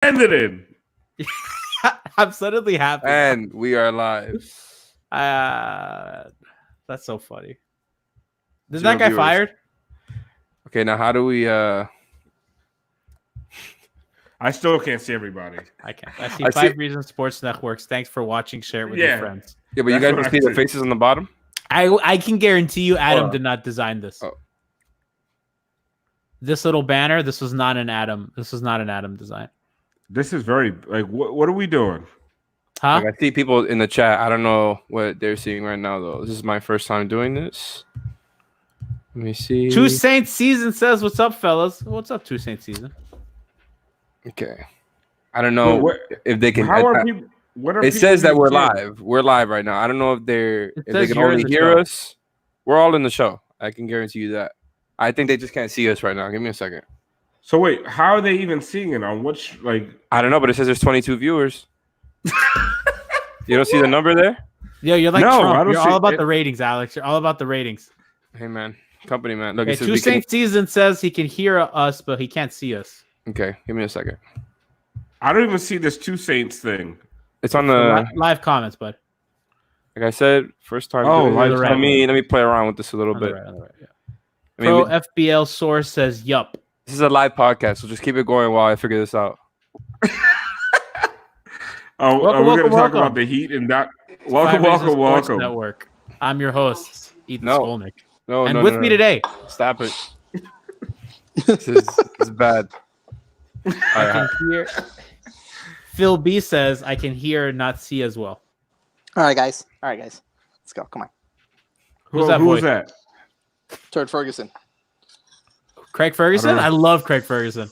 send it in. I'm suddenly happy. And we are live. That's so funny. Is 0 that guy viewers. fired? Okay, now how do we I still can't see everybody. I can't. I see I Five see- Reasons Sports Networks. Thanks for watching. Share it with your Yeah. friends. Yeah, but you That's guys what can I see the see. faces on the bottom? I can guarantee you Adam Hold on. did not design this. Oh. This little banner, this was not an Adam. This was not an Adam design. This is very like what are we doing? Huh? Like, I see people in the chat. I don't know what they're seeing right now, though. This is my first time doing this. Let me see. Two Saints Season says, "What's up, fellas? What's up, Two Saints Season?" Okay. I don't know Well, if they can. How are people? What are It people says that even we're seeing? live. We're live right now. I don't know if they says can you're only in the hear show. us. We're all in the show. I can guarantee you that. I think they just can't see us right now. Give me a second. So wait, how are they even seeing it on which like? I don't know, but it says there's 22 viewers. You don't see the number there? Yo, you're like No, I Trump. don't You're see all about it. the ratings, Alex. You're all about the ratings. Hey, man. Company, man. Look, Okay, it says Two we can... Saints Season says he can hear us, but he can't see us. Okay, give me a second. I don't even see this Two Saints thing. It's on So the... live comments, bud. Like I said, first time. Oh, doing live this. comment. Let me play around with this a little On the bit. right, on the right, yeah. I mean, Pro FBL source says, "Yup." this is a live podcast, so just keep it going while I figure this out. Oh, Welcome, are we going to welcome, talk welcome. about the Heat and that? Five Welcome, Reasons welcome, Sports welcome. Network. I'm your host, Ethan No. Skolnick. No, And no, with no, me no. today, Stop it. This is bad. All I right, can hear. Phil B says, "I can hear, not see as well." All right, guys. Let's go. Come on. Who's that Who's boy? that? Turd Ferguson. Craig Ferguson? know. I love Craig Ferguson.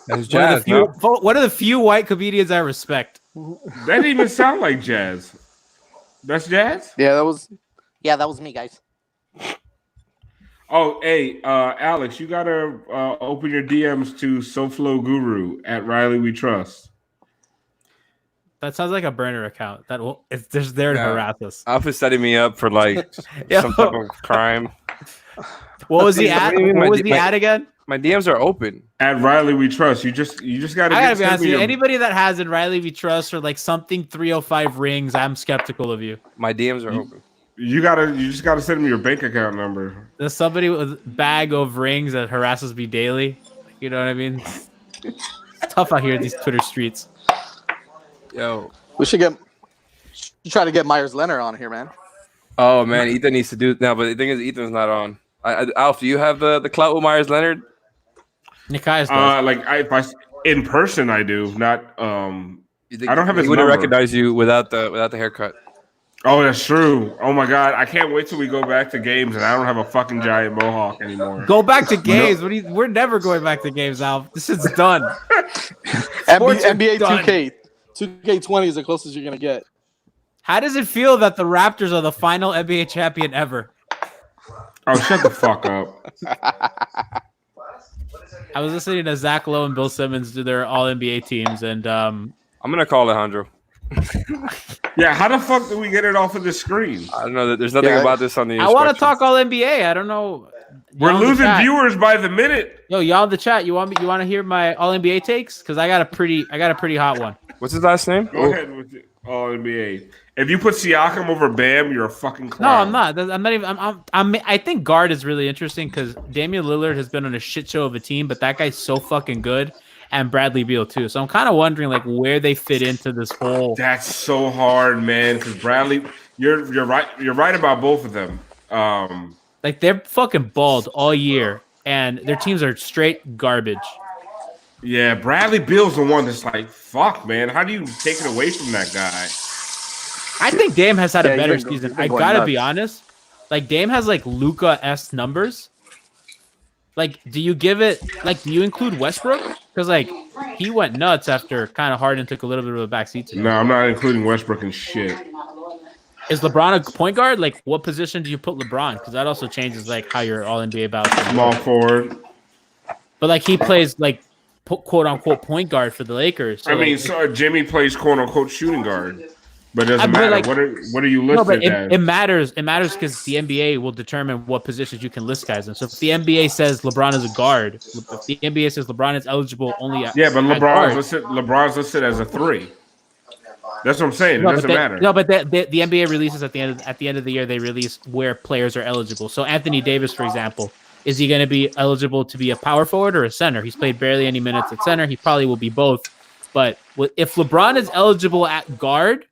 That's One of, jazz, no? one of the few white comedians I respect. That didn't even sound like jazz. That's jazz? Yeah, that was me, guys. Oh, hey, Alex, you gotta open your DMs to SoFlo Guru at Riley We Trust. That sounds like a burner account. It's just there to Yeah. harass us. Alpha setting me up for like Yo. some type of crime. What was the What ad? do you mean What my- was the my- ad again? My DMs are open. At Riley We Trust. You just gotta I gotta be send honest me with you. your- Anybody that has in Riley V Trust or like something 305 rings, I'm skeptical of you. My DMs are open. you just gotta send me your bank account number. There's somebody with a bag of rings that harasses me daily. You know what I mean? It's tough out here in these Twitter streets. Yo. We should try to get Myers Leonard on here, man. Oh man, Ethan needs to do now, but the thing is, Ethan's not on. Alf, do you have the clout with Myers Leonard? Nikias does. In person I do, not You think I don't have he his wouldn't number. recognize you without the haircut. Oh, that's true. Oh my god, I can't wait till we go back to games and I don't have a fucking giant mohawk anymore. Go back to games. We're never going back to games, Al. This is done. Sports are NBA done. 2K. 2K20 is the closest you're gonna get. How does it feel that the Raptors are the final NBA champion ever? Oh, shut the fuck up. I was listening to Zach Lowe and Bill Simmons do their All NBA teams, and I'm gonna call Alejandro. Yeah, how the fuck do we get it off of the screen? I don't know. There's nothing Yeah. about this on the. I want to instructions. talk All NBA. I don't know. We're Y'all in the losing chat. viewers by the minute. Yo, y'all in the chat. You want to hear my All NBA takes? Because I got a pretty hot one. What's his last name? Go ahead with it. All NBA. If you put Siakam over Bam, you're a fucking No, clown. I'm not. I'm not even. I think guard is really interesting because Damian Lillard has been on a shit show of a team, but that guy's so fucking good, and Bradley Beal too. So I'm kind of wondering like where they fit into this whole. That's so hard, man. Because Bradley, you're right. You're right about both of them. Like they're fucking bald all year, and their teams are straight garbage. Yeah, Bradley Beal's the one that's like, fuck, man. How do you take it away from that guy? I think Dame has had Yeah, a he's better been season. going I gotta nuts. be honest. Like Dame has like Luka-esque numbers. Like, do you give it? Like, do you include Westbrook? Because like he went nuts after kind of Harden took a little bit of a backseat to him. No, I'm not including Westbrook and shit. Is LeBron a point guard? Like, what position do you put LeBron? Because that also changes like how your All NBA balance. Small forward. But like he plays like quote unquote point guard for the Lakers. So, I mean, like, so Jimmy plays quote unquote shooting guard. But it doesn't But, matter. like- What are you listed No, but as? it matters. It matters because the NBA will determine what positions you can list guys in. So if the NBA says LeBron is a guard, if the NBA says LeBron is eligible only at Yeah, but at guard, LeBron's listed as a 3. That's what I'm saying. It doesn't matter. No, but the NBA releases at the end of the year. They release where players are eligible. So Anthony Davis, for example, is he going to be eligible to be a power forward or a center? He's played barely any minutes at center. He probably will be both. But if LeBron is eligible at guard,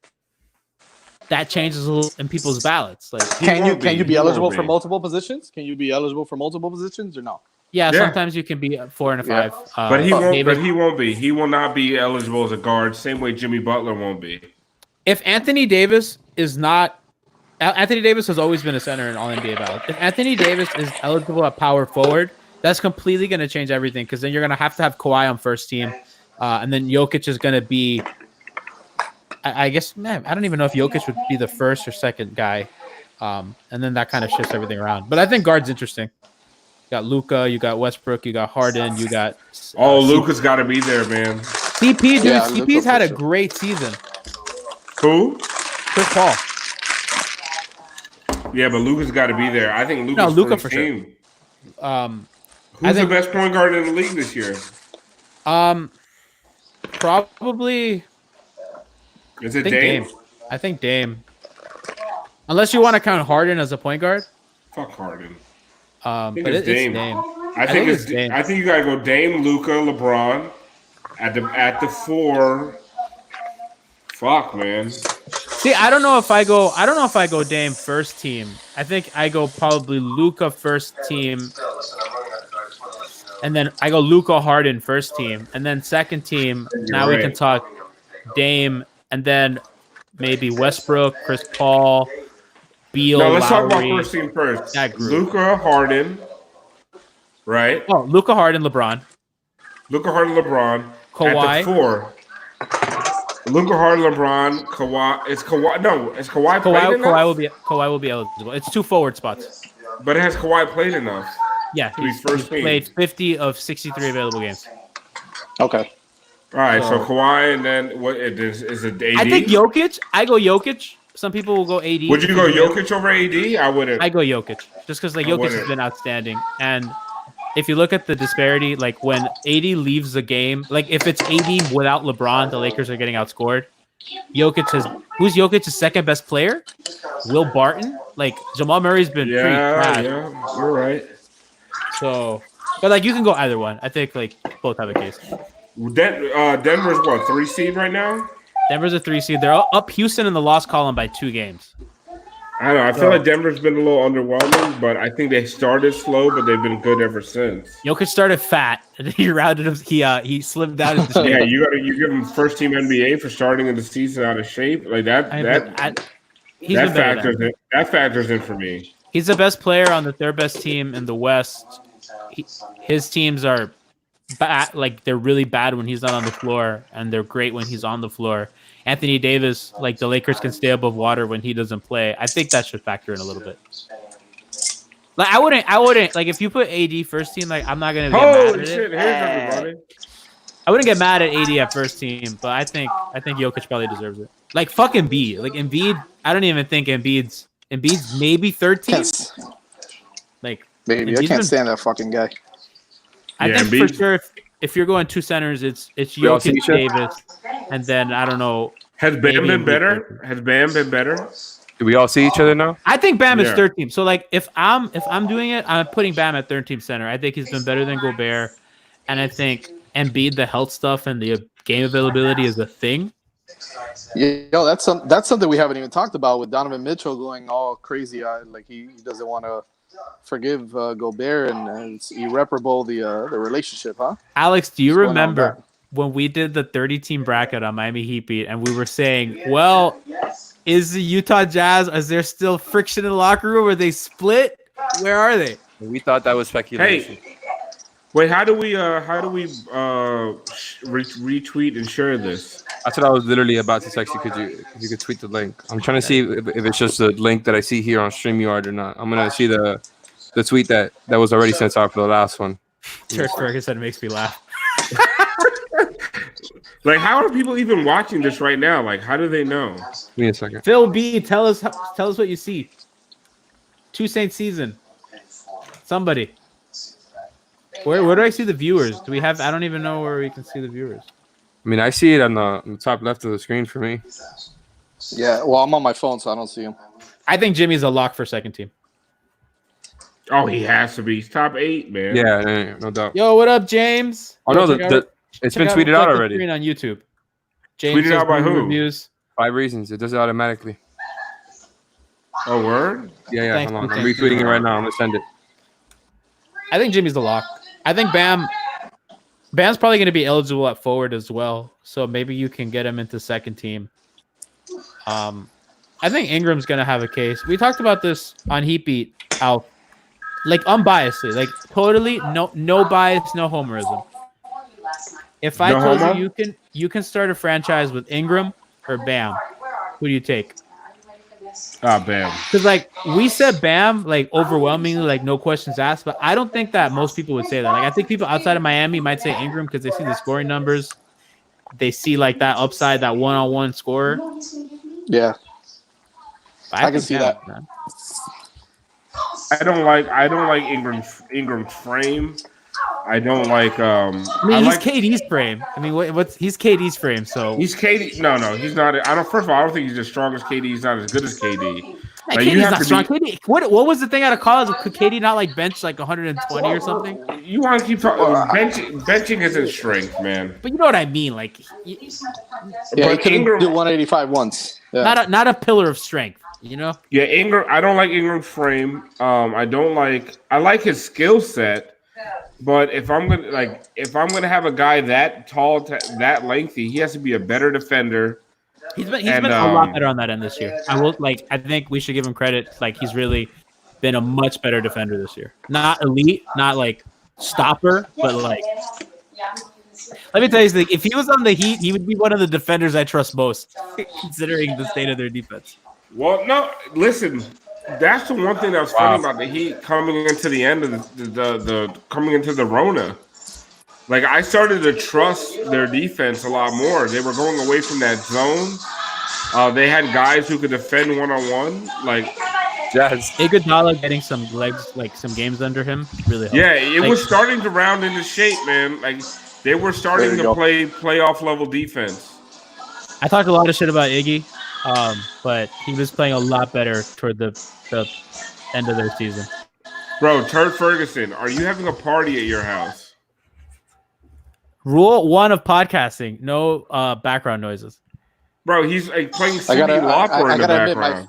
that changes a little in people's ballots. Like, Can you be He eligible won't for be. multiple positions? Can you be eligible for multiple positions or no? yeah, Yeah. sometimes you can be a 4 and a 5. But he won't. Davis- But he won't be. He will not be eligible as a guard. Same way Jimmy Butler won't be. if Anthony Davis is not, Anthony Davis has always been a center in all NBA ballots. If Anthony Davis is eligible at power forward, that's completely going to change everything because then you're going to have Kawhi on first team, and then Jokic is going to be. I guess, man, I don't even know if Jokic would be the first or second guy, and then that kind of shifts everything around. But I think guard's interesting. You got Luka, you got Westbrook, you got Harden, you got. Luka's got to be there, man. CP, dude. Yeah, CP's Luka had for a sure. great season. Who? Chris Paul. Yeah, but Luka's got to be there. I think Luka's No, Luka first for sure. team. I Who's think- the best point guard in the league this year? Probably. Is I it think Dame? Dame. I think Dame. Unless you want to count Harden as a point guard. Fuck Harden. But it's it's Dame. Dame. I think it's. Dame. I think you gotta go Dame, Luka, LeBron at the 4. Fuck, man. See, I don't know if I go Dame first team. I think I go probably Luka first team. And then I go Luka Harden first team. And then second team, now we can right. talk Dame and then maybe Westbrook, Chris Paul, Beal, No, let's talk about Lowry. first team first. That group. Luka, Harden, right? Oh, Luka Harden, LeBron. Luka, Harden, LeBron. Kawhi. At the 4. Luka, Harden, LeBron, Kawhi. Is Kawhi? No, is Kawhi played enough? Kawhi will be eligible. It's 2 forward spots. But has Kawhi played enough? Yeah, To be he's first team. played 50 of 63 available games. Okay. All right, so So- Kawhi, and then what is it? AD? I think Jokic. I go Jokic. Some people will go AD. Would you go Jokic over AD? I wouldn't. I go Jokic just because like I Jokic has wouldn't. been outstanding, and if you look at the disparity, like when AD leaves the game, like if it's AD without LeBron, the Lakers are getting outscored. Who's Jokic's second best player? Will Barton. Like Jamal Murray's been pretty bad. yeah, you're right. So, but like you can go either one. I think like both have a case. Denver's what, 3 seed right now? Denver's a 3 seed. They're up Houston in the loss column by 2 games. I don't know. I feel like Denver's been a little underwhelming, but I think they started slow, but they've been good ever since. Jokic started fat, and then he rounded him. He slimmed down in the shape. Yeah, you give him first team NBA for starting in the season out of shape like that. He's That been better than factors in. That factors in for me. He's the best player on the 3rd best team in the West. His teams are bad, like they're really bad when he's not on the floor, and they're great when he's on the floor. Anthony Davis, like the Lakers can stay above water when he doesn't play. I think that should factor in a little bit. Like I wouldn't like if you put AD first team. Like I'm not gonna get mad Holy at shit! it. Here's everybody. I wouldn't get mad at AD at first team, but I think Jokic probably deserves it. Like fuck Embiid. Like Embiid, I don't even think Embiid's maybe 3rd team. Like Baby, I Embiid's can't been- stand that fucking guy. I Yeah, think for Embiid- sure if you're going 2 centers, it's We all see Jokic, each other? Davis, and then I don't know. Has Bam Maybe been Embiid better? third. Has Bam been better? Do we all see each other now? I think Bam is Yeah. 3rd team. So like if I'm doing it, I'm putting Bam at 3rd team center. I think he's been better than Gobert, and I think Embiid, the health stuff and the game availability is a thing. Yo, that's something we haven't even talked about with Donovan Mitchell going all crazy. Like he doesn't want to forgive Gobert, and it's irreparable the relationship, huh? Alex, do you What's going on remember with when we did the 30-team bracket on Miami Heat Beat and we were saying, well, is the Utah Jazz, is there still friction in the locker room? Are they split? Where are they? We thought that was speculation. Hey, wait. How do we retweet and share this? That's what I was literally about to text you. Could you could tweet the link? I'm trying to see if it's just the link that I see here on StreamYard or not. I'm gonna see the tweet that was already sent out for the last one. Kirk Ferguson makes me laugh. Like, how are people even watching this right now? Like, how do they know? Give me a second. Phil B, tell us what you see. Two Saints season. Somebody. Where do I see the viewers? Do we have? I don't even know where we can see the viewers. I mean, I see it on the top left of the screen for me. Yeah, well, I'm on my phone, so I don't see him. I think Jimmy's a lock for second team. Oh, he has to be. He's top 8, man. Yeah, no doubt. Yo, what up, James? Oh no, Check it's been tweeted out the already. screen on YouTube. James Tweeted says out by blue who? Reviews. 5 reasons. It does it automatically. Oh, word? Yeah. Thanks, Hold on. I'm thanks. retweeting it right now. I'm gonna send it. I think Jimmy's the lock. I think Bam's probably going to be eligible at forward as well, so maybe you can get him into second team. I think Ingram's going to have a case. We talked about this on Heat Beat, Al. Like unbiasedly, like totally no bias, no homerism. If I No told homo? you can start a franchise with Ingram or Bam, who do you take? Ah, Bam. Because like we said Bam, like overwhelmingly, like no questions asked, but I don't think that most people would say that. Like I think people outside of Miami might say Ingram because they see the scoring numbers, they see like that upside, that one-on-one scorer. Yeah, I can think see Bam, that. man. I don't like Ingram's frame. I don't like I mean, he's like KD's frame. I mean, he's KD's frame, so he's KD. No, he's not. I don't. First of all, I don't think he's as strong as KD. He's not as good as KD. Like, Like, KD's you have not to strong. be- KD, what was the thing out of college? Could KD not like bench like 120 or something? You want to keep talking? Benching isn't strength, man. But you know what I mean, like Yeah, he But couldn't Ingram- do 185 once. Yeah. not a pillar of strength, you know. Yeah, Ingram. I don't like Ingram's frame. I like his skill set. But if I'm gonna have a guy that tall, that lengthy, he has to be a better defender. He's been a lot better on that end this year. I think we should give him credit. Like he's really been a much better defender this year. Not elite, not like stopper, but like. Let me tell you something. If he was on the Heat, he would be one of the defenders I trust most, considering the state of their defense. Well, no, listen. That's the one thing that was funny about the Heat coming into the end of the coming into the Rona. Like I started to trust their defense a lot more. They were going away from that zone. They had guys who could defend one-on-one. Like Jazz. Iguodala getting some legs, like some games under him, really helped. yeah, it Like, was starting to round into shape, man. Like they were starting to play playoff level defense. I talked a lot of shit about Iggy, but he was playing a lot better toward the end of their season. Bro, Turd Ferguson, are you having a party at your house? Rule 1 of podcasting: no background noises. Bro, he's like playing I Cyndi Lauper in the gotta admit, background.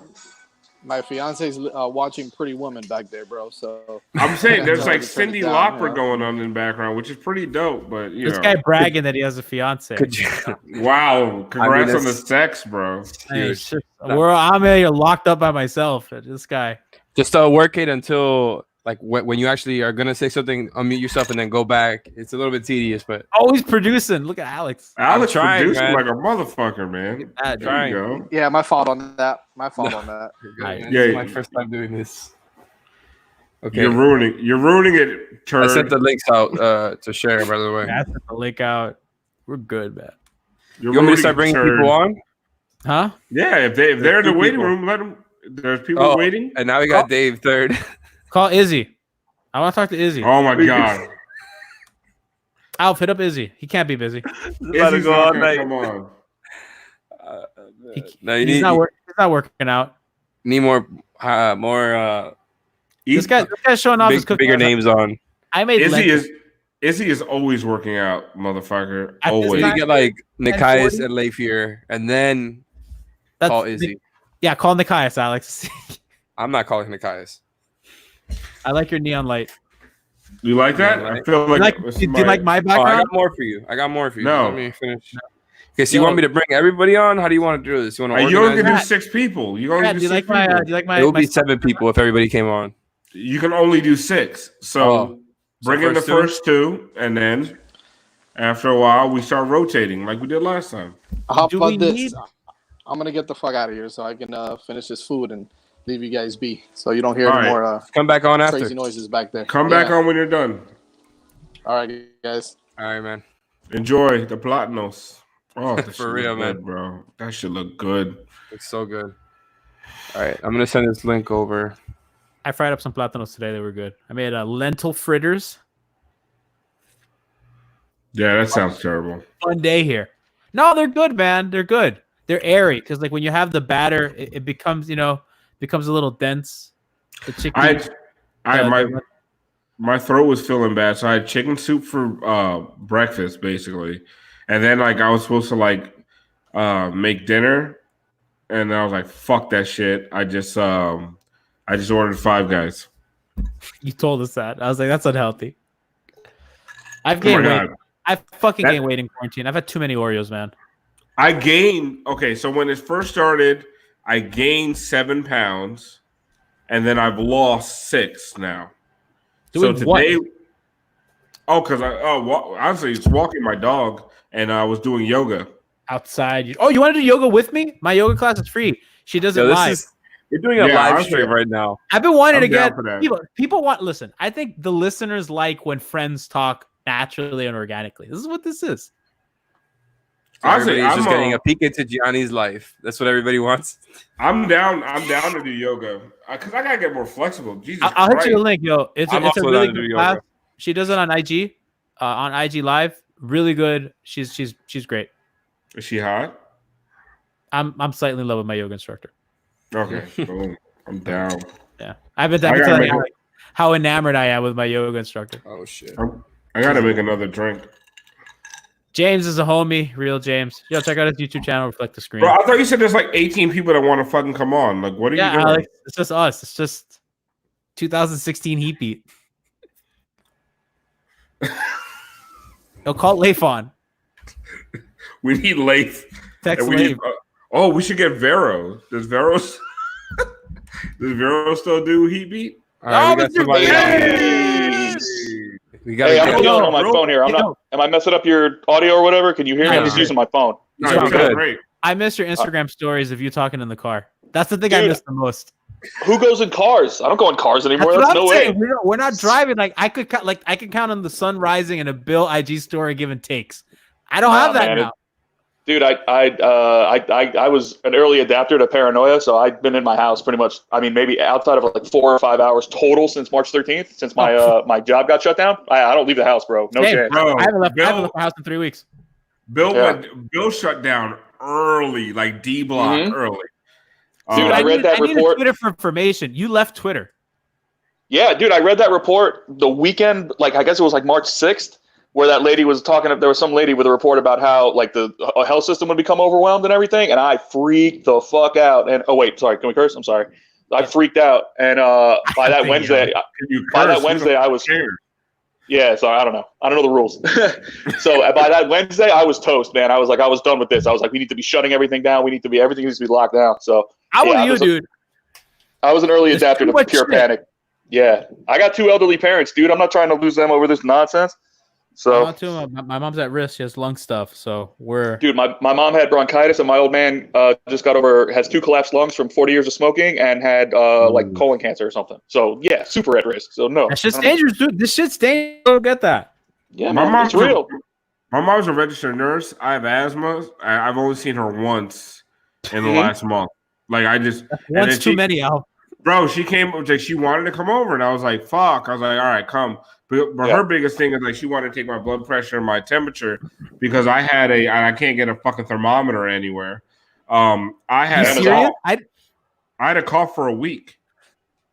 my fiance's watching Pretty Woman back there, bro. So I'm saying there's like Turn it Cyndi down, Lauper you know? going on in the background, which is pretty dope. But you This know, guy bragging that he has a fiance. Could you? wow, congrats on the that's- sex, bro. Hey, Huge. shit. I'm here locked up by myself. This guy. Just work it until like when you actually are gonna say something, unmute yourself and then go back. It's a little bit tedious, but Always producing. Look at Alex. Alex trying, producing man. like a motherfucker, man. That, There you go. yeah, my fault on that. My fault on that. yeah, Yeah, this is my first time doing this. Okay, You're ruining it, Turd. I sent the links out to share. By the way, That's the link out. We're good, man. You're you want me to ruining start it, bringing Turd. people on? Huh? Yeah, if they're in the two waiting people. room, let them. There's people Oh, waiting. and now we got Dave third. Call Izzy. I want to talk to Izzy. Oh my god, Alf, hit up Izzy. He can't be busy. Izzy's not gonna come on. No, you He's not working out. need more This guy's showing off his cooking. bigger names on. I made Izzy is always working out, motherfucker. At this Always. We time- need to get like Nikias 10:40? and Leifir, and then That's, call Izzy. Yeah, call Nikias, Alex. I'm not calling Nikias. I like your neon light. You like that? Yeah, I right. feel like Do you like my Oh, I background? got more for you. No. Let me finish. Okay, so you want me to bring everybody on? How do you want to do this? You want to you only organize can it? do 6 people. You Yeah, only do you like my? It will my be 7 people if everybody came on. You can only do 6. So Oh. bring So in the first two? first 2, and then after a while we start rotating like we did last time. How Do about we this? need- I'm gonna get the fuck out of here so I can finish this food and leave you guys be, so you don't hear All any right. more Come back on after. crazy noises back there. Come back on when you're done. All right, guys. All right, man. Enjoy the Platinos. Oh, that For shit real, look man. good, bro. That should look good. It's so good. All right, I'm gonna send this link over. I fried up some plátanos today. They were good. I made lentil fritters. Yeah, that sounds terrible. Fun day here. No, they're good, man. They're good. They're airy because like when you have the batter, it becomes becomes a little dense. The chicken. My throat was feeling bad, so I had chicken soup for breakfast basically, and then like I was supposed to like make dinner, and I was like, "Fuck that shit." I just ordered Five Guys. You told us that. I was like, that's unhealthy. I've Oh my gained weight. God. I've fucking gained weight in quarantine. I've had too many Oreos, man. I gained so when it first started, I gained 7 pounds, and then I've lost 6 now. Doing so what? today, because honestly, it's walking my dog, and I was doing yoga. Outside. You want to do yoga with me? My yoga class is free. She does it live. We're doing a live stream right now. I've been wanting to down get for that. people want. Listen, I think the listeners like when friends talk naturally and organically. This is what this is. Honestly, Everybody's just getting a peek into Gianni's life. That's what everybody wants. I'm down to do yoga because I gotta get more flexible. Jesus I'll hit Christ. you a link, yo. It's a also really down to good do class. yoga. She does it on IG, Live. Really good. She's great. Is she hot? I'm slightly in love with my yoga instructor. Okay, boom. I'm down. Yeah, I've been telling you how enamored I am with my yoga instructor. Oh shit! I gotta make another drink. James is a homie, real James. Yo, check out his YouTube channel, Reflect the Screen. Bro, I thought you said there's like 18 people that want to fucking come on. Like, what are you doing? Alex, it's just us. It's just 2016 Heat Beat. Yo, call Leif on. We need Leif. Text We Leif. we should get Vero. Does Vero still do Heat Beat? All right, we got somebody. Hey, I'm yelling on my phone here. Am I messing up your audio or whatever? Can you hear me? I'm just using my phone. No, Sounds you sound good. great. I miss your Instagram stories of you talking in the car. That's the thing I miss the most. Who goes in cars? I don't go in cars anymore. That's That's no what I'm way. saying. We're not driving. Like I could count on the sun rising and a Bill IG story giving takes. I don't have that man, now. Dude, I was an early adapter to paranoia, so I've been in my house pretty much. I mean, maybe outside of like 4 or 5 hours total since March 13th, since my my job got shut down. I don't leave the house, bro. No chance. Bro, I haven't left my house in 3 weeks. Bill shut down early, like D block early. Dude, I read that report. Twitter for information. You left Twitter. Yeah, dude, I read that report the weekend. Like, I guess it was like March 6th. Where that lady was talking, there was some lady with a report about how like the health system would become overwhelmed and everything, and I freaked the fuck out. And oh wait, sorry, can we curse? I'm sorry, I freaked out. And by that Wednesday, I was scared. Yeah, so I don't know the rules. So by that Wednesday, I was toast, man. I was done with this. I was like, we need to be shutting everything down. Everything needs to be locked down. So how are you, dude? I was an early adapter to pure panic. Yeah, I got 2 elderly parents, dude. I'm not trying to lose them over this nonsense. So my mom's at risk. She has lung stuff. So dude, my mom had bronchitis, and my old man just has 2 collapsed lungs from 40 years of smoking, and had like colon cancer or something. So yeah, super at risk. So no, that shit's dangerous, dude. This shit's dangerous. Don't get that. Yeah, it's real. My mom's a registered nurse. I have asthma. I've only seen her once in the last month. Like once too many, Al. Bro, she came. Like, she wanted to come over, and I was like, "Fuck!" I was like, "All right, come." But her biggest thing is like she wanted to take my blood pressure and my temperature because I can't get a fucking thermometer anywhere. I had a cough. I had a cough for a week.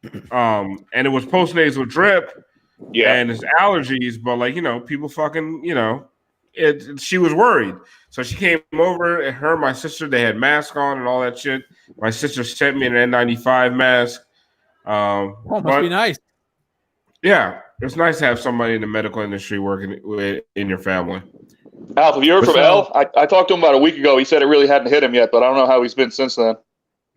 And it was postnasal drip. Yeah, and it's allergies, but like people fucking she was worried, so she came over. And her and my sister, they had masks on and all that shit. My sister sent me an N95 mask. Must be nice. Yeah, it's nice to have somebody in the medical industry working in your family. Alf, have you heard from L? I talked to him about a week ago. He said it really hadn't hit him yet, but I don't know how he's been since then.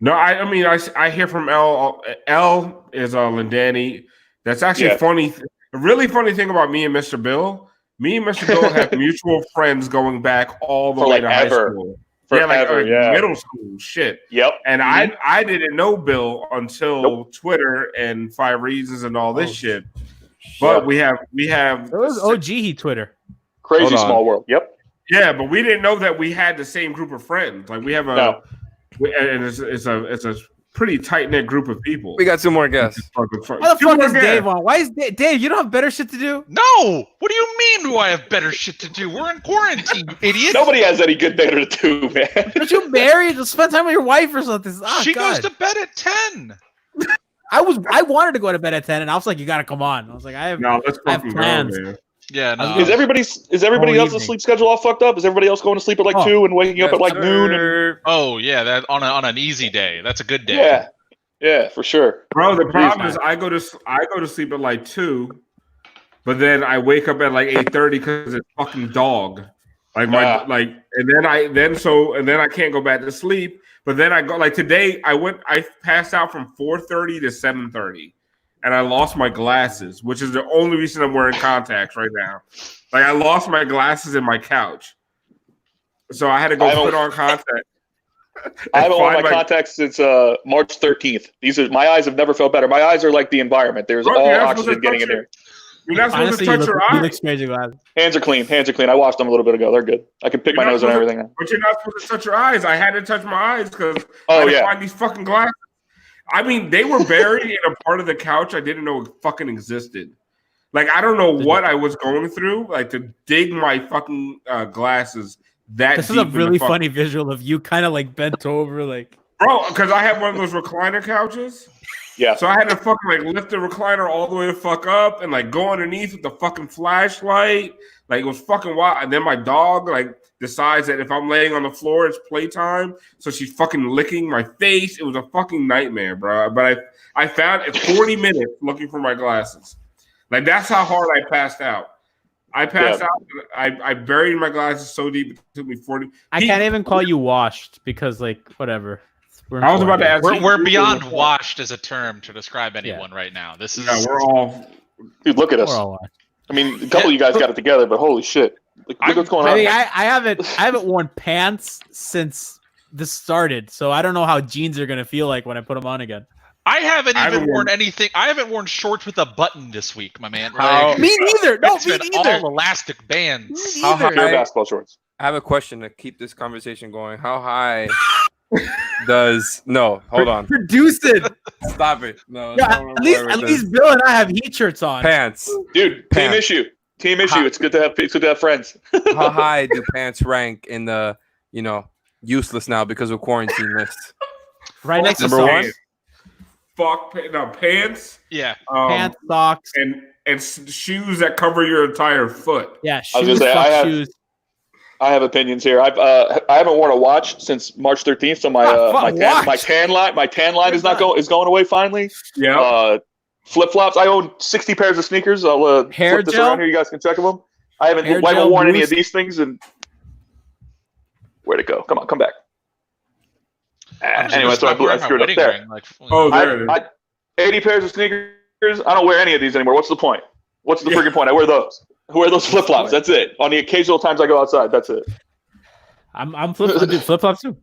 No, I mean, I hear from L. L is Lindani. That's actually funny. A really funny thing about me and Mr. Bill. Me and Mr. Bill have mutual friends going back all the way to high school. Middle school shit. Yep. And I didn't know Bill until Twitter and 5 Reasons and all this shit. But we have. It was OG Twitter. Crazy small world. Yep. Yeah, but we didn't know that we had the same group of friends. Like we have No. and it's a pretty tight knit group of people. We got 2 more guests. Why the fuck is Dave on? Why is Dave? You don't have better shit to do? No. What do you mean? Do I have better shit to do? We're in quarantine, you idiot. Nobody has any good better to do, man. But you married to spend time with your wife or something. Oh, she God. goes to bed at 10. I wanted to go to bed at 10, and I was like, "You gotta come on." I was like, Let's I have fucking go, plans. man. Yeah, no. Is everybody else's sleep schedule all fucked up? Is everybody else going to sleep at like 2 and waking up at like noon? And... Oh yeah, that on an easy day. That's a good day. Yeah, for sure. Bro, the problem is I go to sleep at like 2, but then I wake up at like 8:30 because it's fucking dog. Like and then I can't go back to sleep. But then I go like today I passed out from 4:30 to 7:30. And I lost my glasses, which is the only reason I'm wearing contacts right now. Like I lost my glasses in my couch, so I had to go put on contacts. I haven't worn my contacts since March 13th. My eyes have never felt better. My eyes are like the environment. There's all oxygen getting in there. You're not supposed to touch your eyes. Hands are clean. I washed them a little bit ago. They're good. I can pick my nose and everything. But you're not supposed to touch your eyes. I had to touch my eyes because I had to find these fucking glasses. I mean, they were buried in a part of the couch I didn't know fucking existed. Like, I don't know what I was going through, like, to dig my fucking glasses that This is a really funny visual of you kind of, like, bent over, like... Bro, because I have one of those recliner couches. Yeah. So I had to fucking, like, lift the recliner all the way the fuck up and, like, go underneath with the fucking flashlight. Like, it was fucking wild. And then my dog, like... decides that if I'm laying on the floor, it's playtime. So she's fucking licking my face. It was a fucking nightmare, bro. But I found it 40 minutes looking for my glasses. Like that's how hard I passed out. I passed out. I buried my glasses so deep it took me 40. I can't even call you washed because like whatever. I was about to ask. We're beyond washed as a term to describe anyone right now. This is we're all. Dude, look at us. I mean, a couple of you guys got it together, but holy shit. Look what's going on. I mean, I haven't worn pants since this started, so I don't know how jeans are gonna feel like when I put them on again. I haven't even worn anything. I haven't worn shorts with a button this week, my man. Me neither. No, it's been all elastic bands. How high basketball shorts? I have a question to keep this conversation going. How high does hold on? Produce it. Stop it. No. Yeah, at least Bill and I have heat shirts on. Pants, dude. Pants. Team issue. It's good to have friends. How high do pants rank in the useless now because of quarantine list? Right next to number one. Pants. Yeah. Pants, socks, and shoes that cover your entire foot. Yeah, shoes. Shoes. I have opinions here. I haven't worn a watch since March 13th, so my tan line is going away finally. Yeah. Flip flops. I own 60 pairs of sneakers. I'll flip this around here. You guys can check them. I haven't worn any of these things. And where'd it go? Come on, come back. Anyway, so I screwed up there. There it is. 80 pairs of sneakers. I don't wear any of these anymore. What's the point? What's the freaking point? I wear those. Who wear those flip flops? That's it. On the occasional times I go outside, that's it. I'm flip flops too.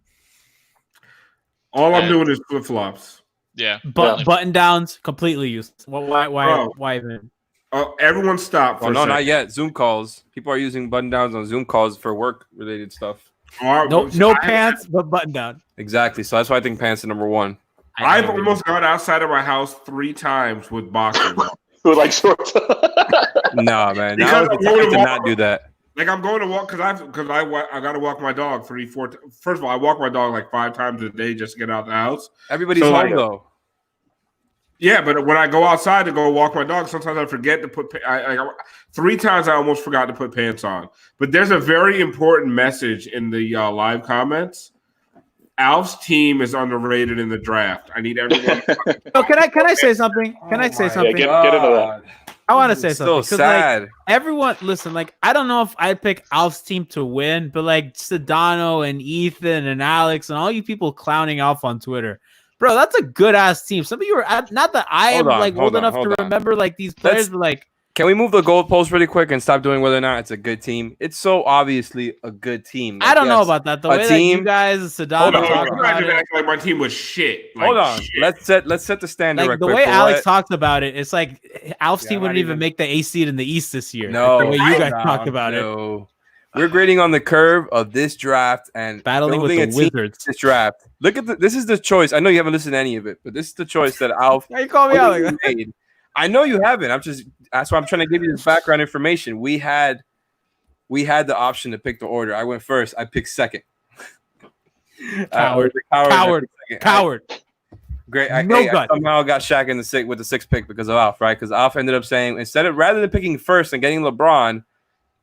All I'm doing is flip flops. Yeah, button downs completely useless. Why even? Oh, everyone stop. No, not yet. Zoom calls. People are using button downs on Zoom calls for work related stuff. No pants, but button down. Exactly. So that's why I think pants are number one. I've almost gone outside of my house 3 times with boxers. With like shorts. No, man. Now it's the time to not do that. Like I'm going to walk because I got to walk my dog 3-4. First of all, I walk my dog like 5 times a day just to get out the house. Everybody's home though. Yeah, but when I go outside to go walk my dog, sometimes I forget to put. 3 times I almost forgot to put pants on. But there's a very important message in the live comments. Alf's team is underrated in the draft. I need everyone. Can I say something? Can I say something? Yeah, get into that. I want to say something. So sad. Like, everyone, listen. Like, I don't know if I'd pick Alf's team to win, but like Sedano and Ethan and Alex and all you people clowning Alf on Twitter, bro, that's a good ass team. Some of you are not that I am old enough to remember like these players, but like. Can we move the goalpost really quick and stop doing whether or not it's a good team? It's so obviously a good team. Like, I don't know about that. The way that you guys, Sedano, talk about it. Like my team was shit. Like, hold on, let's set the standard. Like the way Alex talks about it, it's like Alf's team wouldn't even make the A seed in the East this year. No, like the way you guys talk about it. We're grading on the curve of this draft and Battling with building the a team Wizards. this draft. Look at this is the choice. I know you haven't listened to any of it, but this is the choice that Alf Why you call me out like that? made. I know you haven't. That's why I'm trying to give you this background information. We had the option to pick the order. I went first. I picked second. Coward. Coward. Great. I guts. somehow got Shaq in with the sixth pick because of Alf, right? Because Alf ended up saying rather than picking first and getting LeBron,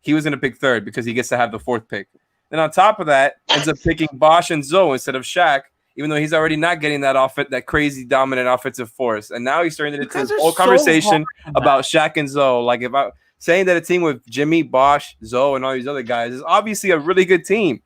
he was going to pick third because he gets to have the fourth pick. Then on top of that, ends up picking Bosh and Zoe instead of Shaq, even though he's already not getting that crazy dominant offensive force. And now he's turning it into this whole conversation about Shaq and Zoe. Like if I saying that a team with Jimmy, Bosh, Zoe, and all these other guys is obviously a really good team.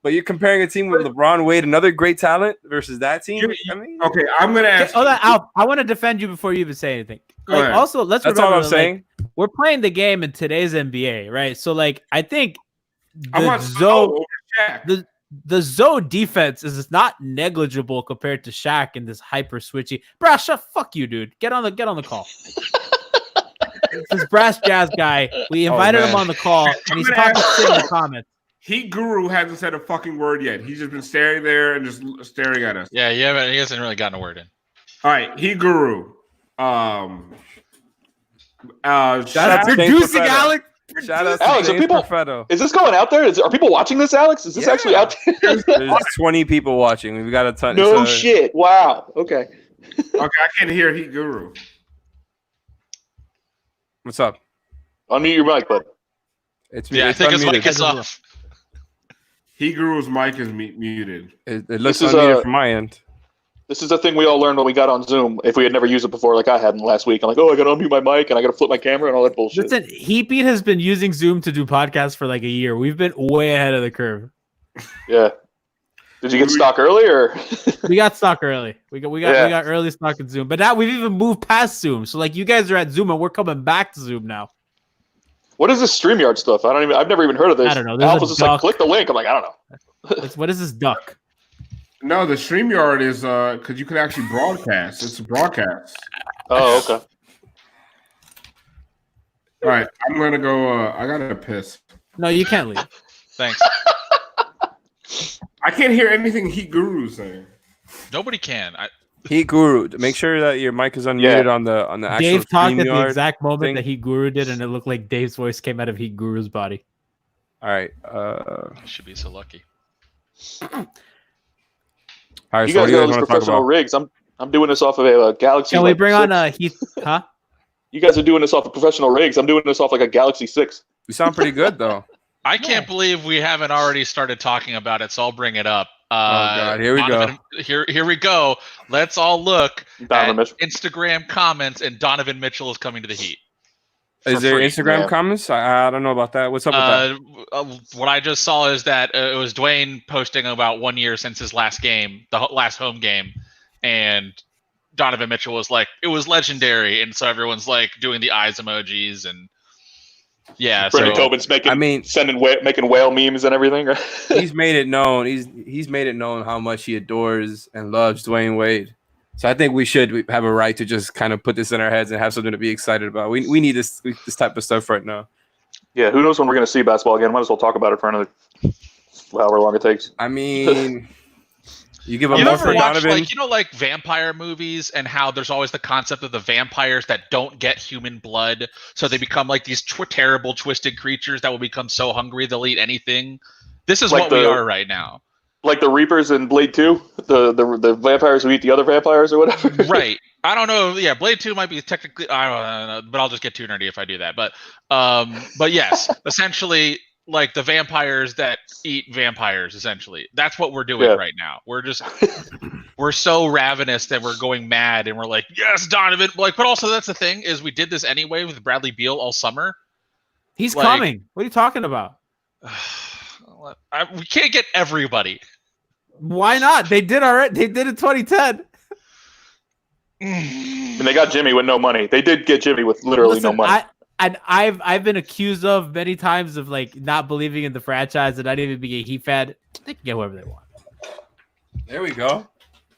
But you're comparing a team with LeBron, Wade, another great talent versus that team. I mean, okay, I'm gonna ask. Hold on, Alf, I want to defend you before you even say anything. Like, also, let's that's remember, all I'm saying. We're playing the game in today's NBA, right? So, like, I think I the Zoe defense is not negligible compared to Shaq in this hyper switchy. Brass, fuck you, dude. Get on the call. This Brass Jazz guy, we invited him on the call, and he's talking shit in the comments. Heat Guru hasn't said a fucking word yet. He's just been staring there and just staring at us. Yeah, he hasn't really gotten a word in. All right, Heat Guru. Shout out to Producing Alex. Shout out to Alex, James people, Perfetto. is this going out there? Are people watching this, Alex? Is this actually out there? There's 20 people watching. We've got a ton. No shit. Wow. Okay. Okay, I can't hear Heat Guru. What's up? Unmute your mic, bud. It's I think his mic is off. Heat Guru's mic is muted. It looks unmuted from my end. This is a thing we all learned when we got on Zoom. If we had never used it before, like I hadn't last week, I'm like, I got to unmute my mic and I got to flip my camera and all that bullshit. Listen, Heatbeat has been using Zoom to do podcasts for like a year. We've been way ahead of the curve. Yeah. Did you get stock early or? We got stock early. We got early stock in Zoom, but now we've even moved past Zoom. So like you guys are at Zoom and we're coming back to Zoom now. What is this StreamYard stuff? I've never even heard of this. I don't know. Alpha's just like, click the link. I'm like, I don't know. What is this duck? No, the StreamYard is because you can actually broadcast. It's a broadcast. Oh, okay. All right, I'm gonna go. I gotta piss. No, you can't leave. Thanks. I can't hear anything Heat Guru's saying. Nobody can. Heat Guru, make sure that your mic is unmuted on the actual Dave talked at the StreamYard exact moment thing. that Heat Guru did, and it looked like Dave's voice came out of Heat Guru's body. All right. I should be so lucky. All right. You So what guys do you got guys all these want to talk professional about? rigs. I'm doing this off of a Galaxy. Can we like, bring 6. on Heath? Huh? You guys are doing this off of professional rigs. I'm doing this off like a Galaxy 6. You sound pretty good though. I can't believe we haven't already started talking about it, so I'll bring it up. God, here we Donovan, go. Here we go. Let's all look Donovan at Mitchell. Instagram comments, and Donovan Mitchell is coming to the Heat. Is there free. Instagram comments? I don't know about that. What's up with that? What I just saw is that it was Dwayne posting about 1 year since his last game, the last home game, and Donovan Mitchell was like, it was legendary, and so everyone's like doing the eyes emojis and yeah. Brendan so Tobin's making whale memes and everything. Right? He's made it known. He's made it known how much he adores and loves Dwayne Wade. So I think we have a right to just kind of put this in our heads and have something to be excited about. We need this type of stuff right now. Yeah, who knows when we're going to see basketball again? Might as well talk about it for another however long it takes. I mean, you give a You more ever for watch Donovan. like vampire movies and how there's always the concept of the vampires that don't get human blood, so they become like these terrible twisted creatures that will become so hungry they'll eat anything. This is Like what we are right now. Like the Reapers in Blade 2, the vampires who eat the other vampires or whatever. Right. I don't know. Yeah, Blade 2 might be technically, I don't know, but I'll just get too nerdy if I do that. But yes, essentially like the vampires that eat vampires, essentially. That's what we're doing right now. We're so ravenous that we're going mad and we're like, yes, Donovan. Like, but also that's the thing is we did this anyway with Bradley Beal all summer. He's coming. What are you talking about? We can't get everybody. Why not? They did already. They did in 2010. And they got Jimmy with no money. They did get Jimmy with literally no money. I've been accused of many times of like not believing in the franchise and not even being a Heat fan. They can get whoever they want. There we go.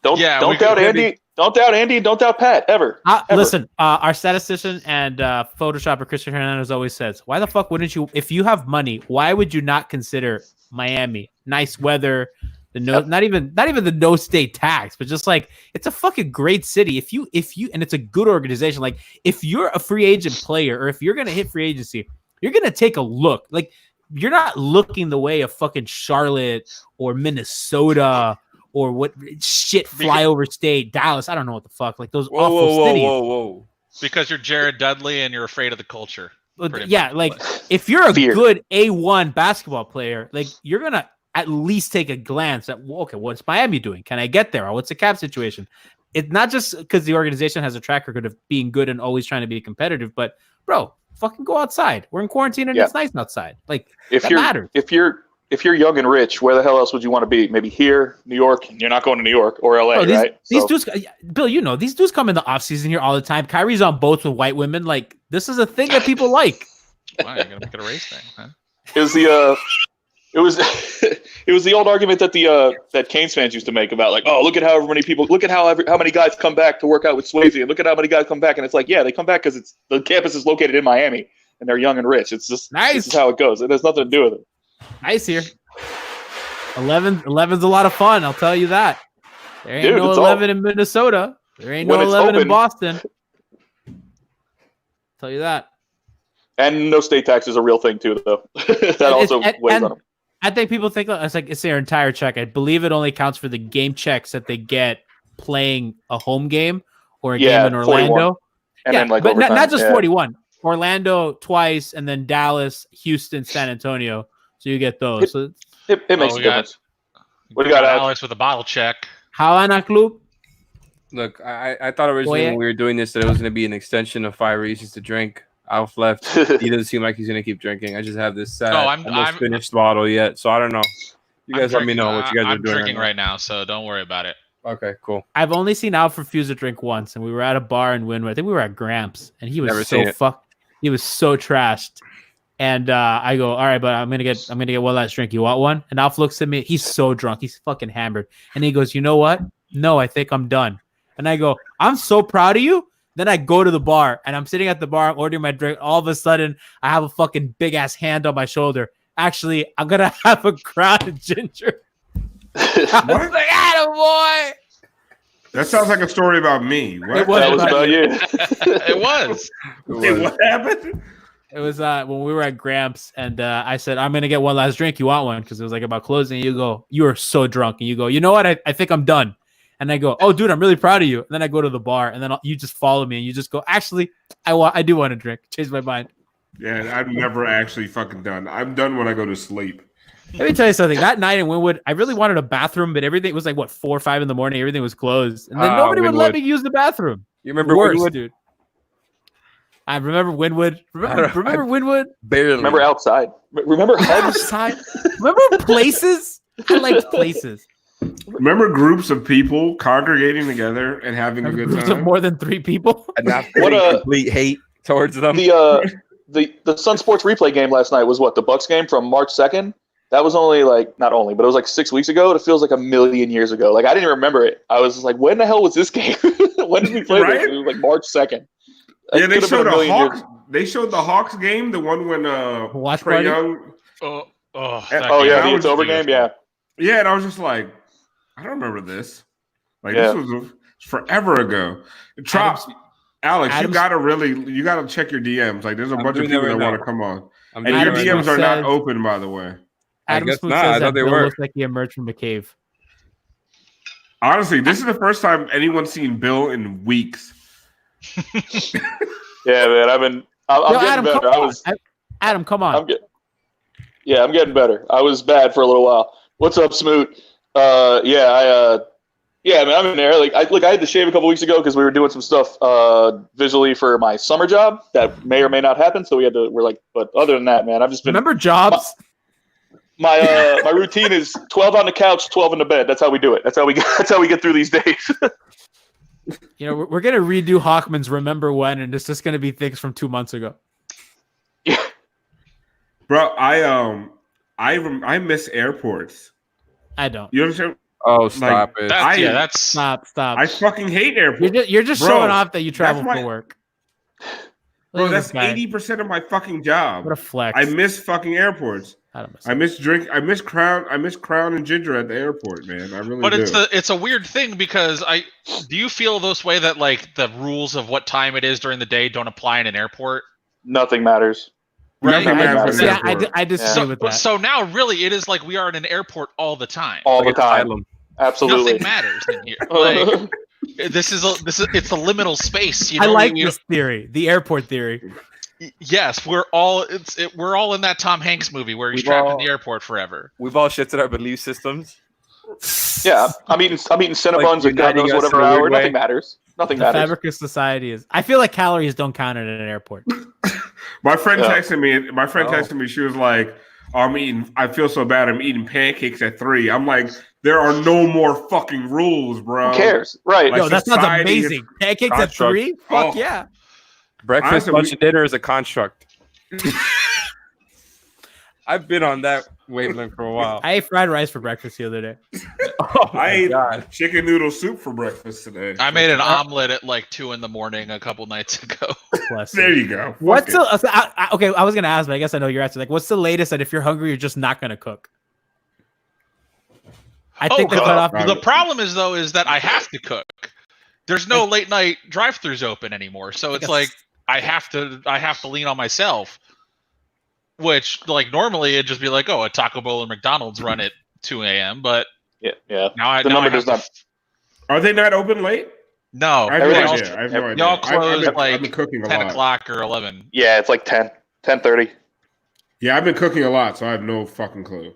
Don't doubt Andy. Don't doubt Andy. Don't doubt Pat. Ever. Ever. Listen, our statistician and Photoshopper Christian Hernandez always says, "Why the fuck wouldn't you? If you have money, why would you not consider Miami? Nice weather, not even the no state tax, but just like it's a fucking great city. If you and it's a good organization. Like if you're a free agent player or if you're gonna hit free agency, you're gonna take a look. Like you're not looking the way of fucking Charlotte or Minnesota." Or what shit flyover state, Dallas. I don't know what the fuck. Like those awful cities. Whoa. Because you're Jared Dudley and you're afraid of the culture. Yeah, like if you're a good A1 basketball player, like you're gonna at least take a glance at okay, what's Miami doing? Can I get there? Or what's the cap situation? It's not just because the organization has a track record of being good and always trying to be competitive, but bro, fucking go outside. We're in quarantine and it's nice outside. Like that matters. If you're young and rich, where the hell else would you want to be? Maybe here, New York. You're not going to New York or LA, right? These dudes, Bill, you know, these dudes come in the offseason here all the time. Kyrie's on boats with white women. Like, this is a thing that people like. Wow, you're gonna make it a race thing, huh? It was it was the old argument that that Canes fans used to make about like, oh, look at how many guys come back to work out with Swayze, and look at how many guys come back, and it's like, yeah, they come back because the campus is located in Miami and they're young and rich. It's just nice. This is how it goes. It has nothing to do with it. Nice here. 11's a lot of fun. I'll tell you that. There ain't no 11 in Minnesota. There ain't no 11 in Boston. Tell you that. And no state tax is a real thing too, though. That also weighs on them. I think people think it's their entire check. I believe it only counts for the game checks that they get playing a home game or a game in Orlando. 41. And then but not just 41. Orlando twice, and then Dallas, Houston, San Antonio. So you get those. So it makes a difference. What do you got, Alex, with a bottle check? Havana Club. Look, I thought originally when we were doing this that it was going to be an extension of 5 reasons to drink. Alf left. He doesn't seem like he's going to keep drinking. I just have this almost finished bottle yet, so I don't know. You guys let me know what you guys are doing. I'm drinking right now, so don't worry about it. Okay, cool. I've only seen Alf refuse a drink once, and we were at a bar in Wynwood. I think we were at Gramps, and he was he was so trashed. And I go, all right, but I'm gonna get one last drink. You want one? And Alf looks at me. He's so drunk. He's fucking hammered. And he goes, you know what? No, I think I'm done. And I go, I'm so proud of you. Then I go to the bar, and I'm sitting at the bar, I'm ordering my drink. All of a sudden, I have a fucking big ass hand on my shoulder. Actually, I'm gonna have a crown of ginger. I was like, attaboy. That sounds like a story about me. What? That was about you. It was. Wait, what happened? It was when we were at Gramps, and I said, I'm going to get one last drink. You want one? Because it was like about closing. You go, you are so drunk. And you go, you know what? I think I'm done. And I go, oh, dude, I'm really proud of you. And then I go to the bar, and then you just follow me, and you just go, actually, I do want a drink. Change my mind. Yeah, I'm never actually fucking done. I'm done when I go to sleep. Let me tell you something. That night in Wynwood, I really wanted a bathroom, but everything was like, 4 or 5 in the morning. Everything was closed. And then nobody would let me use the bathroom. You remember Wynwood, dude? I remember Wynwood. Remember Wynwood? Barely. Remember outside. Remember outside. Remember places? I liked places. Remember groups of people congregating together and having a good Groups time? of more than 3 people? And not complete hate towards them. The Sun Sports replay game last night was what? The Bucks game from March 2nd? That was only but it was like 6 weeks ago. It feels like a million years ago. Like, I didn't even remember it. I was like, when the hell was this game? When did we play this? It was like March 2nd. Yeah, they showed They showed the Hawks game, the one when Trae Young. The It's Over game. Yeah, yeah, and I was just like, I don't remember this. Like this was forever ago. Alex, you gotta check your DMs. Like, there's a bunch of people that want to come on, and your DMs are not open, by the way. Adam Smoot says that Bill looks like he emerged from the cave. Honestly, this is the first time anyone's seen Bill in weeks. Yeah, man, I'm getting better. Adam, come on. I'm getting better. I was bad for a little while. What's up, Smoot? Man, I'm in there. I had to shave a couple weeks ago because we were doing some stuff visually for my summer job that may or may not happen. So but other than that, man, I've just been. Remember jobs? My routine is 12 on the couch, 12 in the bed. That's how we do it. That's how we get through these days. You know, we're gonna redo Hawkman's Remember When, and it's just gonna be things from 2 months ago. Yeah, bro, I miss airports. I don't. You understand? Oh, stop it. That's Stop. I fucking hate airports. You're just Bro, showing off that you travel that's my- for work. Bro, Look at this that's guy. 80% of my fucking job. What a flex. I miss fucking airports. I don't miss I miss drink. I miss Crown. I miss Crown and Ginger at the airport, man. I really but do. it's a weird thing because do you feel this way that like the rules of what time it is during the day don't apply in an airport? Nothing matters. Right. Nothing matters in an Yeah, airport. I disagree So, with that. so now really it is like we are in an airport all the time. All the Like time. asylum. Absolutely. Nothing matters in here. Like it's a liminal space. You know, I like we- this theory, the airport theory. Yes, we're all in that Tom Hanks movie where he's We've trapped all- in the airport forever. We've all shifted our belief systems. Yeah, I'm eating Cinnabons at God uniting knows us whatever in a weird hour. way. Nothing matters. Nothing The matters. fabric of society is. I feel like calories don't count at an airport. My friend Yeah. texted me. My friend texted me. She was like, "I'm eating. I feel so bad. I'm eating pancakes at 3." I'm like, "There are no more fucking rules, bro." Who cares? Right. Like, Yo, that sounds society is- amazing. Pancakes at construct. 3? Fuck Oh. yeah. Breakfast, Honestly, lunch, we- and dinner is a construct. I've been on that wavelength for a while. I ate fried rice for breakfast the other day. Oh my I ate God. chicken noodle soup for breakfast today. I made an omelet at like 2 a.m. a couple nights ago. Bless There you. you go. Fuck What's it. the okay? I was gonna ask, but I guess I know your answer. Like, what's the latest that if you're hungry, you're just not gonna cook? I think the God. cutoff. God. The problem is that I have to cook. There's no late night drive-throughs open anymore, so it's like I have to lean on myself. Which like normally it'd just be like, oh, a Taco Bell or McDonald's run at 2 a.m. But Yeah. now The now number I have does not. Are they not open late? No, I have no Everything's- idea. I have no idea. y'all close I've like been cooking a 10 lot. o'clock or 11. Yeah, it's like 10:30. Yeah, I've been cooking a lot, so I have no fucking clue.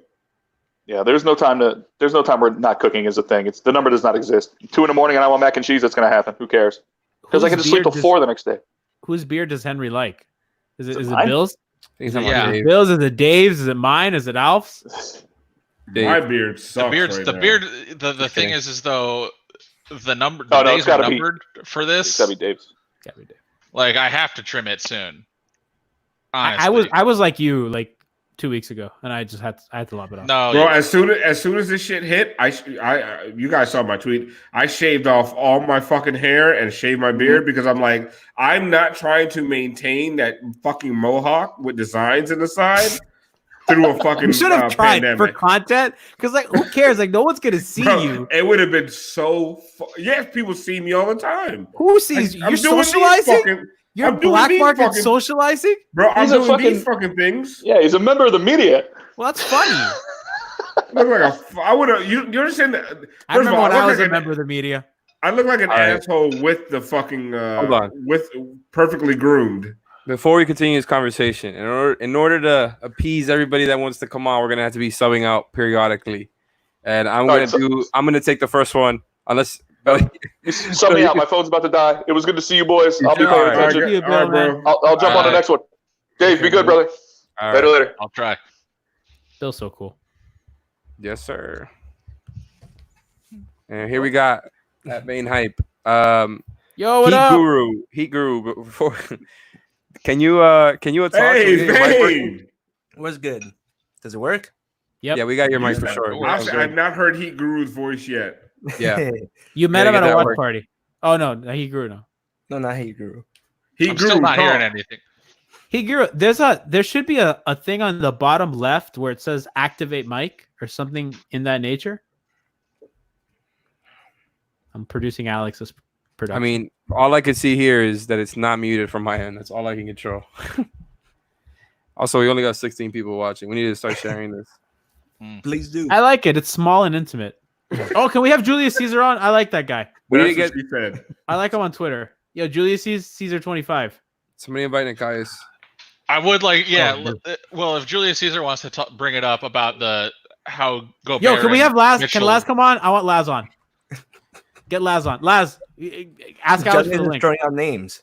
Yeah, there's no time where not cooking is a thing. It's the number does not exist. 2 a.m. and I want mac and cheese. That's gonna happen. Who cares? Because I Whose can just sleep beer till 4 the next day. Whose beer does Henry like? Is it mine? Bill's? Things Is it Yeah. Bill's? Is it Dave's? Is it mine? Is it Alf's? My beard sucks. The thing is though the number Oh, the no, days it's gotta are be- numbered for It's this. gotta be Dave's. Gotta be Dave. Like I have to trim it soon. I was like you like 2 weeks ago, and I had to lop it off. No, Bro, as soon as this shit hit, you guys saw my tweet. I shaved off all my fucking hair and shaved my beard because I'm like, I'm not trying to maintain that fucking mohawk with designs in the side through a fucking You should have tried pandemic. for content, because like who cares? Like no one's gonna see Bro, you. it would have been so. Yes, people see me all the time. Who sees you? I'm You're doing these socializing. fucking- You're I'm doing black these market fucking- socializing. Bro, I'm He's a doing these fucking things. Yeah, he's a member of the media. Well, that's funny. I look like I would have. You understand that? First I remember of all, when I was look a member of the media. I look like an All right. asshole with the fucking Hold on. with perfectly groomed. Before we continue this conversation, in order to appease everybody that wants to come on, we're gonna have to be subbing out periodically. And I'm gonna take the first one, unless Sub me out. My phone's about to die. It was good to see you boys. I'll be All paying right. attention. See you, Bill, man. I'll jump on the next one. Dave, be good, brother. All Later, right. later. I'll try. Bill's so cool. Yes, sir. And here we got that main hype. Yo, what up? Heat Guru. But before, can you talk to me? Hey, What's good? Does it work? Yep. Yeah, we got your mic for Yeah. sure. I've not heard Heat Guru's voice yet. Yeah. You met Yeah, him get at a that watch work. party. Oh no, he grew no. No, not Hey Guru. Heat I'm Guru, still not talk. hearing anything. He grew. There should be a thing on the bottom left where it says activate mic or something in that nature. I'm producing Alex's production. I mean, all I can see here is that it's not muted from my end. That's all I can control. Also, we only got 16 people watching. We need to start sharing this. Please do. I like it. It's small and intimate. Oh, can we have Julius Caesar on? I like that guy. We That's need to what get she said. I like him on Twitter. Yo, Julius Caesar 25. somebody inviting Nikias. I would like, yeah. Oh, Well, if Julius Caesar wants to bring it up about how Gobert. Yo, can we have Laz? Can Mitchell- Laz come on? I want Laz on. Get Laz on. Laz, ask Alex Judge for the is link. throwing out names.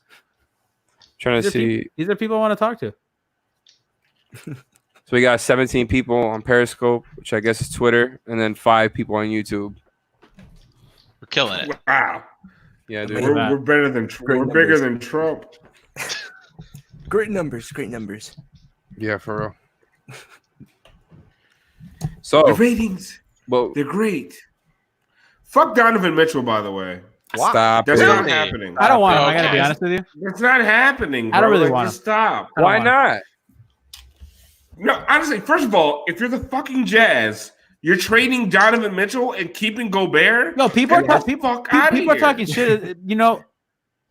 Trying to These are see. peop- These are people I want to talk to. So we got 17 people on Periscope, which I guess is Twitter, and then 5 people on YouTube. We're killing it. Wow, Yeah, dude. Look at we're better than Great we're bigger numbers. than Trump. Great numbers. Great numbers. Yeah, for real. So, The ratings, well, they're great. Fuck Donovan Mitchell, by the way. Stop That's it. not Really? happening. I don't want him. I gotta Okay. be honest with you. That's not happening, bro. I don't really Like, want just stop. I don't Why want him. not? No, honestly, first of all, if you're the fucking Jazz, you're trading Donovan Mitchell and keeping Gobert. No, people are Get the talking. fuck outta People are here. talking shit. You know,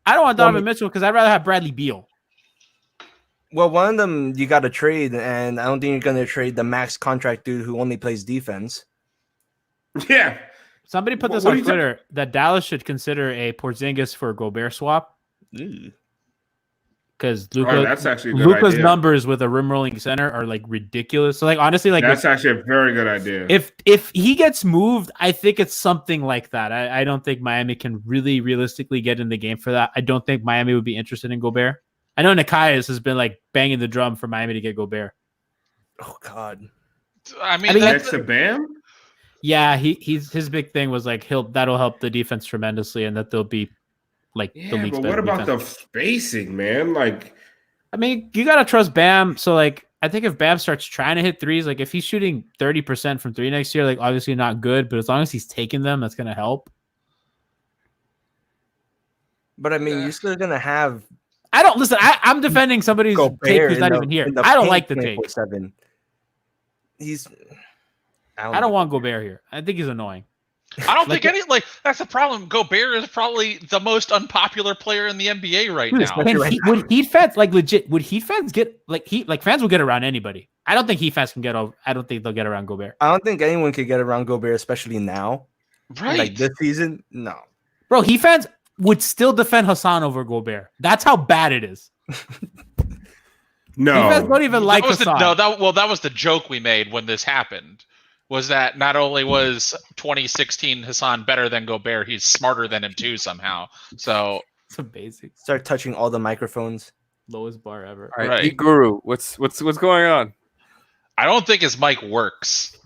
I don't want Donovan Mitchell because I'd rather have Bradley Beal. Well, one of them you got to trade, and I don't think you're going to trade the max contract dude who only plays defense. Yeah. Somebody put this What on are you Twitter that Dallas should consider a Porzingis for Gobert swap because That's actually a good Luka's idea. numbers with a rim rolling center are like ridiculous. So like honestly, like That's actually a very good idea. if he gets moved, I think it's something like that. I don't think Miami can really realistically get in the game for that. I don't think Miami would be interested in Gobert. I know Nikias has been like banging the drum for Miami to get Gobert. Oh, God. I mean, Next to Bam? Yeah, his big thing was like that'll help the defense tremendously, and that they'll be like the Yeah, league's but better what about defense. the spacing, man? Like, I mean, you gotta trust Bam. So like, I think if Bam starts trying to hit threes, like if he's shooting 30% from three next year, like obviously not good, but as long as he's taking them, that's gonna help. But I mean, you're still going to have I don't listen. I'm defending somebody's take Gobert who's not even here. I don't like the take. 24/7. He's. I don't want Gobert here. I think he's annoying. I don't Like- think that's the problem. Gobert is probably the most unpopular player in the NBA right Dude, now. especially And right would Heat fans like legit? Would Heat fans get fans will get around anybody? I don't think Heat fans can get over. I don't think they'll get around Gobert, I don't think anyone could get around Gobert, especially now. Right. Like this season, no. bro. Heat fans would still defend Hassan over Gobert. That's how bad it is. no. Heat fans don't even like that was Hassan. that was the joke we made when this happened. Was that not only was 2016 Hassan better than Gobert, he's smarter than him too somehow. So It's a basic Start touching all the microphones. lowest bar ever. All right, Right. Heat Guru, what's going on? I don't think his mic works.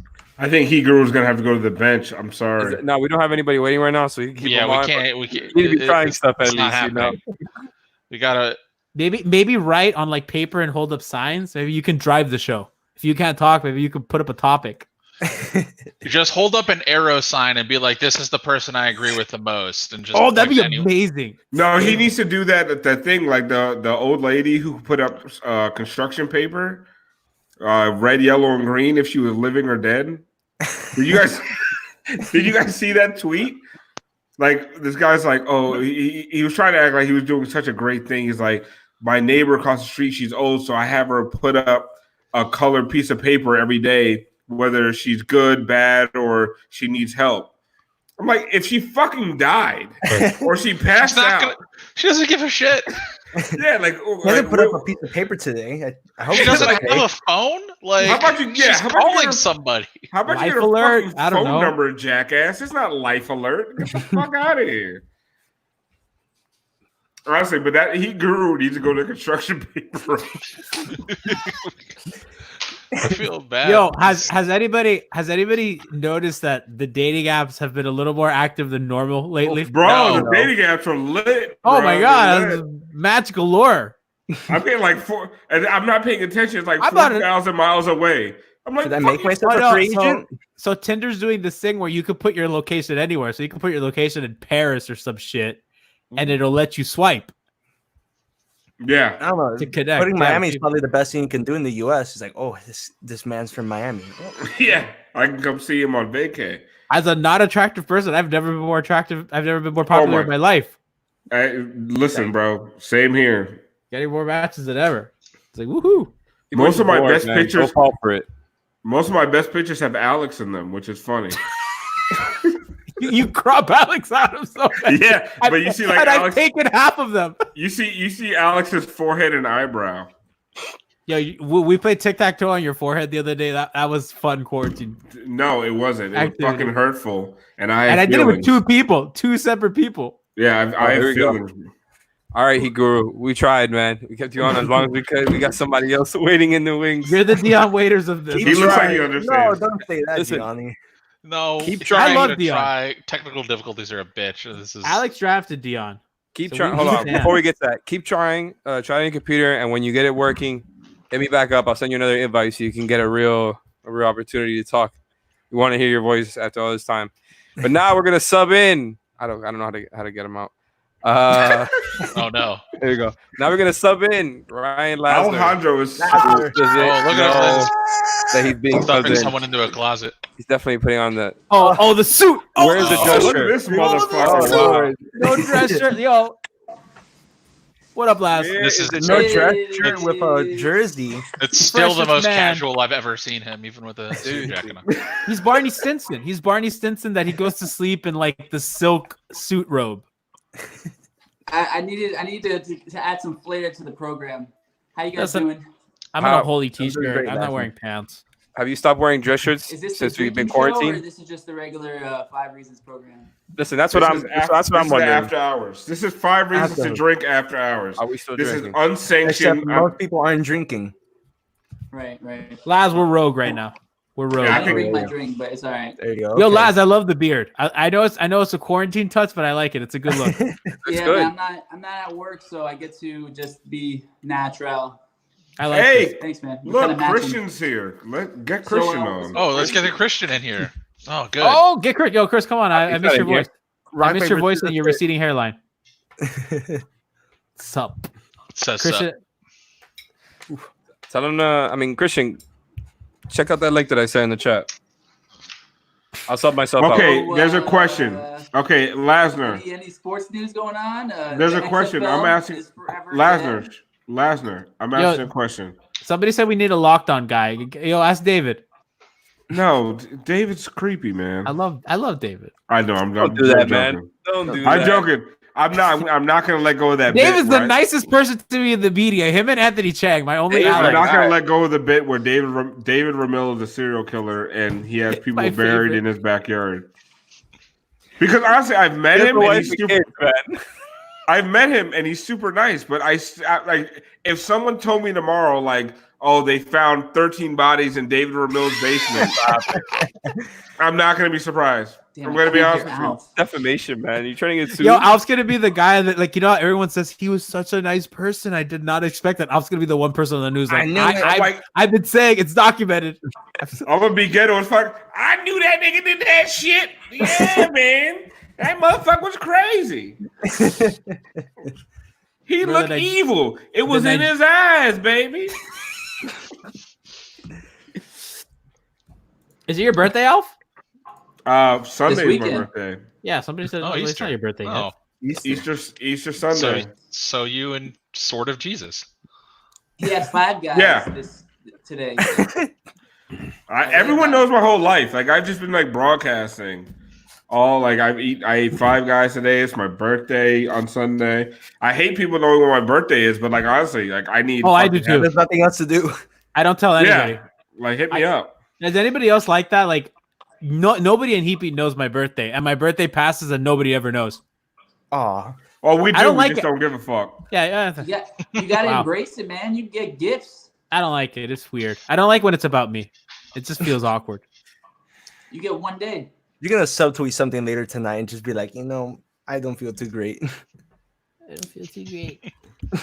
I think He Guru's going to have to go to the bench. I'm sorry. No, we don't have anybody waiting right now, so you can keep Yeah, them we on, can't. We can't. but you need to be trying stuff at it's not least, you know. happening. We gotta. Maybe write on like paper and hold up signs. Maybe you can drive the show. If you can't talk, maybe you could put up a topic. Just hold up an arrow sign and be like, "This is the person I agree with the most," and just Oh, that'd be point to anyone. amazing. No, he needs to do that thing like the old lady who put up construction paper, red, yellow, and green if she was living or dead. Did you guys see that tweet? Like this guy's like, oh, he was trying to act like he was doing such a great thing. He's like, my neighbor across the street, she's old, so I have her put up a colored piece of paper every day, whether she's good, bad, or she needs help. I'm like, if she fucking died or she passed out, She doesn't give a shit. yeah, like, He hasn't put up a piece of paper today. I hope She he's doesn't okay. have a phone. Like, How about you- yeah, she's how about you calling get her- somebody. how about you Life get a alert? fucking I don't phone know. number, jackass? It's not life alert. Get the fuck out of here. Honestly, but that Heat Guru needs to go to construction paper. I feel bad. Yo, has anybody noticed that the dating apps have been a little more active than normal lately? Bro, No. the dating apps are lit. Oh bro. my They're god, lit. that's match galore. I'm getting like and I'm not paying attention. It's like I thought it- 4,000 miles away. I'm like, Should I fuck make you. myself Oh, a no, free agent? So Tinder's doing this thing where you could put your location anywhere. So you can put your location in Paris or some shit, and it'll let you swipe Yeah. I don't know. to connect. Putting Yeah, Miami is you- probably the best thing you can do in the U.S. It's like, oh, this man's from Miami. Yeah. I can come see him on vacay. As a not attractive person, I've never been more attractive. I've never been more popular my- in my life. Listen, bro. Same here. Getting more matches than ever. It's like woohoo. Most of my best man. pictures- Go fall for it. Most of my best pictures have Alex in them, which is funny. You crop Alex out of so many. Yeah, but you see, like and I've Alex, taken half of them. you see Alex's forehead and eyebrow. Yo, we played tic tac toe on your forehead the other day. That was fun quarantine. No, it wasn't. It was Activity. fucking hurtful, and I And had I did it with feelings. two separate people. Yeah, I here have we go. feelings. All right, Heat Guru, we tried, man. We kept you on as long as we could. We got somebody else waiting in the wings. You're the Dion Waiters of this. He looks like he No, understands. don't say that, Listen. Gianni. No, Keep trying trying. I love to Dion. try. Technical difficulties are a bitch. This is Alex drafted Dion. Keep So trying. we Hold on. understand. Before we get to that, keep trying. Try on your computer, and when you get it working, hit me back up. I'll send you another invite so you can get a real opportunity to talk. We want to hear your voice after all this time. But now we're gonna sub in. I don't know how to get him out. Oh no! There you go. Now we're gonna sub in Ryan Lasner. Alejandro is. Oh, look at him! That he's being Stuffing subbed in. someone into a closet. He's definitely putting on the. Oh, the suit. Where's the dress Look at shirt? this motherfucker. Oh, wow. No dress shirt, yo. What up, Laz? This is No dress shirt with a jersey. It's still the freshest most man. casual I've ever seen him, even with a suit jacket on. He's Barney Stinson. He's Barney Stinson that he goes to sleep in like the silk suit robe. I need to add some flair to the program. How you guys doing? I'm in a holy doing t-shirt. great, I'm not Laz. wearing pants. Have you stopped wearing dress shirts Is this since the we've been drinking show, or quarantined? this is just the regular 5 Reasons program? Listen, that's what I'm wondering. After hours. This is 5 reasons to After. drink after hours. Are we still This drinking? is unsanctioned. Except most people aren't drinking. Right. Laz, we're rogue right now. We're rogue. Yeah, I I didn't think- bring my drink, but it's all right. There you go. Yo, okay. Laz, I love the beard. I know it's a quarantine touch, but I like it. It's a good look. Yeah, good. man, I'm not at work, so I get to just be natural. I like Hey, this. Thanks, man. We're look, kinda matching. Christian's here. Get Christian on. Oh, let's get a Christian in here. Oh, good. Oh, get Chris. Yo, Chris, come on. I He's missed not your in here. voice. I Rock, missed your paper, voice and scissors, your paper. receding hairline. Sup? Says Christian. Tell him Christian, check out that link that I sent in the chat. I'll sub myself out. Okay, So, there's a question. Okay, Lasner. Any sports news going on? There's the a question. XFL I'm asking is forever Lasner. I'm Yo. asking a question. Somebody said we need a locked on guy. Yo, ask David. No, David's creepy, man. I love David. I know. I'm Don't do I'm that, joking. man. Don't do I'm that. joking. I'm not gonna let go of that. David's bit, the right? nicest person to me in the media. Him and Anthony Chang, my only Hey, I'm ally. not gonna Alright. let go of the bit where David Ramil is a serial killer and he has people My buried favorite. in his backyard. Because honestly, I've met Get him the and wife he's and super. kids, man. I've met him and he's super nice. But I like if someone told me tomorrow, like, oh, they found 13 bodies in David Ramil's basement, I'm not gonna be surprised. Damn, I'm gonna be I honest can't with hear you. Alf. Defamation, man. You're trying to get sued. Yo, Alf's gonna be the guy that, like, how everyone says he was such a nice person. I did not expect that. Alf's gonna be the one person on the news. Like, I knew it. I'm like, I've been saying it's documented. I'm gonna be ghetto as fuck. I knew that nigga did that shit. Yeah, man. That motherfucker was crazy. He Bro, looked that I- evil. It was that in I- his eyes, baby. Is it your birthday, Alf? Sunday's my weekend. birthday. Yeah, somebody said Oh, it's Easter. not your birthday Oh, yet. Easter so, Sunday. so you and sort of Jesus. He had 5 guys Yeah. today. Everyone knows my whole life. Like I've just been like broadcasting. All like I ate 5 guys today. It's my birthday on Sunday. I hate people knowing what my birthday is, but like honestly, like I need. Oh, I do fucking- too. There's nothing else to do. I don't tell anybody. Yeah, like hit me up. Does anybody else like that? Like, nobody in Heapy knows my birthday, and my birthday passes, and nobody ever knows. Aw. Oh, we I do. don't We like just it. don't give a fuck. Yeah, You got to Wow. embrace it, man. You get gifts. I don't like it. It's weird. I don't like when it's about me. It just feels awkward. You get 1 day. You're gonna subtweet something later tonight and just be like, I don't feel too great. I don't feel too great.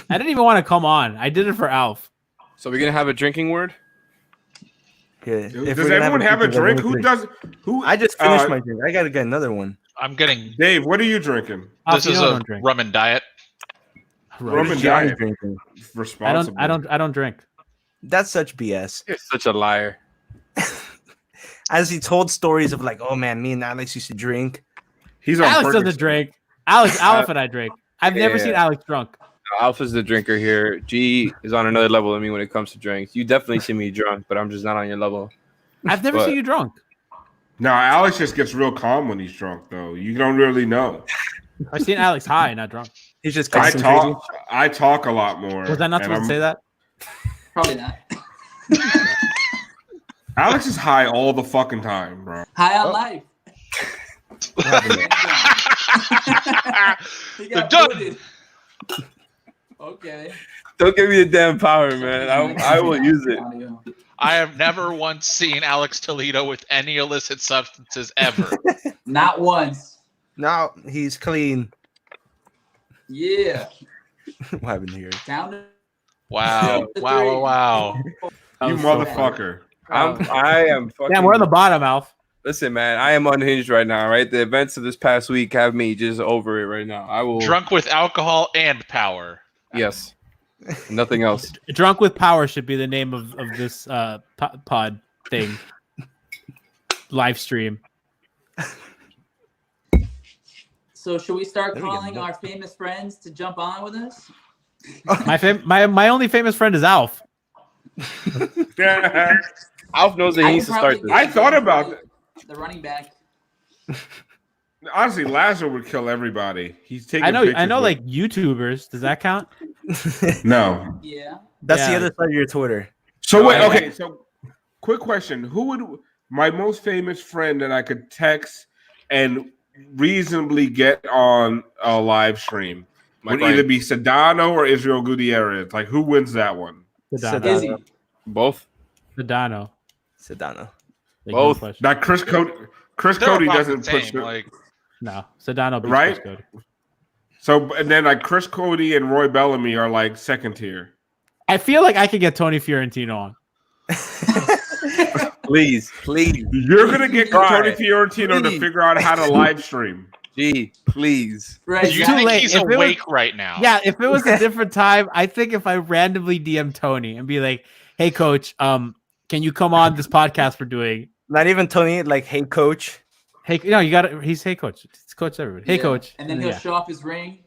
I didn't even want to come on. I did it for Alf. So we're gonna have a drinking word. Yeah. Does everyone have a drink? Who does? Who? I just finished my drink. I gotta get another one. I'm getting. Dave, what are you drinking? Alf, This you is know I a don't drink. rum and diet. Rum and Johnny diet. drinking. Responsible. I don't drink. That's such BS. You're such a liar. As he told stories of like, oh man, me and Alex used to drink. He's on Alex purpose. doesn't drink. Alf and I drink. I've never Yeah. seen Alex drunk. Alpha's the drinker here. G is on another level than me when it comes to drinks. You definitely see me drunk, but I'm just not on your level. I've never But- seen you drunk. No, Alex just gets real calm when he's drunk, though. You don't really know. I've seen Alex high, not drunk. He's just I concentrating. talk a lot more. Was I not and supposed to say that? Probably not. Alex is high all the fucking time, bro. High on life. He got They're done. booted. Okay. Don't give me the damn power, man. I will use it. I have never once seen Alex Toledo with any illicit substances ever. Not once. Now he's clean. Yeah. What happened here? Down to Wow. the Wow. three. Wow. You I'm so motherfucker. I am fucking. Damn, we're on the bottom, Alf. Listen, man, I am unhinged right now, right? The events of this past week have me just over it right now. I will. Drunk with alcohol and power. Yes. Nothing else. Drunk with Power should be the name of this pod thing. Live stream. So should we start There we go. calling our famous friends to jump on with us? My only famous friend is Alf. Alf knows that he needs to start this. I thought about that. The running back. Honestly, Lazar would kill everybody. He's taking. I know, pictures with- like YouTubers. Does that count? No. Yeah. That's Yeah. the other side of your Twitter. So wait, okay. So, quick question: who would my most famous friend that I could text and reasonably get on a live stream would either be Sedano or Israel Gutierrez? Like, who wins that one? Sedano. Izzy. Both. Sedano. Sedano. Like, Both. no question. Not Chris Cody. Chris They're Cody about doesn't the push. same, like No, Sedano beats Right? Chris Cody. So and then like Chris Cody and Roy Bellamy are like second tier. I feel like I could get Tony Fiorentino on. Please. You're gonna get Try Tony it. Fiorentino to Please. figure out how to live stream. Gee, please. Right. you too think late. he's If it was- awake right now? Yeah, if it was a different time, I think if I randomly DM Tony and be like, "Hey, coach, can you come on this podcast we're doing?" Not even Tony, like, hey, coach. Hey, no, you got it. He's hey, coach. It's coach everybody. Hey, Yeah. coach. And then he'll show off his ring.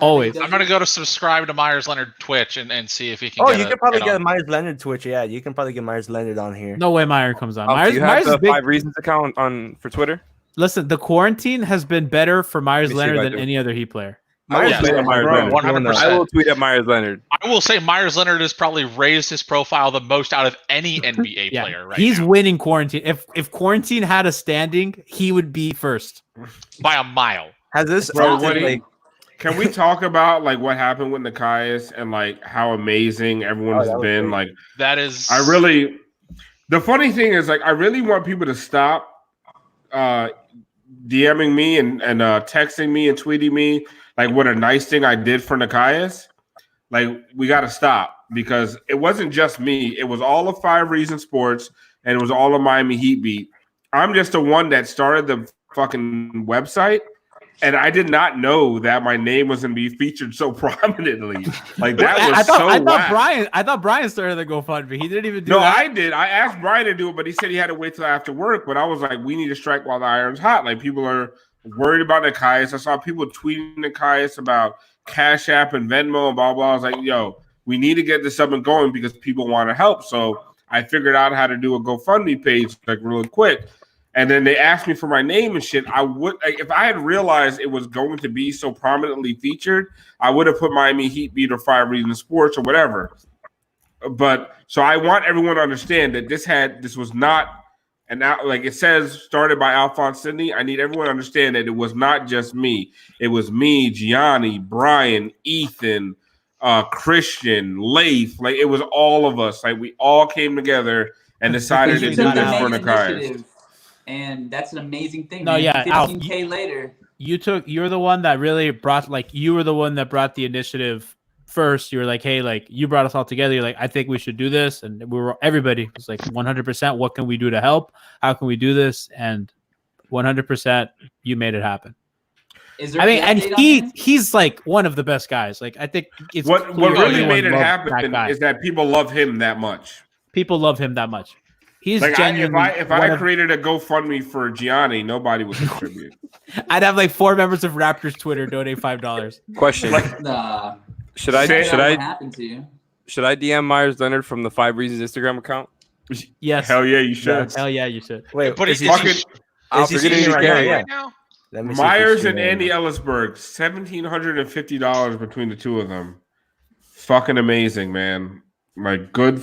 Always. I'm gonna go to subscribe to Myers Leonard Twitch and see if he can. Oh, get you a- can probably get on. Myers Leonard Twitch. Yeah, you can probably get Myers Leonard on here. No way Meyer comes on. Alf, Myers, do you have Myers the is big. 5 Reasons account on for Twitter? Listen, the quarantine has been better for Myers Let me see if Leonard I than do. any other Heat player. I will Yeah. tweet at Myers Bro, Leonard. 100%. I will tweet at Myers Leonard. I will say Myers Leonard has probably raised his profile the most out of any NBA Yeah, player right he's now winning quarantine. If quarantine had a standing, he would be first. by a mile. Has this Bro, often, what do you- like, Can we talk about like what happened with Nikias and like how amazing everyone Oh, has that was been? great. Like, That is. the funny thing is like I really want people to stop DMing me and texting me and tweeting me like what a nice thing I did for Nikias. Like we got to stop because it wasn't just me. It was all of 5 Reasons Sports and it was all of Miami Heat Beat. I'm just the one that started the fucking website. And I did not know that my name was going to be featured so prominently. Like that was I so whack. I thought Brian started the GoFundMe. He didn't even do No, that. I did. I asked Brian to do it, but he said he had to wait till after work. But I was like, we need to strike while the iron's hot. Like people are worried about Nikias. I saw people tweeting Nikias about Cash App and Venmo and blah blah. I was like, yo, we need to get this up and going because people want to help. So I figured out how to do a GoFundMe page like really quick. And then they asked me for my name and shit. I would, like, if I had realized it was going to be so prominently featured, I would have put Miami Heat Beat or 5 Reasons Sports or whatever. But so I want everyone to understand that this was not, and now like it says started by Alphonse Sidney. I need everyone to understand that it was not just me. It was me, Gianni, Brian, Ethan, Christian, Leif. Like it was all of us. Like we all came together and decided to You do took the this for main Nikias. initiative, and that's an amazing thing. No, man. yeah, Alf, 15K later. You're the one that really brought you were the one that brought the initiative first. You were like, hey, like you brought us all together. You're like, I think we should do this. And everybody was like 100%. What can we do to help? How can we do this? And 100% you made it happen. Is there I mean, an and update on that? he's like one of the best guys. Like I think it's What clear really everyone made it loves happen that guy. is that people love him that much. People love him that much. He's Like genuinely. if one I of- created a GoFundMe for Gianni, nobody would contribute. I'd have like 4 members of Raptors Twitter donate $5. Question: Nah, Should I Say- should what I happened to you? should I DM Myers Leonard from the 5 Reasons Instagram account? Yes. Hell yeah, you should. Hell yeah, you should. wait, But is is he, he- Fucking I'll is he forget streaming it right now? again. Yeah. right now? Let me see if he's Myers and streaming right Andy now. Ellisberg, $1,750 between the two of them. Fucking amazing, man. Like good,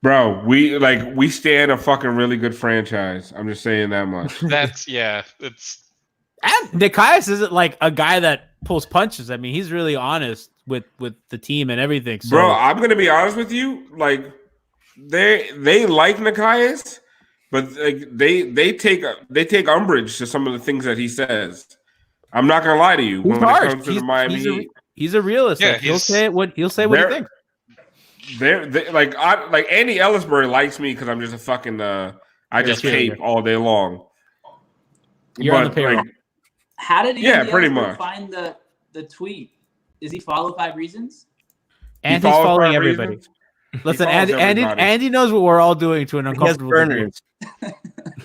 bro. We stand a fucking really good franchise. I'm just saying that much. That's yeah. It's And Nikias isn't like a guy that pulls punches. I mean, he's really honest with the team and everything. So, Bro, I'm gonna be honest with you. Like they like Nikias, but like they take umbrage to some of the things that he says. I'm not gonna lie to you. he's When it harsh. comes to the Miami Heat, He's a realist. Yeah, Like, he'll he's- say what he thinks. they like Andy Ellisbury likes me because I'm just a fucking I just cheerleader. cape all day long. You're on the payroll. like, How did Yeah, Andy pretty Osborne much. find the tweet? Does he follow 5 Reasons? And he's follows following 5 everybody. Reasons. Listen, follows Andy everybody. knows what we're all doing to an He has uncomfortable degree. burners.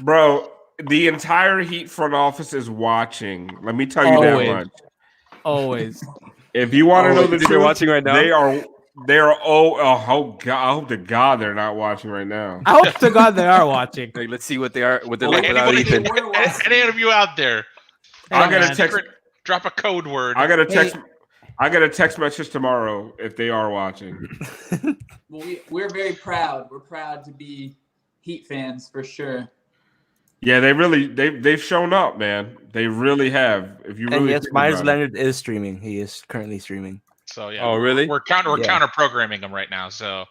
Bro, the entire Heat front office is watching. Let me tell you Always. that much. Always. If you want to know the you think they're truth, watching right now? They are. Oh God! I hope to God they're not watching right now. I hope to God they are watching. Like, let's see what they are. What they're Well, like without anybody, Ethan. They were watching. any of you out there, I Hey, got man. to text. drop a code word. I got to text. I got a text message tomorrow if they are watching. Well, we're very proud. We're proud to be Heat fans for sure. Yeah, they've shown up, man. They really have. If you really And yes, think Myers about it. Leonard is streaming. He is currently streaming. So yeah. Oh, really? We're counter Yeah. programming them right now. So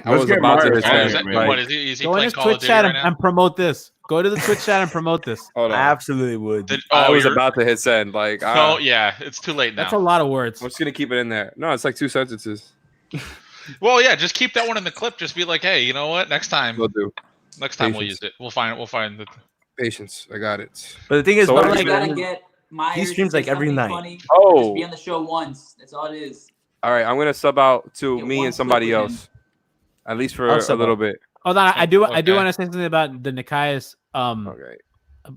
I was get about to Myers hit on oh, it, is that, man. like, what is he Go in playing his Call of Twitch Duty chat right now? and promote this. Go to the Twitch chat and promote this. hold I on. absolutely would. I was you're- about to hit send. Like, Oh yeah, it's too late now. That's a lot of words. I'm just gonna keep it in there. No, it's like 2 sentences. Well, yeah, just keep that one in the clip. Just be like, hey, you know what? Next time We'll do. we'll Patience. use it. We'll find the. Patience. I got it. But the thing is, So But what you is gotta Myers, get Myers. he streams to like say every something night. Funny. Just Oh, be on the show once. That's all it is. all right. I'm gonna sub out to Get me one and somebody clip with else, at least for I'll a sub little out. bit. Hold on, I do Okay. want to say something about the Nikias Okay.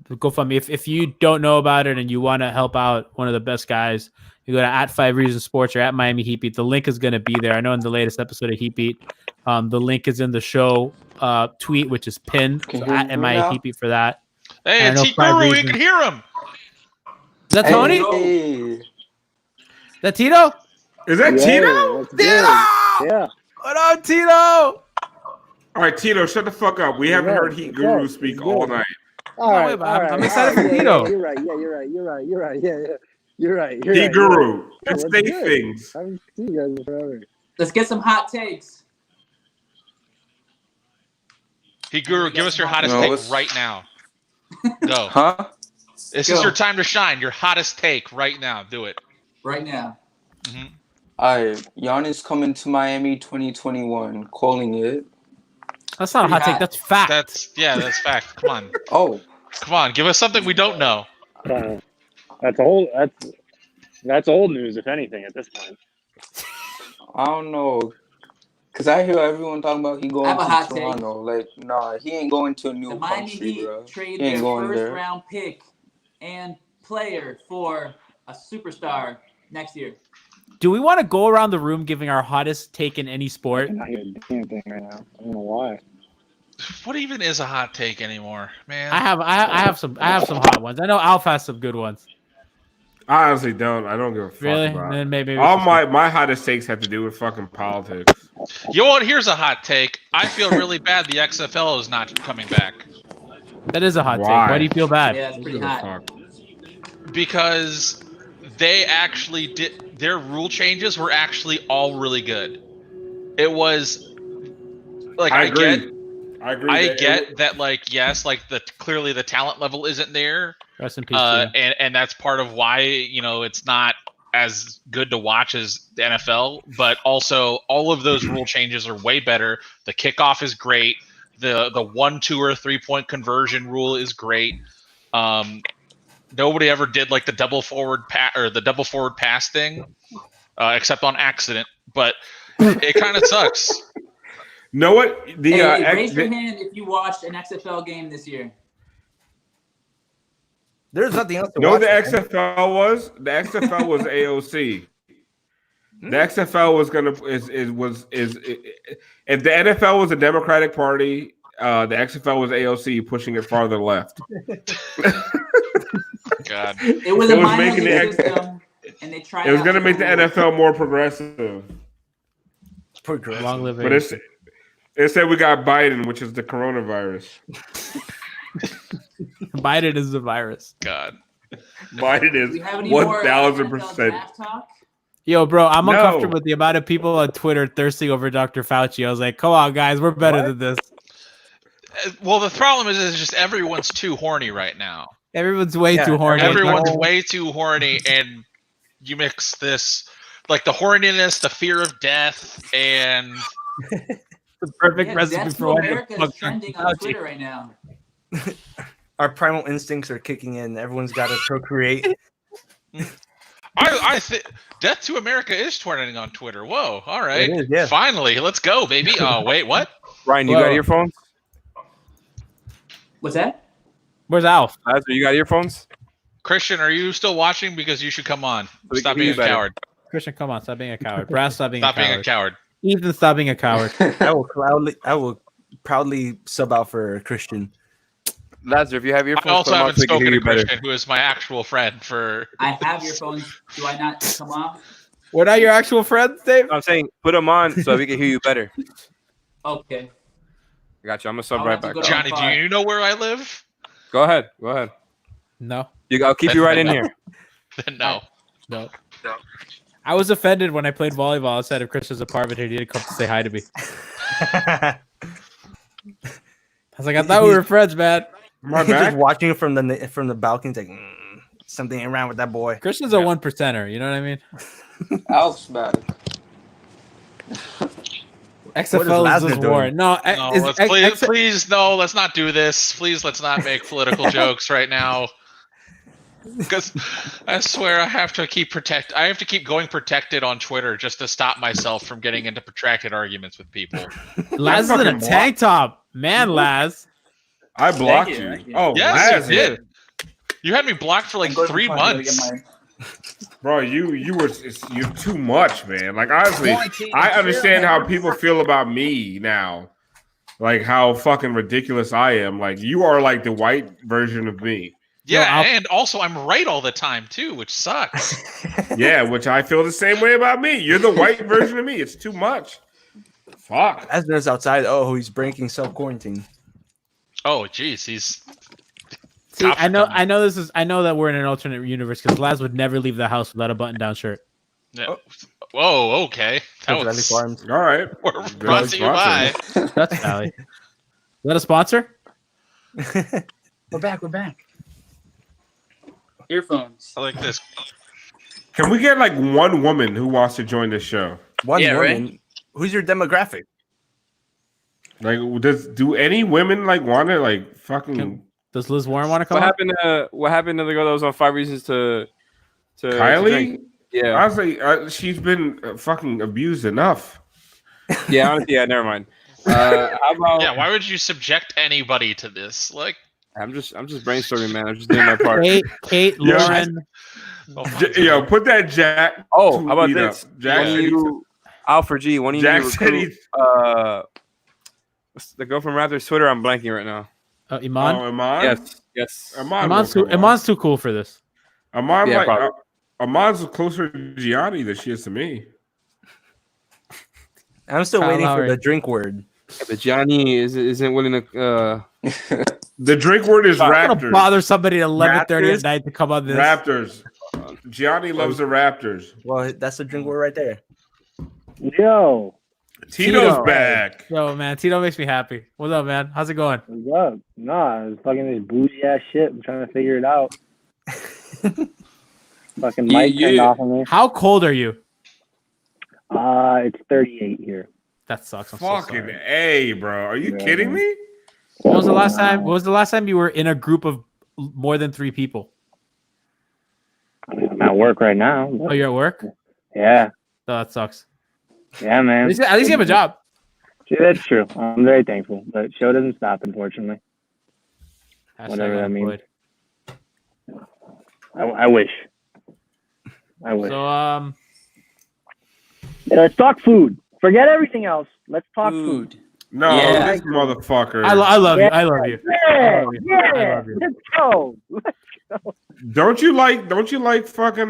GoFundMe. If you don't know about it and you want to help out one of the best guys, you go to @5ReasonsSports or @Miami Heat Beat. The link is going to be there. I know in the latest episode of Heat Beat, the link is in the show tweet, which is pinned. Can So you hear me @MIA now? Heat Beat for that. Hey, I know T 5 Guru, you Reasons. can hear him. Is that Tony? Hey. Is that Tito? Is that Tito? That's good. Yeah. What up, Tito? All right, Tito, shut the fuck up. We haven't Yeah, heard Heat it's Guru good, speak it's all good. night. All right. wait, but all I'm right, excited all for right, Tito. Yeah, you're right. Yeah, you're right. You're right. Yeah, yeah. You're right. You're Heat right. Guru, Yeah, just it's say good. things. I haven't seen you guys in forever. Let's get some hot takes. Hey, Guru, give us your hottest No, take let's- right now. Go. Huh? This Go. is your time to shine. Your hottest take right now. Do it. Right now. Alright, Giannis coming to Miami 2021, calling it. That's not a hot Pretty take. hot. That's fact. That's fact. Come on. Oh, Come on. Give us something we don't know. That's old. That's old news, if anything, at this point. I don't know. Cause I hear everyone talking about he I going have a to hot take. Toronto. Like, nah, he ain't going to a new The Miami country, Heat bro. trade He ain't their going first there. round pick and player for a superstar next year. Do we want to go around the room giving our hottest take in any sport? I'm not hearing a damn thing right now. I don't know why. What even is a hot take anymore, man? I have some hot ones. I know Alf has some good ones. I honestly don't. I don't give a fuck Really? about it. Then maybe All my hottest takes have to do with fucking politics. You know what? Here's a hot take. I feel really bad the XFL is not coming back that is a hot Why? take. Why do you feel bad? Yeah, it's pretty Who the hot. fuck? because they actually did their rule changes were actually all really good. It was like I I agree. get I agree. I that get that, like, yes, like clearly the talent level isn't there, Rest in peace. to you. and that's part of why it's not as good to watch as the NFL. But also, all of those rule changes are way better. The kickoff is great. The 1, 2, or 3-point conversion rule is great. Nobody ever did like the double forward pass thing, except on accident. But it kind of sucks. Know what? The Hey, raise your hand if you watched an XFL game this year. There's nothing else to know watch. the man. XFL was? The XFL was AOC. The XFL was gonna is if the NFL was a Democratic Party, the XFL was AOC pushing it farther left. God. It was It a was minor making league the system, and they tried. It was out gonna make the different rules. NFL more progressive. Progressive. Long live But AOC. it said we got Biden, which is the coronavirus. Biden is the virus. God. Biden Do is we have any more 1000%. NFL draft talk? Yo, bro, I'm No. uncomfortable with the amount of people on Twitter thirsting over Dr. Fauci. I was like, come on, guys, we're better than this. Well, the problem is just everyone's too horny right now. Everyone's way Yeah, too horny. Everyone's way too horny, and you mix this, like the horniness, the fear of death, and the perfect Yeah, recipe that's for what when America to is trending on Twitter right now. Our primal instincts are kicking in. Everyone's got to procreate. I think Death to America is trending on Twitter. Whoa! All right, It is, yeah. finally, let's go, baby. Oh wait, what? Ryan, you got earphones? What's that? Where's Alf? Lazar, you got earphones? Christian, are you still watching? Because you should come on. We Stop can being hear a you better. coward. Christian, come on, stop being a coward. Brass, stop being Stop a coward. being a coward. Ethan, stop being a coward. I will proudly sub out for Christian. Lazar, if you have earphones, I also put 'em on haven't so we can spoken hear to you better. Christian, who is my actual friend. For I have your phones. Do I not come off? We're not your actual friends, Dave? I'm saying put them on so we can hear you better. Okay. I got you. I'm gonna sub I'll right have to back. go up. to- Johnny, do you know where I live? Go ahead. Go ahead. No. I'll keep you right in here. Then no. No. I was offended when I played volleyball outside of Christian's apartment and he didn't come to say hi to me. I was like, I thought we were friends, man. My He's just back. watching it from the balcony. He's like, something ain't wrong with that boy. Christian's a 1%er, you know what I mean? Alf's back. XFL is Lazar this doing? war. No, No, is- let's, X- please, X- please, no, let's not do this. Please, let's not make political jokes right now. Because I swear I have to keep going protected on Twitter just to stop myself from getting into protracted arguments with people. Laz is in a tank top. Man, Laz. I blocked Thank you, you. thank you. Oh, Yes, Laz, you did. You had me blocked for like I'm going 3 to find- months. bro, you're too much, man. Like honestly, I understand how people feel about me now. Like how fucking ridiculous I am. Like you are like the white version of me. Yeah, Yo, and also I'm right all the time too, which sucks. Yeah, which I feel the same way about me. You're the white version of me. It's too much. Fuck. Asner's outside. Oh, he's breaking self-quarantine. Oh, jeez, he's. See, I know that we're in an alternate universe because Laz would never leave the house without a button-down shirt. Yeah. Whoa, okay. That Valley was. Farms. All right. We're Good brought to you by. sponsor. That's Valley. Is that a sponsor? We're back. Earphones. I like this. Can we get like one woman who wants to join this show? One Yeah, right? woman. Who's your demographic? Like, do any women like want to like fucking Does Liz Warren want to come What on? happened to the girl that was on 5 Reasons to Kylie? drink? Yeah, Honestly, she's been fucking abused enough. yeah. Honestly, yeah. Never mind. How about? Yeah, why would you subject anybody to this? Like, I'm just brainstorming, man. I'm just doing my part. Kate, Yeah. Lauren. Yo, put that Jack. Oh, how about tweet up. this? Jack One of said he- you, Alfred G. One of you Jack said recruit, he- what's the girl from Raptors Twitter. I'm blanking right now. Iman. Oh, Iman? Yes. Iman's too cool for this. Iman, Yeah, like, probably. Iman's closer to Gianni than she is to me. I'm still Kyle waiting Lowry. for the drink word. Yeah, but Johnny isn't willing to. The drink word is I'm gonna Raptors. bother somebody at 11:30 Raptors? at night to come on this. Raptors. Gianni loves the Raptors. Well, that's the drink word right there. Yo, Tito's Tito. back. Yo, man, Tito makes me happy. What's up, man? How's it going? what's up? Nah, it's fucking this bougie ass shit. I'm trying to figure it out. Fucking Yeah, mic turned yeah. off on me. How cold are you? It's 38 here. That sucks. I'm so Fucking sorry. A, bro. Are you Yeah, kidding man. me? When was the last time? When was the last time you were in a group of more than 3 people? I'm at work right now. Oh, you're at work? Yeah, Oh, that sucks. yeah, man. At least you have a job. Yeah, that's true. I'm very thankful, but show doesn't stop, unfortunately. Whatever that means. Unemployed. I wish. I wish. So, Yeah, let's talk food. Forget everything else. Let's talk food. Food. No, Yeah. this motherfucker. I love you. I love you. Yeah, love you. I yeah. love you. Let's go. Don't you like fucking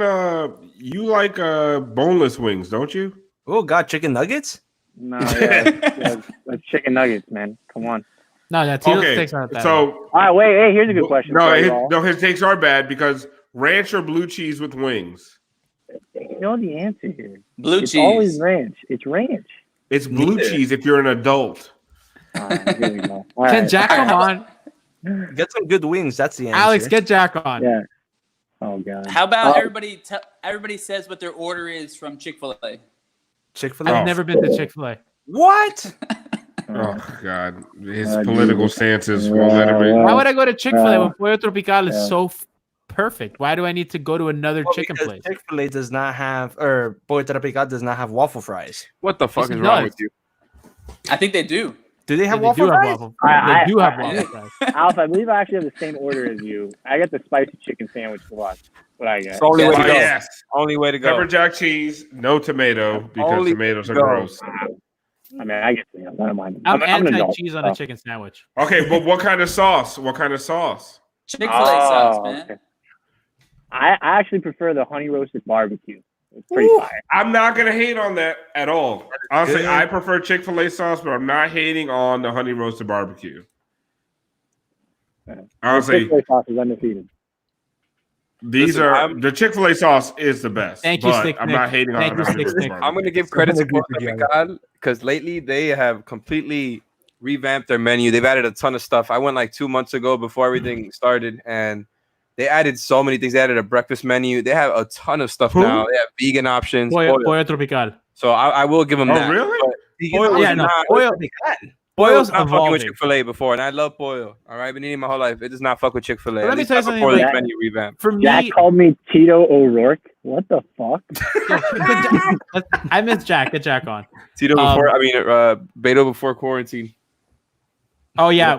you like boneless wings, don't you? Oh God, chicken nuggets? No, yeah, that's chicken nuggets, man. Come on. No, Tito's Okay, takes aren't that. All so right, wait. Hey, here's a good question. no, for his, y'all. no, his takes are bad because ranch or blue cheese with wings. You know the answer here. Blue It's cheese. always ranch. It's ranch. It's blue Neither. cheese if you're an adult. All right, here we go. All Can right. Jack come on? Get some good wings. That's the answer. Alex, get Jack on. Yeah. Oh God. How about Oh. everybody says what their order is from Chick-fil-A? Chick-fil-A. Oh. I've never been to Chick-fil-A. What? Oh Oh God, his political stances won't let him in. Why would I go to Chick-fil-A when Pollo Tropical is yeah. so perfect? Why do I need to go to another chicken place? Chick-fil-A does not have, or Pollo Tropical does not have waffle fries. What the fuck Yes, is it wrong does. with you? I think they do. Do they have They waffle do have fries? waffle. I They do have waffle fries. Alf, I believe I actually have the same order as you. I get the spicy chicken sandwich for what? What I get? It's the only Yeah, way to Oh, go. yes. Only way to go. Pepper jack cheese, no tomato because Only tomatoes are go. gross. I mean, I get the I don't mind. I'm an adult. anti-cheese on a chicken sandwich. Okay, but what kind of sauce? What kind of sauce? Chick-fil-A sauce, man. Okay. I actually prefer the honey roasted barbecue. It's pretty fire. I'm not gonna hate on that at all. Honestly, good. I prefer Chick-fil-A sauce, but I'm not hating on the honey roasted barbecue. Honestly, Chick-fil-A sauce is undefeated. the Chick-fil-A sauce is the best. Thank you, but Stick I'm Nick. not hating Thank on you, the honey Stick roasted Nick. barbecue. I'm gonna give credit to Agree Pollo together. Tropical because lately they have completely revamped their menu. They've added a ton of stuff. I went like 2 months ago before everything started, and they added so many things. They added a breakfast menu. They have a ton of stuff Who? now. They have vegan options. Pollo Tropical. So I will give them Oh, that. really? But vegan Pollo was Yeah, no, not- Pollo. Pollo Pollo's was not fucking with evolving. Chick-fil-A before, and I love Pollo. All right, been eating my whole life. It does not fuck with Chick-fil-A. But let At me least tell you not something, before this like- menu revamp. For Jack me, called me Tito O'Rourke. What the fuck? I miss Jack. Get Jack on. Tito before, Beto before quarantine. Oh yeah,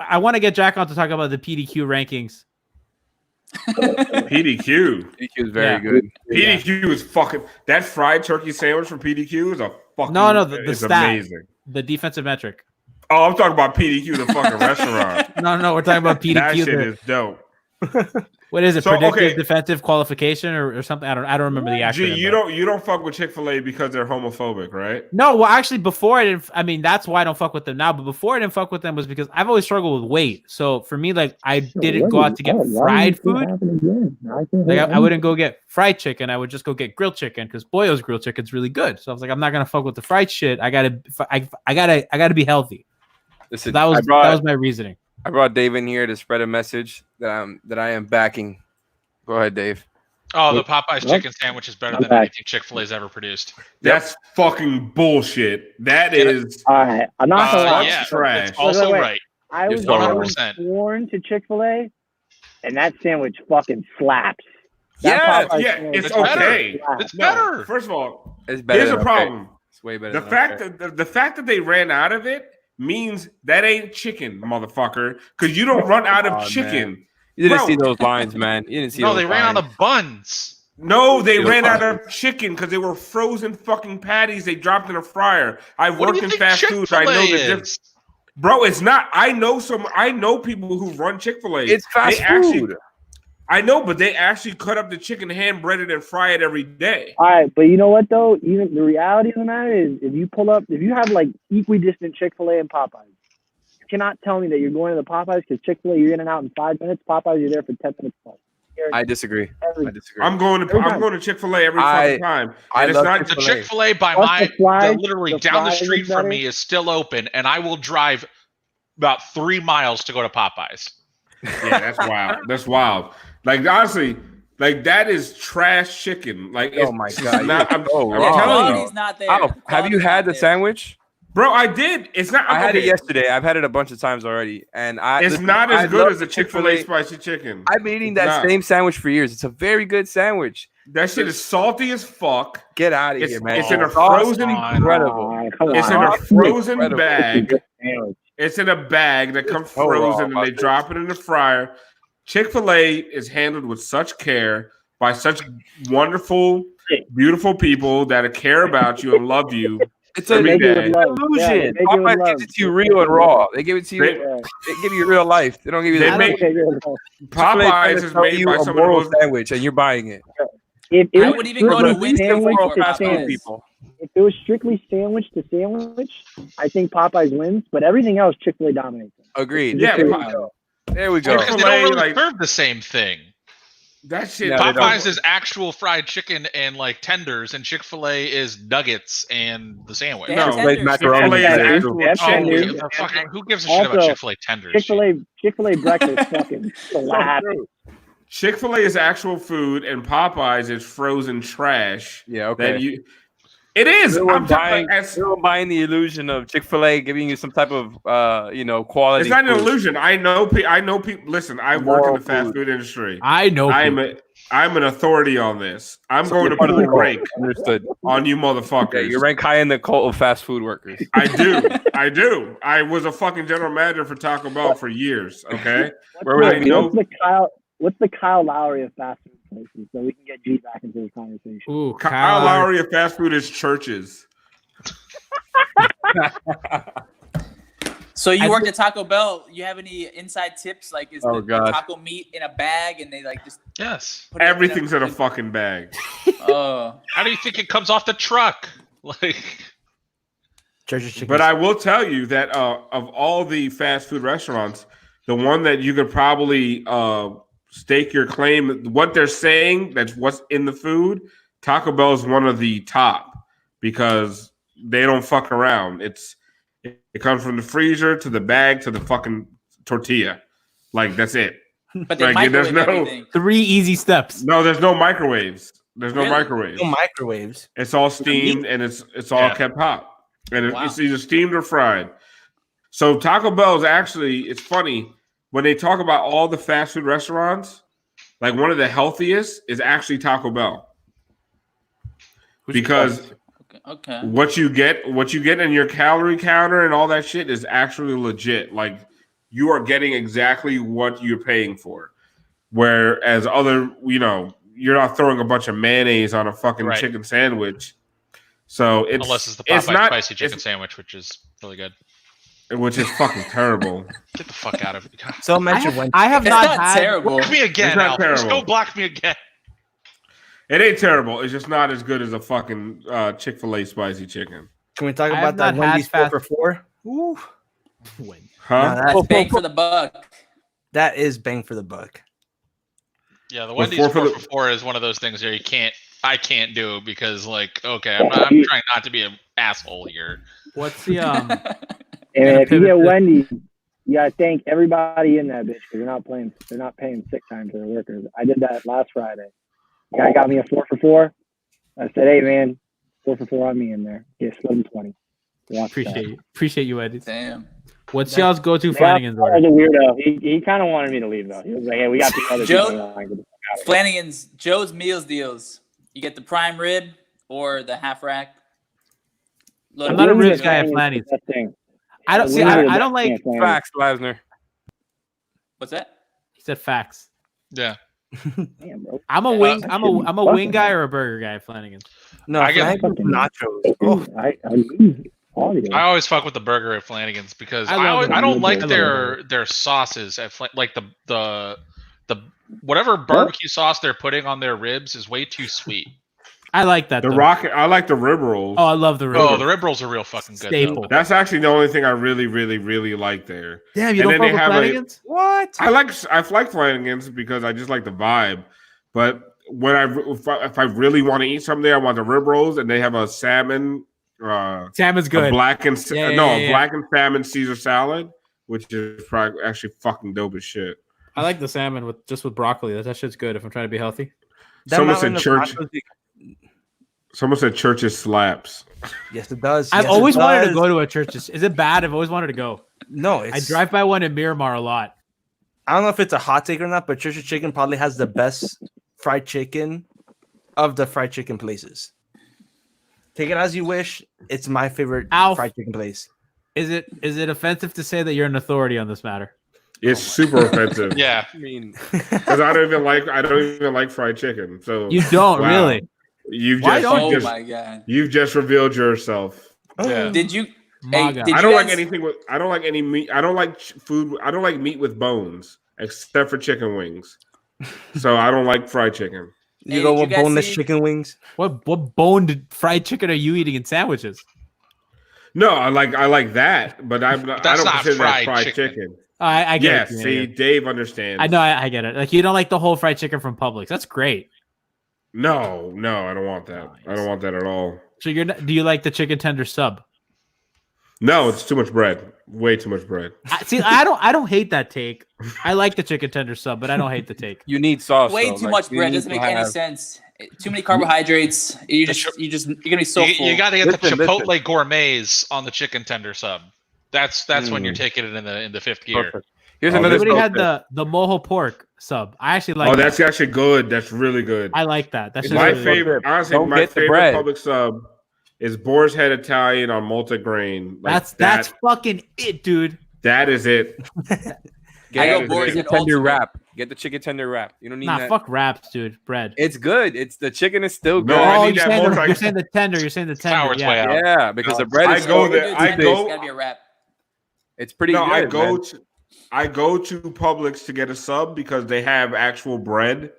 I want to get Jack on to talk about the PDQ rankings. PDQ. PDQ is very Yeah. good. PDQ is fucking that fried turkey sandwich from PDQ is a fucking The it's stat, amazing. the defensive metric. Oh, I'm talking about PDQ, the fucking restaurant. No, we're talking about That PDQ. shit is dope. What is it? So, Predictive okay. defensive qualification or something? I don't remember the Gee, acronym. you but- don't fuck with Chick-fil-A because they're homophobic, right? No, well, actually, before I didn't. I mean, that's why I don't fuck with them now. But before I didn't fuck with them was because I've always struggled with weight. So for me, like, I didn't go out to get fried food. Like, I wouldn't go get fried chicken. I would just go get grilled chicken because Boyo's grilled chicken's really good. So I was like, I'm not gonna fuck with the fried shit. I gotta be healthy. Listen, So that was my reasoning. I brought Dave in here to spread a message that I am backing. Go ahead, Dave. Oh, the Popeyes chicken sandwich is better than anything Chick-fil-A's ever produced. That's fucking bullshit. That is All right, I'm not gonna lie. Yeah, trash. it's also Wait. right. I was You're going 100%. sworn to Chick-fil-A, and that sandwich fucking slaps. Yeah, Popeye yeah, sandwich it's better. okay. slaps. It's No, better. first of all, It's better. here's than the okay. problem. It's way better. The than fact okay. that the fact that they ran out of it means that ain't chicken, motherfucker. Because you don't run out Oh, of chicken. You didn't Bro. see those lines, man. You didn't see. No, those they ran out lines. of buns. No, they It was ran out fine. of chicken because they were frozen fucking patties. They dropped in a fryer. I What do worked you in think fast food. I Chick-fil-A know the is? difference. Bro, it's not. I know people who run Chick-fil-A. It's fast They actually- food. I know, but they actually cut up the chicken, hand bread it, and fry it every day. All right, but you know what though? Even the reality of the matter is, if you have like equidistant Chick-fil-A and Popeyes, you cannot tell me that you're going to the Popeyes because Chick-fil-A you're in and out in 5 minutes. Popeyes you're there for 10 minutes plus. I disagree. I disagree. I'm going to Chick-fil-A every fucking time. I And it's love not The Chick-fil-A. Chick-fil-A by Plus my the fries- literally the down the fries street is from better. me is still open, and I will drive about 3 miles to go to Popeyes. Yeah, that's wild. That's wild. Like honestly, like that is trash chicken. Like, Oh my God, I'm so I'm wrong. telling you, Quality's not there. Oh, have you Quality's had not the there. sandwich? bro. I did. It's not. I had it okay, yesterday. I've had it a bunch of times already, and It's not as good as a Chick-fil-A spicy chicken. I've been eating It's that not. same sandwich for years. It's a very good sandwich. That shit is salty as fuck. Get out of It's- here, man. it's in a Sauce frozen- is incredible. Come It's in on. a frozen Incredible. bag. It's in a bag that comes so wrong frozen, and about they this. drop it in the fryer. Chick-fil-A is handled with such care by such wonderful, beautiful people that care about you and love you. It's a Every Make it day. with love. Yeah, illusion. make it with Popeye love. gives it to you real and raw. They give it to you. They- They give you real life. They don't give you They that. make- Make it with love. Popeyes is made by a some of the moral most. sandwich, and you're buying it. If I it would was even go to strictly Winston sandwich for to fast food sandwich, people. if it was strictly sandwich to sandwich, I think Popeyes wins. But everything else, Chick-fil-A dominates. Agreed. Yeah, there we Popeye- go. There we go. Because they Chick-fil-A, don't really like- serve the same thing. That shit. No, they don't. Popeyes is actual fried chicken and like tenders, and Chick-fil-A is nuggets and the sandwich. They No, have Chick-fil-A's tenders. macaroni Chick-fil-A is Yeah, is actual yeah, Oh, chicken. tenders. the fucking, who gives a shit about Also, Chick-fil-A tenders? Chick-fil-A breakfast fucking slaps. Chick-fil-A is actual food, and Popeyes is frozen trash. Yeah, okay. That you It is. Everyone buying the illusion of Chick-fil-A giving you some type of quality. It's not an food. illusion. I know people. Listen, I work in the fast food industry. I know. I'm an authority on this. I'm going to part put of a the rank Understood. on you motherfuckers. Yeah, you rank high in the cult of fast food workers. I do. I do. I was a fucking general manager for Taco Bell for years. Okay. What's the Kyle Lowry of fast food places, so we can get G back into the conversation? Ooh, Kyle Lowry of fast food is churches. So you worked at Taco Bell. You have any inside tips? Like, is the taco meat in a bag and they like just Yes. Everything's in a fucking bag. How do you think it comes off the truck? Like, but I will tell you that of all the fast food restaurants, the one that you could probably stake your claim, what they're saying, that's what's in the food, Taco Bell is one of the top because they don't fuck around. It comes from the freezer to the bag to the fucking tortilla. Like, that's it. But they microwave everything. 3 easy steps. No, there's no microwaves. There's no microwaves. No microwaves. It's all steamed and it's all kept hot. And it's either steamed or fried. So Taco Bell is actually, it's funny, when they talk about all the fast food restaurants, like one of the healthiest is actually Taco Bell. Because what you get in your calorie counter and all that shit is actually legit. Like, you are getting exactly what you're paying for. Whereas other, you're not throwing a bunch of mayonnaise on a fucking chicken sandwich. So unless it's the Popeye spicy chicken sandwich, which is really good. Which is fucking terrible. Get the fuck out of it. So mention Wendy's. I have It's not not had terrible. Block me again, It's not Alf. Just terrible. go block me again. It ain't terrible. It's just not as good as a fucking Chick-fil-A spicy chicken. Can we talk I about have that not had Wendy's fast- 4 for $4? Ooh. Huh? That's bang for the buck. That is bang for the buck. Yeah, the With Wendy's 4 4 for 4 is one of those things where I can't do because, like, okay, I'm trying not to be an asshole here. What's the And if you get Wendy's, you gotta thank everybody in that bitch because they're not paying sick time for their workers. I did that last Friday. Guy got me a 4 for 4. I said, hey man, 4 for 4 on me in there. Get split in 20. appreciate you, Eddie. Damn. What's y'all's go-to Yeah, Flanagan's was order? a weirdo. He kind of wanted me to leave though. He was like, hey, we got the other Joe- people in line. Flanagan's Joe's Meals deals. You get the prime rib or the half rack. I'm not a Wings ribs are guy at Flanagan's Flanagan's. the best thing. I don't see. Wings are the I best don't like. thing at Flanagan's. Facts, Lasner. What's that? He said facts. Yeah. Damn, bro. I'm a wing. I'm a Fucking wing guy or a burger guy at Flanagan's. No, I get- Flanagan's nachos. Oh, I lose all of you. I always fuck with the burger at Flanagan's because I love I don't it. like I love their sauces at like the whatever barbecue sauce they're putting on their ribs is way too sweet. I like that. The though. rocket. I like the rib rolls. Oh, I love the rib. Oh, the rib rolls are real fucking good. Staple. Though. That's actually the only thing I really, really, really like there. Damn, you And don't then fuck they with have Flanagan's? what? I like Flanagan's because I just like the vibe. But when if I really want to eat something, I want the rib rolls, and they have a salmon. Salmon's A good. blackened Yeah, yeah. blackened salmon Caesar salad, which is probably actually fucking dope as shit. I like the salmon with broccoli. That shit's good if I'm trying to be healthy. Someone said church's slaps. Yes, it does. I've Yes, always it wanted to does. go to a church. Is it bad? I've always wanted to go. No, I it's, drive by one in Miramar a lot. I don't know if it's a hot take or not, but Church's Chicken probably has the best fried chicken of the fried chicken places. Take it as you wish. It's my favorite Alf. fried chicken place. Is it offensive to say that you're an authority on this matter? It's super offensive. Yeah. I mean, Because I don't even like fried chicken. So You don't wow. really. You've Why just, don't Oh you just my god. you've just revealed yourself. Yeah. Did you? My Hey, God. did I you don't like guys- anything with. I don't like any meat. I don't like food. I don't like meat with bones, except for chicken wings. So I don't like fried chicken. You Hey, go did you with guys boneless see- chicken wings. What boned fried chicken are you eating in sandwiches? No, I like that, but I that's don't not consider that fried fried chicken. chicken. I get Yes, it. see, Dave understands. I know. I get it. Like you don't like the whole fried chicken from Publix. That's great. No, I don't want that. I don't want that at all. So you're not, do you like the chicken tender sub? No, it's too much bread. Way too much bread. I don't hate that take. I like the chicken tender sub, but I don't hate the take. you need sauce. Way though. too Like, much you bread need doesn't to make any have- sense. Too many carbohydrates. You're gonna be so full. You got to get the Chipotle gourmets on the chicken tender sub. That's when you're taking it in the fifth gear. Perfect. Here's another. Everybody had the mojo pork sub. I actually like. Oh, that's actually good. That's really good. I like that. That's my really favorite. Good. Honestly, my favorite public sub is Boar's Head Italian on multigrain. Like that's fucking it, dude. That is it. Get the chicken tender wrap. Get the chicken tender wrap. You don't need that. Fuck wraps, dude. Bread. It's good. It's the chicken is still good. No, you're saying the tender. You're saying the tender. Yeah, because the bread is. Gotta be a wrap. It's pretty good. I go to Publix to get a sub because they have actual bread,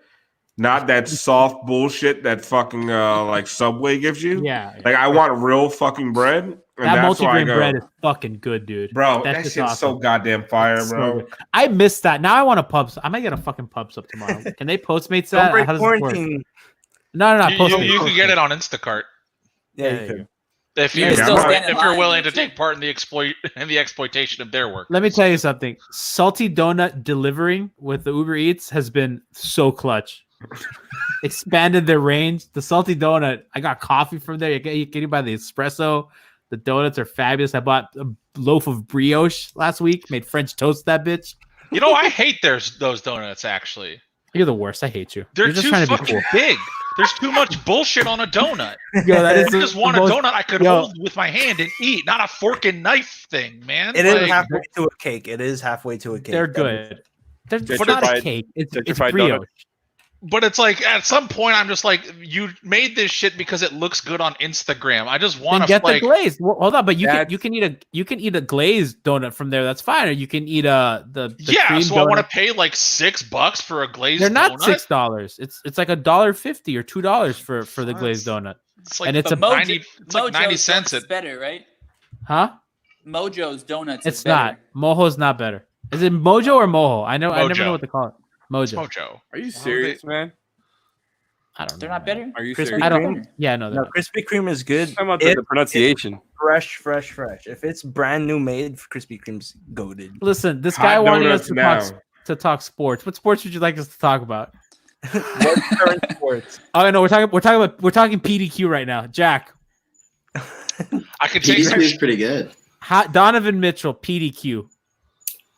not that soft bullshit that fucking like Subway gives you. Yeah. Like I want real fucking bread. And that multigrain bread is fucking good, dude. Bro, that shit's awesome. So goddamn fire, bro. So I missed that. Now I want a pub sub. I might get a fucking pub sub tomorrow. Can they Postmates that? How does it work? No. You can get it on Instacart. Yeah, you can. If you're willing to take part in the exploitation of their work. Let me tell you something. Salty donut delivering with the Uber Eats has been so clutch. Expanded their range. The salty donut. I got coffee from there. You can buy the espresso. The donuts are fabulous. I bought a loaf of brioche last week. Made French toast that bitch. You know, I hate those donuts. Actually, you're the worst. I hate you. They're You're just too trying to be fucking cool. big. There's too much bullshit on a donut. Yo, that is I just want a donut I could hold with my hand and eat, not a fork and knife thing, man. It is halfway to a cake. It is halfway to a cake. They're good. It's not a cake. It's brioche. But it's like at some point I'm just like, you made this shit because it looks good on Instagram. I just want to get the glaze. Well, hold on, but you can eat a glazed donut from there. That's fine. Or you can eat the cream so donut. I want to pay like $6 for a glazed. They're not donut? $6. It's like $1.50 or $2 for the glazed donut. It's like and it's It's like 90 cents. It's better, right? Huh? Mojo's donuts. It's not. Mojo's not better. Is it Mojo or Mojo? I never know what to call it. Mojo. Are you serious, man? I don't know. They're not better. Are you Krispy serious? I don't. Yeah, no. Krispy Kreme is good. Talking about the pronunciation. Fresh. If it's brand new made, Krispy Kreme's goated. Listen, this guy wanted us to talk sports. What sports would you like us to talk about? What current sports? Oh no, we're talking PDQ right now. Jack, I could take PDQ is pretty good. Donovan Mitchell, PDQ.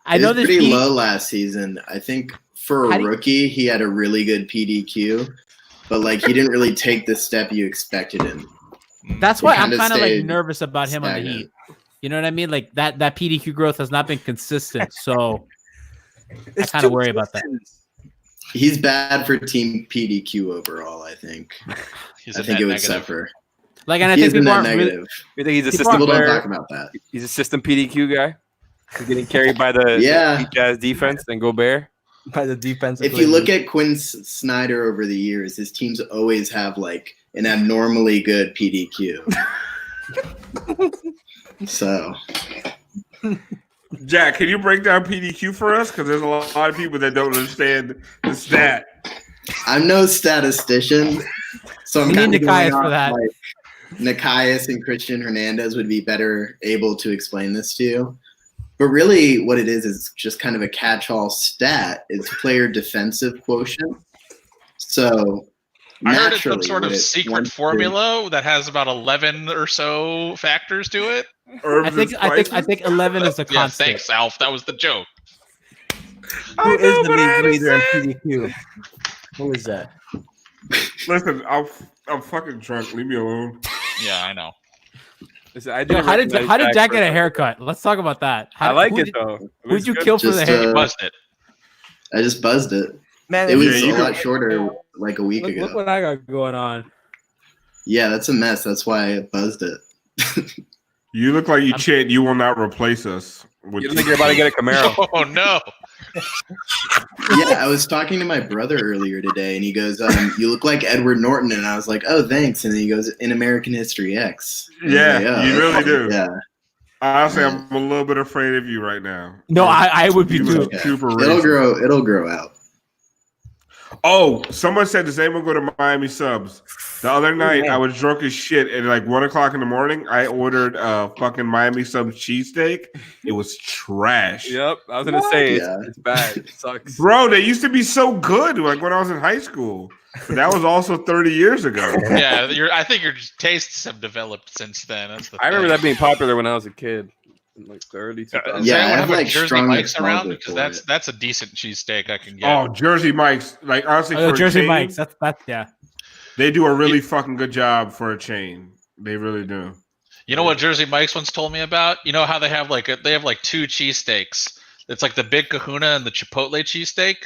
I It know was this pretty low last season. I think for a rookie, he had a really good PDQ, but like he didn't really take the step you expected him. That's why I'm kind of like nervous about him on the Heat. You know what I mean? Like that PDQ growth has not been consistent, so I kind of worry about that. He's bad for team PDQ overall. I think. I think it would suffer. Like, and I think people aren't negative. You think he's a system People player? don't talk about that. He's a system PDQ guy. He's getting carried by the Jazz defense and Gobert. By the defense. If you look at Quinn Snyder over the years, his teams always have like an abnormally good PDQ. So, Jack, can you break down PDQ for us? Because there's a lot of people that don't understand the stat. I'm no statistician, so I'm kind of going off, like Nikias and Christian Hernandez would be better able to explain this to you. But really what it is just kind of a catch-all stat. It's player defensive quotient. So I heard it's some sort of secret formula that has about 11 or so factors to it. I think 11 is the constant. Yeah, thanks, Alf. That was the joke. Who is the league leader in PDQ? Who is that? Listen, I'm fucking drunk. Leave me alone. Yeah, I know. Listen, how did Jack get a haircut? Let's talk about that. I like it though. Who'd you kill for the hair? You buzzed it. I just buzzed it. Man, it was a lot shorter like a week ago. Look what I got going on. Yeah, that's a mess. That's why I buzzed it. You look like you chant, "You will not replace us." You don't think you're about to get a Camaro? Oh no! Yeah, I was talking to my brother earlier today, and he goes, "You look like Edward Norton," and I was like, "Oh, thanks." And then he goes, "In American History X." Yeah, like, oh, you really do. Yeah. Honestly, I'm a little bit afraid of you right now. No, I would be too. Okay. Super It'll grow out. Oh, someone said, does anyone go to Miami Subs? The other night, I was drunk as shit. At like 1 o'clock in the morning, I ordered a fucking Miami sub cheesesteak. It was trash. Yep, I was gonna say it's bad. It sucks, bro. They used to be so good, like when I was in high school. But that was also 30 years ago. Yeah, I think your tastes have developed since then. That's the I remember that being popular when I was a kid, in like the early 2000s. Yeah, I I have, have like, Jersey strong Mike's around nostalgia because for that's a decent cheesesteak I can get. Oh, Jersey Mike's, like honestly, for Jersey a chain, Mike's. That's yeah. They do a really fucking good job for a chain. They really do. You know what Jersey Mike's once told me about? You know how they have like two cheesesteaks. It's like the Big Kahuna and the Chipotle cheesesteak.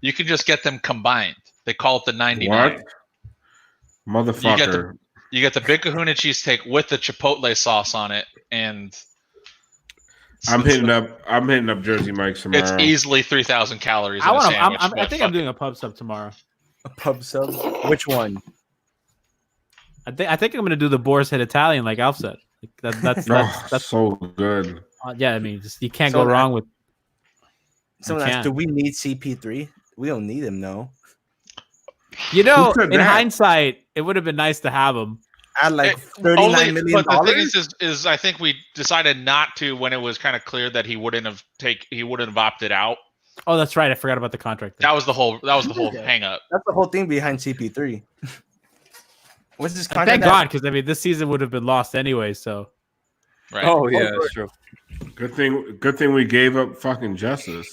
You can just get them combined. They call it the 99. What? Motherfucker. You get the Big Kahuna cheesesteak with the Chipotle sauce on it, and I'm hitting up Jersey Mike's tomorrow. it's easily 3,000 calories. In a sandwich, I think I'm doing a pub sub tomorrow. A pub sub? Which one? I think I'm gonna do the Boar's Head Italian like Alf said. Like that's so good. Yeah, I mean, you can't go wrong with. Someone asked, do we need CP3? We don't need him, no. You know, in hindsight, it would have been nice to have him. At like $39 million. But the thing is I think we decided not to when it was kind of clear that he wouldn't have opted out. Oh, that's right. I forgot about the contract. That was the whole hang up. That's the whole thing behind CP3. What's this contract? Thank God, because I mean, this season would have been lost anyway. So, right. Oh yeah, that's true. Good thing we gave up fucking Justice.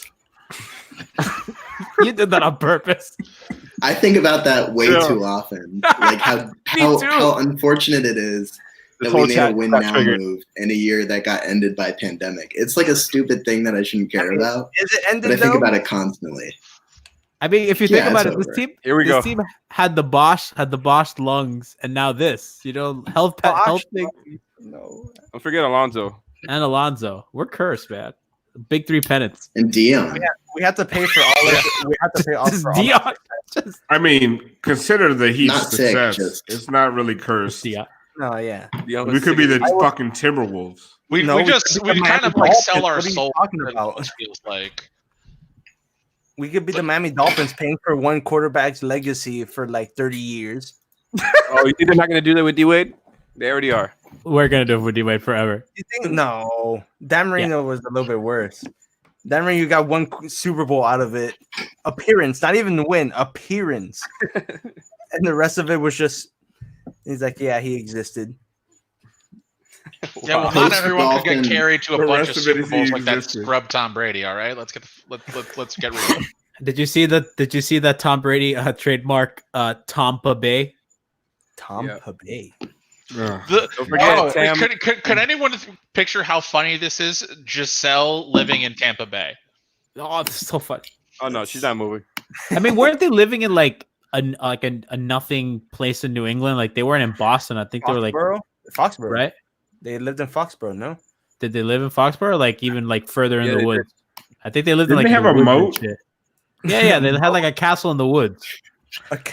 You did that on purpose. I think about that way too often. Like how unfortunate it is that we made a win now move in a year that got ended by pandemic. It's like a stupid thing that I shouldn't care about. Is it ended? But I think about it constantly. I mean, if you think about it, over. this team had the Bosch lungs, and now this, health thing. No, don't forget Alonso and Alonso. We're cursed, man. Big three pennants and Dion. We have to pay for all of it. We have to pay all for Dion. I mean, consider the Heat's Not sick, success. It's not really cursed. Yeah. Oh yeah. We could be the fucking Timberwolves. We kind of like sell our soul. It feels like. We could be the Miami Dolphins paying for one quarterback's legacy for like 30 years. Oh, you think they're not going to do that with D-Wade? They already are. We're going to do it with D-Wade forever. You think? No. Dan Marino was a little bit worse. Dan Marino, you got one Super Bowl out of it. Appearance, not even win, appearance. And the rest of it was just, he's like, yeah, he existed. Yeah, well, not everyone could get carried to a bunch of Super Bowls like that scrub Tom Brady. All right, let's get rid of him. Did you see that Tom Brady trademark Tampa Bay? Tampa Bay. Don't forget, could anyone picture how funny this is? Giselle living in Tampa Bay. Oh, it's so funny. Oh no, she's not moving. I mean, weren't they living in like a nothing place in New England? Like they weren't in Boston. I think they were like Foxborough, right? They lived in Foxborough, no? Did they live in Foxborough? Like even like further in the woods? I think they lived in like. They have a moat. Yeah. They had like a castle in the woods.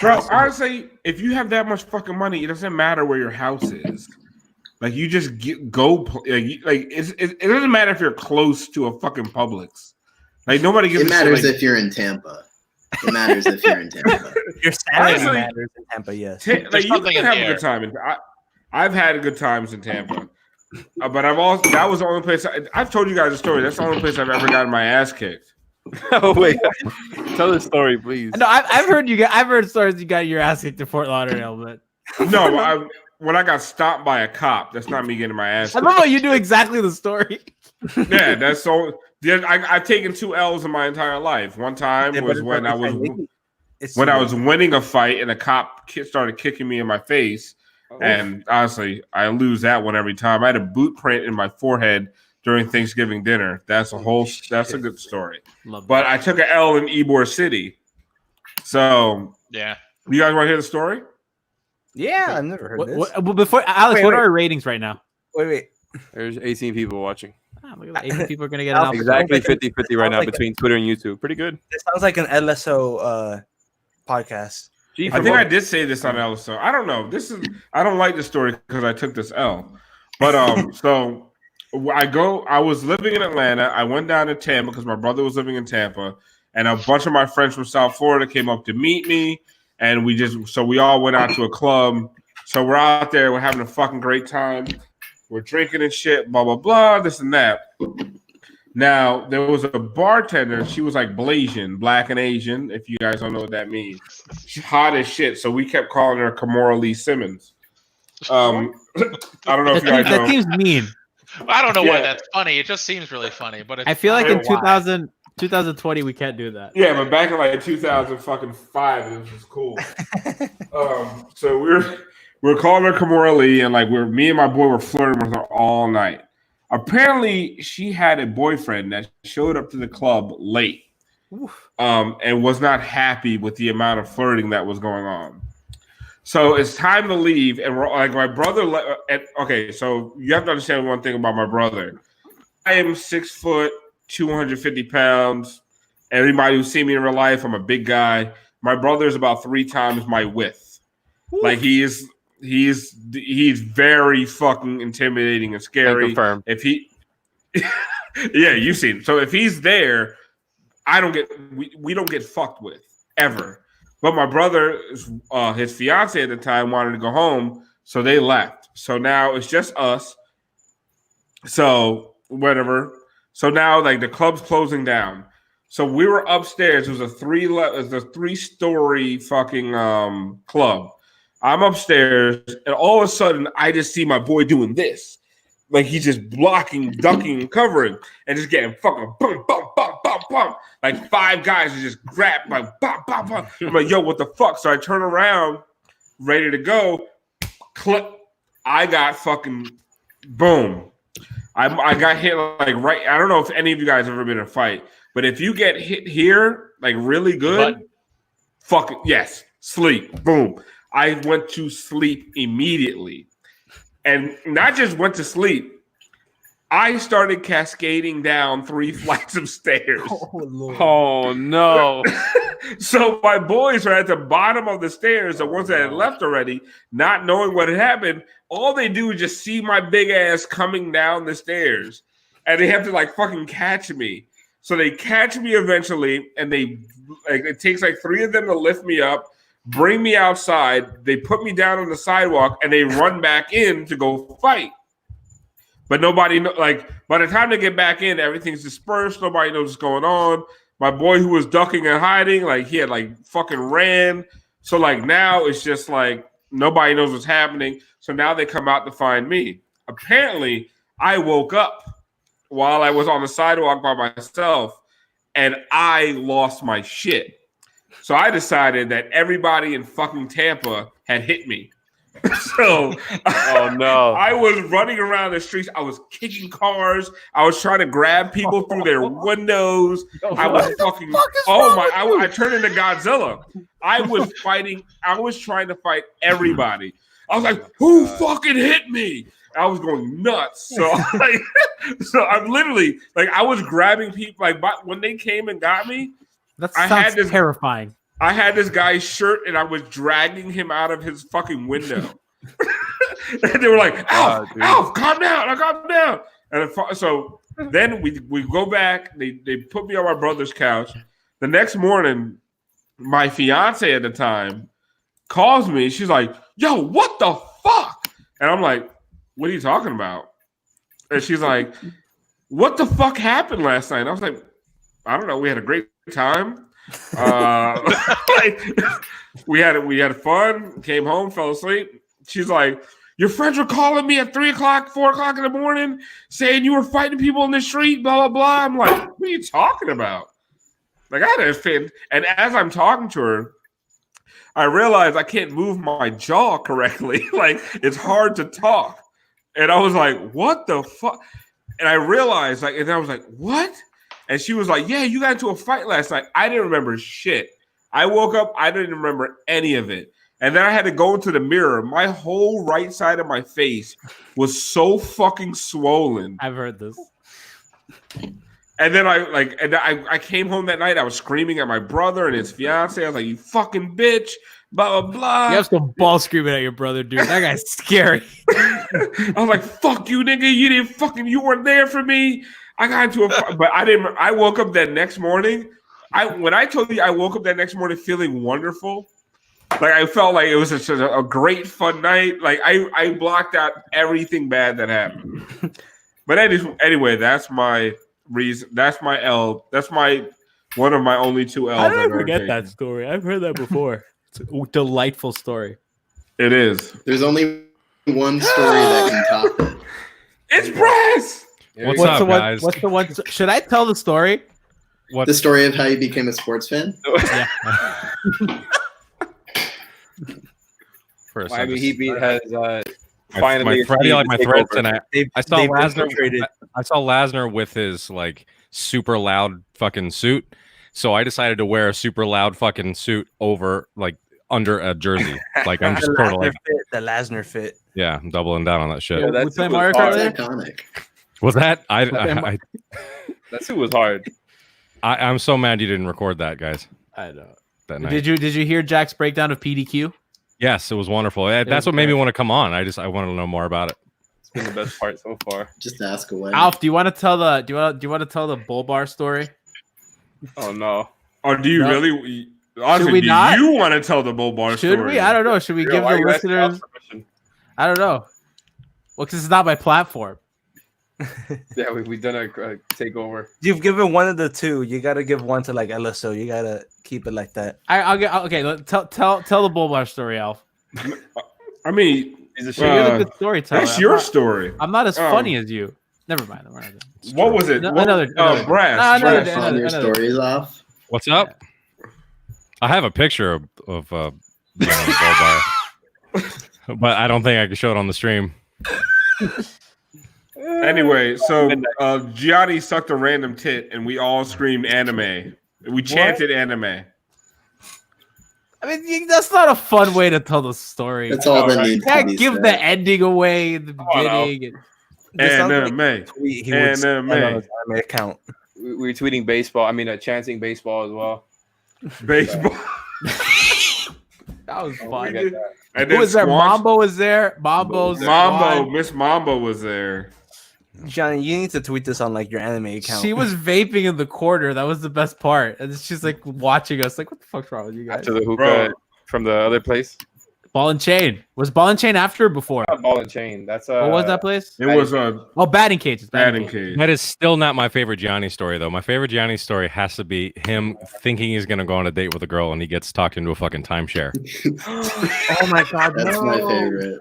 Bro, honestly, if you have that much fucking money, it doesn't matter where your house is. Like you just go. It doesn't matter if you're close to a fucking Publix. Like nobody gives. It matters if you're in Tampa. It matters if you're in Tampa. Your sanity matters in Tampa. Yes. You can have a good time. I've had good times in Tampa. But that was the only place I've told you guys a story. That's the only place I've ever gotten my ass kicked. Oh wait, tell the story, please. No, I've heard stories you got your ass kicked in Fort Lauderdale, but no, when I got stopped by a cop, that's not me getting my ass kicked. I love how you do exactly the story. Yeah, that's so. I've taken 2 L's in my entire life. One time was when I was winning a fight and a cop started kicking me in my face. And honestly, I lose that one every time. I had a boot print in my forehead during Thanksgiving dinner. That's a good story. But I took an L in Ybor City. So yeah, you guys want to hear the story? Yeah, I've never heard this. Before Alex, what are our ratings right now? Wait. There's 18 people watching. Look at that. 18 people are gonna get it out. Exactly 50-50 right now between Twitter and YouTube. Pretty good. It sounds like an LSO podcast. I think I did say this on LSO. I don't know. I don't like this story because I took this L. But so I was living in Atlanta. I went down to Tampa because my brother was living in Tampa, and a bunch of my friends from South Florida came up to meet me. and we all went out to a club. So we're out there, we're having a fucking great time. We're drinking and shit, blah, blah, blah, this and that. Now, there was a bartender. She was like Blasian, black and Asian, if you guys don't know what that means. She's hot as shit, so we kept calling her Kimora Lee Simmons. I don't know if you guys know. That seems mean. I don't know why that's funny. It just seems really funny. But I feel like in 2020, we can't do that. Yeah, but back in like 2005, it was just cool. So we're calling her Kimora Lee, and like me and my boy were flirting with her all night. Apparently, she had a boyfriend that showed up to the club late, and was not happy with the amount of flirting that was going on. So it's time to leave, and we're like, my brother. Okay, so you have to understand one thing about my brother. I am 6 foot, 250 pounds. Everybody who's seen me in real life, I'm a big guy. My brother is about 3 times my width. Oof. Like he's very fucking intimidating and scary. Confirmed. If he, yeah, you've seen him. So if he's there, we don't get fucked with ever. But my brother, his fiance at the time wanted to go home, so they left. So now it's just us. So whatever. So now like the club's closing down. So we were upstairs. It was a 3-story fucking club. I'm upstairs, and all of a sudden I just see my boy doing this. Like he's just blocking, ducking, and covering, and just getting fucking bum, bum, bum, bum, bum. Like 5 guys are just grabbed, like bum, bum, bum. I'm like, yo, what the fuck? So I turn around, ready to go. Click. I got fucking boom. I got hit like right. I don't know if any of you guys have ever been in a fight, but if you get hit here, like really good, fuck it. Yes, sleep. Boom. I went to sleep immediately. And not just went to sleep, I started cascading down 3 flights of stairs. Oh no. So my boys are at the bottom of the stairs, the ones that had left already, not knowing what had happened. All they do is just see my big ass coming down the stairs. And they have to like fucking catch me. So they catch me eventually, and it takes like 3 of them to lift me up, bring me outside. They put me down on the sidewalk, and they run back in to go fight. But nobody by the time they get back in, everything's dispersed. Nobody knows what's going on. My boy who was ducking and hiding, like he had like fucking ran. So like now it's just like nobody knows what's happening. So now they come out to find me. Apparently, I woke up while I was on the sidewalk by myself, and I lost my shit. So I decided that everybody in fucking Tampa had hit me. So oh no. I was running around the streets. I was kicking cars. I was trying to grab people through their windows. I was fucking I turned into Godzilla. I was fighting. I was trying to fight everybody. I was like, who fucking hit me? I was going nuts. So I'm literally like, I was grabbing people. Like when they came and got me, that sounds terrifying. I had this guy's shirt, and I was dragging him out of his fucking window. And they were like, Alf, calm down, calm down. And so then we go back. They put me on my brother's couch. The next morning, my fiance at the time calls me. She's like, yo, what the fuck? And I'm like, what are you talking about? And she's like, what the fuck happened last night? And I was like, I don't know. We had a great time. We had fun, came home, fell asleep. She's like, your friends were calling me at 3 o'clock, 4 o'clock in the morning saying you were fighting people in the street, blah, blah, blah. I'm like, what are you talking about? Like, I had a fit. And as I'm talking to her, I realized I can't move my jaw correctly. Like, it's hard to talk. And I was like, what the fuck? And I realized, and I was like, what? And she was like, yeah, you got into a fight last night. I didn't remember shit. I woke up, I didn't remember any of it. And then I had to go into the mirror. My whole right side of my face was so fucking swollen. I've heard this. And then I came home that night. I was screaming at my brother and his fiance. I was like, you fucking bitch, blah, blah, blah. You have some ball screaming at your brother, dude. That guy's scary. I was like, fuck you, nigga. You weren't there for me. I got into a fight, but I didn't. I woke up that next morning. When I told you I woke up that next morning feeling wonderful, Like I felt like it was such a great fun night. Like I blocked out everything bad that happened. But anyway, that's my reason. That's my L. That's my one of my only two L's. How did I forget that story? I've heard that before. It's a delightful story. It is. There's only one story that can top it. It's Brass. What's up, guys? What's the one? Should I tell the story? What? The story of how you became a sports fan? Yeah. For a Miami Heat beat has finally my Freddie like my threats, and I saw they've Lasner. infiltrated. I saw Lasner with his like super loud fucking suit, so I decided to wear a super loud fucking suit over like under a jersey. Like I'm just totally the Lasner fit. Yeah, I'm doubling down on that shit. Yeah, We play Mario Kart later? Iconic. Was that I that suit was hard. I'm so mad you didn't record that, guys. I know. That night. Did you hear Jack's breakdown of PDQ? Yes, it was wonderful. That's what made me want to come on. I wanted to know more about it. It's been the best part so far. Just ask away. Alf, do you want to tell the bull bar story? Oh no. Or do you really? Honestly, Should we not? You want to tell the bull bar story? Should we? I don't know. Should we give why the you asking listeners? us permission? I don't know. Well, because it's not my platform. Yeah, we've done a takeover. You've given one of the two. You gotta give one to like LSO. You gotta keep it like that. I'll get okay. Tell the bull bar story, Alf. I mean, You're the good storyteller. That's your story. I'm not as funny as you. Never mind. What was it? Another Brass. On your stories off. What's up? I have a picture of bull bar, but I don't think I can show it on the stream. Anyway, so Gianni sucked a random tit, and we all screamed anime. We chanted anime. I mean, that's not a fun way to tell the story. That's all that You needs to can't be give said. the ending away in the beginning. Anime. He would say on Anime. his anime account. We were tweeting baseball. I mean, chanting baseball as well. Baseball. That was I fun. get that. And Who then was there? Squanch- Mambo was there. Mambo. Miss Mambo was there. Johnny, you need to tweet this on like your anime account. She was vaping in the corner. That was the best part. And she's like watching us. Like, what the fuck's wrong with you guys? After the hookah from the other place. Ball and Chain. Was Ball and Chain after or before? Not Ball and Chain. That's What was that place? It was batting cages. batting cage. That is still not my favorite Gianni story, though. My favorite Gianni story has to be him thinking he's going to go on a date with a girl and he gets talked into a fucking timeshare. Oh my god, That's my favorite.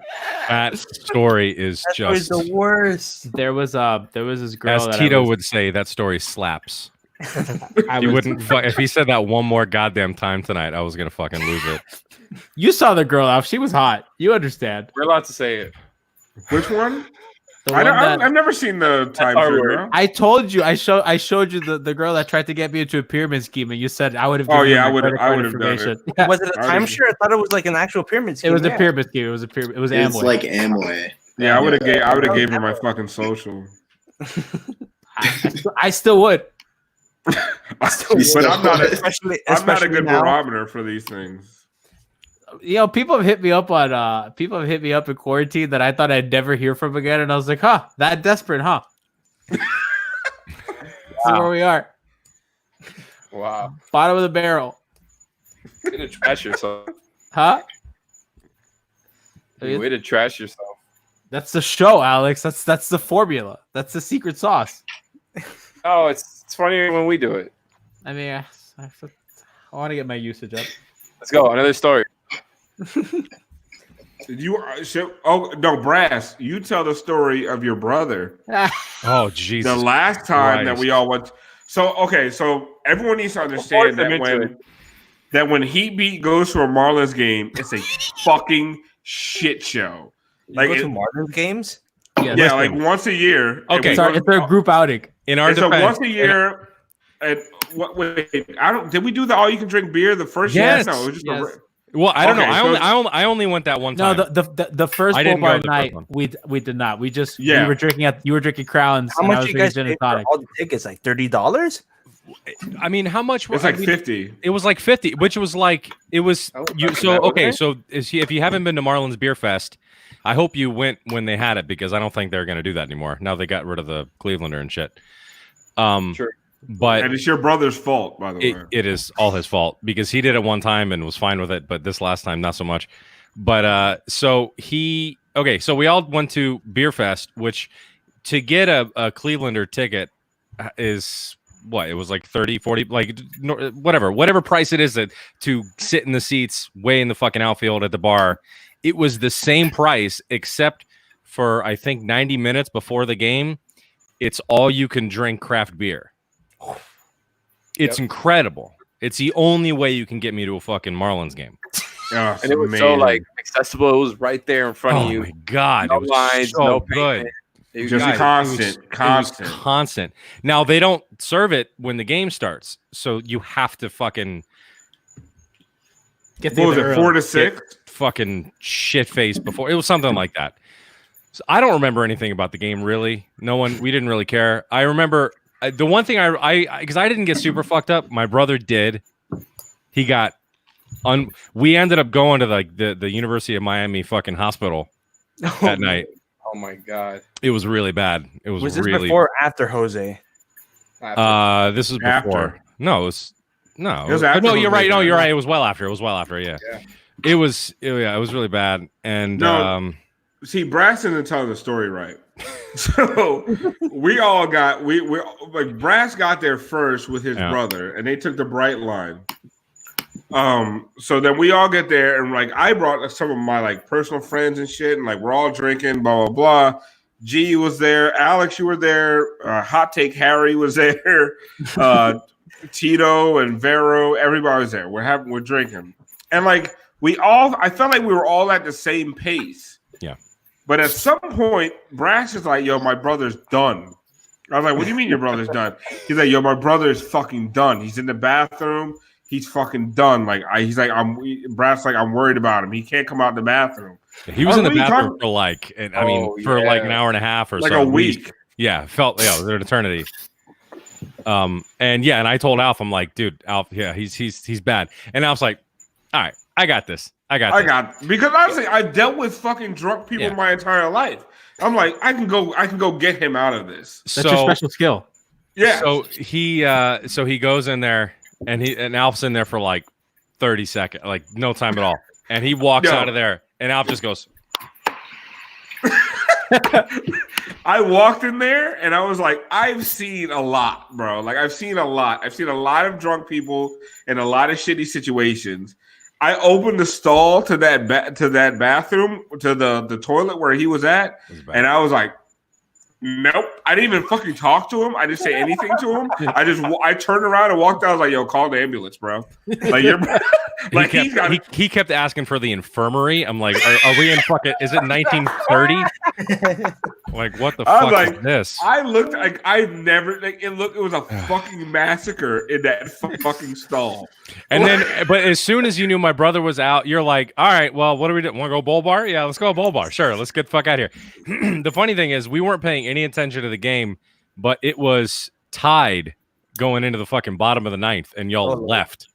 That story is That just was the worst. There was this girl. as that Tito would say, that story slaps. I He was- wouldn't if he said that one more goddamn time tonight, I was gonna fucking lose it. You saw the girl, Alf. She was hot. You understand. We're allowed to say it. Which one? The one that- I've never seen the time our share, word. bro. I told you. I showed you the girl that tried to get me into a pyramid scheme, and you said I would have. Oh, given yeah, you I my would've- credit I card would've done it. information. Yeah. Was it a timeshare? I thought it was like an actual pyramid It scheme. was a yeah. pyramid scheme. It was a pyramid. It was It's Amway. like Amway. Yeah, I would have gave her my fucking social. I still would. You But still I'm not. would. I'm not a good now. barometer for these things. You know, people have hit me up in quarantine that I thought I'd never hear from again, and I was like, huh, that desperate, huh? This is where we are. Wow. Bottom of the barrel. Way to trash yourself. Huh? Way to trash yourself. That's the show, Alex. That's the formula. That's the secret sauce. Oh, it's funnier when we do it. I mean, I want to get my usage up. Let's go. Another story. Oh no, Brass! You tell the story of your brother. Oh Jesus! The last time that Christ. we all went. So everyone needs to understand that when Heat Beat goes to a Marlins game, it's a fucking shit show. You Like go to Marlins games? Yeah, like once a year. Okay. It's our group outing. In our It's a defense, once a year. And wait, I don't. Did we do the all you can drink beer the first Yes. year? No, it was just Yes. well, I don't Okay, know. so- I only went that one No, time. the first I bull didn't go bar to the night first one. we did not. We just Yeah. we were drinking you were drinking Crowns. How and I much was you guys drinking gin pay and for tonic. all the tickets? Like $30? I mean, how much? It's I like mean, 50. It was like 50, which was like it was. Oh, You is so that okay. okay? So if you haven't been to Marlins Beer Fest, I hope you went when they had it because I don't think they're going to do that anymore. Now they got rid of the Clevelander and shit. Sure. But and it's your brother's fault, by the way. It is all his fault because he did it one time and was fine with it, but this last time not so much. But so we all went to Beer Fest, which to get a Clevelander ticket is what? It was like 30, 40, like whatever price it is to sit in the seats way in the fucking outfield at the bar. It was the same price except for I think 90 minutes before the game. It's all you can drink craft beer. It's incredible. It's the only way you can get me to a fucking Marlins game. And it was so like accessible. It was right there in front of you. Oh my god! No it was lines, so no good. It was just constant. Constant. Now they don't serve it when the game starts, so you have to fucking get what was it, 4 to 6? Fucking shit face before. It was something like that. So I don't remember anything about the game really. We didn't really care. I remember the one thing because I didn't get super fucked up. My brother did. He got we ended up going to like the University of Miami fucking hospital that night. Oh my god! It was really bad. It was this really before or after Jose? This was before. After. No, it was no. It was after no, you're Jose right. No, died. you're right. It was well after. Yeah. It was really bad. And No. See, Brass isn't telling the story right. So we all got we like Brass got there first with his brother, and they took the Bright Line. So then we all get there, and like I brought some of my like personal friends and shit, and like we're all drinking, blah blah blah. G was there, Alex, you were there, Hot Take Harry was there, Tito and Vero, everybody was there. We're drinking, and like I felt like we were all at the same pace. Yeah. But at some point, Brass is like, "Yo, my brother's done." I was like, "What do you mean your brother's done?" He's like, "Yo, my brother is fucking done. He's in the bathroom. He's fucking done." Like, he's like, Brass like, I'm worried about him. He can't come out the bathroom. He was in the bathroom for like, like an hour and a half or like so. a week. Yeah, felt it was an eternity. And I told Alf, I'm like, dude, Alf, yeah, he's bad. And Alf's like, all right, I got this. Because honestly, I've dealt with fucking drunk people my entire life. I'm like, I can go get him out of this. That's your special skill. Yeah. So he goes in there and Alf's in there for like 30 seconds, like no time at all. And he walks out of there and Alf just goes. I walked in there and I was like, I've seen a lot, bro. Like I've seen a lot. I've seen a lot of drunk people in a lot of shitty situations. I opened the stall to that bathroom, to the toilet where he was at, and I was like, nope. I didn't even fucking talk to him. I didn't say anything to him. I turned around and walked out. I was like, yo, call the ambulance, bro. Like you're like he kept asking for the infirmary. I'm like, are we in fucking? Is it 1930? Like, what the fuck is this? I looked like I never like it. It was a fucking massacre in that fucking stall. And then, but as soon as you knew my brother was out, you're like, all right, well, what are we doing? Want to go bowl bar? Yeah, let's go bowl bar. Sure, let's get the fuck out of here. The funny thing is, we weren't paying any attention to the game, but it was tied going into the fucking bottom of the ninth, and y'all left.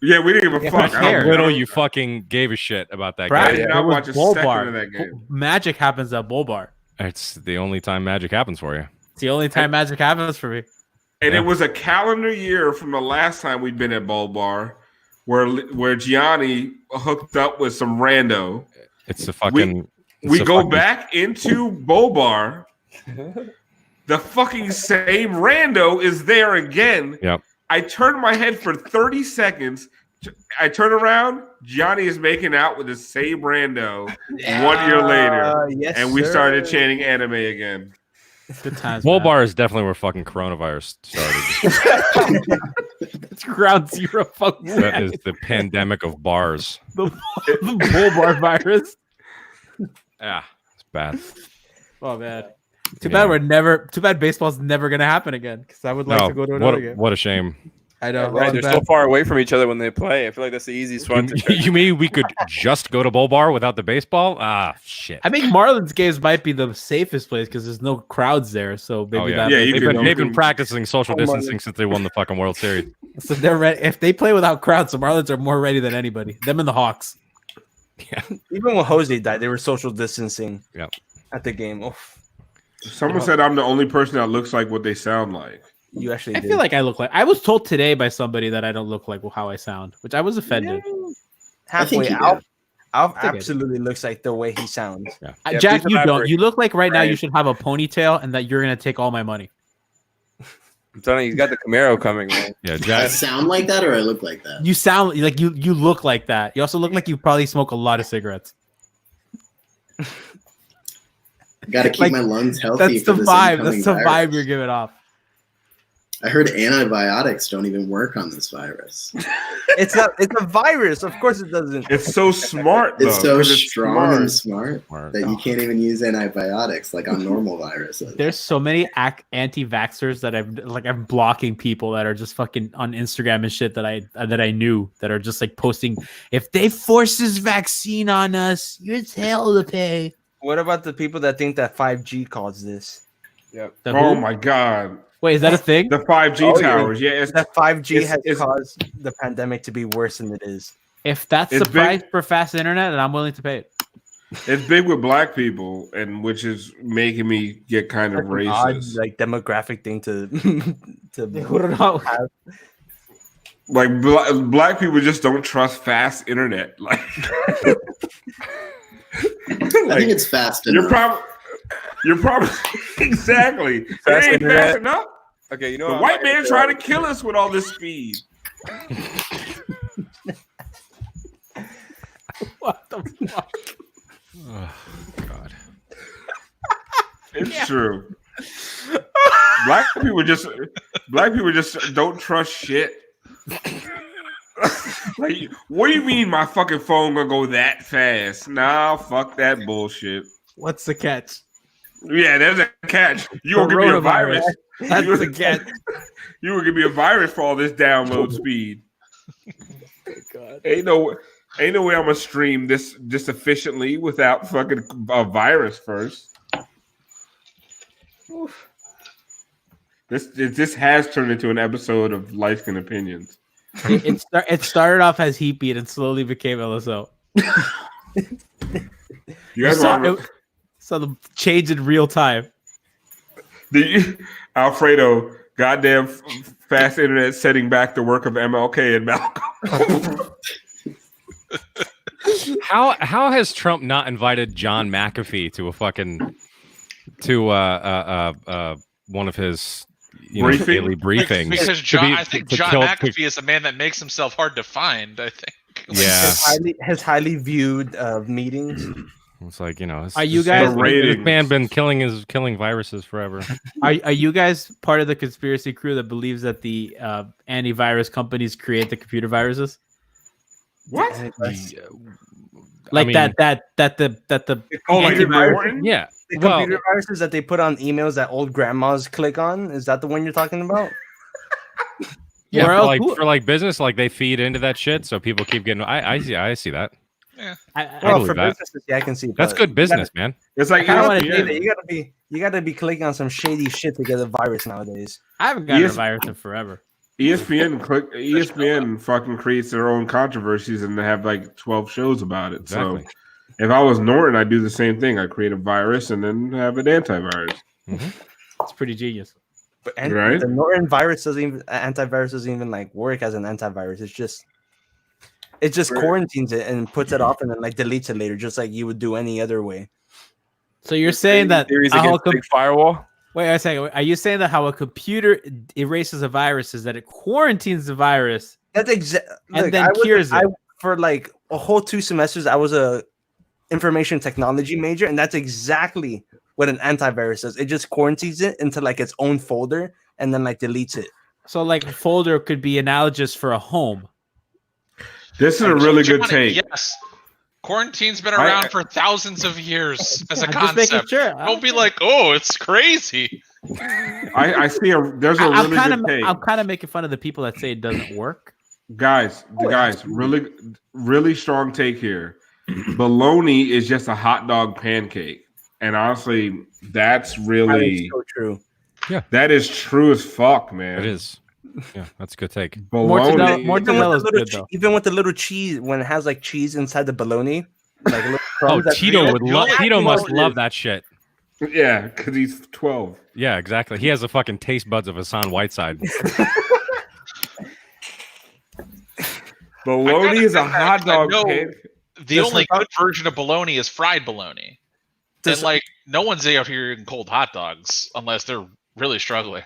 Yeah, we didn't give a fuck. How little you fucking gave a shit about that game. I did not watch a second of that game. Magic happens at Bull Bar. It's the only time magic happens for you. It's the only time magic happens for me. And it was a calendar year from the last time we'd been at Bull Bar, where Gianni hooked up with some rando. It's the fucking. We go back into Bull Bar. The fucking same rando is there again. Yep. I turn my head for 30 seconds. I turn around. Johnny is making out with the same rando 1 year later. Yes, and we started chanting anime again. Good times. Bull Bar is definitely where fucking coronavirus started. It's ground zero. That is the pandemic of bars. The Bull Bar virus. Yeah, it's bad. Oh man. Too bad baseball's never gonna happen again. Because I would like to go to another game. What a shame. I know. Right, they're so far away from each other when they play. I feel like that's the easiest one. You mean we could just go to Bull Bar without the baseball? Ah, shit. I think Marlins games might be the safest place because there's no crowds there. So maybe they've been practicing social distancing since they won the fucking World Series. So they're ready. If they play without crowds, the Marlins are more ready than anybody. Them and the Hawks. Yeah. Even when Jose died, they were social distancing. Yeah. At the game. Oof. Someone said I'm the only person that looks like what they sound like. You actually I do. feel like I look like. I was told today by somebody that I don't look like how I sound, which I was offended. Halfway, you do. Alf think I do. absolutely looks like the way he sounds. Yeah, Jack, please you don't. elaborate. You look like right now you Right. should have a ponytail and that you're gonna take all my money. I'm telling you, he's got the Camaro coming, man. Yeah, I Jack. sound like that or I look like that? You sound like you look like that. You also look like you probably smoke a lot of cigarettes. Got to keep Like, my lungs healthy. That's the for this vibe. incoming That's the virus. vibe you're giving off. I heard antibiotics don't even work on this virus. It's a virus. Of course it doesn't. It's so smart, though. It's so 'cause strong and smart Smart. that you can't even use antibiotics like on normal viruses. There's so many anti-vaxxers that I'm blocking people that are just fucking on Instagram and shit that I knew that are just like posting, if they force this vaccine on us, it's hell to pay. What about the people that think that 5G caused this? Yep. Oh my god. Wait, is that a thing? The 5G Oh, towers. Yeah, it's That 5G has it's- caused the pandemic to be worse than it is. If that's It's the price big. for fast internet, then I'm willing to pay it. it's big with black people, and which is making me get kind of That's an odd, racist. like demographic thing to have. Like black people just don't trust fast internet. Like, I think it's fast you're enough. you're probably exactly. Fast It ain't internet. fast enough. Okay, you know The what? white man trying to kill us with all this speed. What the fuck? Oh, God. It's true. Black people just don't trust shit. Like, what do you mean my fucking phone gonna go that fast? Nah, fuck that bullshit. What's the catch? Yeah, there's a catch. You gonna give me a virus? That's You the gonna- catch. You gonna give me a virus for all this download speed? God. Ain't no way I'm gonna stream this efficiently without fucking a virus first. Oof. This has turned into an episode of Light Skin Opinions. It started off as Heat Beat and slowly became LSO. You guys want saw the change in real time. Alfredo, goddamn fast internet setting back the work of MLK and Malcolm. How has Trump not invited John McAfee to a fucking one of his daily briefings? Because I think John McAfee is a man that makes himself hard to find. I think. Yeah, his highly viewed meetings. It's like, Are you guys- this man been killing viruses forever? Are you guys part of the conspiracy crew that believes that the antivirus companies create the computer viruses? What? Like I mean- that the antivirus. Yeah. The Well, computer viruses that they put on emails that old grandmas click on. Is that the one you're talking about? yeah, Where else- for like business, like they feed into that shit, so people keep getting. I see that. I believe for that. businesses, yeah, I can see. That's but good you business, gotta- man. It's like I don't want to ESPN. say that you gotta be clicking on some shady shit to get a virus nowadays. I haven't gotten Yes. a virus in forever. ESPN fucking creates their own controversies and they have like 12 shows about it. Exactly. So if I was Norton, I'd do the same thing. I'd create a virus and then have an antivirus. It's pretty genius. But Right. the Norton virus antivirus doesn't even like work as an antivirus. It just quarantines it and puts it off and then like deletes it later, just like you would do any other way. So you're saying that Theories how against big firewall. wait a second. Are you saying that how a computer erases a virus is that it quarantines the virus? That's exactly. And then cures it. For like a whole 2 semesters, I was a information technology major, and that's exactly what an antivirus does. It just quarantines it into like its own folder and then like deletes it. So like a folder could be analogous for a home. This is a really good Johnny, take. Yes. Quarantine's been around for thousands of years as a I'm just making concept. sure. Don't be like, oh, it's crazy. I see there's a really good take. I'm kind of making fun of the people that say it doesn't work. Guys, really strong take here. Bologna is just a hot dog pancake. And honestly, that's really so true. Yeah. That is true as fuck, man. It is. Yeah, that's a good take. Bologna. Even with the little cheese, when it has like cheese inside the bologna, like little Oh, crumbs, Tito must love that shit. Yeah, because he's 12. Yeah, exactly. He has the fucking taste buds of Hassan Whiteside. Bologna is a hot dog. The only good version of bologna is fried bologna. And like no one's out here eating cold hot dogs unless they're really struggling.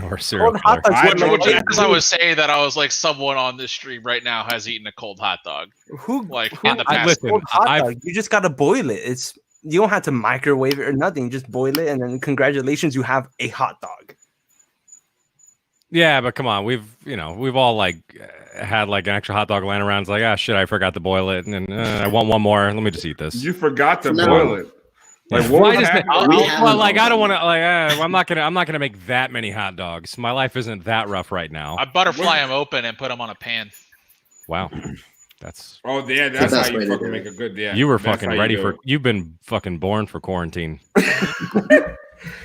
Or cereal. As I was saying that, I was like, someone on this stream right now has eaten a cold hot dog. Who in the past? Cold hot dog? You just gotta boil it. You don't have to microwave it or nothing. You just boil it, and then congratulations, you have a hot dog. Yeah, but come on, we've all like had like an extra hot dog laying around. It's like, ah, shit, I forgot to boil it, and then I want one more. Let me just eat this. You forgot to boil it. Like, what like I don't want to. Like, I'm not gonna make that many hot dogs. My life isn't that rough right now. I butterfly them open and put them on a pan. Wow, that's. Oh yeah, that's how you fucking make a good. Yeah, you were fucking ready for. You've been fucking born for quarantine.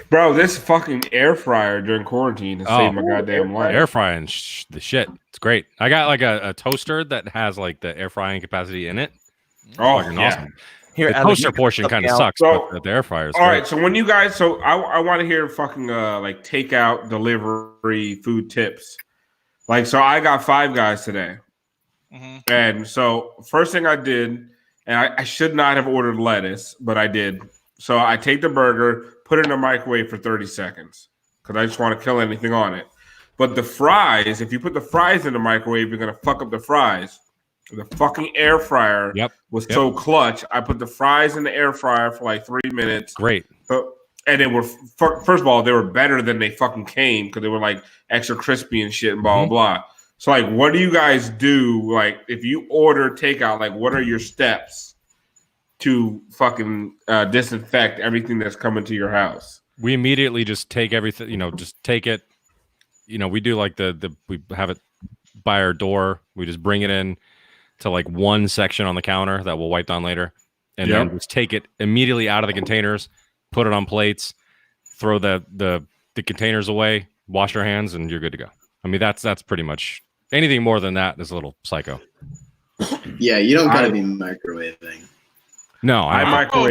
Bro, this fucking air fryer during quarantine has saved my goddamn life. Air frying the shit. It's great. I got like a toaster that has like the air frying capacity in it. Oh, fucking yeah. Awesome. Here, the toaster portion kind of sucks, but the air fryer is all great. right, so when you guys, I want to hear fucking like takeout, delivery, food tips. Like, so I got Five Guys today, and so first thing I did, and I should not have ordered lettuce, but I did. So I take the burger, put it in the microwave for 30 seconds because I just want to kill anything on it. But the fries, if you put the fries in the microwave, you're gonna fuck up the fries. The fucking air fryer was so clutch. I put the fries in the air fryer for like 3 minutes. Great. And they were, first of all, they were better than they fucking came because they were like extra crispy and shit and blah, blah, blah. So, like, what do you guys do? Like, if you order takeout, like, what are your steps to fucking disinfect everything that's coming to your house? We immediately just take everything, just take it. We do like we have it by our door. We just bring it in to like one section on the counter that we'll wipe down later, and then just take it immediately out of the containers, put it on plates, throw the containers away, wash our hands, and you're good to go. I mean, that's pretty much anything more than that is a little psycho. Yeah, you don't gotta be microwaving. No, I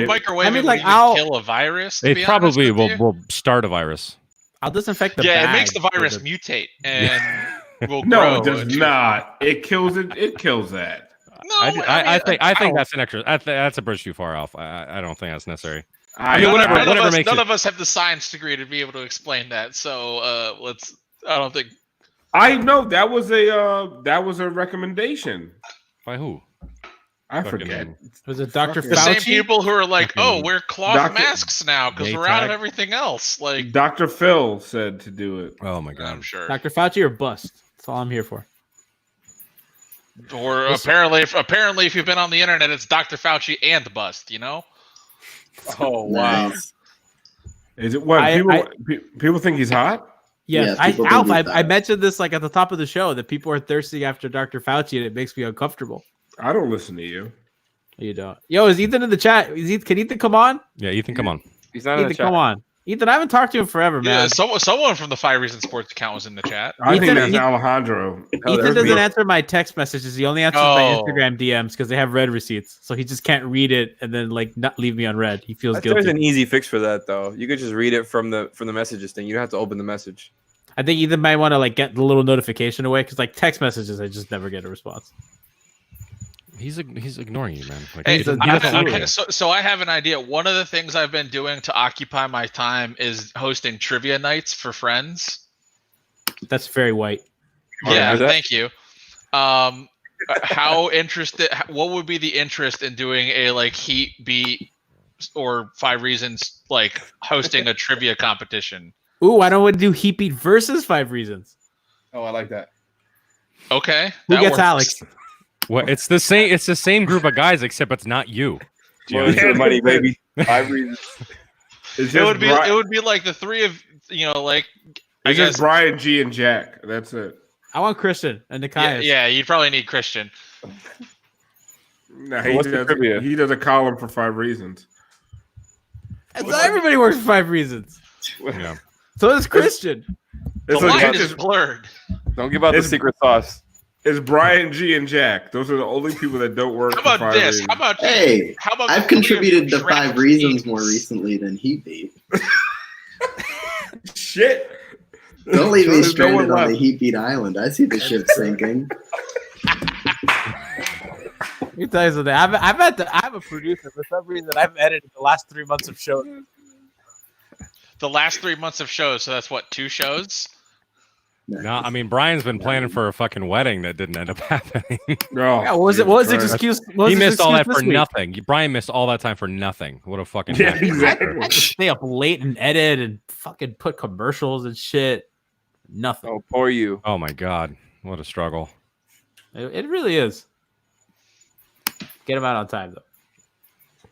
microwave. I mean, like, I'll kill a virus. It probably will start a virus. I'll disinfect the bag. It makes the virus mutate and will grow. No, it does not. It kills it. It kills that. No, I think that's an extra. That's a bridge too far off. I don't think that's necessary. None of us have the science degree to be able to explain that. So I don't think. I know that was a recommendation. By who? I forget. Was it Dr. Fauci? The same people who are like, "Oh, wear cloth masks now because we're out of everything else." Like Dr. Phil said to do it. Oh my god, I'm sure. Dr. Fauci or bust. That's all I'm here for. Or apparently, if you've been on the internet, it's Dr. Fauci and bust. Oh wow! Nice. Is it what people think he's hot? Yes, Alf. I mentioned this like at the top of the show that people are thirsty after Dr. Fauci, and it makes me uncomfortable. I don't listen to you. You don't. Yo, is Ethan in the chat? Can Ethan come on? Yeah, Ethan, come on. He's not Ethan, in the chat. come on. Ethan, I haven't talked to him forever, man. Yeah, someone from the 5 Reasons Sports account was in the chat. I think that's Alejandro. Ethan doesn't answer my text messages. He only answers my Instagram DMs because they have red receipts. So he just can't read it and then like not leave me on red. He feels guilty. There's an easy fix for that though. You could just read it from the messages thing. You don't have to open the message. I think Ethan might want to like get the little notification away because like text messages, I just never get a response. He's ignoring you, man. Like, hey, so I have an idea. One of the things I've been doing to occupy my time is hosting trivia nights for friends. That's very white. Yeah, thank you. How interested? What would be the interest in doing a like Heat beat or 5 Reasons like hosting a trivia competition? Ooh, why don't we do Heat beat versus 5 Reasons? Oh, I like that. Okay, who gets Alex? Well, it's the same group of guys, except it's not you. Money, baby. 5 Reasons. It would be like the three of like. I guess Brian, G, and Jack. That's it. I want Christian and Nikias. Yeah, you'd probably need Christian. No, he does a column for 5 Reasons. So everybody works for 5 Reasons. Yeah. So does Christian. The line is blurred. Don't give out the secret sauce. It's Brian G and Jack. Those are the only people that don't work. How about this? How about Hey, how about I've contributed to 5 Reasons more recently than he beat. Shit. Don't leave me There's no stranded one on the left. Heat Beat Island. I see the ship sinking. Let me tell you something. I have a producer for some reason. I've edited the last 3 months of shows. The last 3 months of shows, so that's what, 2 shows? No, I mean Brian's been planning for a fucking wedding that didn't end up happening. Yeah, what was his excuse? He missed all that for nothing. Brian missed all that time for nothing. What a fucking I had to stay up late and edit and fucking put commercials and shit. Nothing. Oh, poor you. Oh my god, what a struggle. It really is. Get him out on time though.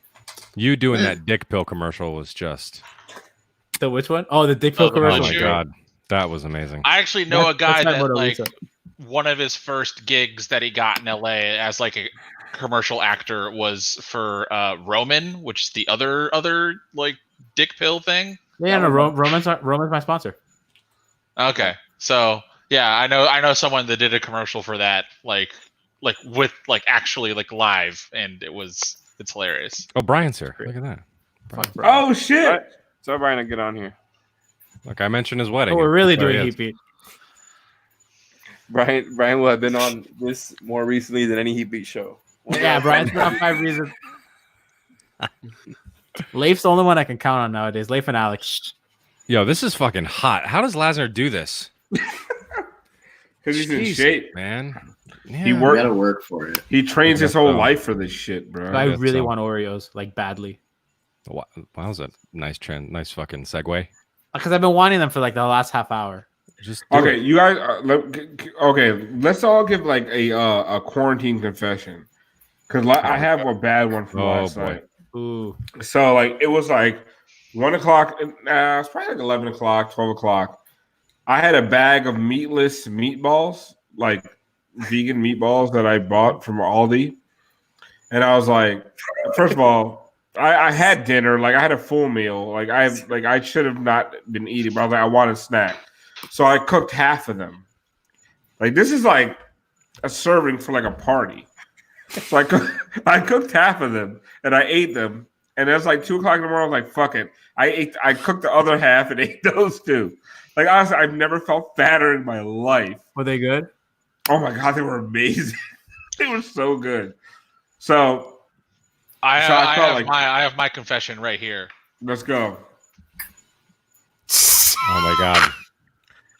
You doing that dick pill commercial was just The which one? Oh, the dick pill commercial. Oh my god, that was amazing. I actually know a guy that's that Mona like Lisa. one of his first gigs that he got in LA as like a commercial actor was for Roman, which is the other like dick pill thing. Yeah, no, Roman's my sponsor. Okay, so yeah, I know someone that did a commercial for that, like with like actually like live, and it's hilarious. Oh, Brian's here. Look at that. Oh shit! Right. So Brian, to get on here. Look, I mentioned his wedding. Oh, we're really There he doing is. Heat Beat. Brian will have been on this more recently than any Heat Beat show. Yeah, Brian's been on 5 Reasons. Leif's the only one I can count on nowadays. Leif and Alex. Yo, this is fucking hot. How does Lasner do this? Because he's in Jesus, shape, man. He You worked. gotta work for it. He trains his whole so. life for this shit, bro. I guess really so. want Oreos, like badly. Wow, was a nice trend. Nice fucking segue. Because I've been wanting them for like the last half hour. Just do Okay, it. you guys. Okay, let's all give like a quarantine confession, because I have a bad one from last boy. night. Ooh. So like it was like 1 o'clock. It's probably like 11 o'clock, 12 o'clock. I had a bag of meatless meatballs, like vegan meatballs that I bought from Aldi, and I was like, first of all, I had dinner, like I had a full meal, like I should have not been eating, but I was like, I want a snack, so I cooked half of them. Like this is like a serving for like a party. So I cooked half of them and I ate them, and it was like 2 o'clock in the morning. I was like, fuck it. I cooked the other half and ate those two. Like honestly, I've never felt fatter in my life. Were they good? Oh my god, they were amazing. They were so good. So I felt have my confession right here. let's go. Oh my god.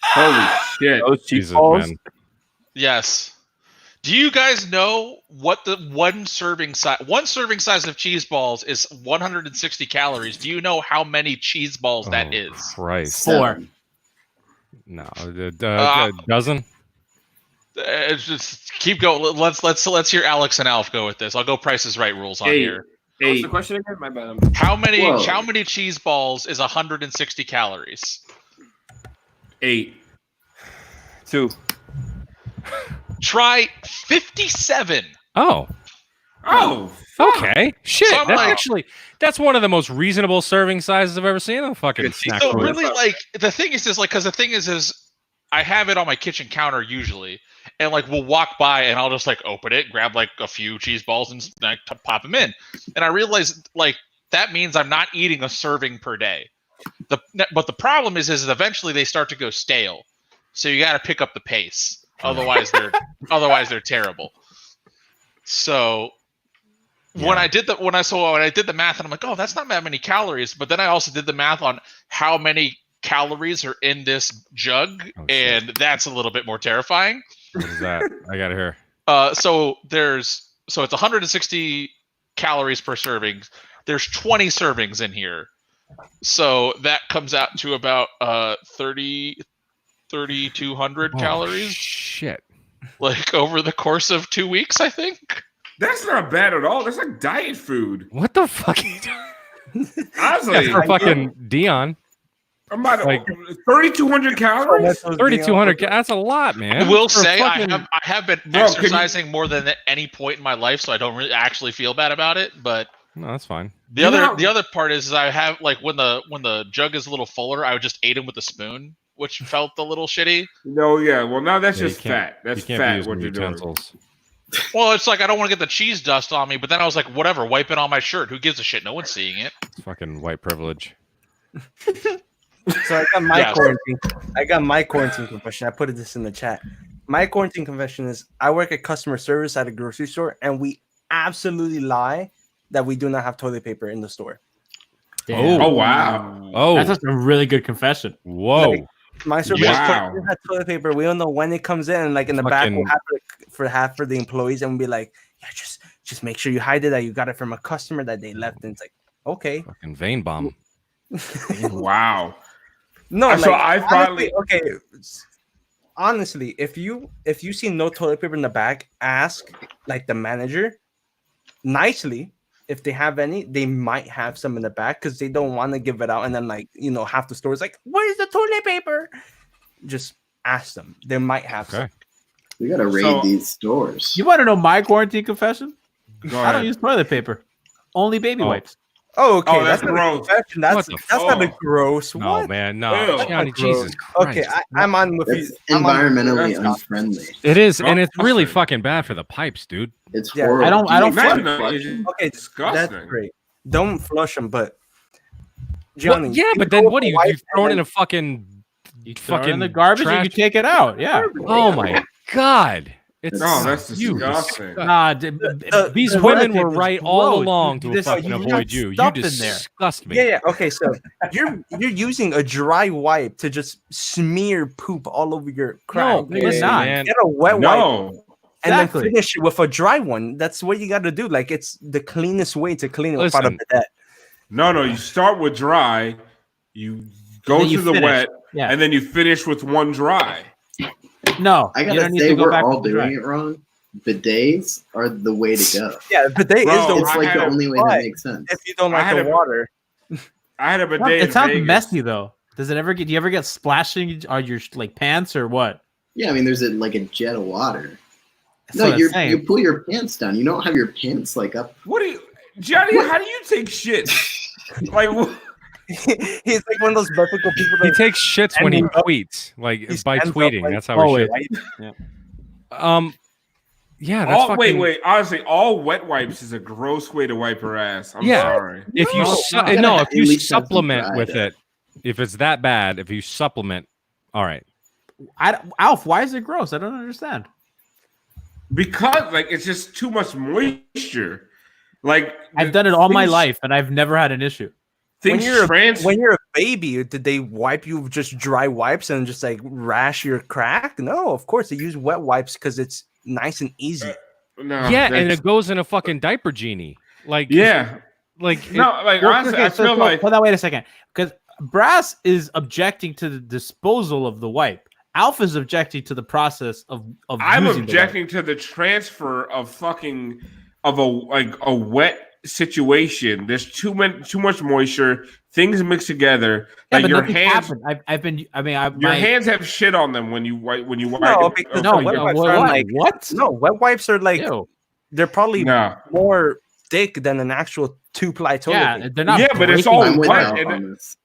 Holy shit. Those Jesus, balls. man. Yes. Do you guys know what the one serving size of cheese balls is 160 calories? Do you know how many cheese balls that is? Christ. 4. No, a dozen. It's just keep going. Let's hear Alex and Alf go with this. I'll go Price is Right rules on 8. here. What's the question again? My bad. How many Whoa. cheese balls is 160 calories? 8. 2. Try 57. Oh. Oh, Okay. Shit. So I'm That's like- that's one of the most reasonable serving sizes I've ever seen on a fucking snack So food. really, like the thing is like because the thing is I have it on my kitchen counter usually, and like we'll walk by and I'll just like open it, grab like a few cheese balls and like, pop them in, and I realize like that means I'm not eating a serving per day. But the problem is eventually they start to go stale, so you got to pick up the pace. Otherwise they're terrible. So. When I did the math, and I'm like, oh, that's not that many calories. But then I also did the math on how many calories are in this jug, and that's a little bit more terrifying. What is that? I gotta hear. So it's 160 calories per serving. There's 20 servings in here, so that comes out to about 3,200 calories. Shit. Like over the course of 2 weeks, I think. that's not bad at all. That's like diet food. What the fuck? Honestly, For fucking Dion. I'm about like 3,200 calories. 3,200. That's a lot, man. I will For say fucking- I have been Bro, can you- exercising more than at any point in my life, so I don't really actually feel bad about it. But No, that's fine. the other part is I have like when the jug is a little fuller, I would just eat them with a spoon which felt a little shitty. No, yeah. Well, now that's Yeah, just fat. That's fat. What you're doing. Well, it's like I don't want to get the cheese dust on me, but then I was like, whatever, wipe it on my shirt. Who gives a shit? No one's seeing it. It's fucking white privilege. So I got my quarantine. I got my quarantine confession. I put this in the chat. My quarantine confession is I work at customer service at a grocery store, and we absolutely lie that we do not have toilet paper in the store. Oh wow! Oh, that's just a really good confession. Whoa! Like, my service has toilet paper. We don't know when it comes in. Like in the back, we'll have for the employees, and we'll be like, yeah, just make sure you hide it that you got it from a customer that they left. And it's like, okay, fucking vein bomb. Wow. No, so like, I finally honestly, if you see no toilet paper in the back, ask like the manager nicely. If they have any, they might have some in the back because they don't want to give it out. And then, like, you know, half the store is like, where's the toilet paper? Just ask them. They might have some. We got to raid these stores. You want to know my quarantine confession? Go I ahead. don't use toilet paper. Only baby wipes. Oh, okay. Oh, that's gross. That's not a gross. No, What? man. No. Johnny, Jesus Christ. Okay, I'm on with you. That's environmentally unfriendly. It is, and it's really fucking bad for the pipes, dude. It's horrible. I don't flush. Okay, disgusting. that's great. Don't flush them, but Johnny. Yeah, but then what do you throw it in a fucking Throw it in the garbage and you take it out. Yeah. Oh my God. It's that's disgusting. These women were right all along to fucking avoid you. You disgust me. Yeah. Okay, so you're using a dry wipe to just smear poop all over your crack. No, it's not. Get a wet wipe and then Exactly. finish it with a dry one. That's what you got to do. Like it's the cleanest way to clean it without a bidet. No. You start with dry, you go then you to the finish. wet, Yeah. and then you finish with one dry. No, I you gotta don't need say, to go we're back all to the dry. doing it wrong. Bidets are the way to go. Yeah, bidet Bro, is the It's like the only way that makes sense. if you don't I like had the a- water. I had a bidet. It in sounds Vegas. messy though. Does it ever get? Do you ever get splashing on your like pants or what? Yeah, I mean, there's like a jet of water. That's No, what I'm saying. you pull your pants down. You don't have your pants like up. What do you, Johnny? How do you take shit? Like, He's like one of those biblical people. He That, takes shits when he tweets, like by stands up tweeting. like- That's how he always. shits. Yeah, that's all, fucking. wait. Honestly, all wet wipes is a gross way to wipe her ass. I'm Yeah. sorry. If you No, if you at least have some supplement pride. with it, if it's that bad, if you supplement, all right. Alf, why is it gross? I don't understand. Because like it's just too much moisture. Like I've done it all my things- life and I've never had an issue. when Things you're a baby, did they wipe you with just dry wipes and just like rash your crack? No, of course they use wet wipes because it's nice and easy. no, Yeah, and that's- it goes in a fucking diaper genie. Like yeah. like No, like Well, honestly, okay, I feel like hold on, wait a second, because Brass is objecting to the disposal of the wipe. Alpha is objecting to the process of I'm using objecting to the transfer of fucking of a wet situation. There's too much moisture. Things mix together. Yeah, Like but your nothing's hands, happened. I've been. I mean, your hands have shit on them when you wipe. When you wipe. No, it. because No, wet wipes what? are like What? no wet wipes are like Ew. they're probably No. more thick than an actual 2-ply toilet. Yeah, paper. they're not. Yeah, but it's breaking all I'm with wet. Al and on this.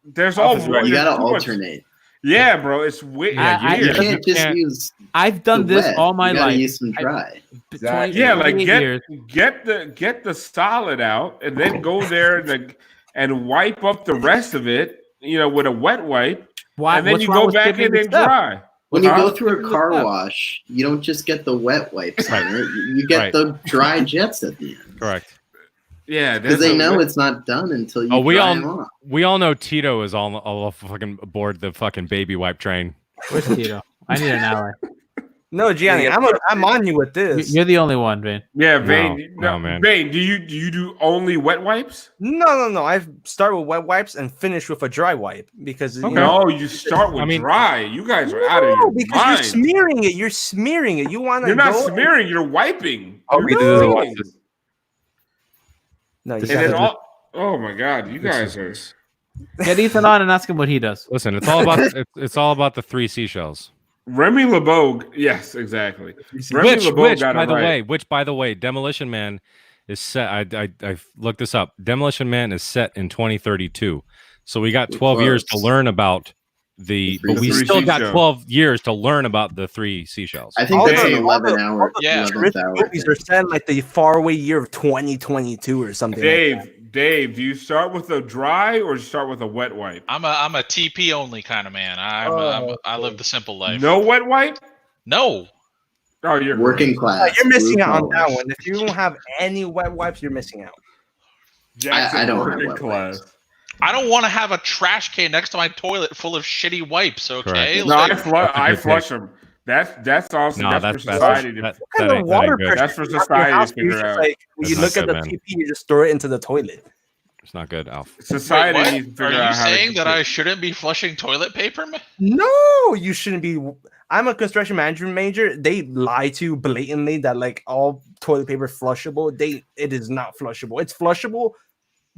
there's all Alpha's right. You there's gotta too much- alternate. Yeah, bro, it's weird. I- You weird. can't just can't- use. I've done the this wet. all my you gotta life. use some dry. Yeah, like 28 get years. get the solid out and then go there and wipe up the rest of it. You know, with a wet wipe, Why? and then what's you wrong go with back skipping in the and step? dry. When you Huh? go through a Skipping the car step. wash, you don't just get the wet wipes on it. You get Right. the dry jets at the end. correct. Yeah, Because they know it's not done until you Oh, we dry them all off. we all know Tito is all fucking aboard the fucking baby wipe train. Where's Tito? I need an ally. No, Gianni, I'm on you with this. You're the only one, Vane. Yeah, Vane. No, man. Vane, do you do only wet wipes? No. I start with wet wipes and finish with a dry wipe because you know, No, you start with I mean- dry. You guys are out of no, your because mind. you're smearing it. You're smearing it. You want to? You're not smearing. You're wiping. Oh, You're we did this. cleaning. No, you And gotta then do- all. Oh my God, you guys are. Get Ethan on and ask him what he does. Listen, it's all about it's all about the 3 seashells. Remy LeBeau. Yes, exactly. Remy LeBeau Which got by it the right. way, Demolition Man is set. I looked this up. Demolition Man is set in 2032. So we got 12 years to close. learn about but we still got 12 years to learn about the 3 seashells. I think that's an 11 hour. Yeah. 11th hour. Movies are set in like the faraway year of 2022 or something. Dave, do you start with a dry or start with a wet wipe? I'm a TP only kind of man. I live the simple life. No wet wipe? No. Oh, you're working class. You're missing out on that one. If you don't have any wet wipes, you're missing out. I don't have wet wipes. I don't want to have a trash can next to my toilet full of shitty wipes. Okay. No, I flush them. That's awesome. No, that's for society. What kind of water pressure? That's for society to figure out. Like, when you look at the TP, you just throw it into the toilet. It's not good, Alf. Society needs to figure out. Are you saying that I shouldn't be flushing toilet paper? No, you shouldn't be. I'm a construction management major. They lie to you blatantly that like all toilet paper is flushable. It is not flushable. It's flushable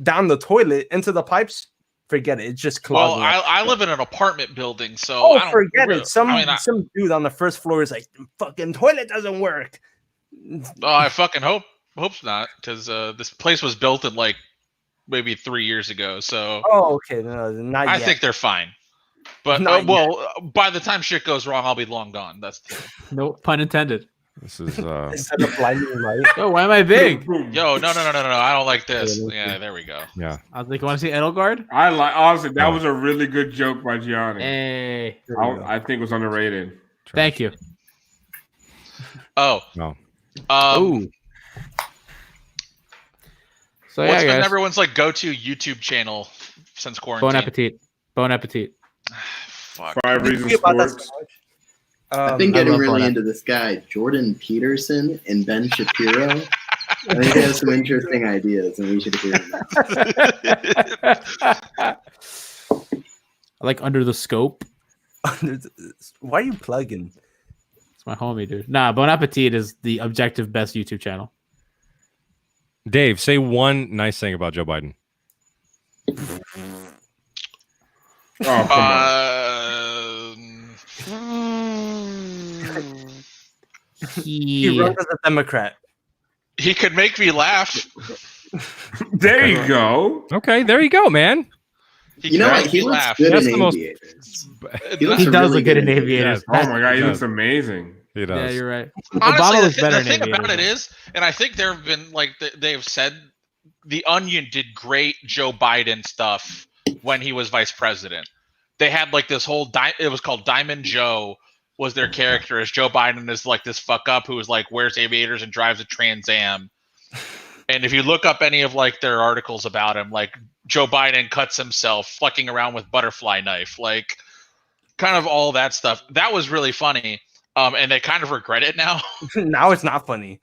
down the toilet into the pipes. Forget it. It's just clogging. Well, I live in an apartment building, so I don't forget really, it. Some dude on the first floor is like, "Fucking toilet doesn't work." Oh, I fucking hope's not, because this place was built in like maybe 3 years ago. So okay, no, not I yet. think they're fine. But by the time shit goes wrong, I'll be long gone. That's no pun intended. This is instead of blinding light. Yo, why am I big? Yo, no, I don't like this. Yeah, there we go. Yeah. I was like, you want to see Edelgard? Honestly, that was a really good joke by Gianni. Hey. I think it was underrated. Thank you. Oh. No. So what's been guys. everyone's like go-to YouTube channel since quarantine? Bon appetit. Bon appetit. Fuck. 5 Reasons Sports. I've been getting really into this guy, Jordan Peterson and Ben Shapiro. I think they have some interesting ideas, and we should hear them. I like Under the Scope. Why are you plugging? It's my homie, dude. Nah, Bon Appetit is the objective best YouTube channel. Dave, say one nice thing about Joe Biden. Oh, come on. He runs as a Democrat. He could make me laugh. There you go. Okay, there you go, man. You know what? He looks good in Aviators. He does look good in Aviators. Oh my god, he looks amazing. He does. Yeah, you're right. Honestly, the thing about it is, and I think there have been like they've said, The Onion did great Joe Biden stuff when he was vice president. They had like this whole it was called Diamond Joe was their character, as Joe Biden is like this fuck up who is like wears aviators and drives a Trans Am. And if you look up any of like their articles about him, like Joe Biden cuts himself fucking around with butterfly knife, like kind of all that stuff. That was really funny. And they kind of regret it now. Now it's not funny.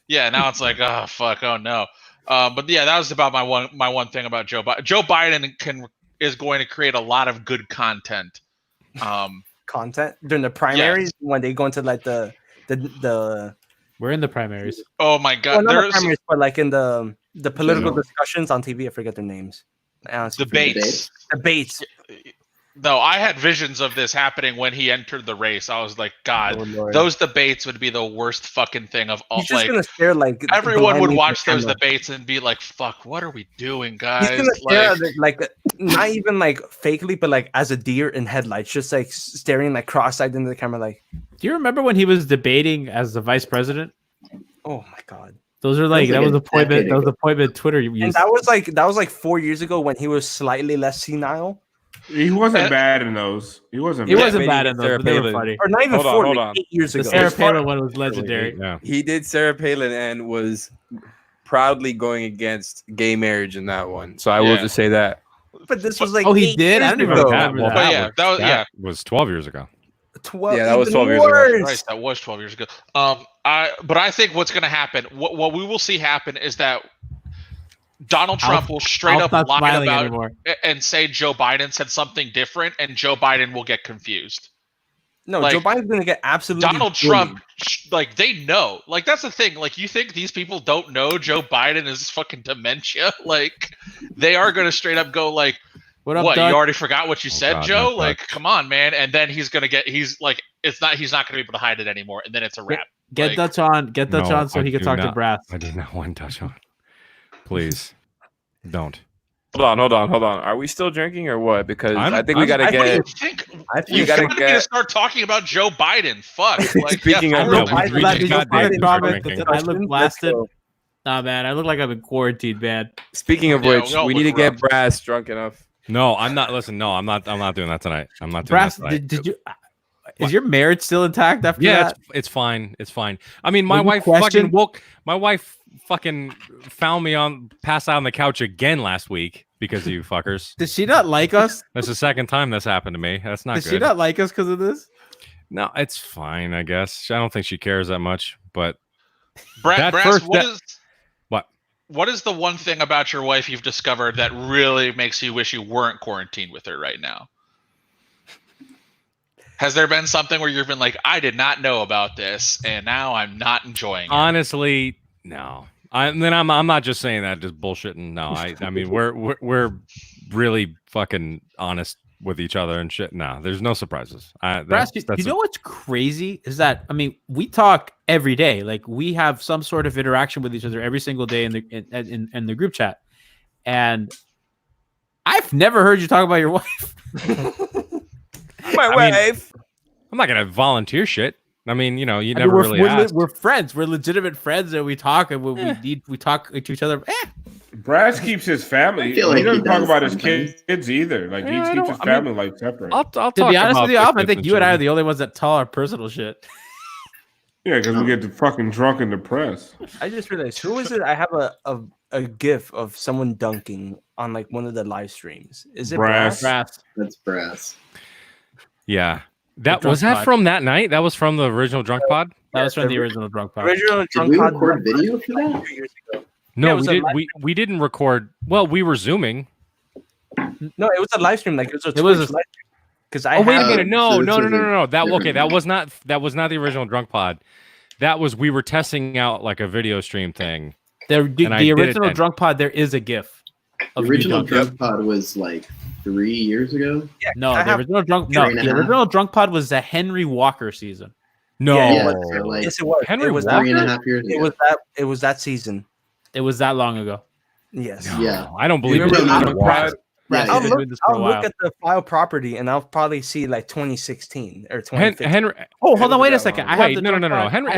Yeah, now it's like, oh fuck, oh no. But yeah, that was about my one thing about Joe Biden. Joe Biden is going to create a lot of good content. Content during the primaries when they go into like the we're in the primaries. Oh my god, well, not the primaries, but like in the political discussions on TV. I forget their names. Debates. No, I had visions of this happening when he entered the race. I was like, God, those debates would be the worst fucking thing of all. He's just gonna stare like everyone would watch those debates and be like, "Fuck, what are we doing, guys?" He's gonna stare like not even like fakely, but like as a deer in headlights, just like staring like cross-eyed into the camera. Like, do you remember when he was debating as the vice president? Oh my god, those are like that was appointment. That was appointment Twitter. And that was like 4 years ago when he was slightly less senile. He wasn't bad in those. He wasn't bad in those, but they were funny. Or not even hold on. 8 years ago. The Sarah Palin one was legendary. Yeah. He did Sarah Palin and was proudly going against gay marriage in that one. So I will just say that. But this was like he did? I don't even remember that. That was 12 years ago. 12. Yeah, that was 12 years ago. Right, that was 12 years ago. But I think what's going to happen, what we will see happen is that Donald Trump will straight up lie about it and say Joe Biden said something different, and Joe Biden will get confused. No, Joe Biden's going to get absolutely Donald Trump, like, they know. Like, that's the thing. Like, you think these people don't know Joe Biden is fucking dementia? Like, they are going to straight up go, like, what, you already forgot what you said, Joe? Like, come on, man. And then he's not going to be able to hide it anymore. And then it's a wrap. Get Dutch on so he can talk to Brass. I do not want Dutch on. Please don't. Hold on. Are we still drinking or what? Because I think we gotta get. You gotta need to start talking about Joe Biden. Fuck. Like, Speaking of I look blasted. Nah, man, I look like I'm in quarantine, man. Speaking of which, we need to get Brass drunk enough. No, I'm not. Listen, no, I'm not doing that tonight. I'm not doing Brass, that tonight. did you? Is your marriage still intact after that? It's fine. It's fine. I mean, my wife fucking woke. My wife fucking found me passed out on the couch again last week because of you fuckers. Does she not like us? That's the second time this happened to me. That's not good. Does she not like us because of this? No, it's fine. I guess I don't think she cares that much. But Brass, what is the one thing about your wife you've discovered that really makes you wish you weren't quarantined with her right now? Has there been something where you've been like, I did not know about this, and now I'm not enjoying it? Honestly, no. I'm not just saying that, just bullshitting. No, I mean we're really fucking honest with each other and shit. No, there's no surprises. Brass, you know what's crazy is that we talk every day. Like we have some sort of interaction with each other every single day in the group chat, and I've never heard you talk about your wife. My wife. I'm not gonna volunteer shit. I mean, you never really asked. We're friends. We're legitimate friends, and we talk, and we talk to each other. Brass keeps his family. He doesn't talk about his kids either. Like he keeps his family life separate. I'll to be honest with you, I think you and I are the only ones that tell our personal shit. Yeah, because we get fucking drunk and depressed. I just realized, who is it? I have a GIF of someone dunking on like one of the live streams. Is it Brass? That's Brass. Yeah. Was that from that night? That was from the original Drunk Pod? That was from the original Drunk Pod. Did we record video for that? No, we didn't record. Well, we were Zooming. No, it was a live stream. Like it was a live stream. Because wait a minute. No. That was not the original Drunk Pod. That was we were testing out like a video stream thing. The original Drunk Pod, there is a GIF. The original Drunk Pod was like 3 years ago. Yeah, the original Drunk Pod was the Henry Walker season. No, yes, it was. Henry Walker? 3.5 years ago. It was that season. It was that long ago. Yes. No, yeah. I don't believe it. I'll look at the file property and I'll probably see like 2016 or 2015. Henry. Oh, hold on, wait a second. No. Henry I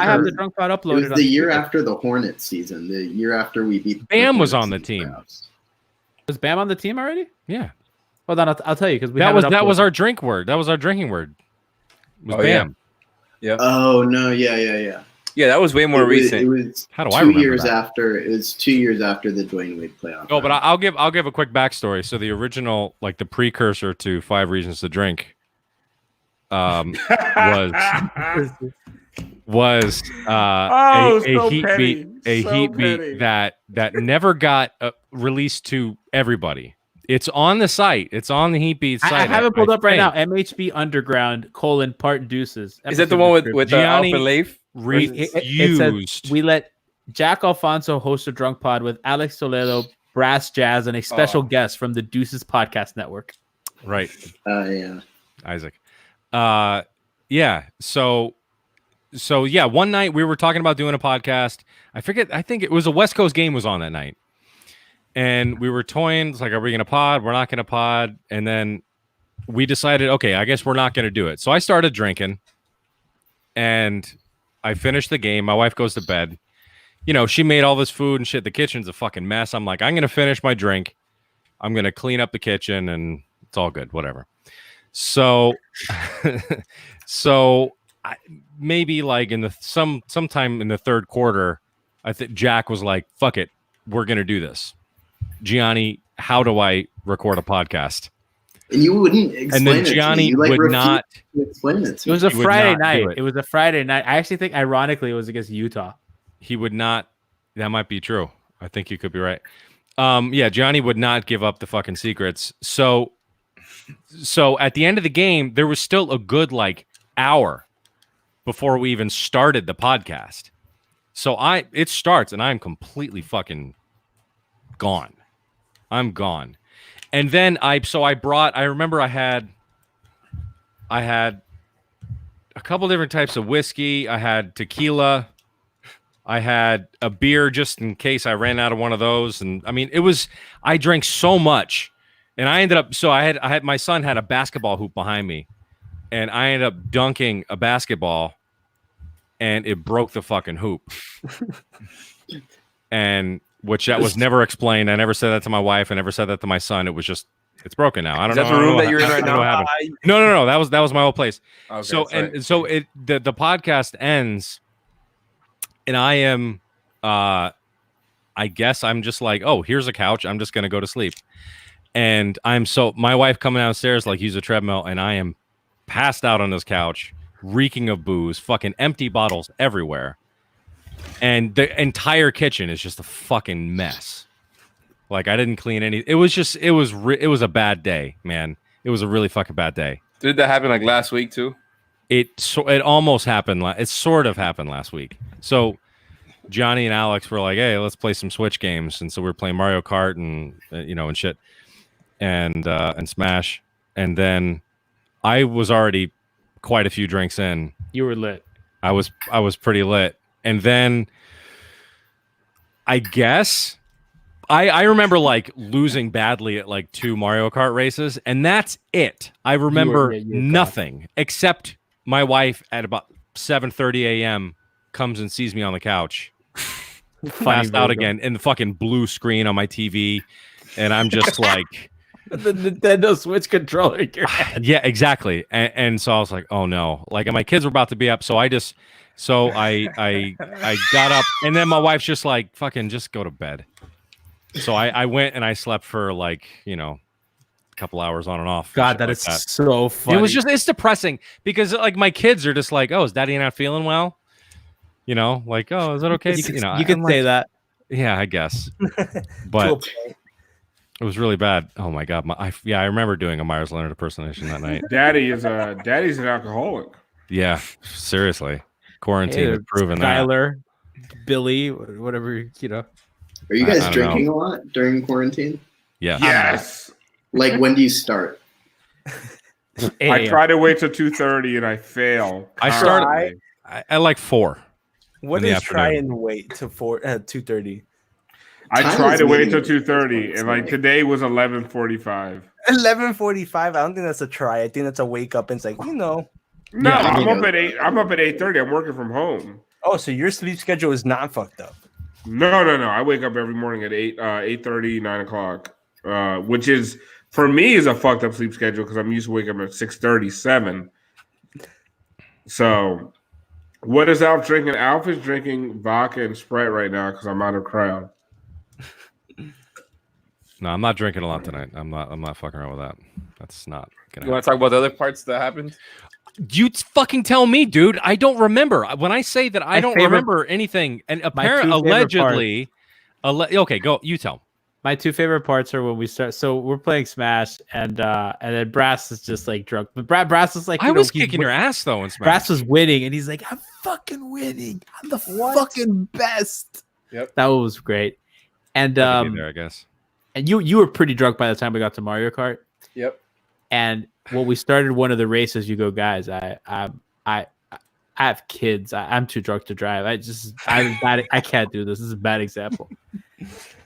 have the Drunk Pod uploaded. It was the year after the Hornets season. The year after we beat. Bam was on the team. Was Bam on the team already? Yeah. Hold on, I'll tell you because that was our drink word. That was our drinking word. Was Bam? Yeah. Oh no! Yeah. Yeah, that was way more recent. It was How do I remember 2 years that? after. It was 2 years after the Dwayne Wade playoff. Oh, but I'll give a quick backstory. So the original, like the precursor to 5 Reasons to Drink, was a heat beat that never got released to everybody. It's on the site. It's on the Heat Beat site. I have it pulled up right now. MHB Underground : Part Deuces. Is that the one with Gianni Alpha Leif? It says, we let Jack Alfonso host a Drunk Pod with Alex Toledo, Brass Jazz, and a special guest from the Deuces Podcast Network. Right. Yeah. Isaac. Yeah. So yeah, one night we were talking about doing a podcast. I think it was a West Coast game was on that night. And we were toying. It's like, are we going to pod? We're not going to pod. And then we decided, okay, I guess we're not going to do it. So I started drinking and I finished the game. My wife goes to bed. She made all this food and shit. The kitchen's a fucking mess. I'm like, I'm going to finish my drink. I'm going to clean up the kitchen and it's all good. Whatever. So, maybe like sometime in the third quarter, I think Jack was like, fuck it. We're going to do this. Gianni, how do I record a podcast? And you wouldn't explain and then Gianni would not explain it. It was a Friday night. It was a Friday night. I actually think, ironically, it was against Utah. He would not. That might be true. I think you could be right. Yeah, Gianni would not give up the fucking secrets. So at the end of the game, there was still a good like hour before we even started the podcast. So it starts and I'm completely fucking gone. I'm gone. And then I remember I had a couple different types of whiskey. I had tequila. I had a beer just in case I ran out of one of those. And I mean, I drank so much, and I ended up, so I had my son had a basketball hoop behind me, and I ended up dunking a basketball, and it broke the fucking hoop. And which that was never explained. I never said that to my wife. I never said that to my son. It was just, it's broken now. I don't know. Is that the room that you're in right now? No. That was my whole place. Okay, so sorry. The podcast ends, and I am, I guess I'm just like, oh, here's a couch. I'm just gonna go to sleep. And my wife coming downstairs like use a treadmill, and I am passed out on this couch, reeking of booze, fucking empty bottles everywhere. And the entire kitchen is just a fucking mess. Like I didn't clean any. It was a bad day, man. It was a really fucking bad day. Did that happen like last week too? It almost happened. It sort of happened last week. So Johnny and Alex were like, "Hey, let's play some Switch games," and so we were playing Mario Kart and and shit, and Smash. And then I was already quite a few drinks in. You were lit. I was pretty lit. And then I guess I remember like losing badly at like 2 Mario Kart races, and that's it. I remember nothing except my wife at about 7:30 a.m. comes and sees me on the couch, passed out again, and the fucking blue screen on my TV, and I'm just like the Nintendo Switch controller in your hand. Yeah, exactly. And so I was like, oh no, like, and my kids were about to be up, so I got up, and then my wife's just like, fucking just go to bed. So I went and I slept for like, a couple hours on and off. God, that is so funny. It's depressing because like my kids are just like, oh, is daddy not feeling well? Like, oh, is that okay? You can say that. Yeah, I guess. But it was really bad. Oh my God. I remember doing a Myers Leonard impersonation that night. Daddy's an alcoholic. Yeah, seriously. Quarantine has proven Skyler, Billy, whatever, Are you guys drinking a lot during quarantine? Yeah. Yes. Like, when do you start? I try to wait till 2:30 and I fail. I start at like 4. What is try and wait to 2:30? I try to wait till 2:30, and like today was 11:45. 11:45. I don't think that's a try. I think that's a wake up and it's like, No, I'm up at 8. I'm up at 8:30. I'm working from home. Oh, so your sleep schedule is not fucked up. No. I wake up every morning at 8:30, 9 o'clock, which is for me is a fucked up sleep schedule because I'm used to waking up at 6:30, 7. So, what is Alf drinking? Alf is drinking vodka and Sprite right now because I'm out of crowd. No, I'm not drinking a lot tonight. I'm not fucking around with that. That's not gonna You want to talk about the other parts that happened? You fucking tell me, dude. I don't remember. When I say that I don't remember anything, and apparently, allegedly, okay, go. You tell. My 2 favorite parts are when we start. So we're playing Smash, and then Brass is just like drunk. But Brass is like, I was kicking your ass though in Smash. Brass was winning, and he's like, I'm fucking winning. I'm the fucking best. Yep, that was great. And there, I guess. And you were pretty drunk by the time we got to Mario Kart. Yep. And when we started one of the races, you go, guys, I have kids. I'm too drunk to drive. I can't do this. This is a bad example.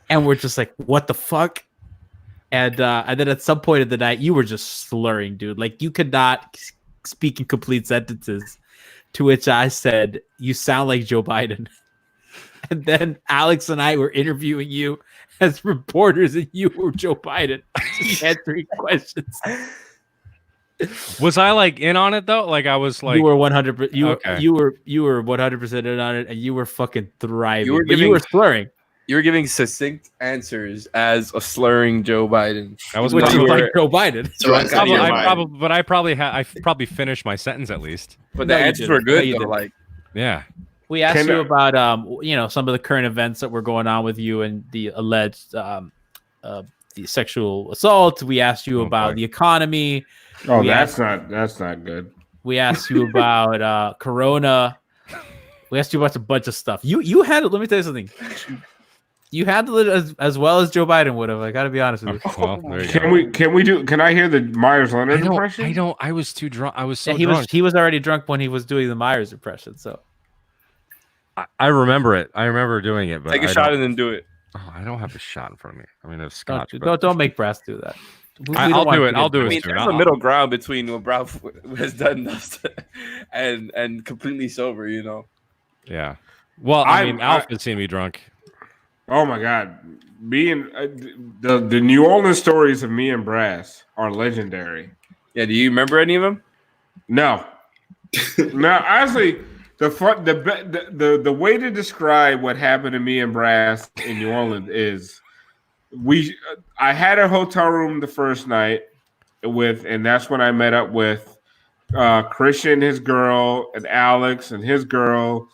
And we're just like, what the fuck? And then at some point in the night, you were just slurring, dude. Like you could not speak in complete sentences. To which I said, "You sound like Joe Biden." And then Alex and I were interviewing you as reporters, and you were Joe Biden just answering questions. Was I like in on it though? Like I was like, you were 100%. You were 100% in on it, and you were fucking thriving. You were slurring. You were giving succinct answers as a slurring Joe Biden. I was like Joe Biden. So I probably finished my sentence at least. But the answers were good though. Like, yeah. We asked you about some of the current events that were going on with you and the alleged the sexual assault. We asked you about the economy. Oh, that's not good. We asked you about Corona. We asked you about a bunch of stuff. You had it. Let me tell you something. You handled it as well as Joe Biden would have. I got to be honest with you. Well, there you Can I hear the Myers Leonard impression? I was too drunk. I was so drunk. He was already drunk when he was doing the Myers impression. So I remember it. I remember doing it, but Take a shot and then do it. Oh, I don't have a shot in front of me. I mean, it's scotch. Don't make Brass do that. I'll do it. I'll do I it mean, soon. there's a middle ground between what Ralph has done and completely sober. You know. Yeah. Well, I mean, Alf had seen me drunk. Oh my God, me and the New Orleans stories of me and Brass are legendary. Yeah. Do you remember any of them? No. No, honestly, the way to describe what happened to me and Brass in New Orleans is I had a hotel room the first night and that's when I met up with Christian, his girl, and Alex and his girl,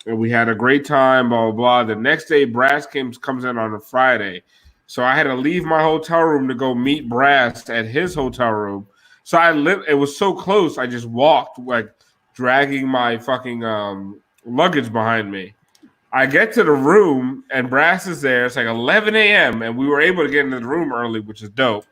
and we had a great time. Blah blah blah. The next day, Brass comes in on a Friday, so I had to leave my hotel room to go meet Brass at his hotel room. So it was so close. I just walked, like dragging my fucking luggage behind me. I get to the room and Brass is there. It's like 11 a.m. and we were able to get into the room early, which is dope.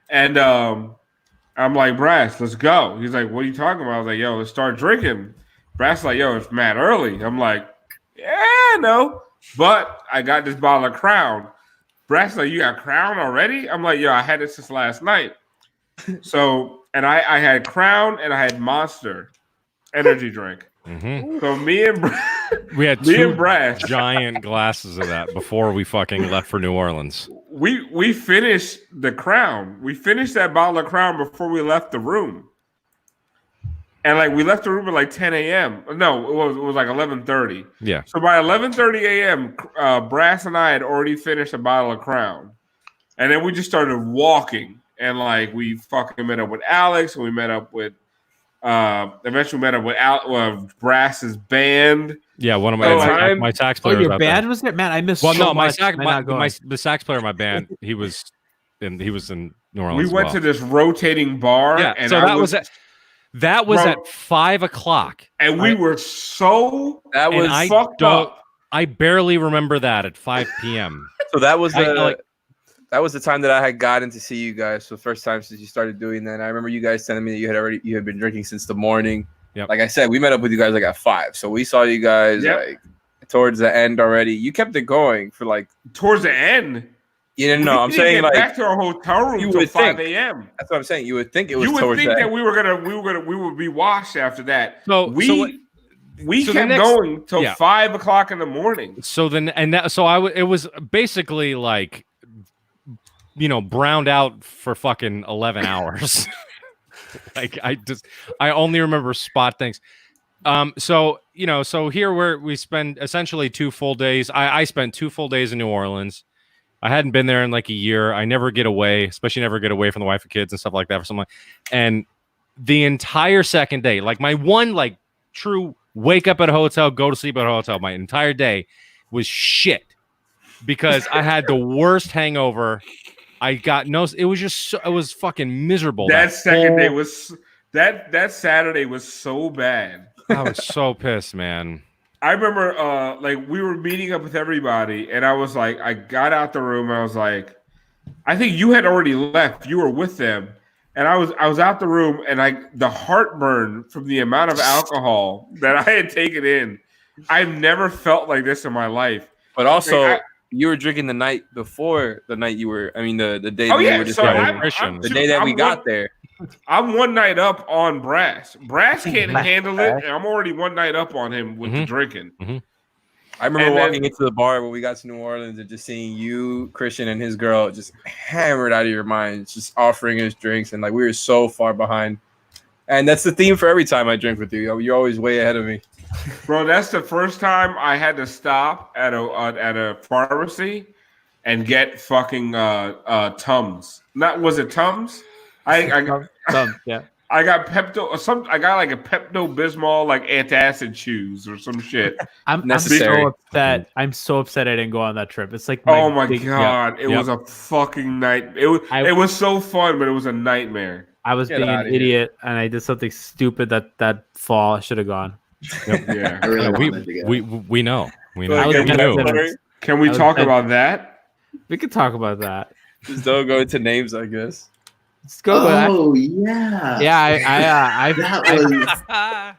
And I'm like, Brass, let's go. He's like, what are you talking about? I was like, yo, let's start drinking. Brass like, yo, it's mad early. I'm like, yeah, no. But I got this bottle of Crown. Brass like, you got Crown already? I'm like, yo, I had it since last night. So, and I had Crown and I had Monster energy drink. Mm-hmm. So me and we had me two and Brass giant glasses of that before we fucking left for New Orleans. We finished the Crown. We finished that bottle of Crown before we left the room. And like we left the room at like 10 a.m. No, it was like 11:30. Yeah. So by 11:30 a.m., Brass and I had already finished a bottle of Crown, and then we just started walking. And like we fucking met up with Alex, and we met up with eventually met up with Brass's band. Yeah, one of my sax players. Oh, your band was there, man. I missed. Well, so no, much. the sax player of my band. He was in New Orleans. We went to this rotating bar. Yeah, and so that was at 5 o'clock, and we were so fucked up. I barely remember that at 5 p.m. So that was that was the time that I had gotten to see you guys for the first time since you started doing that. And I remember you guys telling me that you had been drinking since the morning. Yep. Like I said, we met up with you guys like at 5. So we saw you guys like towards the end already. You kept it going for like towards the end. You didn't know. I'm saying like back to our hotel room until 5 a.m. That's what I'm saying. You would think it was. You would towards think that end. we would be washed after that. So we kept going till 5 o'clock in the morning. So then, it was basically like, browned out for fucking 11 hours. Like I only remember spot things. So here we spend essentially 2 full days. I spent 2 full days in New Orleans. I hadn't been there in like a year. I never get away, especially never get away from the wife and kids and stuff like that for something. And the entire second day, like my one like true wake up at a hotel, go to sleep at a hotel, my entire day was shit because I had the worst hangover. I got it was fucking miserable. That Saturday was so bad. I was so pissed, man. I remember like we were meeting up with everybody and I was like, I got out the room and I was like, I think you had already left. You were with them. And I was out the room and the heartburn from the amount of alcohol that I had taken in, I've never felt like this in my life. But also you were drinking the night before the night you were, the day that you were just the day that we got there. I'm one night up on Brass. Brass can't handle it, and I'm already one night up on him with the drinking. Mm-hmm. I remember walking into the bar when we got to New Orleans and just seeing you, Christian, and his girl just hammered out of your minds, just offering us drinks, and like we were so far behind. And that's the theme for every time I drink with you. You're always way ahead of me. Bro, that's the first time I had to stop at a pharmacy and get fucking Tums. Was it Tums? Tums, yeah. I got I got like a Pepto-Bismol like antacid chews or some shit. I'm so upset. I'm so upset I didn't go on that trip. It's like oh my god, it was a fucking night. It was so fun, but it was a nightmare. I was being an idiot and I did something stupid that fall. I should have gone. Yep. Yeah, I really wanted to go. We know. We know. Can we talk about that? We could talk about that. Just don't go into names, I guess. Let's go. Oh yeah. Yeah, That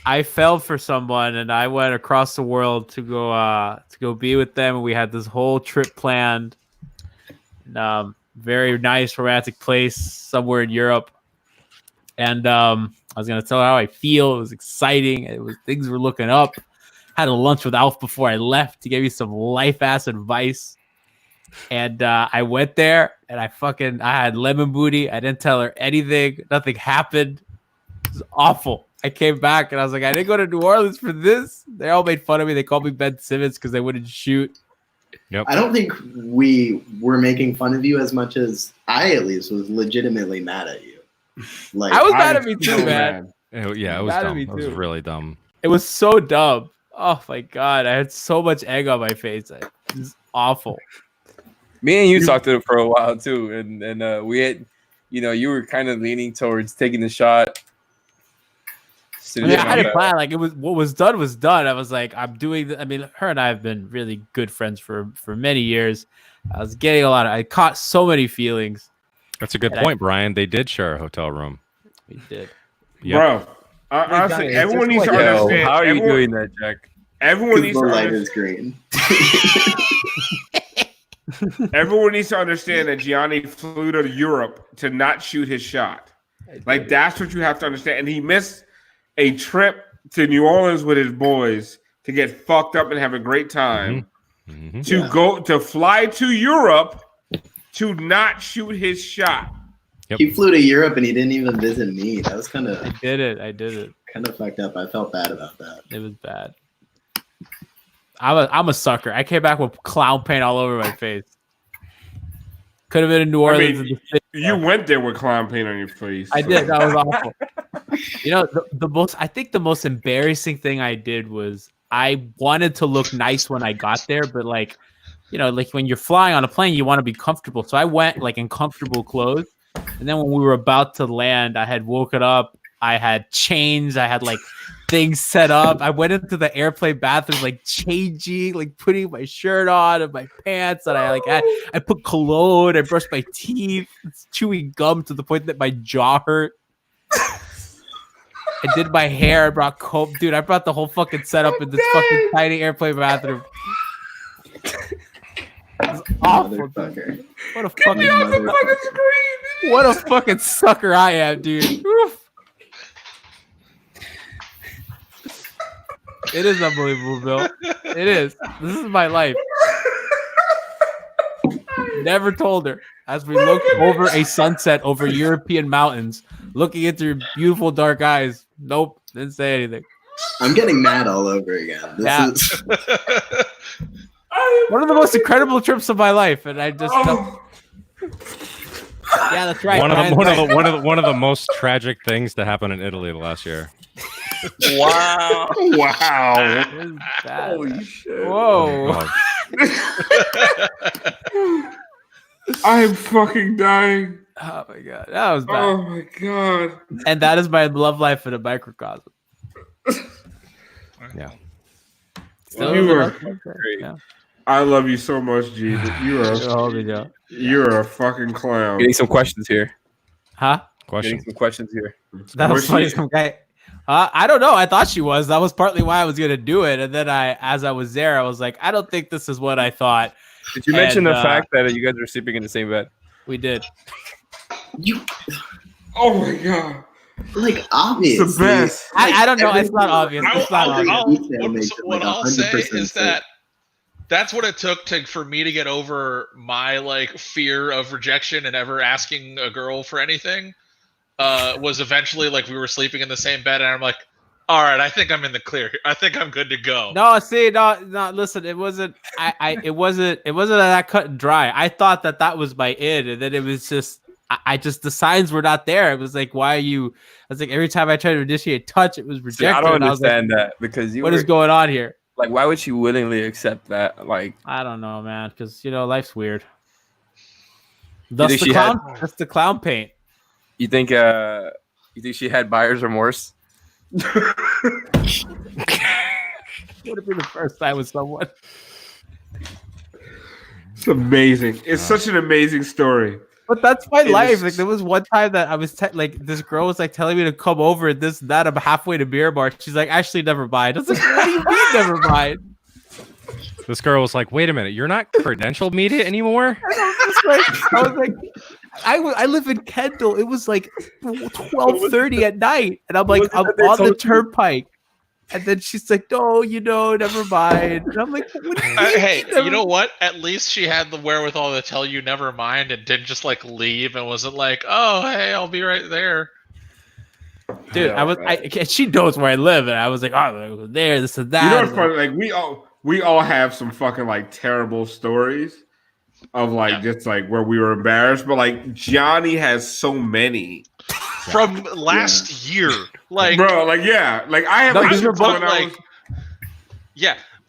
I fell for someone and I went across the world to go be with them. We had this whole trip planned. Very nice romantic place somewhere in Europe. And I was gonna tell her how I feel. It was exciting. Things were looking up. Had a lunch with Alf before I left to give me some life ass advice. And I went there and I had lemon booty. I didn't tell her anything. Nothing happened. It was awful. I came back and I was like, I didn't go to New Orleans for this. They all made fun of me. They called me Ben Simmons because they wouldn't shoot. I don't think we were making fun of you as much as I, at least, was legitimately mad at you. Like I was mad at me too, man. Yeah, it was dumb. It was really dumb. It was so dumb. Oh my god, I had so much egg on my face. It was awful. Me and you talked to it for a while too, and we had, you were kind of leaning towards taking the shot. I had it planned. Like what was done was done. I was like, I'm doing. Her and I have been really good friends for many years. I was getting I caught so many feelings. That's a good point, Brian. They did share a hotel room. We did, bro. Honestly, everyone needs to understand. How are you doing that, Jack? Everyone needs to light is green. Everyone needs to understand that Gianni flew to Europe to not shoot his shot. Like that's what you have to understand. And he missed a trip to New Orleans with his boys to get fucked up and have a great time. To fly to Europe to not shoot his shot. He flew to Europe and he didn't even visit me. That was kind of. I did it. Kind of fucked up. I felt bad about that. It was bad. I'm a sucker. I came back with clown paint all over my face. Could have been in New Orleans. You went there with clown paint on your face. I did. That was awful. I think the most embarrassing thing I did was I wanted to look nice when I got there, but like when you're flying on a plane, you want to be comfortable. So I went like in comfortable clothes. And then when we were about to land, I had woken up. I had chains. I had like things set up. I went into the airplane bathroom, like changing, like putting my shirt on and my pants. And I put cologne. I brushed my teeth, chewing gum to the point that my jaw hurt. I did my hair. I brought comb. Dude, I brought the whole fucking setup in this fucking tiny airplane bathroom. It's awful. What a fucking What a fucking sucker I am, dude. Oof. It is unbelievable, Bill. It is. This is my life. Never told her. As we looked over a sunset over European mountains, looking into your beautiful dark eyes. Nope, didn't say anything. I'm getting mad all over again. This is one of the most incredible trips of my life, and I just. Yeah, that's right. One of the most tragic things to happen in Italy last year. Wow! Wow! Holy shit! Whoa! I am fucking dying. Oh my god, that was bad. Oh my god! And that is my love life in a microcosm. Yeah. I love you so much, G. You're a fucking clown. Getting some questions here. Huh? Getting some questions here. That was funny. Some guy. I don't know. I thought she was. That was partly why I was gonna do it. And then as I was there, I was like, I don't think this is what I thought. Did you mention the fact that you guys were sleeping in the same bed? We did. Oh my god. Like obvious. It's the best. I don't know. It's not obvious. It's not obvious. What I'll say is that that's what it took for me to get over my like fear of rejection and ever asking a girl for anything. Was eventually like we were sleeping in the same bed, and I'm like, all right, I think I'm in the clear here. I think I'm good to go. No, see, no. Listen, it wasn't. It wasn't that cut and dry. I thought that was my in, and then it was just. The signs were not there. It was like, why are you? I was like, every time I tried to initiate touch, it was rejected. See, I don't understand that because what is going on here? Like, why would she willingly accept that? Like, I don't know, man, because life's weird. That's the clown paint. You think she had buyer's remorse? Would have been the first time with someone. It's amazing. It's such an amazing story. But that's my It life. is- Like there was one time that I was like, this girl was like telling me to come over and this and that. I'm halfway to beer bar. She's like, actually, never mind. I was like, what do you mean, never mind? This girl was like, "Wait a minute, you're not credentialed media anymore." I was like, I live in Kendall. It was like 12:30 at night, and I'm like, I'm on the turnpike. And then she's like, "No, never mind." And I'm like, "What do you mean, Hey, never you know what? At least she had the wherewithal to tell you never mind and didn't just like leave and wasn't like, "Oh, hey, I'll be right there." Dude, she knows where I live, and I was like, "Oh, there, this and that." You know what's funny? Like we all have some fucking like terrible stories of like just like where we were embarrassed, but like Johnny has so many from last year. Like, bro, like like I have like,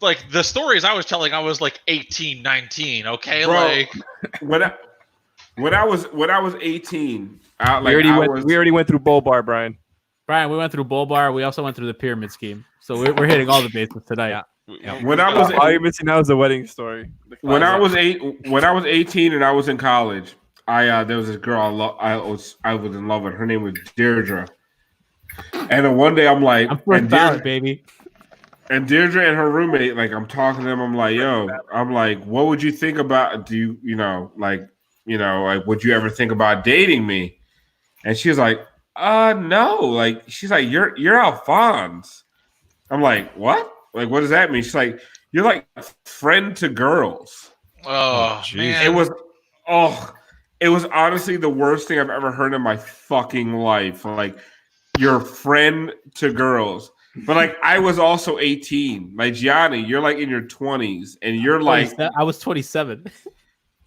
like the stories I was telling, I was like 18, 19. Okay, bro, like when I was 18, we already went through Bull Bar, Brian. Brian, we went through Bull Bar. We also went through the pyramid scheme. So we're hitting all the bases tonight. Yeah. When I was all you're missing now is the wedding story. When I was 18 and I was in college, there was this girl I was in love with. Her name was Deirdre. And then one day I'm like, I'm Deirdre, baby. And Deirdre and her roommate, like I'm talking to them. I'm like, I'm like, what would you think about? Like, would you ever think about dating me? And she's like, no. Like, she's like, you're Alphonse. I'm like, what? Like, what does that mean? She's like, you're like friend to girls. Oh man. It was honestly the worst thing I've ever heard in my fucking life. Like, you're friend to girls. But like, I was also 18. Like, Gianni, you're like in your 20s, and you're like, I was 27.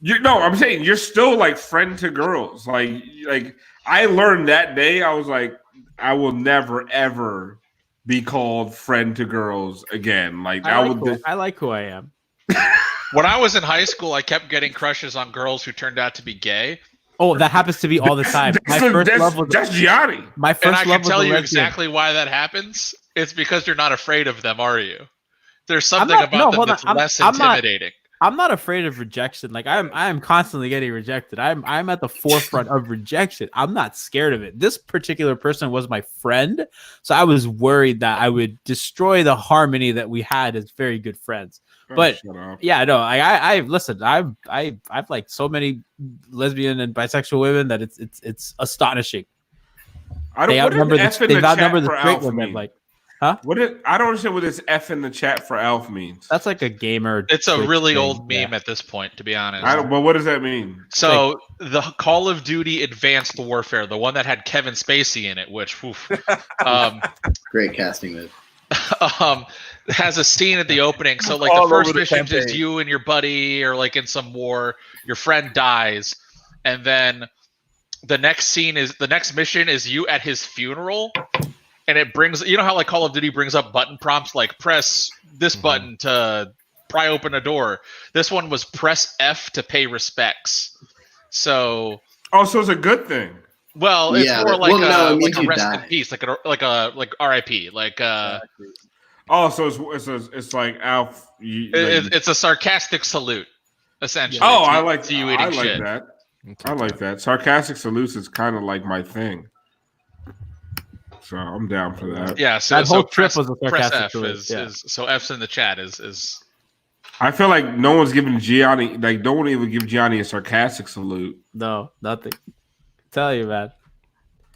I'm saying you're still like friend to girls. Like I learned that day. I was like, I will never ever be called friend to girls again. Like I like who I am. When I was in high school, I kept getting crushes on girls who turned out to be gay. Oh, that happens to be all the time. That's Gianni. My first and I love can tell was you lesbian. exactly why that happens. It's because you're not afraid of them, are you? There's something about them that's less intimidating. I'm not afraid of rejection. Like I'm constantly getting rejected. I'm at the forefront of rejection. I'm not scared of it. This particular person was my friend, so I was worried that I would destroy the harmony that we had as very good friends. But yeah, no, I've listened. I've like so many lesbian and bisexual women that it's astonishing. They outnumber the straight women. Like, huh? I don't understand what this F in the chat for Alf means. That's like a gamer. It's a really old meme at this point, to be honest. But what does that mean? So the Call of Duty Advanced Warfare, the one that had Kevin Spacey in it, which great casting move. Has a scene at the opening. So like the first mission is you and your buddy or like in some war, your friend dies, and then the next mission is you at his funeral, and it brings, you know how like Call of Duty brings up button prompts like press this button to pry open a door. This one was press F to pay respects. So it's a good thing. Well, it's more like a rest in peace, like RIP, so it's like Alf. It's a sarcastic salute, essentially. Oh, I like you I eating like shit. that. I like that. Sarcastic salutes is kind of like my thing. So I'm down for that. Yeah. So that whole trip was a sarcastic F salute. So F's in the chat is. I feel like no one's giving Gianni, like no one even give Gianni a sarcastic salute. No, nothing. Tell you, man.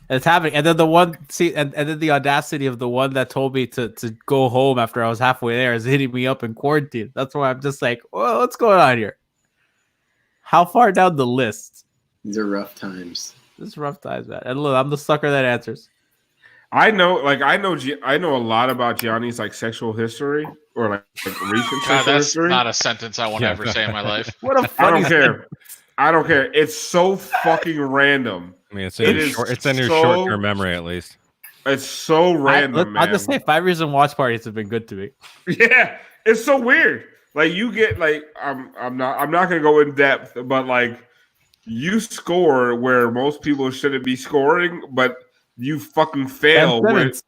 It's happening. And then and then the audacity of the one that told me to go home after I was halfway there is hitting me up in quarantine. That's why I'm just like, well, what's going on here? How far down the list? These are rough times. This is rough times, man. And look, I'm the sucker that answers. I know a lot about Gianni's like sexual history or like recent sexual history. Not a sentence I want to ever say in my life. What a funny I don't care. It's so fucking random. I mean, it's in your short-term memory, at least. It's so random, man. I'll just say 5 years in watch parties have been good to me. Yeah, it's so weird. Like you get like I'm not gonna go in depth, but like you score where most people shouldn't be scoring, but you fucking fail. Like honestly,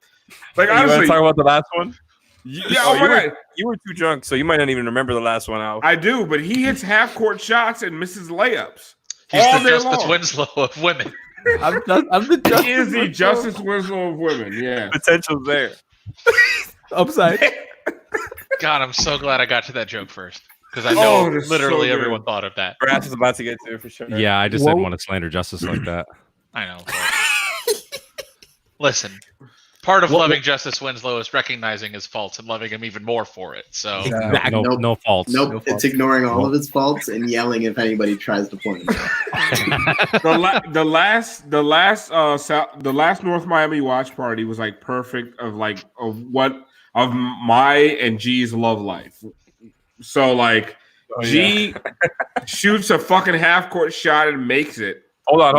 you want to talk about the last one? Yeah. Oh my god, you were too drunk, so you might not even remember the last one. Out. I do, but he hits half court shots and misses layups. He's all the day Justice long. Winslow of women. I'm the Justice He is the Winslow. Justice Winslow of women. Yeah, Potential's there. Upside. God, I'm so glad I got to that joke first because I know that's literally so good. everyone thought of that. Brass is about to get to it for sure. Yeah, I just didn't want to slander Justice like that. I know. But listen, part of loving Justice Winslow is recognizing his faults and loving him even more for it. So No faults. Nope, it's ignoring all of his faults and yelling if anybody tries to point him out. the last North Miami watch party was like perfect of my and G's love life. So like G shoots a fucking half court shot and makes it. Hold on.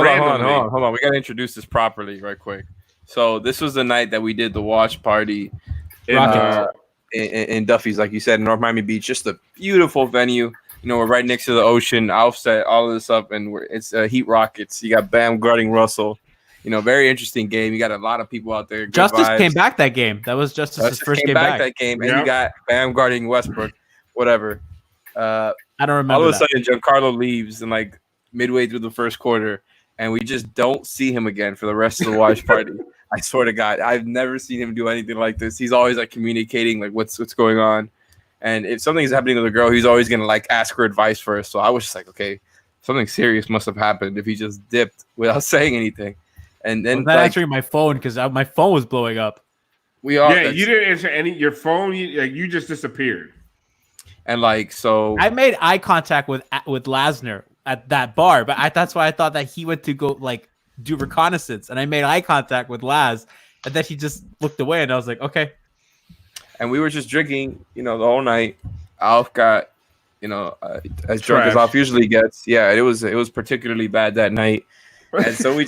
We gotta introduce this properly right quick. So this was the night that we did the watch party in Duffy's, like you said, in North Miami Beach. Just a beautiful venue. You know, we're right next to the ocean. I'll set all of this up, and it's Heat Rockets. You got Bam guarding Russell. You know, very interesting game. You got a lot of people out there. Good Justice vibes. came back that game. That was Justice's first game back. That game, and you got Bam guarding Westbrook. Whatever. I don't remember. All of a sudden, Giancarlo leaves and like midway through the first quarter, and we just don't see him again for the rest of the watch party. I swear to God, I've never seen him do anything like this. He's always like communicating like what's going on, and if something's happening to the girl, he's always gonna like ask her advice first. So I was just like, okay, something serious must have happened if he just dipped without saying anything. And then not answering my phone because my phone was blowing up. You didn't answer any. Your phone, you just disappeared. And like so, I made eye contact with Lasner at that bar, but that's why I thought that he went to go like do reconnaissance, and I made eye contact with Laz, and then he just looked away, and I was like, okay. And we were just drinking, the whole night. Alf got, as drunk as Alf usually gets. Yeah, it was particularly bad that night, and so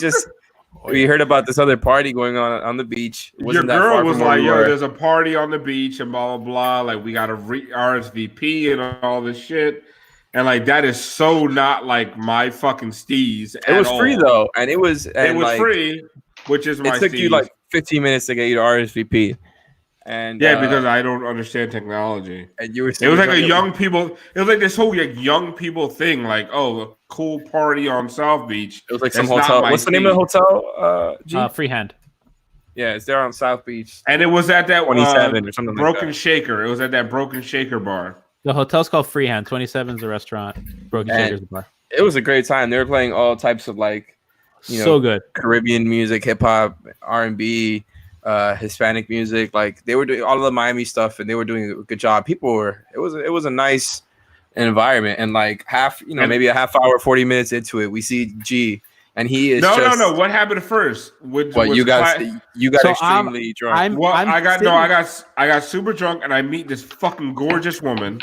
we heard about this other party going on the beach. Your girl was like, "Yo, there's a party on the beach and blah blah blah. Like, we got a RSVP and all this shit." And like that is so not like my fucking steez. It was free though, and it was free, which is my. It took steez. you like 15 minutes to get you to RSVP, and because I don't understand technology. And you were. It was like a young people. It was like this whole young people thing. Like, oh, a cool party on South Beach. It was like some hotel. What's the name of the hotel? Freehand. Yeah, it's there on South Beach, and it was at that 27 or something. Broken like that. Shaker. It was at that Broken Shaker bar. The hotel's called Freehand. 27 is a restaurant. Broken Shaker's the bar. It was a great time. They were playing all types of so good Caribbean music, hip hop, R&B, Hispanic music. Like they were doing all of the Miami stuff, and they were doing a good job. It was a nice environment, and like maybe a half hour, 40 minutes into it, we see G, and he is no. What happened first? You got extremely drunk. I got super drunk, and I meet this fucking gorgeous woman.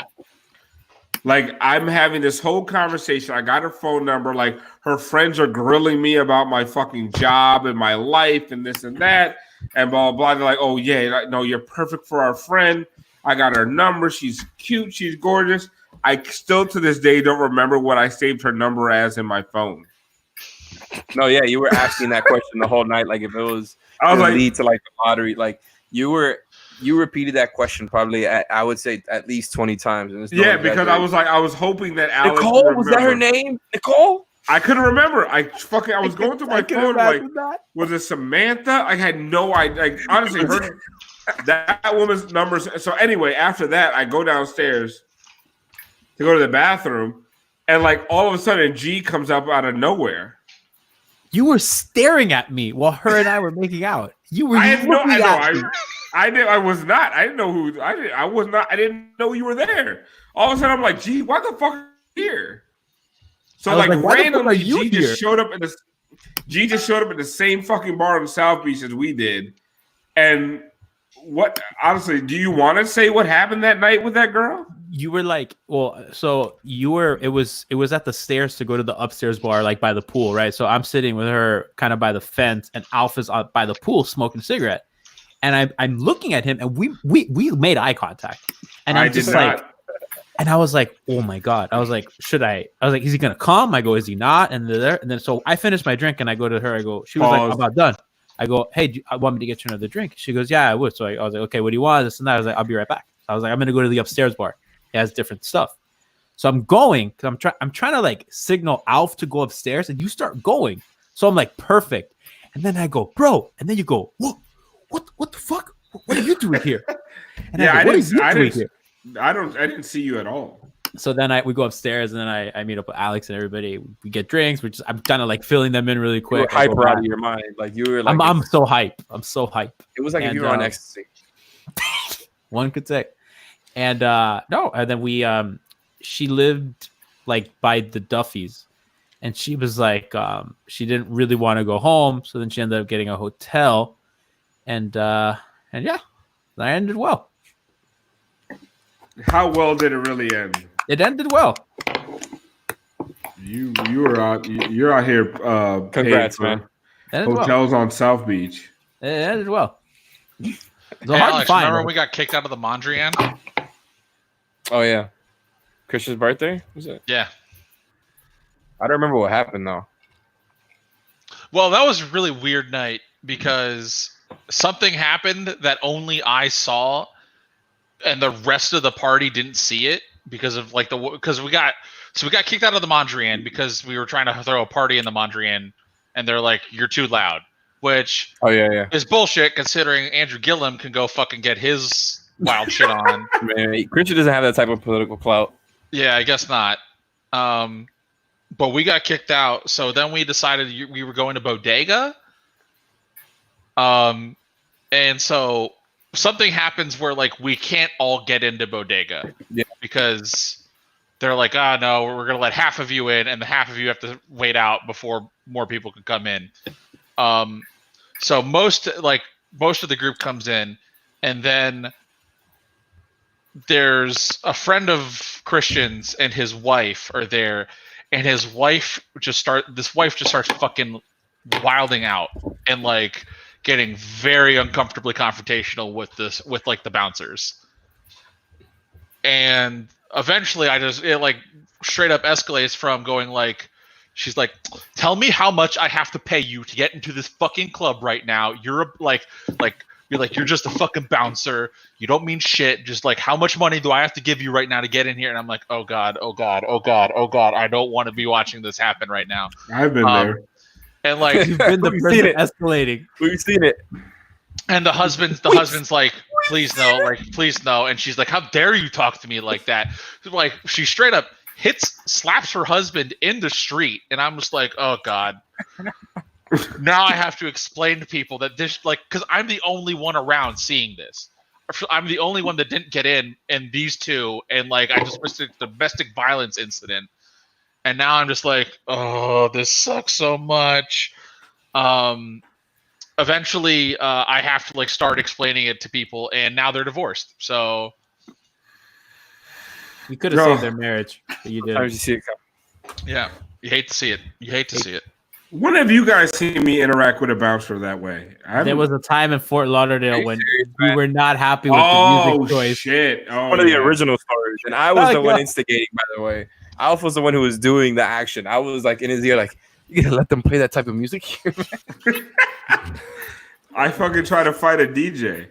Like I'm having this whole conversation. I got her phone number. Like her friends are grilling me about my fucking job and my life and this and that and blah blah. They're like, "Oh yeah, no, you're perfect for our friend." I got her number. She's cute. She's gorgeous. I still to this day don't remember what I saved her number as in my phone. No, yeah, you were asking that question the whole night. Like if it was, lead to like the lottery, like you repeated that question probably I would say at least 20 times. And because I was hoping that Alex Nicole was that her name? Nicole? I couldn't remember. I was going through my phone like, was it Samantha? I had no idea. Like, honestly, that woman's numbers. So anyway, after that, I go downstairs to go to the bathroom, and like all of a sudden, G comes up out of nowhere. You were staring at me while her and I were making out. You were. I was not. I didn't know who. I was not. I didn't know you were there. All of a sudden, I'm like, "Gee, why the fuck are you here?" So like randomly, G just showed up in the. G just showed up at the same fucking bar in South Beach as we did, and what? Honestly, do you want to say what happened that night with that girl? You were like, so you were. It was at the stairs to go to the upstairs bar, like by the pool, right? So I'm sitting with her, kind of by the fence, and Alpha's by the pool smoking a cigarette, and I'm looking at him, and we made eye contact, and I'm just like, and I was like, oh my god, I was like, should I? I was like, is he gonna come? I go, is he not? And then so I finished my drink, and I go to her, I go, she was like, I'm about done. I go, hey, I want me to get you another drink. She goes, yeah, I would. So I was like, okay, what do you want? This and that. I was like, I'll be right back. So I was like, I'm gonna go to the upstairs bar. It has different stuff. So I'm going because I'm trying to like signal Alf to go upstairs, and you start going. So I'm like, perfect. And then I go, bro. And then you go, what the fuck? What are you doing here? And yeah, I didn't see you at all. So then we go upstairs, and then I meet up with Alex and everybody. We get drinks. I'm kind of like filling them in really quick. You were hyper out of your mind. Like you were like, I'm so hype. I'm so hype. It was like if you were on ecstasy. One could say. And no, and then we she lived like by the Duffys, and she was like she didn't really want to go home, so then she ended up getting a hotel, and yeah, that ended well. How well did it really end? It ended well. You're out here. Congrats, man. Hotels on South Beach. It ended well. Hey, Alex, remember when we got kicked out of the Mondrian? Oh yeah, Christian's birthday was it? Yeah. I don't remember what happened though. Well, that was a really weird night because something happened that only I saw, and the rest of the party didn't see it because of like because we got kicked out of the Mondrian because we were trying to throw a party in the Mondrian, and they're like, "You're too loud," which is bullshit considering Andrew Gillum can go fucking get his wild shit on. Man, Christian doesn't have that type of political clout. Yeah, I guess not. But we got kicked out, so then we decided we were going to Bodega. And so something happens where like we can't all get into Bodega because they're like, no, we're gonna let half of you in, and the half of you have to wait out before more people can come in. So most of the group comes in, and then there's a friend of Christian's and his wife are there, and his wife just starts fucking wilding out and like getting very uncomfortably confrontational with like the bouncers. And eventually it like straight up escalates from going like, she's like, "Tell me how much I have to pay you to get into this fucking club right now. You're you're just a fucking bouncer. You don't mean shit. Just like, how much money do I have to give you right now to get in here?" And I'm like, oh God. I don't want to be watching this happen right now. I've been there. And like, you've been the person escalating. We've seen it. And the husband's like, please no. And she's like, how dare you talk to me like that? Like, she straight up slaps her husband in the street. And I'm just like, oh God. Now I have to explain to people that this, like, because I'm the only one around seeing this. I'm the only one that didn't get in, and these two, and like I just missed a domestic violence incident, and now I'm just like, oh, this sucks so much. Eventually, I have to like start explaining it to people, and now they're divorced. So you could have saved their marriage, but you didn't. You see it come. Yeah, you hate to see it. See it. When have you guys seen me interact with a bouncer that way? There was a time in Fort Lauderdale when we were not happy with the music choice. Shit. Oh, one of the original stories. And I was the one instigating, by the way. Alf was the one who was doing the action. I was like in his ear, like, you gonna let them play that type of music here? I fucking try to fight a DJ.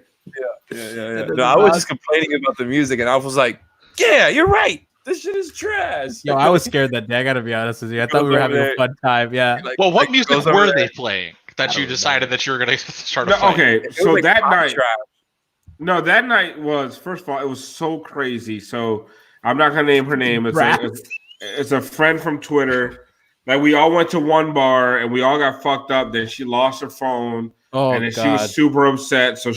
Yeah. No, I was just complaining about the music, and Alf was like, yeah, you're right. This shit is trash. Yo, I was scared that day. I gotta be honest with you. I thought we were having a fun time. Yeah. Like, well, what music were they playing that you decided that you were gonna start? Okay, so like that night. No, that night was, first of all, it was so crazy. So I'm not gonna name her name. It's a friend from Twitter. Like, we all went to one bar and we all got fucked up. Then she lost her phone. Oh, and then she was super upset. So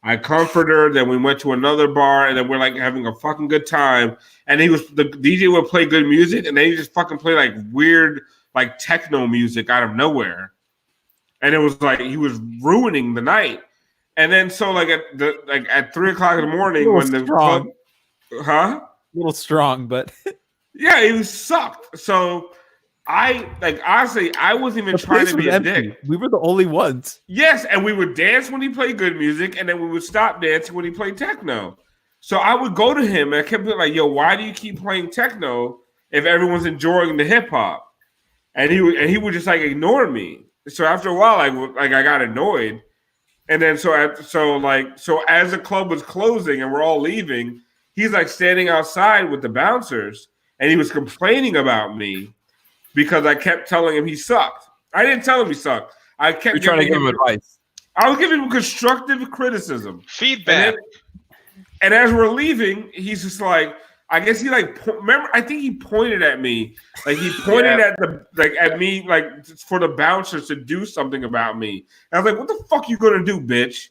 I comforted her. Then we went to another bar, and then we're like having a fucking good time. And the DJ would play good music, and then he just fucking play like weird, like techno music out of nowhere. And it was like he was ruining the night. And then so like at 3:00 in the morning when the club, a little strong, but yeah, he was sucked. So honestly, I wasn't even trying to be a dick. We were the only ones. Yes, and we would dance when he played good music, and then we would stop dancing when he played techno. So I would go to him, and I kept being like, "Yo, why do you keep playing techno if everyone's enjoying the hip hop?" And he would just like ignore me. So after a while, I got annoyed, and then so as the club was closing and we're all leaving, he's like standing outside with the bouncers. and he was complaining about me because I kept telling him he sucked. I didn't tell him he sucked. I kept You're trying to give him advice. I was giving him constructive criticism, feedback. And as we're leaving, he's just like, I guess he remember. I think he pointed at me, like he pointed at me, like for the bouncers to do something about me. And I was like, "What the fuck you gonna do, bitch?"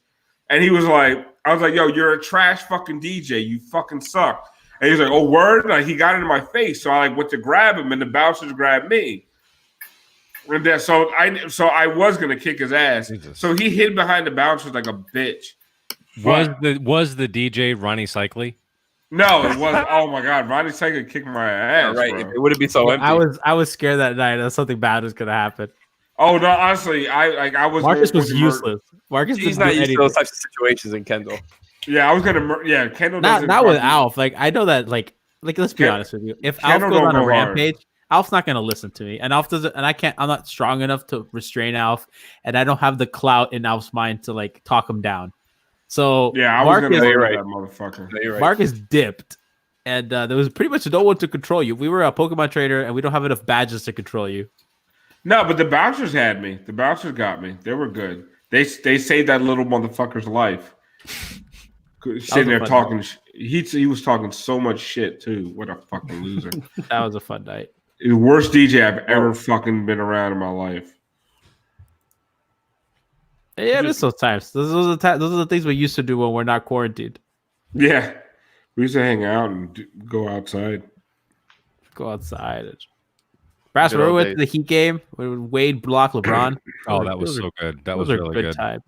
And he was like, "I was like, yo, you're a trash fucking DJ. You fucking suck." And he's like, "Oh, word!" Like he got into my face, so I went to grab him, and the bouncers grabbed me. And then, so I was gonna kick his ass. Jesus. So he hid behind the bouncers like a bitch. Was the DJ Ronnie Cycli? No, it wasn't. Oh my god, Ronnie Cycli kicked my ass. Right, bro. it would be so empty. I was scared that night that something bad was gonna happen. Oh no, honestly, I was. Marcus was useless. Marcus, he's not used to those types of situations in Kendall. Yeah, I was gonna. Yeah, Kendall. Not with Alf. Like I know that. Like let's be honest with you. If Alf goes on a rampage, Alf's not gonna listen to me, and Alf doesn't. And I can't. I'm not strong enough to restrain Alf, and I don't have the clout in Alf's mind to like talk him down. So yeah, I was gonna say that motherfucker. Right. Marcus dipped, and there was pretty much no one to control you. We were a Pokemon trader, and we don't have enough badges to control you. No, but the bouncers had me. The bouncers got me. They were good. They saved that little motherfucker's life. Sitting there talking. He was talking so much shit too. What a fucking loser. That was a fun night. The worst DJ I've ever fucking been around in my life. Yeah, there's those times. Those are the things we used to do when we're not quarantined. Yeah, we used to hang out and go outside. Brass, remember with the Heat game when Wade blocked LeBron? Oh, that was so good. That was really good. Times.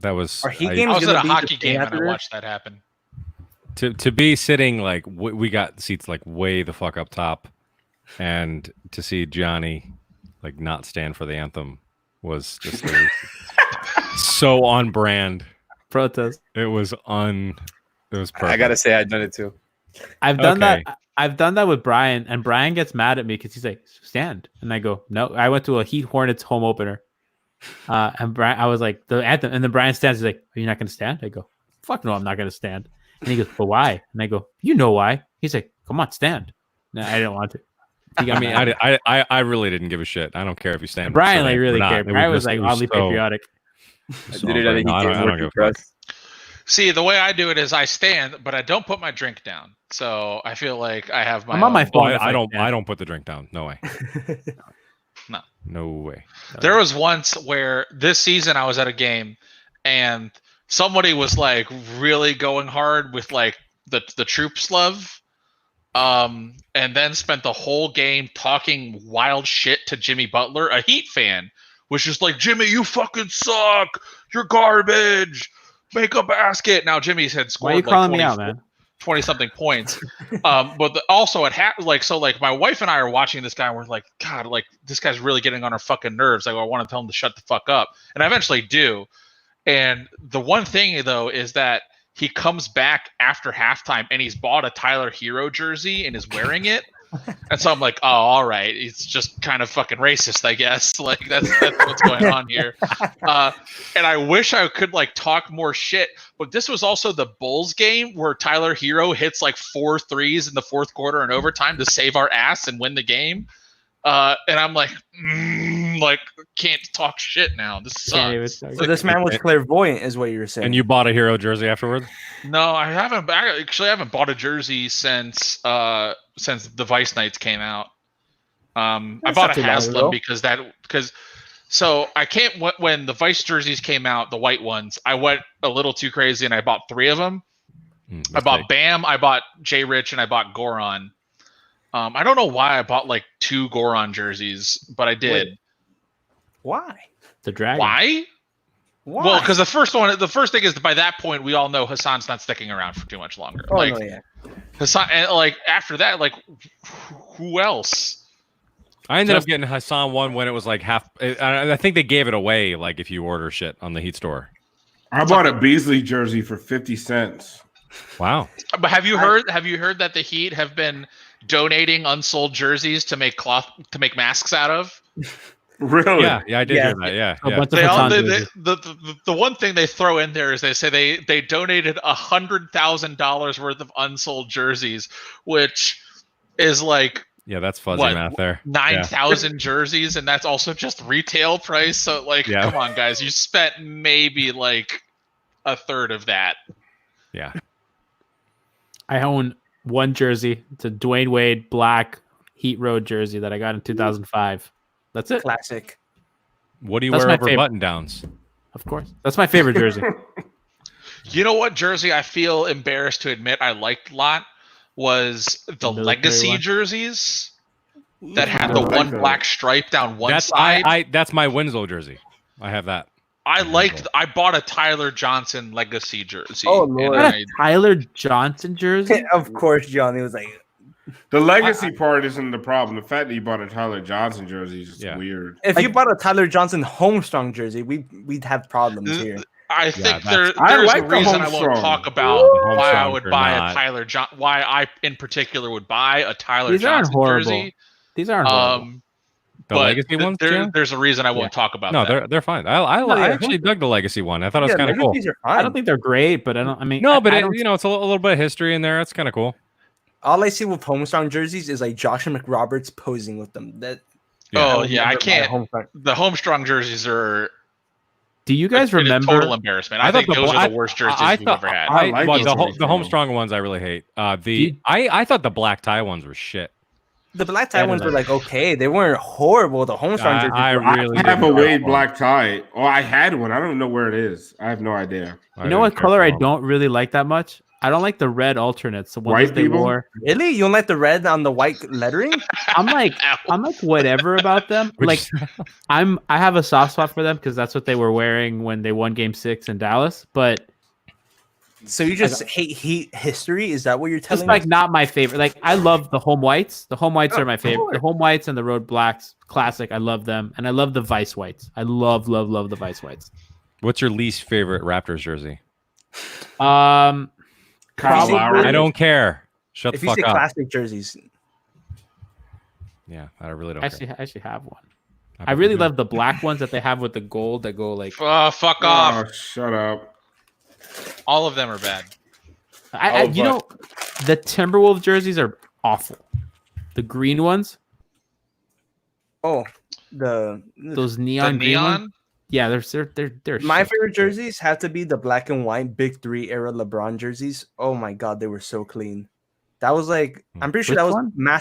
That was. I was at a hockey game and I watched that happen. To be sitting like we got seats like way the fuck up top, and to see Johnny like not stand for the anthem was just so on brand. Protest. It was perfect. I gotta say, I've done it too. I've done that. I've done that with Brian, and Brian gets mad at me because he's like, "Stand," and I go, "No." I went to a Heat Hornets home opener, and Brian, I was like, "The anthem," and then Brian stands. He's like, "Are you not going to stand?" I go, "Fuck no, I'm not going to stand." And he goes, "But why?" And I go, "You know why?" He's like, "Come on, stand." No, I didn't want to. I mean, I really didn't give a shit. I don't care if you stand. Brian like really cared. Brian was like oddly patriotic. I did it at a Heat game. I don't give a fuck. See, the way I do it is I stand, but I don't put my drink down. So I feel like I have my. I'm on my phone. I don't put the drink down. No way. No. No way. There was once where this season I was at a game, and somebody was like really going hard with like the troops love, and then spent the whole game talking wild shit to Jimmy Butler, a Heat fan, was just like, "Jimmy, you fucking suck. You're garbage. Make a basket." Now Jimmy's had scored. Why are you calling me out, man? 20-something points. But also it had like my wife and I are watching this guy and we're like, God, like this guy's really getting on our fucking nerves. Like I want to tell him to shut the fuck up. And I eventually do. And the one thing though is that he comes back after halftime and he's bought a Tyler Hero jersey and is wearing it. And so I'm like, oh, all right. It's just kind of fucking racist, I guess. Like that's what's going on here. And I wish I could like talk more shit, but this was also the Bulls game where Tyler Hero hits like 4 threes in the fourth quarter and overtime to save our ass and win the game. And I'm like, can't talk shit now. This sucks. So this man was clairvoyant, is what you were saying. And you bought a Hero jersey afterwards? No, I haven't. I haven't bought a jersey since the Vice Knights came out. I bought a Haslam because so I can't. When the Vice jerseys came out, the white ones, I went a little too crazy and I bought 3 of them. I bought Bam, I bought J Rich, and I bought Goron. I don't know why I bought like 2 Goron jerseys, but I did. Wait. Why? The dragon. Why? Well, because the first thing is that by that point we all know Hassan's not sticking around for too much longer. Oh, no, yeah. Hassan, and like after that, like who else? I ended up getting Hassan one when it was like half. I think they gave it away. Like if you order shit on the Heat store. I bought a Beasley jersey for 50 cents. Wow. But have you heard that the Heat have been donating unsold jerseys to make masks out of? Really? Yeah, I did hear that. Yeah. The one thing they throw in there is they say they donated $100,000 worth of unsold jerseys, which is like Yeah, that's fuzzy what, math there. 9,000 jerseys, and that's also just retail price. So like, come on, guys, you spent maybe like a third of that. Yeah. I own one jersey. It's a Dwayne Wade black Heat Road jersey that I got in 2005. That's it. Classic. What do you That's wear my over favorite. button downs? Of course. That's my favorite jersey. You know what jersey I feel embarrassed to admit I liked a lot was the Legacy jerseys that had the one black stripe down one side. That's my Winslow jersey. I have that. I bought a Tyler Johnson Legacy jersey. Oh Lord, Tyler Johnson jersey? Of course, Johnny was like, the legacy part isn't the problem. The fact that you bought a Tyler Johnson jersey is just weird. if you bought a Tyler Johnson Homestrong jersey, we'd have problems here. I think there's a reason I won't talk about why I would buy a Tyler why I in particular would buy a Tyler Johnson jersey. These aren't horrible. The legacy ones. There's a reason I won't talk about. No, that. they're fine. I actually dug the legacy one. I thought it was kind of cool. I don't think they're great, but I mean, no, but it's a little bit of history in there. It's kind of cool. All I see with Homestrong jerseys is like Joshua McRoberts posing with them. I can't. The Homestrong jerseys are. Do you guys remember? Total embarrassment. I think those are the worst jerseys we've ever had. The Homestrong ones I really hate. I thought the black tie ones were shit. The black tie ones were like okay, they weren't horrible. The Homestrong jerseys. I have a Wade black tie. Oh, I had one. I don't know where it is. I have no idea. You know what color I don't really like that much? I don't like the red alternates. The ones they wore. Really? You don't like the red on the white lettering? I'm like whatever about them. Like I have a soft spot for them because that's what they were wearing when they won Game 6 in Dallas. But so you just hate Heat history? Is that what you're telling me? It's like not my favorite. Like I love the home whites. The home whites are my favorite. The home whites and the road blacks, classic. I love them, and I love the Vice whites. I love the Vice whites. What's your least favorite Raptors jersey? Probably, I don't care. Shut the fuck up. If you say classic jerseys. Yeah, I really don't care. I actually have one. I really love the black ones that they have with the gold that go like. Fuck off! Oh, shut up. All of them are bad. You know, the Timberwolves jerseys are awful. The green ones. Oh, those neon green ones? Yeah, they're my favorite jerseys have to be the black and white Big 3 era LeBron jerseys. Oh my god, they were so clean. That was like I'm pretty sure that was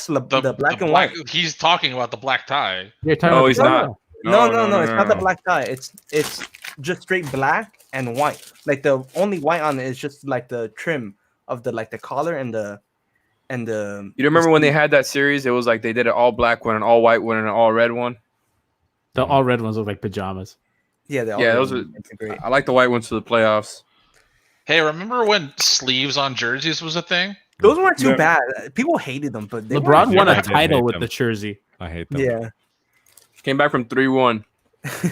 the black and white. He's talking about the black tie. He's not. No, it's not the black tie. It's just straight black and white. Like the only white on it is just like the trim of the collar and the. You remember when they had that series? It was like they did an all black one, an all white one, and an all red one. The all red ones look like pajamas. Yeah, those are great. I like the white ones for the playoffs. Hey, remember when sleeves on jerseys was a thing? Those weren't too bad. People hated them, but LeBron won a title with the jersey. I hate them. Yeah, came back from 3-1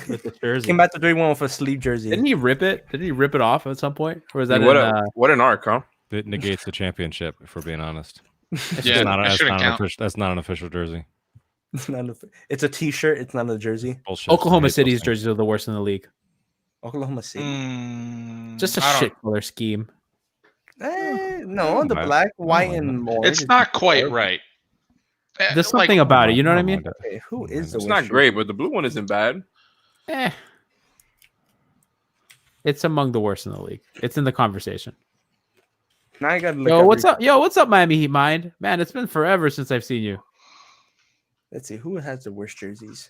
with the jersey. Came back to 3-1 with a sleeve jersey. Didn't he rip it? Did he rip it off at some point, or was that what an arc, huh? It negates the championship, if we're being honest. Yeah, that's not an official jersey. It's a T-shirt. It's not a jersey. Bullshit. Oklahoma City's jerseys are the worst in the league. Oklahoma City. Just a shit color scheme. No, the black, white, and orange. It's not quite right. There's something about it. You know what I mean? Okay, who is the? It's not great, but the blue one isn't bad. It's among the worst in the league. It's in the conversation. Now I gotta look. Yo, what's up? Yo, what's up, Miami Heat Mind? Man, it's been forever since I've seen you. Let's see who has the worst jerseys.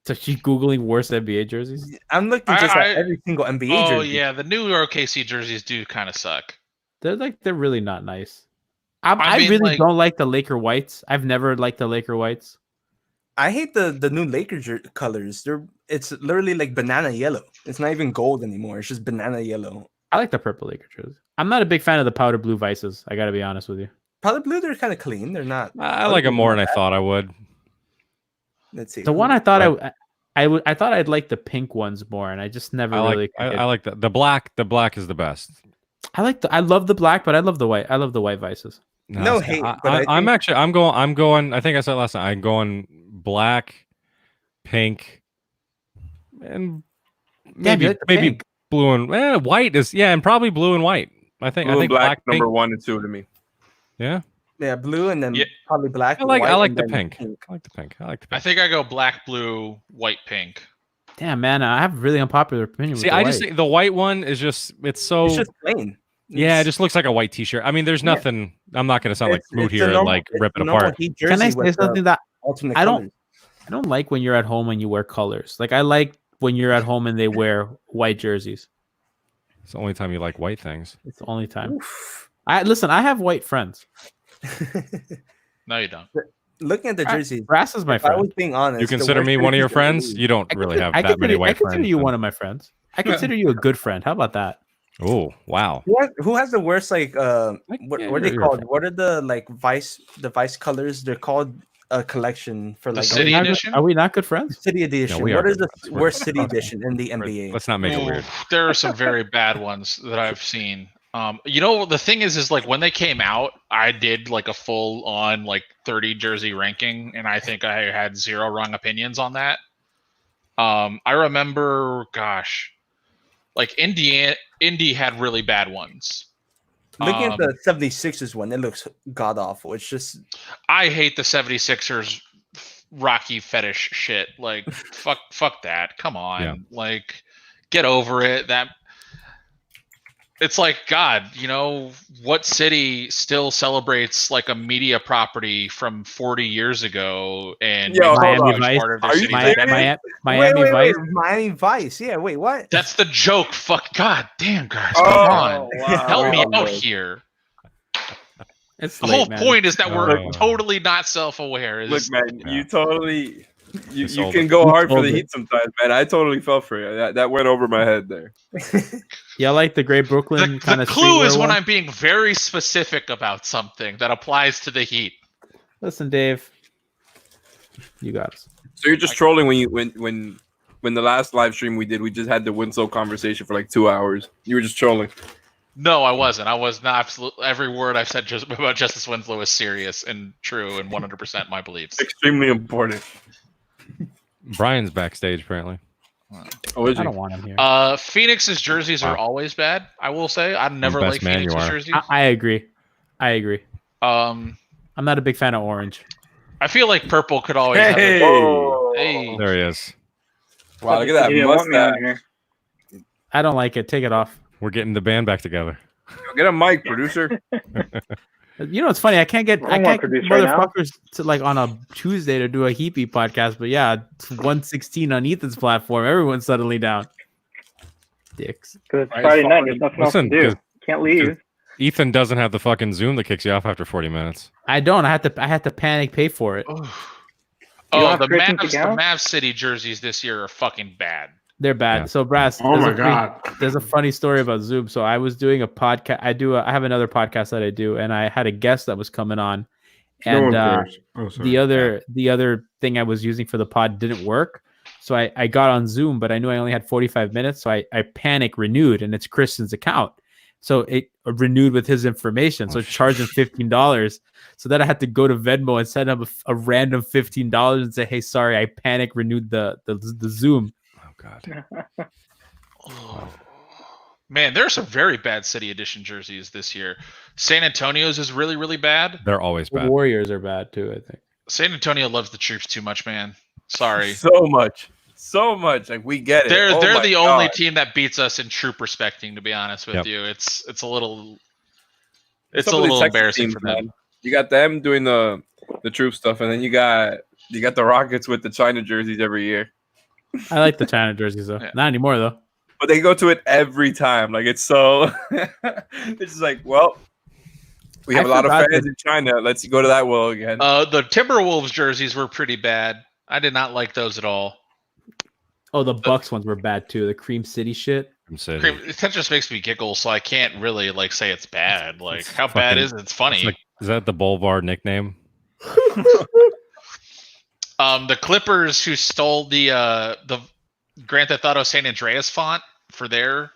So she's googling worst NBA jerseys. I'm looking at every single NBA jersey. Oh yeah, the new OKC jerseys do kind of suck. They're really not nice. I really don't like the Laker whites. I've never liked the Laker whites. I hate the new Laker colors. It's literally like banana yellow. It's not even gold anymore. It's just banana yellow. I like the purple Laker jersey. I'm not a big fan of the powder blue Vices. I got to be honest with you. Powder blue, they're kind of clean. They're not. I like them more than I thought I would. Let's see. The one I thought I thought I'd like the pink ones more, and I just never really. I like the black. The black is the best. I love the black, but I love the white. I love the white Vices. No hate. I'm going. I think I said last time. I'm going black, pink, and maybe pink. blue and white is and probably blue and white. I think black number 1 and 2 to me. Yeah. Yeah, blue and then Yeah. probably black. I like white, the and then pink. I like the pink. I like the I pink. think I go black, blue, white, pink. Damn, man, I have a really unpopular opinion See, with the I white. just think the white one is just it's so It's just plain. yeah, it just looks like a white t-shirt. I mean, there's Yeah. nothing. I'm not going to sound like It's Moot a here and normal- like rip it's it a normal apart. Heat Can I jersey say with the something that alternate I colors. don't like when you're at home and you wear colors. Like I like when you're at home and they wear white jerseys. It's the only time you like white things. It's the only time. I have white friends. No, you don't. Looking at the jerseys, Brass is my if I friend. was being honest, You the consider worst me one of your jerseys in the friends? league- You don't really have that many white I consider friends. you one of my friends. I consider you a good friend. How about that? Oh, wow. Who has the worst like what yeah, are they you're called? fine. What are the like vice colors? They're called a collection for The like city Are we not good- edition? Are we not good friends? city edition. we are What is good the friends. worst city edition in the NBA? Let's not make it Ooh, weird. there are some very bad ones that I've seen. The thing is like when they came out, I did like a full on like 30 jersey ranking, and I think I had 0 wrong opinions on that. I remember, gosh, like Indy had really bad ones. Looking at the 76ers one, it looks god awful. It's just I hate the 76ers Rocky fetish shit. Like fuck that. Come on. Yeah. Like get over it. It's like, God, what city still celebrates like a media property from 40 years ago and Yo, makes hold it on. part of their Are you city serious? identity? Miami wait, Vice. Miami Vice. Yeah, wait, what? That's the joke. Fuck, God damn, guys, Oh, come on, wow. help me Oh, out boy. here. It's The late, whole man. point is that we're Oh. totally not self-aware. Look, man, Yeah. you totally you sold can it. go You hard for sold the it. Heat sometimes, man. I totally fell for it. That went over my head there. Yeah, I like the Great Brooklyn The kind of clue is when one. I'm being very specific about something that applies to the Heat. Listen, Dave. You got us. So you're just trolling when the last live stream we did, we just had the Winslow conversation for like 2 hours. You were just trolling. No, I wasn't. I was not. Every word I've said about Justice Winslow is serious and true and 100% my beliefs. Extremely important. Brian's backstage, apparently. Oh, is I he? don't want him here. Phoenix's jerseys are always bad. I will say I never best like man you Phoenix's are. jerseys. I agree. Um, I'm not a big fan of orange. I feel like purple could always. Hey! Hey. There he is. Wow, look at that You didn't want me on mustache. here. I don't like it. Take it off. We're getting the band back together. Get a mic, producer. You know, it's funny. I can't get I don't want to produce right now. motherfuckers to like on a Tuesday to do a Heapy podcast, but yeah, it's 116 on Ethan's platform. Everyone's suddenly down. Dicks. Because it's Right, Friday it's night. fine. There's nothing Listen, else to do. 'cause- Can't leave. Ethan doesn't have the fucking Zoom that kicks you off after 40 minutes. I don't. I had to panic pay for it. don't Oh, have the Christian's Mavs, the account? Mavs City jerseys this year are fucking bad. They're bad. Yeah. So Brass. Oh my God. There's a funny story about Zoom. So I was doing a podcast. I have another podcast that I do, and I had a guest that was coming on, No one and cares. Oh, sorry. the other thing I was using for the pod didn't work. So I got on Zoom, but I knew I only had 45 minutes. So I panic renewed, and it's Kristen's account. So it renewed with his information. So charged him $15. So then I had to go to Venmo and send him a random $15 and say, "Hey, sorry, I panic renewed the Zoom." Oh, God. Man, there are some very bad City Edition jerseys this year. San Antonio's is really, really bad. They're always The bad. Warriors are bad too, I think. San Antonio loves the troops too much, man. Sorry. So much. Like we get it. They're Oh they're my the only God. team that beats us in troop respecting, to be honest with Yep. you. It's a little Some of these Texas embarrassing teams, for them. man. You got them doing the troop stuff, and then you got the Rockets with the China jerseys every year. I like the China jerseys though. Yeah. Not anymore though. But they go to it every time. Like it's so it's just like, well, we have I a lot of forgot fans that- in China. Let's go to that well again. The Timberwolves jerseys were pretty bad. I did not like those at all. Oh, the Bucks ones were bad too. The Cream City shit. I'm saying. That just makes me giggle, so I can't really like say it's bad. Like, It's how bad fucking- is it? It's funny. It's like, is that the Boulevard nickname? The Clippers who stole the Grand Theft Auto San Andreas font for their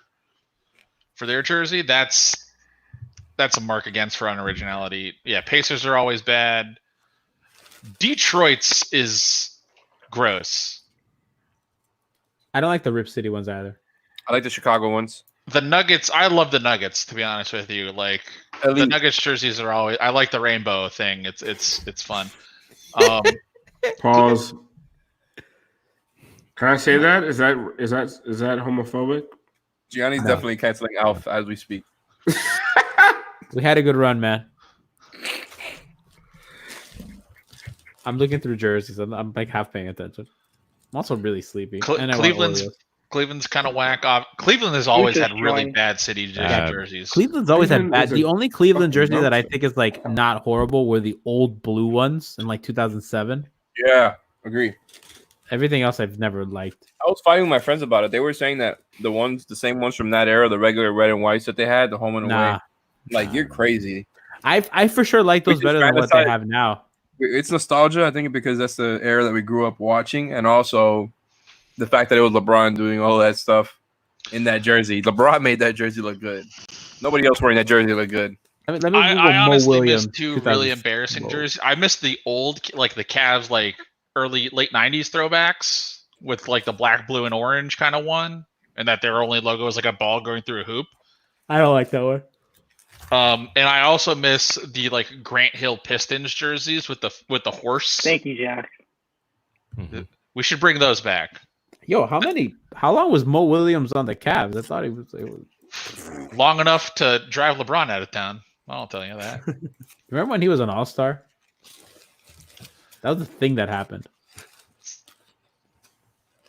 jersey, that's a mark against for unoriginality. Yeah, Pacers are always bad. Detroit's is gross. I don't like the Rip City ones either. I like the Chicago ones. The Nuggets, I love the Nuggets, to be honest with you. Like the Nuggets jerseys are always. I like the rainbow thing. It's fun. Pause. Can I say that? Is that homophobic? Gianni's definitely canceling Alf as we speak. We had a good run, man. I'm looking through jerseys. I'm like half paying attention. I'm also really sleepy. And Cleveland's kind of whack off. Cleveland has always had really bad city jerseys. Cleveland's always had bad. The only Cleveland jersey that I think is like not horrible were the old blue ones in like 2007. Yeah, agree. Everything else I've never liked. I was fighting with my friends about it. They were saying that the same ones from that era, the regular red and whites that they had, the home and away. Like you're crazy. I for sure like those better than what they have now. It's nostalgia, I think, because that's the era that we grew up watching, and also the fact that it was LeBron doing all that stuff in that jersey. LeBron made that jersey look good. Nobody else wearing that jersey look good. I honestly missed two really embarrassing jerseys. I missed the old, like the Cavs, like late '90s throwbacks with like the black, blue, and orange kind of one, and that their only logo was like a ball going through a hoop. I don't like that one. And I also miss the like Grant Hill Pistons jerseys with the horse. Thank you, Jack. We should bring those back. Yo, how long was Mo Williams on the Cavs? I thought it was long enough to drive LeBron out of town. I'll tell you that. Remember when he was an All-Star? That was the thing that happened.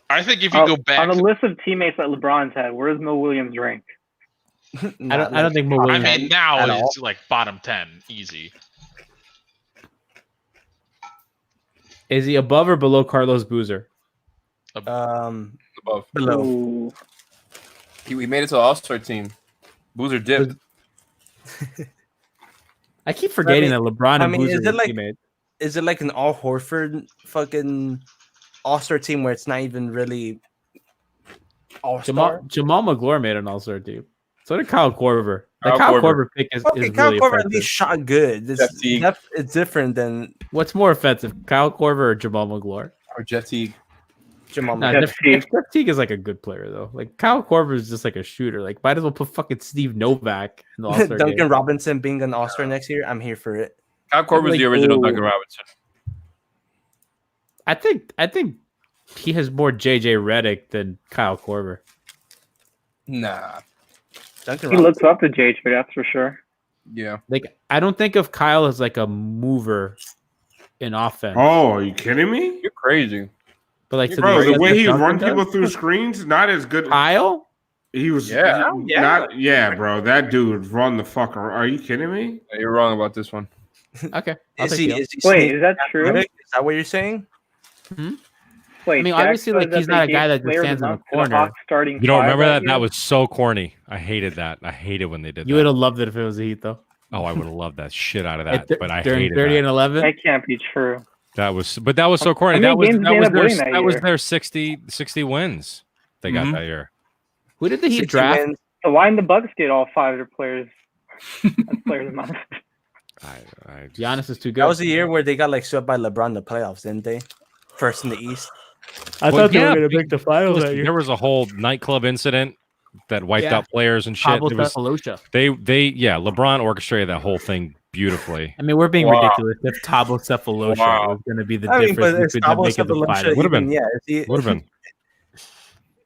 I think if you go back on the list of teammates that LeBron's had, where's Mo Williams ranked? I don't think Mo Williams. I mean, now it's like bottom 10, easy. Is he above or below Carlos Boozer? Above. Below. He made it to the All-Star team. Boozer dipped. I keep forgetting that LeBron and Boozer is were it like teammates. Is it like an Al Horford fucking All-Star team where it's not even really All-Star? Jamal McGlure made an All-Star team. So did Kyle Korver. The Kyle Korver pick is Kyle really Korver at offensive. least shot good. It's different than What's more offensive, Kyle Korver or Jamal McGlure? Or Jeff Teague. Jamal Jeff Teague is like a good player though. Like Kyle Korver is just like a shooter. Like might as well put fucking Steve Novak in the All-Star Duncan game. Robinson being an All-Star next year. I'm here for it. Kyle Korver's the original Duncan Robinson. I think he has more JJ Redick than Kyle Korver. Nah. He looks up to JJ, that's for sure. Yeah. Like I don't think of Kyle as like a mover in offense. Oh, are you kidding me? You're crazy. But like Bro, the way he run people through screens, not as good. Kyle? He was bro. That dude run the fuck. Are you kidding me? Yeah, you're wrong about this one. Okay. Wait, is that true? Is that what you're saying? Wait, I mean, Jack obviously, like said he's that not a they guy gave that just players stands in the enough to corner. Hawks starting You don't five remember that? year? That was so corny. I hated that. I hated when they did You that. would have loved it if it was the Heat, though. Oh, I would have loved that shit out of that. But I during hated 30 that. and 11. That can't be true. That was so corny. How many games did they end up winning That was year? their 60 wins they got that year. Who did the Heat draft? So why didn't the Bucks get all five of their players? As players of mine. Giannis is too good. That was the year where they got like swept by LeBron in the playoffs, didn't they? First in the East. I thought they were going to make the finals that year. There was a whole nightclub incident that wiped out players and shit. Pablo It was- Cephalosha. LeBron orchestrated that whole thing beautifully. I mean, we're being ridiculous. If Pablo Cephalosha was going to be the difference between them making the finals. Would have been. Yeah. Would have been.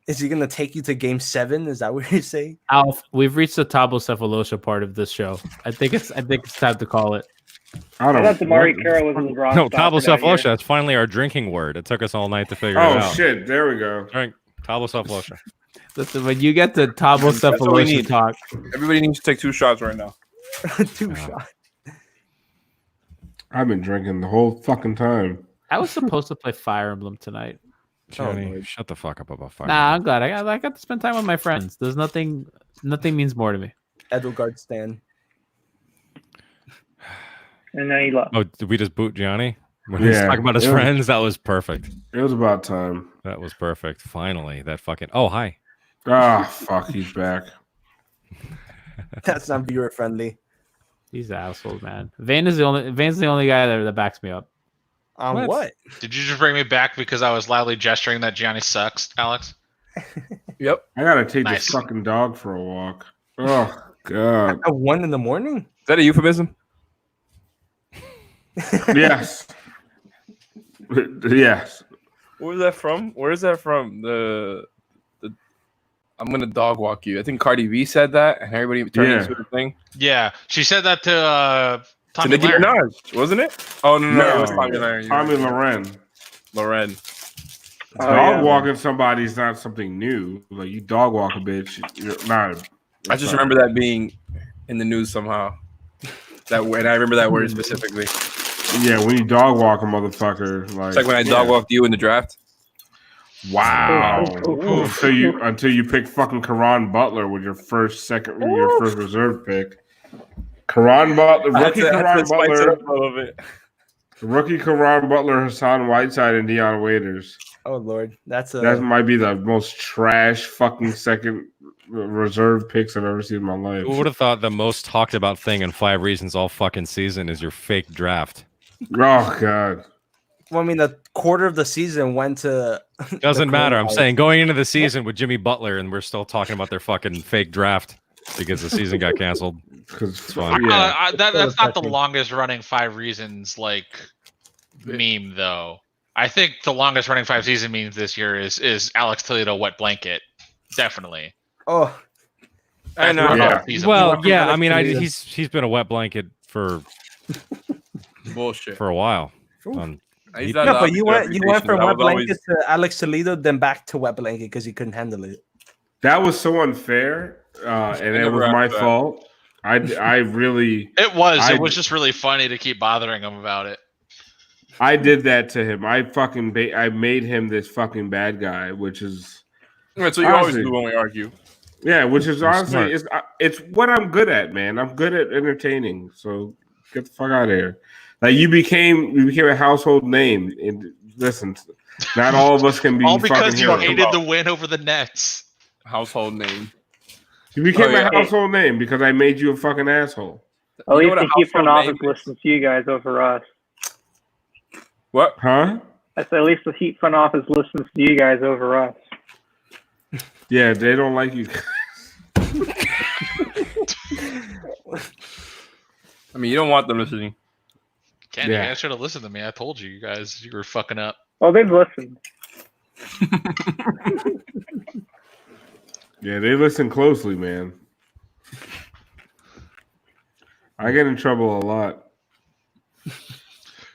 Is he going to take you to Game 7? Is that what you're saying? Alf, we've reached the Pablo Cephalosha part of this show. I think it's time to call it. I don't I thought Damari Carroll was LeBron. No, Pablo Cephalosha. That's finally our drinking word. It took us all night to figure it out. Oh shit! There we go. Drink Pablo Cephalosha. Listen, when you get to Pablo That's what we Cephalosha need. talk, Everybody needs to take 2 shots right now. 2 shots. I've been drinking the whole fucking time. I was supposed to play Fire Emblem tonight. Johnny, shut the fuck up about fire. Nah, I'm glad. I got to spend time with my friends. There's nothing means more to me. Edelgard Stan. And then he left. Oh, did we just boot Gianni? When he was talking about his it was- friends, that was perfect. It was about time. That was perfect. Finally, that fucking. Oh, hi. Ah, fuck, he's back. That's not viewer friendly. He's an asshole, man. Vane's the only guy that backs me up. On what? Did you just bring me back because I was loudly gesturing that Gianni sucks, Alex? Yep. I gotta take Nice. this fucking dog for a walk. Oh god. At 1 a.m? Is that a euphemism? Yes. Yes. Where's that from? Where is that from? The I'm gonna dog walk you. I think Cardi B said that, and everybody turned Yeah. into a thing. Yeah, she said that to To Tommy Nicki Lahren. Minaj, wasn't it? Oh no, No, it was Tommy Lahren. You're Tommy right. Loren. Loren. Dog walking somebody is not something new. Like you dog walk a bitch, you're not. I just remember that being in the news somehow. That and I remember that word specifically. Yeah, when you dog walk a motherfucker, like It's like when I dog walked you in the draft. Wow. Until you pick fucking Karan Butler with your first reserve pick. Karan Butler, rookie Karan Butler, rookie Karan Butler, Hassan Whiteside, and Deion Waiters. Oh Lord, that might be the most trash fucking second reserve picks I've ever seen in my life. Who would have thought the most talked about thing in 5 reasons all fucking season is your fake draft? Oh god. Well, I mean, the quarter of the season went to. Doesn't matter. I'm saying going into the season with Jimmy Butler, and we're still talking about their fucking fake draft because the season got canceled. That's not the longest running 5 reasons meme though. I think the longest running 5 season memes this year is Alex Toledo wet blanket. Definitely. Oh, I know. Yeah. Well, yeah. I mean, he's been a wet blanket for bullshit for a while. No, but you went from wet blanket to Alex Toledo, then back to wet blanket because he couldn't handle it. That was so unfair, and it was my fault. I really. It was just really funny to keep bothering him about it. I did that to him. I made him this fucking bad guy, which is. That's what you always do when we argue. Yeah, which is honestly it's what I'm good at, man. I'm good at entertaining. So get the fuck out of here. Like you became a household name. And listen, not all of us can be all because fucking you heroes. hated the win over the Nets. Household name. You became a household name because I made you a fucking asshole. At least the Heat front office listens to you guys over us. What? Huh? I said at least the Heat front office listens to you guys over us. Yeah, they don't like you. I mean, you don't want them listening. Kenny, you guys should have listened to me. I told you guys you were fucking up. Oh, they've listened. Yeah, they listen closely, man. I get in trouble a lot.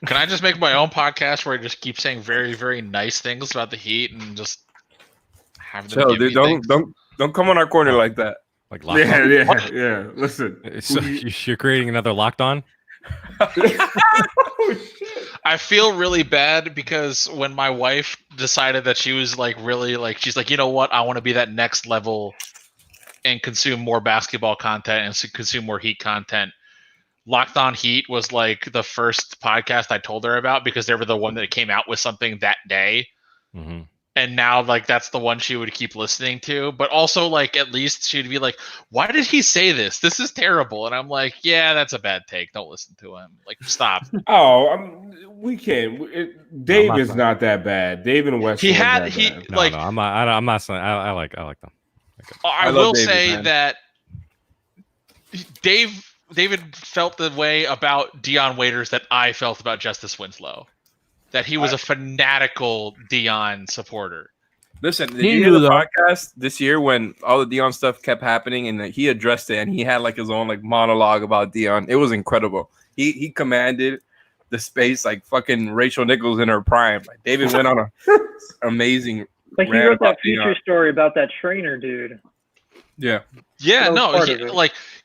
Can I just make my own podcast where I just keep saying very, very nice things about the Heat and just have them give me things? Don't come on our corner like that. Like yeah. Listen, so you're creating another Locked On. I feel really bad because when my wife decided that she was she's like, you know what? I want to be that next level and consume more basketball content and consume more Heat content. Locked On Heat was like the first podcast I told her about because they were the one that came out with something that day. Mm-hmm. And now that's the one she would keep listening to. But also at least she'd be like, why did he say this? This is terrible. And I'm like, yeah, that's a bad take. Don't listen to him. Stop. We can't. Dave is not that bad. Dave and West. I'm not saying I like them. I will say that David felt the way about Deion Waiters that I felt about Justice Winslow. That he was a fanatical Deion supporter. Listen, did you hear the podcast this year when all the Deion stuff kept happening and he addressed it and he had his own monologue about Deion? It was incredible. He commanded the space like fucking Rachel Nichols in her prime. David went on a amazing. He wrote that future story about that trainer dude. Yeah. Yeah. No.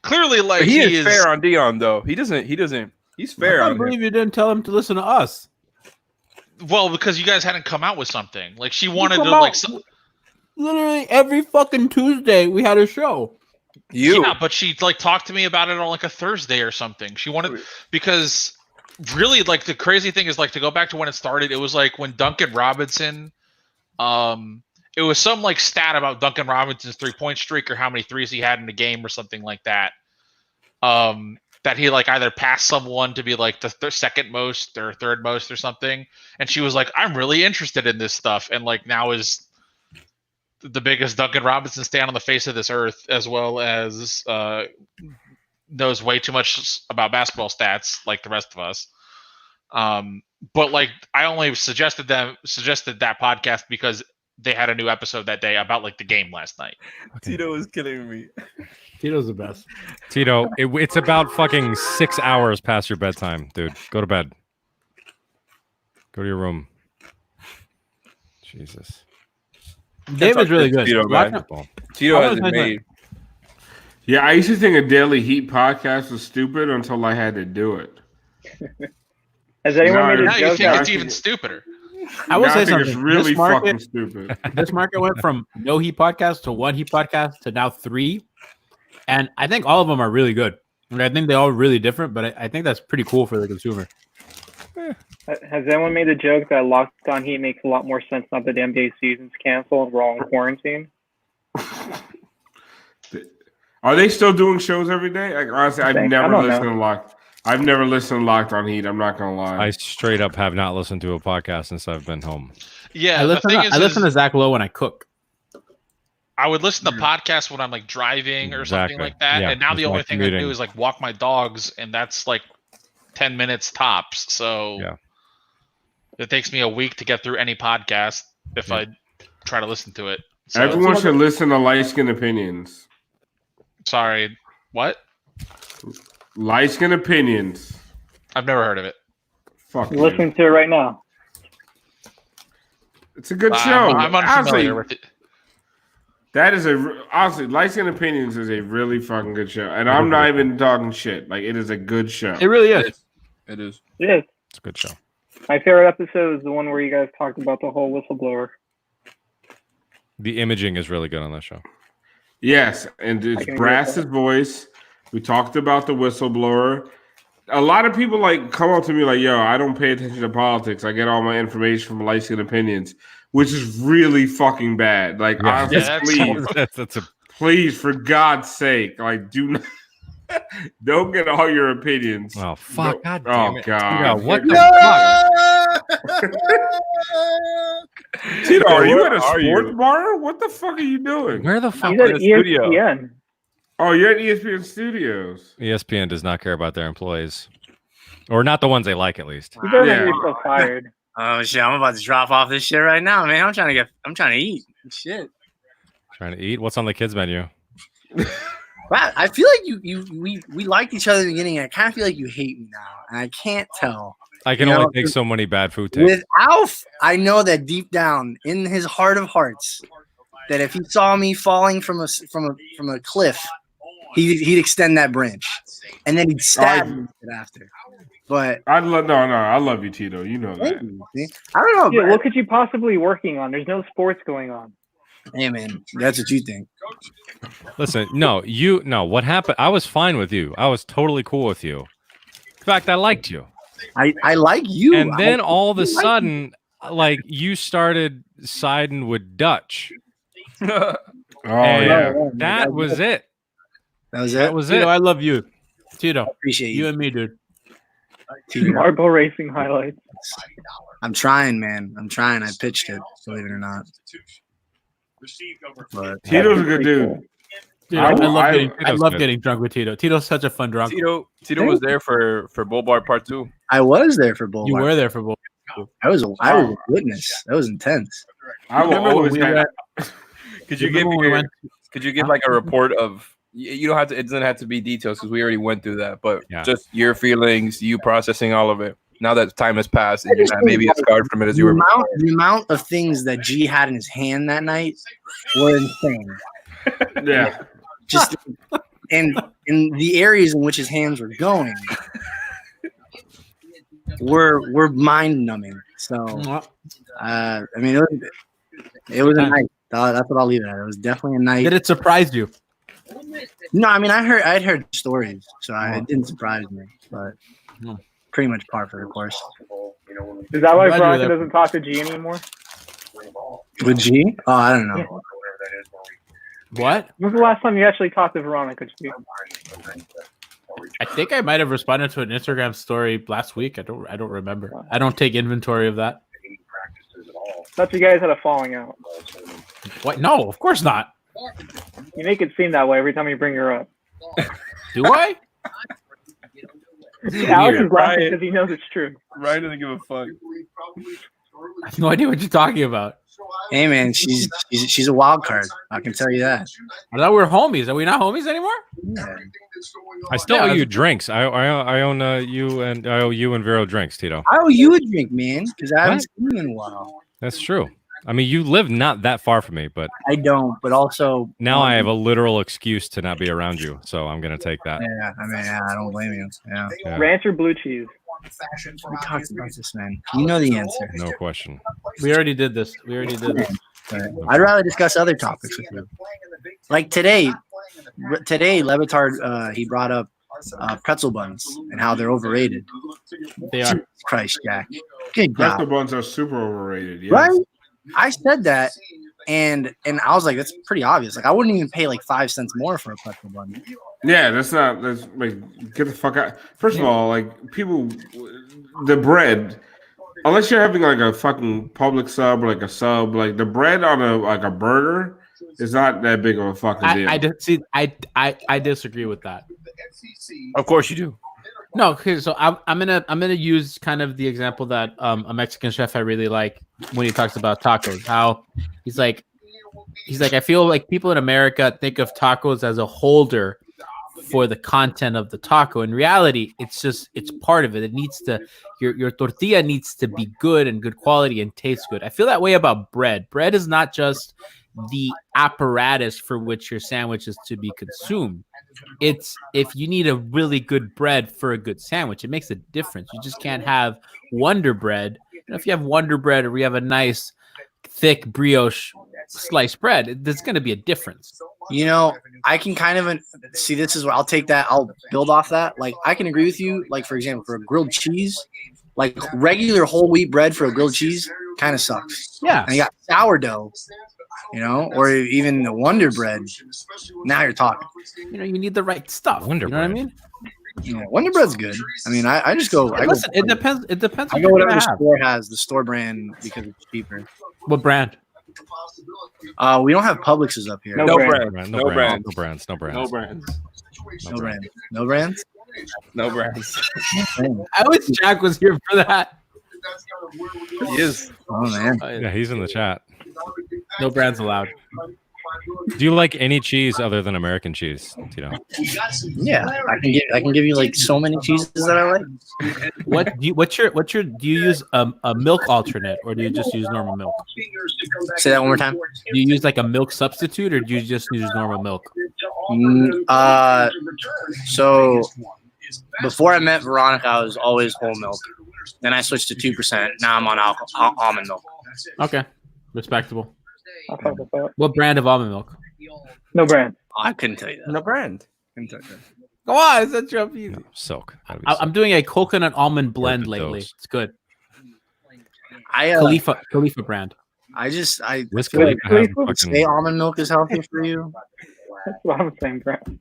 Clearly, he is fair on Deion though. He doesn't. He's fair. I believe you didn't tell him to listen to us. Well, because you guys hadn't come out with something. She wanted to literally every fucking Tuesday we had a show. Yeah, but she talked to me about it on a Thursday or something. She wanted because really the crazy thing is to go back to when it started. It was when Duncan Robinson, it was some stat about Duncan Robinson's 3-point streak or how many threes he had in the game or something like that. That he either passed someone to be the second most or third most or something, and she was like, "I'm really interested in this stuff," and now is the biggest Duncan Robinson stan on the face of this earth, as well as knows way too much about basketball stats, like the rest of us. But like, I only suggested that podcast because they had a new episode that day about like the game last night. Tito is killing me. Tito's the best. Tito, it's about fucking 6 hours past your bedtime, dude. Go to bed. Go to your room. Jesus. David's really good. Tito has it made. Yeah, I used to think a Daily Heat podcast was stupid until I had to do it. Has anyone made a now joke? You think it's even stupider. I will say think something. it's really This market- fucking stupid. This market went from no Heat podcast to one Heat podcast to now 3. And I think all of them are really good. And I think they're all really different, but I think that's pretty cool for the consumer. Has anyone made the joke that Locked On Heat makes a lot more sense now that the NBA season's canceled and we're all in quarantine? Are they still doing shows every day? Like, honestly, I've never listened to Locked On Heat. I'm not gonna lie. I straight up have not listened to a podcast since I've been home. Yeah, I listen to Zach Lowe when I cook. I would listen to podcasts when I'm like driving or something like that. Yeah, and now the just only like thing I commuting. do is like walk my dogs, and that's like 10 minutes tops. So it takes me a week to get through any podcast if I try to listen to it. So, Everyone should listen to Light Skin Opinions. Sorry, what? Light Skin Opinions. I've never heard of it. Fuck I'm listening to it right now. It's a good show. I'm unfamiliar with it. That is honestly, Light Skin Opinions is a really fucking good show, and I'm not even talking shit. Like, it is a good show. It really is. It is. It is. It's a good show. My favorite episode is the one where you guys talked about the whole whistleblower. The imaging is really good on that show. Yes, and it's Brass's voice. We talked about the whistleblower. A lot of people like come up to me like, "Yo, I don't pay attention to politics. I get all my information from Light Skin Opinions," which is really fucking bad. Like, honestly, please, for God's sake, like, don't get all your opinions. Oh fuck! No, God damn it. God! Yeah, what the fuck? Tito, are you at a sports bar? What the fuck are you doing? Where the fuck He's at ESPN. Oh, you're at ESPN Studios. ESPN does not care about their employees, or not the ones they like, at least. You better not get fired. Oh shit! I'm about to drop off this shit right now, man. I'm trying to eat. Shit. Trying to eat. What's on the kids menu? Wow, I feel like we liked each other in the beginning. I kind of feel like you hate me now, and I can't tell. I can only take so many bad food takes. With Alf, I know that deep down in his heart of hearts, that if he saw me falling from a cliff, he'd extend that branch, and then he'd stab me after. But I love you, Tito. You know that. I don't know. Yeah, what could you possibly be working on? There's no sports going on. Hey man, that's what you think. Listen, no, what happened? I was fine with you. I was totally cool with you. In fact, I liked you. I like you. And then all of a sudden, like, you started siding with Dutch. Oh yeah, that was it. That was it. That was it. Tito, I love you. Tito, appreciate you and me, dude. Marble racing highlights. I'm trying, man. I'm trying. I pitched it, believe it or not. But, Tito's a good dude. Dude, I love getting drunk with Tito. Tito's such a fun drunk. Tito was there for Bull Bar Part 2. I was there for Bull You Bar. were there for Bull. I was a witness. That was intense. I will always. Could you give like a report of? You don't have to. It doesn't have to be details because we already went through that. But just your feelings, you processing all of it. Now that time has passed, and you're not maybe as scarred from it as you were. The amount of things that G had in his hand that night were insane. Yeah. Just and in the areas in which his hands were going were mind numbing. So I mean it was a night. That's what I'll leave it at. It was definitely a night. Did it surprise you? No, I mean I'd heard stories, so it didn't surprise me, but pretty much par for the course. Is that why Veronica doesn't talk to G anymore? With G? Oh, I don't know. What? When was the last time you actually talked to Veronica, G? I think I might have responded to an Instagram story last week. I don't remember. I don't take inventory of that. Thought you guys had a falling out. What? No, of course not. You make it seem that way every time you bring her up. Do I? Alex is laughing because he knows it's true. Ryan doesn't give a fuck. I have no idea what you're talking about. Hey man, she's a wild card. I can tell you that. I thought we were homies. Are we not homies anymore? I still owe you drinks. I own you and I owe you and Vero drinks, Tito. I owe you a drink, man, because I haven't seen you in a while. That's true. I mean, you live not that far from me, but I don't. But also now I have a literal excuse to not be around you, so I'm gonna take that. Yeah, I mean, I don't blame you. Yeah. Ranch or blue cheese? We talked about this, man. You know the answer. No question. We already did this. I'd rather discuss other topics with you. Like today, Levitard he brought up pretzel buns and how they're overrated. They are. Christ, Jack. Good Pretzel God. buns are super overrated. Yes. Right? I said that, and I was like, that's pretty obvious. Like, I wouldn't even pay like 5 cents more for a pretzel bun. Yeah, that's like get the fuck out. First of all, like people, the bread, unless you're having like a fucking public sub or like a sub, like the bread on a burger is not that big of a fucking deal. I disagree with that. Of course you do. No, okay, so I'm gonna use kind of the example that a Mexican chef I really like when he talks about tacos. How he's like I feel like people in America think of tacos as a holder for the content of the taco. In reality, it's part of it. It needs to your tortilla needs to be good and good quality and taste good. I feel that way about bread. Bread is not just the apparatus for which your sandwich is to be consumed. It's if you need a really good bread for a good sandwich, it makes a difference. You just can't have Wonder Bread. If you have Wonder Bread or we have a nice thick brioche sliced bread, there's going to be a difference. You know, I can kind of see this is what I'll take that. I'll build off that. Like, I can agree with you. Like, for example, for a grilled cheese, like regular whole wheat bread for a grilled cheese kind of sucks. Yeah. And you got sourdough, you know, or even the Wonder Bread. Now you're talking. You know, you need the right stuff. Wonder Bread. Know what I mean? Yeah, Wonder Bread's good. I mean, I just go. Listen, it depends. It depends. I go whatever the store has, the store brand, because it's cheaper. What brand? We don't have Publixes up here. No brands. No brands. I wish Jack was here for that. He is. Oh man. Yeah, he's in the chat. No brands allowed. Do you like any cheese other than American cheese, Tito? Yeah, I can give you like so many cheeses that I like. Do you use a milk alternate or do you just use normal milk? Say that one more time. Do you use like a milk substitute or do you just use normal milk? So before I met Veronica, I was always whole milk. Then I switched to 2%. Now I'm on almond milk. Okay, respectable. What brand of almond milk? No brand. I couldn't tell you that. No brand. Come on, it's that jump easy. Silk. I'm doing a coconut almond blend lately. It's good. Khalifa brand. I This feel like Khalifa say almond milk is healthy for you. That's what I'm saying, brand.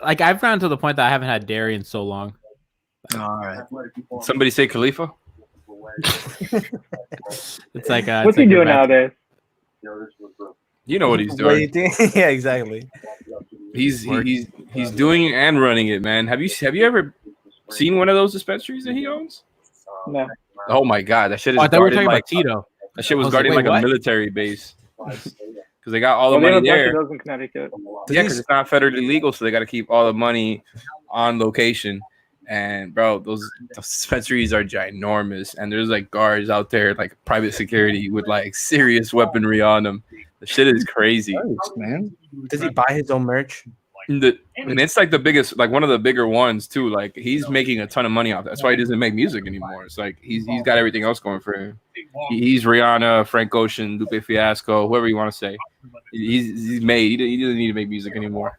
Like I've gotten to the point that I haven't had dairy in so long. All right. Somebody say Khalifa. It's like what's he doing nowadays? You know what he's doing. Yeah, exactly. He's doing and running it, man. Have you ever seen one of those dispensaries that he owns? No. Oh my god, that shit is. I thought we were talking like, about Tito. That shit was I was guarding like, like wait, a what? military base because they got all the They have money a bunch there. of those in Connecticut. Yeah, because it's not federally legal, so they got to keep all the money on location. And bro, those dispensaries are ginormous, and there's like guards out there, like private security with like serious weaponry on them. The shit is crazy, man. Does he buy his own merch? And it's like the biggest, like one of the bigger ones too. Like he's making a ton of money off. That's why he doesn't make music anymore. It's like he's got everything else going for him. He's Rihanna, Frank Ocean, Lupe Fiasco, whoever you want to say. He's made. He doesn't need to make music anymore.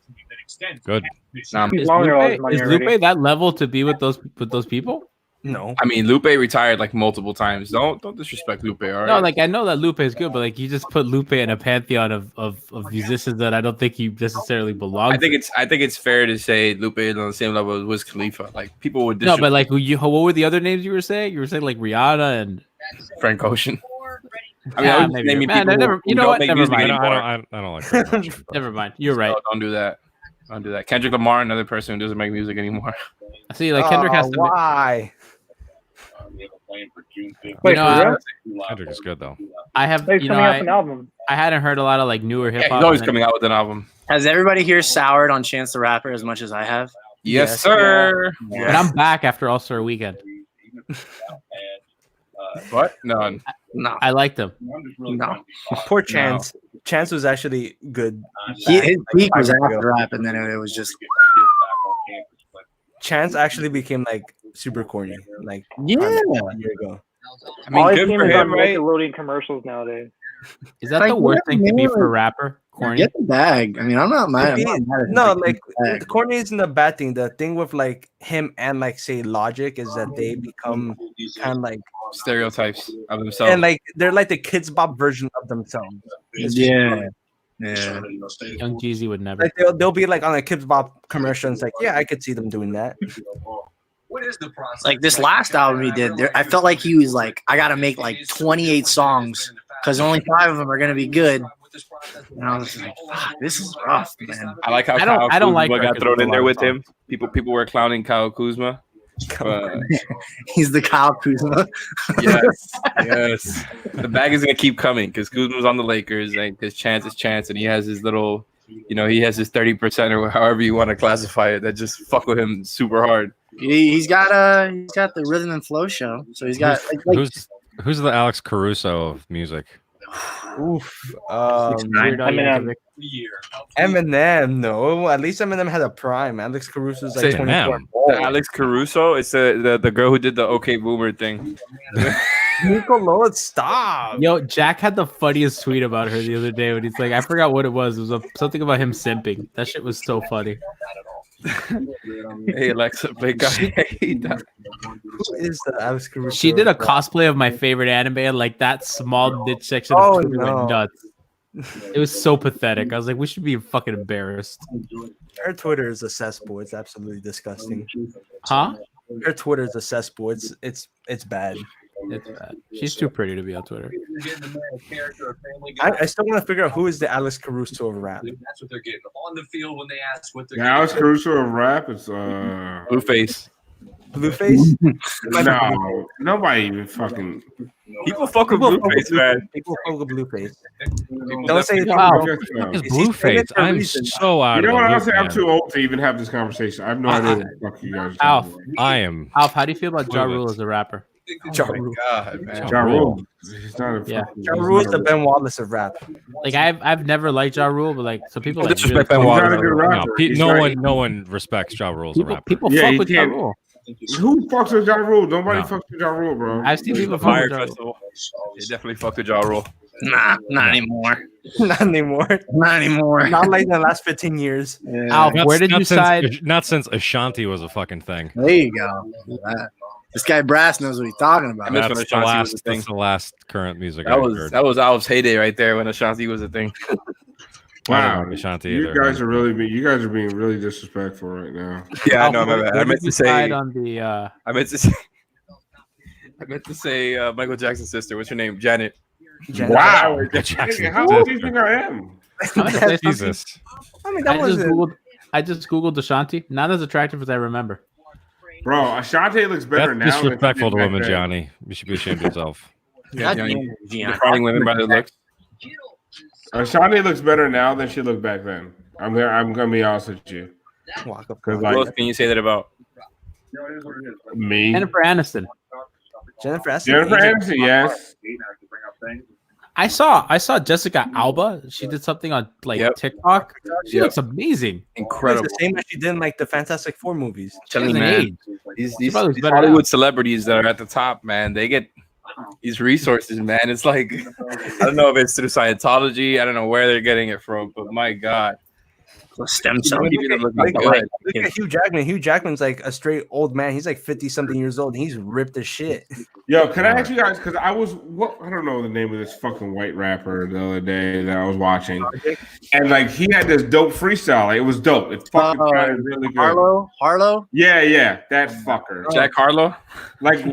Good. Is Lupe that level to be with those people? No. I mean, Lupe retired like multiple times. Don't disrespect Lupe, all right? No, like I know that Lupe is good, but like you just put Lupe in a pantheon of musicians that I don't think he necessarily belongs. I think it's fair to say Lupe is on the same level as Wiz Khalifa. Like people would no, but like what were the other names you were saying? You were saying like Rihanna and Frank Ocean. I mean, I was maybe. naming Man, people never, who you know don't what? make Never music mind. anymore. I don't like very much. Never mind. You're right. So don't do that. Don't do that. Kendrick Lamar, another person who doesn't make music anymore. See, like Kendrick has to. Why? Wait, for real? Kendrick is good though. I have. He's coming out with an album. I hadn't heard a lot of like newer hip hop. He's always coming out with an album. Has everybody here soured on Chance the Rapper as much as I have? Yes, sir. Yeah. But I'm back after All-Star Weekend. What? No. I liked him. No. Poor Chance. Chance was actually good. His peak was after rap, and then it was just. Chance actually became like super corny. Like a year ago. I mean, All I good see for is on him, right? Nickelodeon commercials nowadays. Is that Like, the worst yeah, thing to be man. for a rapper? Corny. Get the bag. I mean, I'm not mad. I'm not mad at No, him. like the corny isn't a bad thing. The thing with like him and like say Logic is that they become kind of like Stereotypes of themselves. and like they're like the Kids Bop version of themselves. It's just Yeah. funny. Yeah. Young Jeezy would never. Like they'll be like on a Kids Bop commercial. And it's like, yeah, I could see them doing that. What is the process? Like this last album he did, I felt like he was like, I got to make like 28 songs because only 5 of them are gonna be good. And I was like, fuck, this is rough, man. I like how I don't Kyle like Kuzma got records thrown with in a there lot with of him. People were clowning Kyle Kuzma. But He's the Kyle Kuzma. yes. The bag is gonna keep coming because Kuzma's on the Lakers and his chance is Chance, and he has his little, he has his 30% or however you want to classify it that just fuck with him super hard. He's got the Rhythm and Flow show, so he's got Who's the Alex Caruso of music? Oof. Eminem, no. At least Eminem had a prime. Alex Caruso's like Say 24. Alex Caruso, it's the girl who did the OK Boomer thing. Nicolo, stop. Yo, Jack had the funniest tweet about her the other day when he's like, I forgot what it was. It was something about him simping. That shit was so funny. Hey Alexa, big guy. Who is the Alex Caruso? She did a cosplay of my favorite anime, and like that small bitch section Oh, of Twitter no. went nuts. It was so pathetic. I was like, we should be fucking embarrassed. Her Twitter is a cesspool. It's absolutely disgusting. Huh? Her Twitter is a cesspool. It's bad. It's bad. She's too pretty to be on Twitter. I still want to figure out who is the Alex Caruso of rap. That's what they're getting on the field when they ask what they're Yeah, Alex Caruso of rap is Blueface. Blueface? No, nobody even fucking. People fuck with Blueface, man. People fuck with Blueface. People Don't say definitely- It's Blueface. I'm so out You know of what? the I'll loop, say I'm man. too old to even have this conversation. I have no idea what the fuck you guys are Alf, talking I am. Alf, how do you feel about Ja Rule as a rapper? Ja Oh my Rule. God, man. about. Ja Rule. He's not a Yeah. fucking. Ja Rule is the Ben Wallace of rap. Like I've never liked Ja Rule, but like some people Don't like disrespect really Ben He's not a Wallace. good No, rapper. He's no one respects Ja Rule as a rapper. people Yeah, fuck you with Ja can't- Rule. Who fucks with Ja Rule? Nobody No. fucks with Ja Rule, bro. I've seen people The fuck Fire with Ja Rule. Festival. They definitely fucked with Ja Rule. Nah, not anymore. Not anymore. Not anymore. Not like in the last 15 years. Alf, where did you since, side? Not since Ashanti was a fucking thing. There you go. Look at that. This guy Brass knows what he's talking about. I miss when That's the Ashanti was last. a thing. That's the last current music That I was heard. that was Alf's heyday right there when Ashanti was a thing. I Wow, don't like Ashanti you either. guys are you guys are being really disrespectful right now. Yeah, I Alf, know. My where bad. I did meant you to say. side on the I meant to say. I meant to say Michael Jackson's sister. What's her name? Janet. Wow, Jackson. how old do you think I am? I'm gonna say something. Jesus. I mean, that was I just googled Ashanti. Not as attractive as I remember. Bro, Ashanti looks better That's now. disrespectful to than she did women, back then. Johnny. You should be ashamed of yourself. Yeah, God Johnny. damn, Gianni. Defining women by their looks. Ashanti looks better now than she looked back then. I'm gonna be honest with you. Walk up. Cause Who else like can you say that about? me, Jennifer Aniston. Jennifer Aniston. Jennifer Aniston, yes. I saw Jessica Alba. She did something on like Yep. TikTok. She Yep. looks amazing. Incredible. It's the same as she did in like the Fantastic Four movies. Telling you, Doesn't man. age. These probably looks better Hollywood now. celebrities that are at the top, man, they get these resources, man. It's like I don't know if it's through Scientology. I don't know where they're getting it from, but my God, Stem cell. keeping them looking Like, good. look at Hugh Jackman. Hugh Jackman's like a straight old man. He's like 50-something years old, and he's ripped as shit. Yo, can I ask you guys? Because I don't know the name of this fucking white rapper the other day that I was watching, and like he had this dope freestyle. It was dope. It fucking sounded really good. Harlow? Yeah, that fucker. Jack Harlow. Like,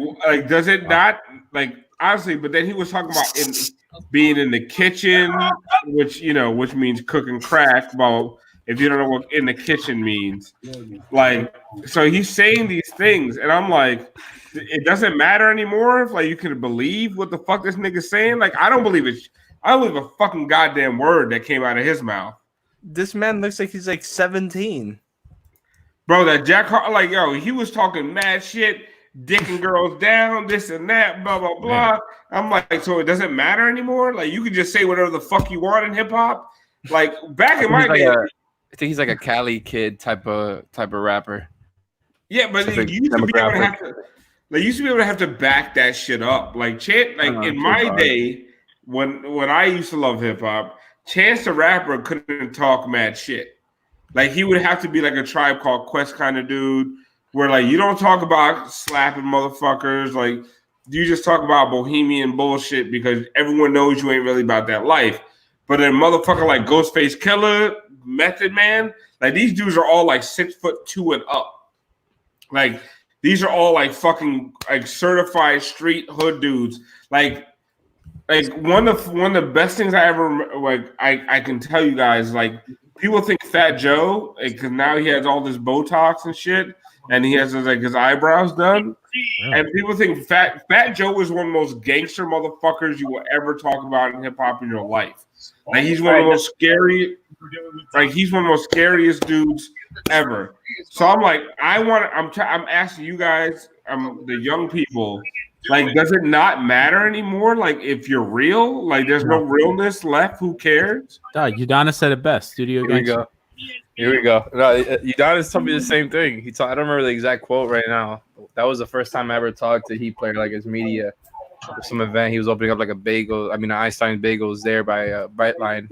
does it not like honestly? But then he was talking about being in the kitchen, which means cooking crack. Well, if you don't know what in the kitchen means, like, so he's saying these things, and I'm like, it doesn't matter anymore. If like you can believe what the fuck this nigga's saying, like I don't believe it. I don't believe a fucking goddamn word that came out of his mouth. This man looks like he's like 17. Bro, that Jack, like, yo, he was talking mad shit, dicking girls down, this and that, blah, blah, blah. Man. I'm like, so it doesn't matter anymore? Like, you can just say whatever the fuck you want in hip hop? Like, back in my day. I think he's like a Cali kid type of rapper. Yeah, but you used to be able to have to, like, used to be able to have to back that shit up. Like, in my day, when I used to love hip hop, Chance the Rapper couldn't talk mad shit. Like, he would have to be like a Tribe Called Quest kind of dude where, like, you don't talk about slapping motherfuckers. Like, you just talk about bohemian bullshit because everyone knows you ain't really about that life. But a motherfucker like Ghostface Killer, Method Man, like, these dudes are all like 6'2" and up. Like, these are all like fucking like certified street hood dudes. Like one of the best things I ever like. I can tell you guys, like, people think Fat Joe, because now he has all this Botox and shit, and he has like his eyebrows done. And people think Fat Joe is one of the most gangster motherfuckers you will ever talk about in hip hop in your life. Like, he's one of the most scary. Like, he's one of the most scariest dudes ever. So I'm like, I'm asking you guys, the young people, like, does it not matter anymore? Like, if you're real, like, there's no realness left. Who cares? Udonis said it best. Studio. Here we go. No, Udonis told me the same thing. I don't remember the exact quote right now. That was the first time I ever talked to Heat player, like his media. Some event he was opening up like a bagel. I mean, Einstein Bagels there by Brightline.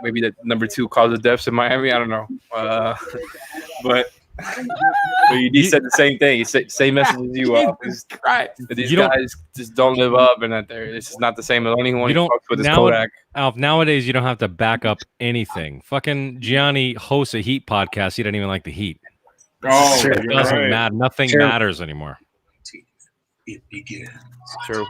Maybe the number 2 cause of deaths in Miami. I don't know. But he said the same thing. He said same message as you. These guys just don't live up, and that this is not the same. The only one you don't talks with is Kodak. Alf, nowadays you don't have to back up anything. Fucking Gianni hosts a Heat podcast. He doesn't even like the Heat. Oh, it doesn't matter. Nothing matters anymore. It begins. True.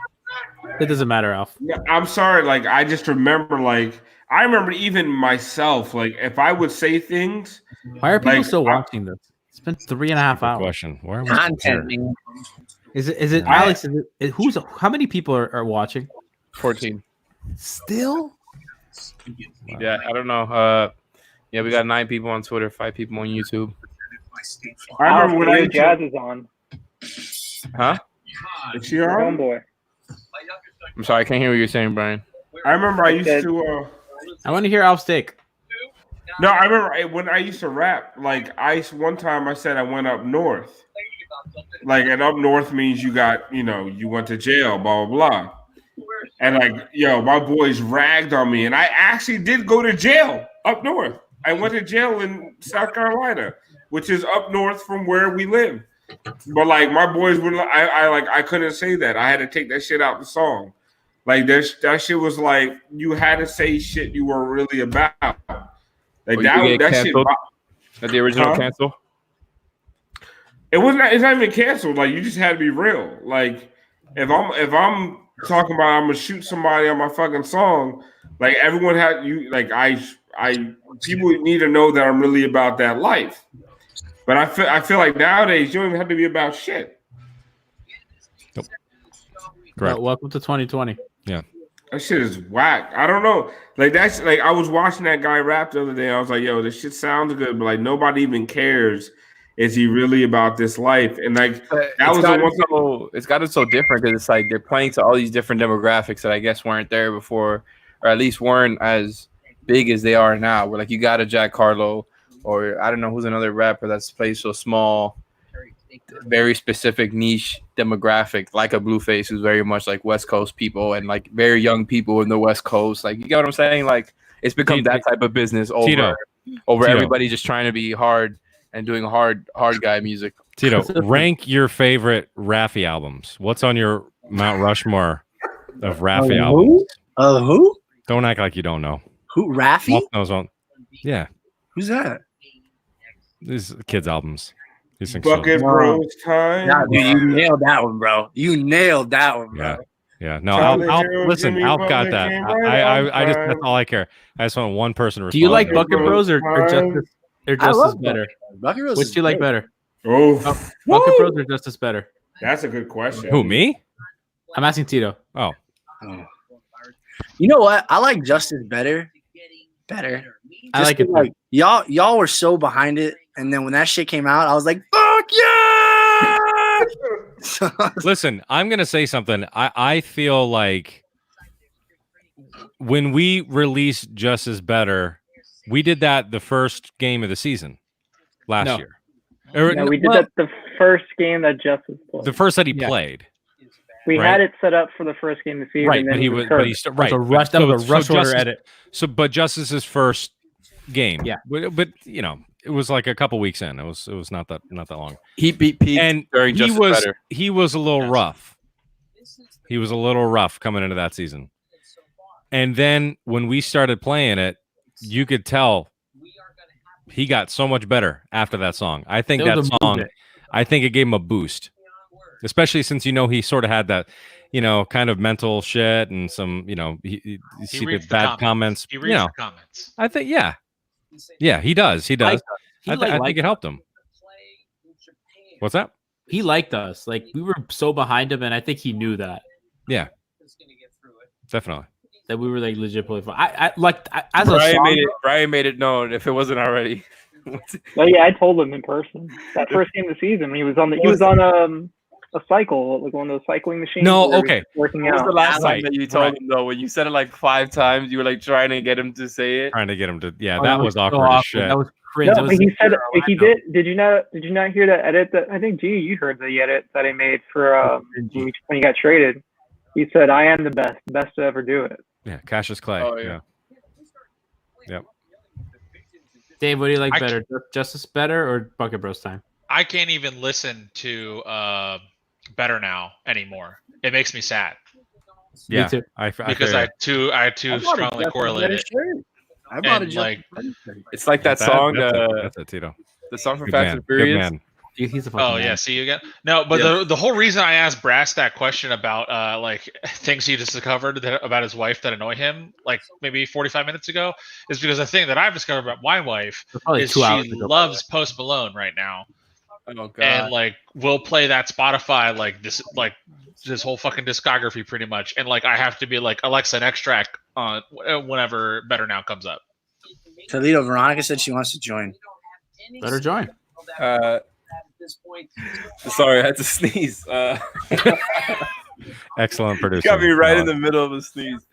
It doesn't matter, Alf. Yeah, I'm sorry. Like, I just remember, like, I remember even myself, like, if I would say things. Why are people still watching this? It's been 3.5 hours. Question. Where was Content. Is it Alex? How many people are watching? 14. Still? Yeah, I don't know. Yeah, we got 9 people on Twitter, 5 people on YouTube. I remember when Jazz is on. Huh? Is she on? Homeboy. I'm sorry, I can't hear what you're saying, Brian. I remember I used to. I want to hear Alf's take. No, I remember when I used to rap. Like, one time I said I went up north. Like, and up north means you went to jail, blah blah blah. And like, yo, my boys ragged on me, and I actually did go to jail up north. I went to jail in South Carolina, which is up north from where we live. But like, my boys would, I couldn't say that. I had to take that shit out the song. Like, that shit was like, you had to say shit you were really about. Like, that shit. At the original cancel. It's not even canceled. Like, you just had to be real. Like, if I'm talking about I'm gonna shoot somebody on my fucking song, like, everyone had you. Like, people need to know that I'm really about that life. But I feel like nowadays you don't even have to be about shit. Nope. Correct. Welcome to 2020. Yeah. That shit is whack. I don't know. Like, that's like, I was watching that guy rap the other day. I was like, yo, this shit sounds good, but like, nobody even cares. Is he really about this life? And like, it's gotten so different because it's like they're playing to all these different demographics that I guess weren't there before, or at least weren't as big as they are now. Where like you got a Jack Harlow, or I don't know who's another rapper that's plays so small, very specific niche demographic, like a Blueface, who's very much like West Coast people and like very young people in the West Coast. Like, you get what I'm saying? Like, it's become that type of business over everybody just trying to be hard and doing hard guy music. Tito, rank your favorite Raffi albums. What's on your Mount Rushmore of Raffi albums? Who? Don't act like you don't know. Who? Raffi? Yeah. Who's that? These kids' albums. Bucket Bros time. Nah, dude, you nailed that one, bro. You nailed that one, bro. Yeah. Yeah, no, Charlie Alf, Hill, listen, Jimmy Alf got Butler that. came right on I just that's time. all I care. I just want one person to Do you respond. like to that. Bucket Bros or Justice I Justice love better? Bucket Rose Which is do you like great. better? Oh, Bucket Bros or Justice better? that's a good question. Who, me? I'm asking Tito. Oh, Oh. You know what? I like Justice better. I like it too. like y'all were so behind it, and then when that shit came out, I was like, "Fuck yeah!" listen, I'm gonna say something. I feel like when we released Justice Better, we did that the first game of the season last year. No, we did that the first game that Justice played. The first that he played. We right? had it set up for the first game of the season, Right, and then but he was hurt. right. That was a rush order Justice, edit. So, but Justice's first game, yeah. But you know, it was like a couple weeks in. It was not that long. He beat Pete, and during he Justice was Better. he was a little rough. He was a little rough coming into that season. And then when we started playing it, you could tell he got so much better after that song. I think that song, I think it gave him a boost, especially since, you know, he sort of had that, you know, kind of mental shit and some, you know, you see the bad comments. He You reads know, the comments. I think, yeah, he does. He does. I think it helped him. What's that? He liked us. Like, we were so behind him, and I think he knew that. Yeah, definitely. That we were like legit pulling for. As Brian a song, Brian made it known if it wasn't already. Oh yeah, I told him in person that first game of the season. He was on a cycle, like one of those cycling machines. No, where he okay. was working What was out. the last time that you told him though? When you said it like 5 times, you were like trying to get him to say it. Trying to get him to, yeah, Oh, that was awkward as shit. That was cringe. No, but he said if he did. Did you not hear that edit? That I think G, you heard the edit that he made for when he got traded. He said, "I am the best to ever do it." Yeah, Cassius Clay. Oh, yeah. Yep. Dave, what do you like better? Justice better or Bucket Bros time? I can't even listen to Better Now anymore. It makes me sad. Yeah, me too. Because I had too strongly correlated. I bought And, a like, It's like that song. That's it, Tito. The song from Good Fast man. and Furious. Good man. He's a fucking Oh man. yeah, see you again. No, but the whole reason I asked Brass that question about like things he just discovered about his wife that annoy him, like maybe 45 minutes ago, is because the thing that I've discovered about my wife Probably is 2 hours she ago. loves Post Malone right now, Oh god. and like we'll play that Spotify like this whole fucking discography pretty much, and like I have to be like Alexa, next track on whenever Better Now comes up. Toledo, Veronica said she wants to join. Let her join. Sorry, I had to sneeze. Excellent producer. Got me right in the middle of a sneeze.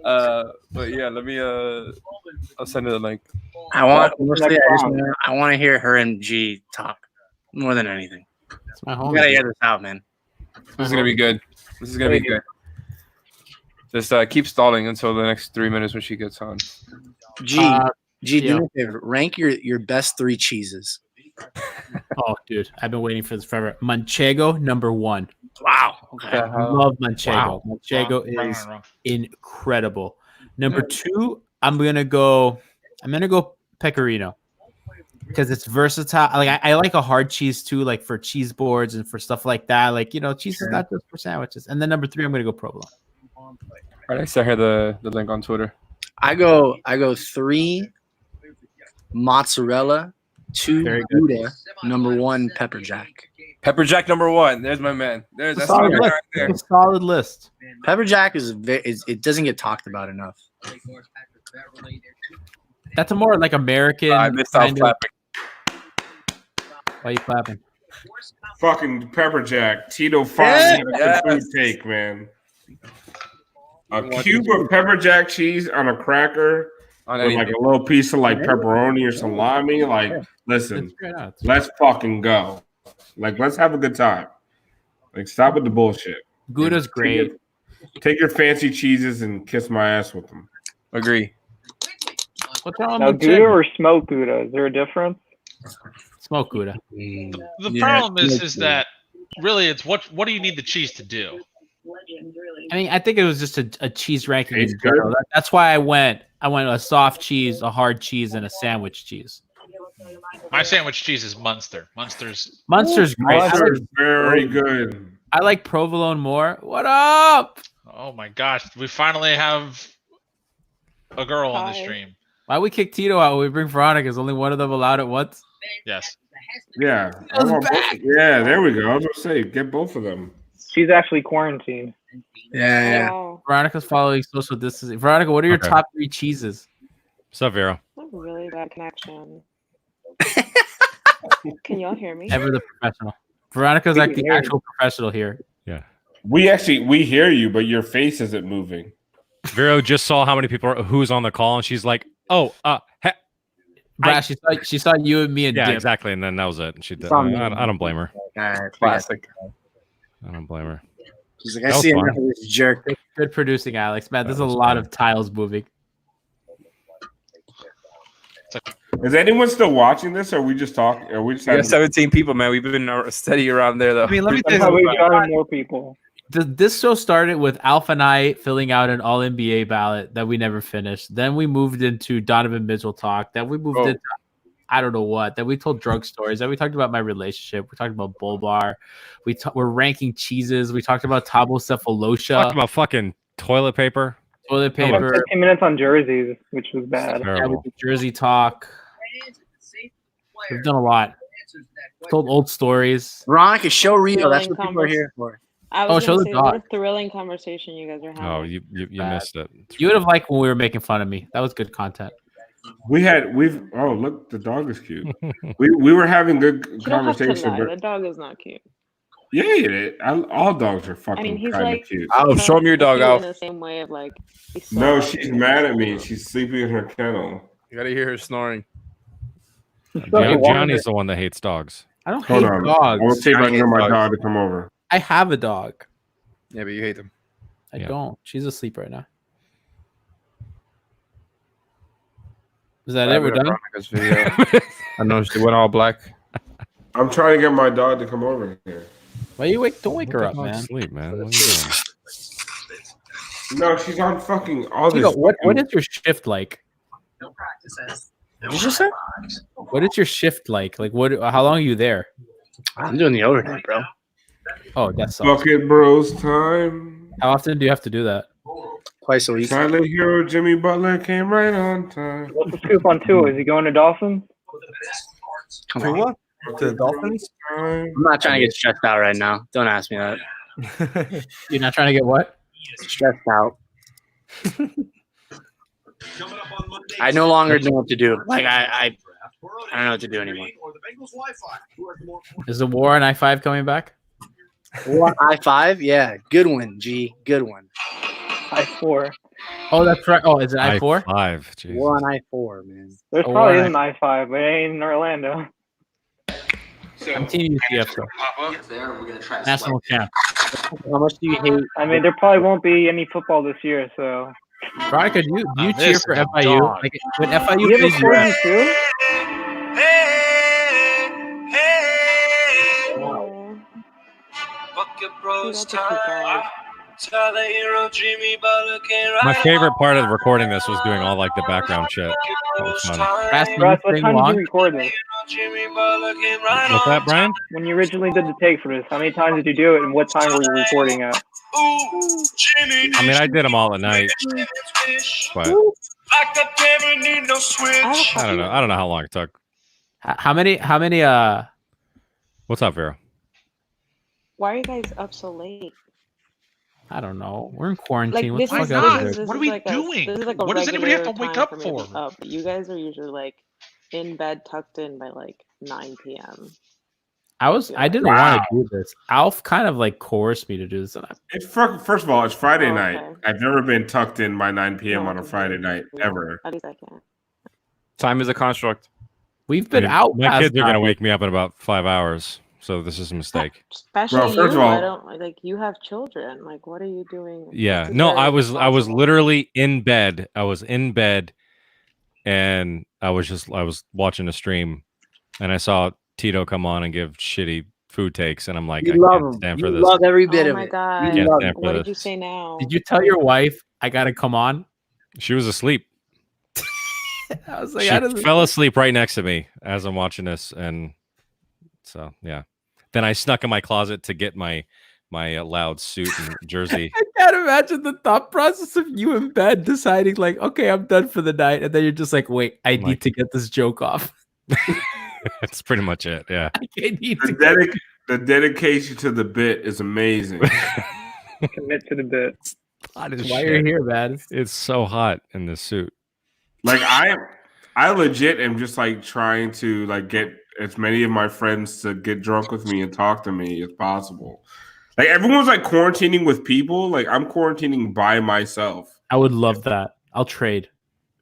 But yeah, let me. I'll send her the link. I want to hear her and G talk more than anything. It's my You home. gotta hear this out, man. This is gonna be good. This is gonna be good. Just keep stalling until the next 3 minutes when she gets on. G, do me a favor. Rank your best 3 cheeses. Oh, dude, I've been waiting for this forever. Manchego #1. Wow. Okay. I love Manchego. Wow. Manchego Wrong, is wrong. incredible. Number 2, I'm gonna go pecorino because it's versatile. Like I like a hard cheese too, like for cheese boards and for stuff like that. Like, you know, cheese is not just for sandwiches. And then number 3, I'm gonna go provolone. All right, I sent her the link on Twitter. I go 3 mozzarella, 2 Gouda, number 1 pepper jack. Pepper Jack #1. There's my man. That's Solid my list. guy right there. It's a solid list. Pepper jack is it doesn't get talked about enough. That's a more like American. I missed out kind of- clapping. Why are you clapping? Fucking Pepper Jack. Tito finally Yes. had a good food take, man. A cube of pepper jack cheese on a cracker On with like anything. a little piece of like pepperoni or salami. Like, listen, let's fucking go. Like, let's have a good time. Like, stop with the bullshit. Gouda's Take great. Take your fancy cheeses and kiss my ass with them. Agree. What's wrong Now, with Gouda chicken? or smoked Gouda? Is there a difference? Smoke Gouda. The problem is that really it's what do you need the cheese to do? I mean, I think it was just a cheese ranking in Tastes good. general. That's why I went a soft cheese, a hard cheese, and a sandwich cheese. My sandwich cheese is Munster. Munster's Munster's great. Munster's very good. I like provolone more. What up? Oh my gosh, we finally have a girl on the stream. Why we kick Tito out when we bring Veronica? Is only one of them allowed at once? Yes. Yeah. I want both. Yeah, there we go. I was gonna say, get both of them. She's actually quarantined. Yeah. Veronica's following social distancing. Veronica, what are your top 3 cheeses? What's up, Vero? That's a really bad connection. Can y'all hear me? Ever the professional. Veronica's like the actual professional here. Yeah. We hear you, but your face isn't moving. Vero just saw how many people who's on the call, and she's like, "Oh, Brad, she saw you and me and yeah, Dip. exactly." And then that was it. And she did. Saw me. I don't blame her. Classic. I don't blame her. She's like, I see enough of this jerk. Good producing, Alex. Man, there's a lot of tiles moving. Is anyone still watching this, or are we just talking? Are we just We got having... 17 people, man. We've been steady around there, though. I mean, let me tell you That's how we something. got more people. This show started with Alpha and I filling out an All NBA ballot that we never finished. Then we moved into Donovan Mitchell talk. Then we moved into I don't know what. Then we told drug stories. Then we talked about my relationship. We talked about Bull Bar. We're ranking cheeses. We talked about Tabo Cephalosha. Talked about fucking toilet paper. Toilet We paper. spent 15 minutes on jerseys, which was bad. Yeah, we did jersey talk. We've done a lot. Told old stories. Veronica, show Rio. That's what Thrilling people are here for. I was show gonna the say, dog. what a thrilling conversation you guys are having. Oh, you missed it. You would have liked when we were making fun of me. That was good content. Oh, look, the dog is cute. we were having good You don't have to conversation. lie. But The dog is not cute. yeah, all dogs are fucking I mean, he's kind of like. cute. Show me your dog, cute Alf. In the same way of like. he's so No, like- she's mad at me. She's sleeping in her kennel. You gotta hear her snoring. Johnny's the one that hates dogs. I don't Hold hate on. dogs. I will see if I can hate get my dogs. dog to come over. I have a dog. Yeah, but you hate them. I don't. She's asleep right now. Is that it? We're done? Veronica's video. I know she went all black. I'm trying to get my dog to come over here. Why you wake? Don't wake her Let up, the dog man. Sleep, man. What are you doing? No, she's on fucking all this. Nico, what is your shift like? No practices. What did you say? What is your shift like? Like what? How long are you there? I'm doing the overnight, bro. Oh, that's Bucket Bros time. How often do you have to do that? Twice a week. Silent hero Jimmy Butler came right on time. What's the scoop on Tua? Is he going to Dolphins? Come To on. what? To the Dolphins? I'm not trying to get stressed out right now. Don't ask me that. You're not trying to get what? Stressed out. I no longer know what to do. Like I don't know what to do anymore. Is the war on I-5 coming back? War I-5? Yeah, good one, G. Good one. I-4. Oh, that's right. Oh, is it I-4? I-5. War on I-4, man. There's Oh, probably right. an I-5, but it ain't in Orlando. I'm team UCF though. National champ. How much do you hate? I mean, there probably won't be any football this year, so. Veronica, do you cheer this for is FIU? dog. Like when FIU You have plays a corgi UF, too? My favorite part of recording this was doing all like the background shit. That was fun. Rasmus, Russ, you what sing time did along? you record this? What's that, Brian? When you originally did the take for this, how many times did you do it, and what time were you recording at? I mean, I did them all at night, but I don't know. I don't know how long it took. How many What's up, Vero? Why are you guys up so late? I don't know. We're in Like quarantine. What this the is fuck this else is is this it? What are is we like doing? this is like a What does anybody have to regular wake time up me to for? be Up. You guys are usually like in bed, tucked in by like 9 p.m. I didn't want to do this. Alf kind of like coerced me to do this. And First of all, it's Friday Oh, night. okay. I've never been tucked in by 9 p.m. No, on a Friday night ever. At least I can. Time is a construct. We've been I mean, out. My past kids are gonna 9. wake me up in about 5 hours, so this is a mistake. Especially Well, first you. of all- I don't like you have children. Like, what are you doing? Yeah, This is no, very I was responsible. literally in bed. I was in bed, and I was watching a stream, and I saw Tito come on and give shitty food takes, and I'm like, You I love can't him. stand You for this. love every bit Oh of my it. god! Can't love stand for What did this. you say now? Did you tell your wife I gotta come on? She was asleep. I was like, She how does fell asleep right next to me as I'm watching this, and so yeah. Then I snuck in my closet to get my my loud suit and jersey. I can't imagine the thought process of you in bed deciding like, okay, I'm done for the night, and then you're just like, wait, I need to get this joke off. That's pretty much it. Yeah. The dedication to the bit is amazing. Commit to the bit. Hot That's as why you're shit. here, man. It's so hot in this suit. Like I legit am just like trying to like get as many of my friends to get drunk with me and talk to me as possible. Like everyone's like quarantining with people. Like I'm quarantining by myself. I would love that. I'll trade.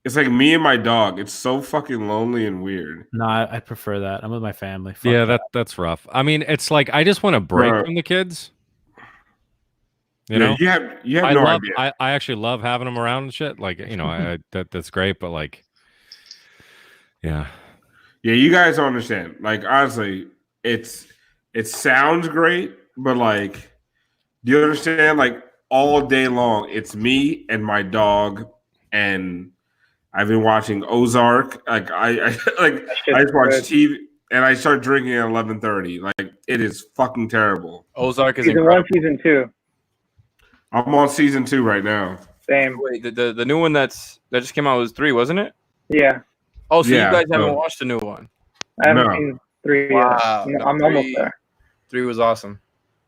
It's like me and my dog. It's so fucking lonely and weird. No, I prefer that. I'm with my family. Fuck Yeah, that's rough. I mean, it's like I just want a break Bro. from the kids. You Yeah, know, you have I no love, idea. I actually love having them around and shit. Like, you know, that's great, but like, yeah. Yeah, you guys don't understand. Like honestly, it sounds great, but like, do you understand? Like all day long, it's me and my dog, and I've been watching Ozark. Like I just watch TV, and I start drinking at 11:30. Like it is fucking terrible. Ozark is Season incredible. 1, Season 2. I'm on season 2 right now. Same. Wait, the new one that just came out was 3, wasn't it? Yeah. Oh, so Yeah, you guys haven't so- watched the new one? I haven't No. seen 3 Wow, yet. no, I'm almost there. 3 was awesome.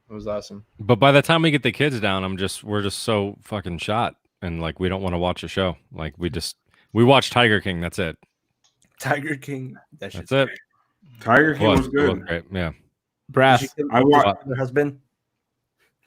It was awesome. But by the time we get the kids down, we're just so fucking shot, and like we don't want to watch a show. Like we watch Tiger King. That's it. Tiger King. That's it. Tiger King was It good. great. Yeah. Brass. I watch. Your husband.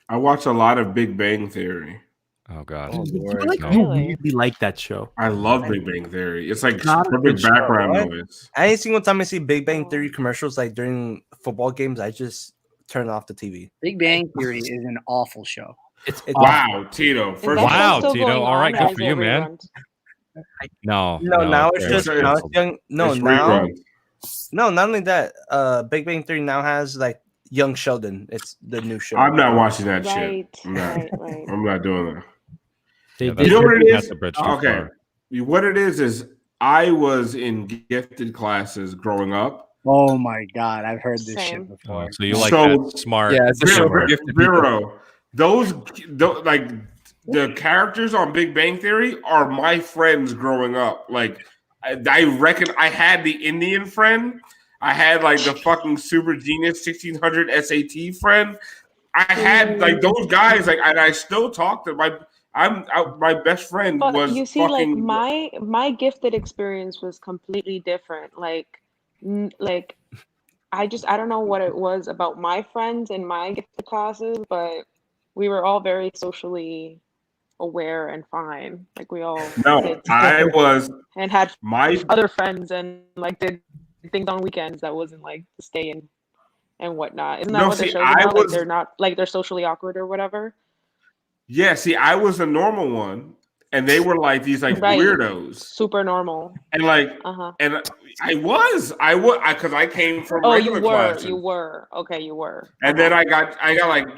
I watch a lot of Big Bang Theory. Oh god. Oh, You Lord. like you really like that show. I love Big Bang Theory. It's like Not a good perfect show, background what? noise. Any single time I see Big Bang Theory commercials, like during football games, I just turn off the TV. Big Bang Theory is an awful show. It's Wow, Tito. First that Wow, still Tito. going All right, on, or good is for it you, man. reruns? No. now it's just it's- now it's young. No, it's now rerun. no, not only that. Big Bang Theory now has like Young Sheldon. It's the new show. I'm not watching that Right, shit. I'm not, right. I'm not doing that. Yeah, You know what it that's is? the bridge too Okay. far. What it is I was in gifted classes growing up. Oh my god, I've heard this Same. shit before. So you like So- that smart? Yeah, it's a show for Zero, gifted people. zero. Those like the characters on Big Bang Theory are my friends growing up. Like I reckon I had the Indian friend. I had like the fucking super genius 1600 SAT friend. I had like those guys. Like and I still talk to my best friend But was you see, like fucking my gifted experience was completely different. Like I don't know what it was about my friends in my gifted classes, but we were all very socially aware and fine. Like we all no. did I was and had my other friends and like did things on weekends that wasn't like to stay in and whatnot. Isn't that No, what the see, show's I about? Like was- they're not like they're socially awkward or whatever. yeah. See, I was a normal one, and they were like these like Right. weirdos, Super normal. and like Uh-huh. and I because I came from Oh, regular you were. classes. You were. Okay, you were. And then I got like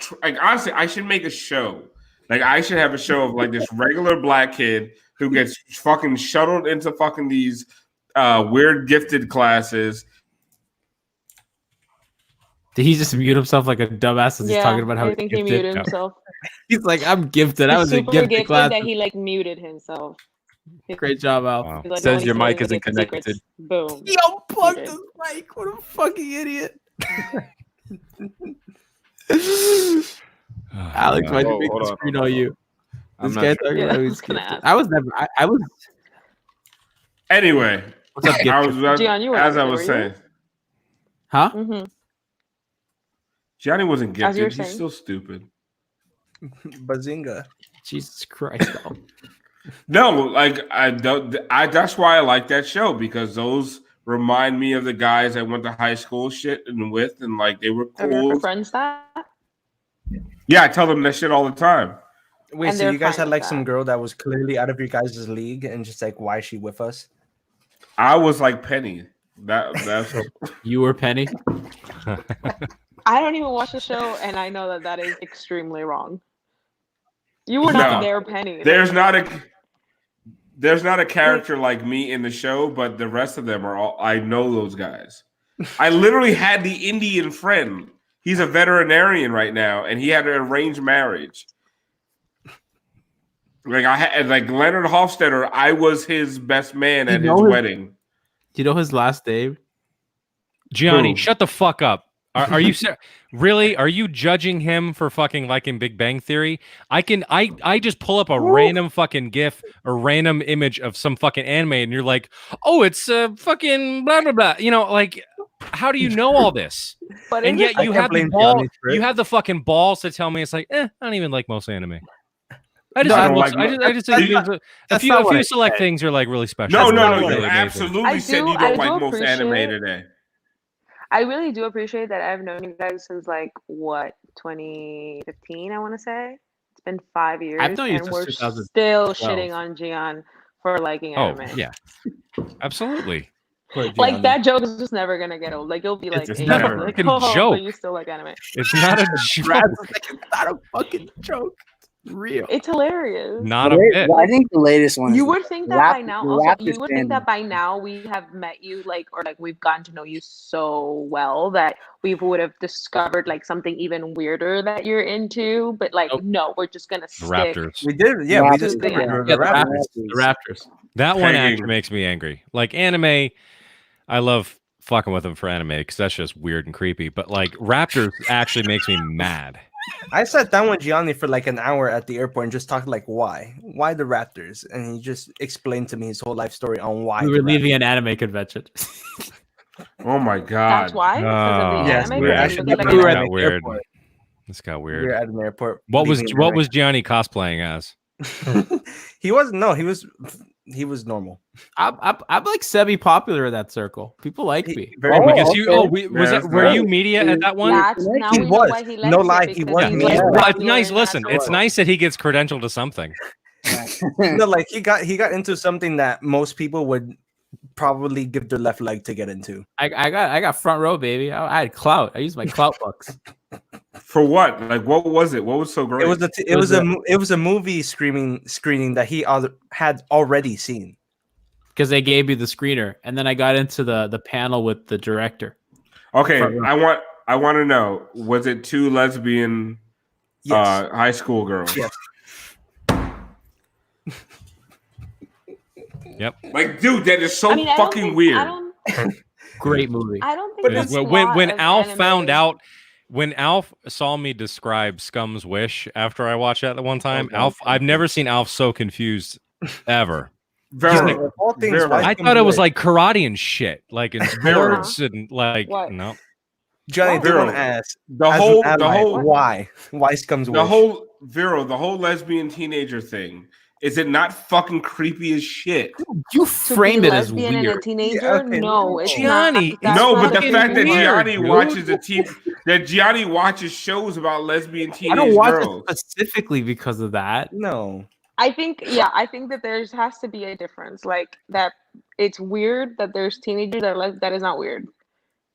honestly, I should make a show. Like I should have a show of like this regular black kid who gets fucking shuttled into fucking these weird gifted classes. Did he just mute himself like a dumbass as he's Yeah, talking about how I he's think he gifted? muted himself. He's like, I'm gifted. I He's was in super gifted gifted class. that he like muted himself. Great job, Al. Wow. He's like, Says "Nobody's your mic telling me isn't the secrets." connected. Boom. Yo, plug Muted. this mic. What a fucking idiot. Alex, why'd you Whoa, make hold the on, screen hold all on. you? I'm This not guy sure. talking Yeah, about I he's was gonna gifted. ask. I was never. I was. Anyway, What's up, I gifted? was Gian, you were as I gifted, was were you? saying, Huh? Mm-hmm. Johnny wasn't As you were gifted. He's saying. still stupid. Bazinga. Jesus Christ, though. No, like I don't. That's why I like that show because those remind me of the guys I went to high school shit and with, and like they were Are your cool. friends that? Yeah, I tell them that shit all the time. Wait, And so they're you guys fine had with like some that. girl that was clearly out of your guys' league, and just like, why is she with us? I was like Penny. That's You were Penny. I don't even watch the show, and I know that that is extremely wrong. You were No. not their Penny. there's not a character like me in the show, but the rest of them are all. I know those guys. I literally had the Indian friend. He's a veterinarian right now, and he had an arranged marriage. Like Leonard Hofstadter, I was his best man at his wedding. Do you know his last name? Gianni, shut the fuck up. Are you really? Are you judging him for fucking liking Big Bang Theory? I just pull up a random fucking GIF or random image of some fucking anime, and you're like, oh, it's fucking blah blah blah. You know, like, how do you know all this? But and yet you have the ball, you have the fucking balls to tell me it's like, I don't even like most anime. I just think a few select things are like really special. No, you absolutely said you don't like most anime today. I really do appreciate that I've known you guys since like what 2015, I want to say. It's been 5 years, I've known you and we're since still shitting on Gian for liking anime. Oh yeah, absolutely. Like that joke is just never gonna get old. Like you'll be like, It's not a like, fucking oh, joke. but you still like anime. It's not a joke. It's not a fucking joke. Real. It's hilarious. Not a bit. I think the latest one. You is would think that by now. Also, you would think that by now we have met you, or we've gotten to know you so well that we would have discovered like something even weirder that you're into. But no, we're just gonna stick. Raptors. We did, yeah. We just the Raptors. That one actually makes me angry. Like anime, I love fucking with them for anime because that's just weird and creepy. But like Raptors actually makes me mad. I sat down with Gianni for like an hour at the airport and just talked like why the Raptors, and he just explained to me his whole life story on why we were leaving an anime convention. Oh my god! That's why. Yes, we were actually This got weird. This got weird. We were at an airport. What was Gianni cosplaying as? He was normal. I'm like semi-popular in that circle. People like me. Were you media at that one? He was. No lie, he was. Well, it's nice. Listen, it's nice that he gets credentialed to something. No, like he got into something that most people would probably give their left leg to get into. I got front row, baby. I had clout. I used my clout bucks. For what? Like, what was it? What was so great? It was a movie screening that he had already seen. Because they gave me the screener, and then I got into the panel with the director. Okay, I want to know: was it two lesbian high school girls? Yes. Yep. Like, dude, that is so fucking weird. Great movie. I don't think. When Alf found out. When Alf saw me describe Scum's Wish after I watched that the one time, I've never seen Alf so confused ever. I thought it was like karate and shit, like in sports and like no. Johnny, they don't ask the whole why Scum's Wish. The whole lesbian teenager thing. Is it not fucking creepy as shit? You framed it as weird. And a teenager? No, it's Gianni. not. No, but the fact that Gianni watches Gianni watches shows about lesbian teenage girls. I don't watch it specifically because of that. No. I think that there has to be a difference. Like that, it's weird that there's teenagers that are like that is not weird.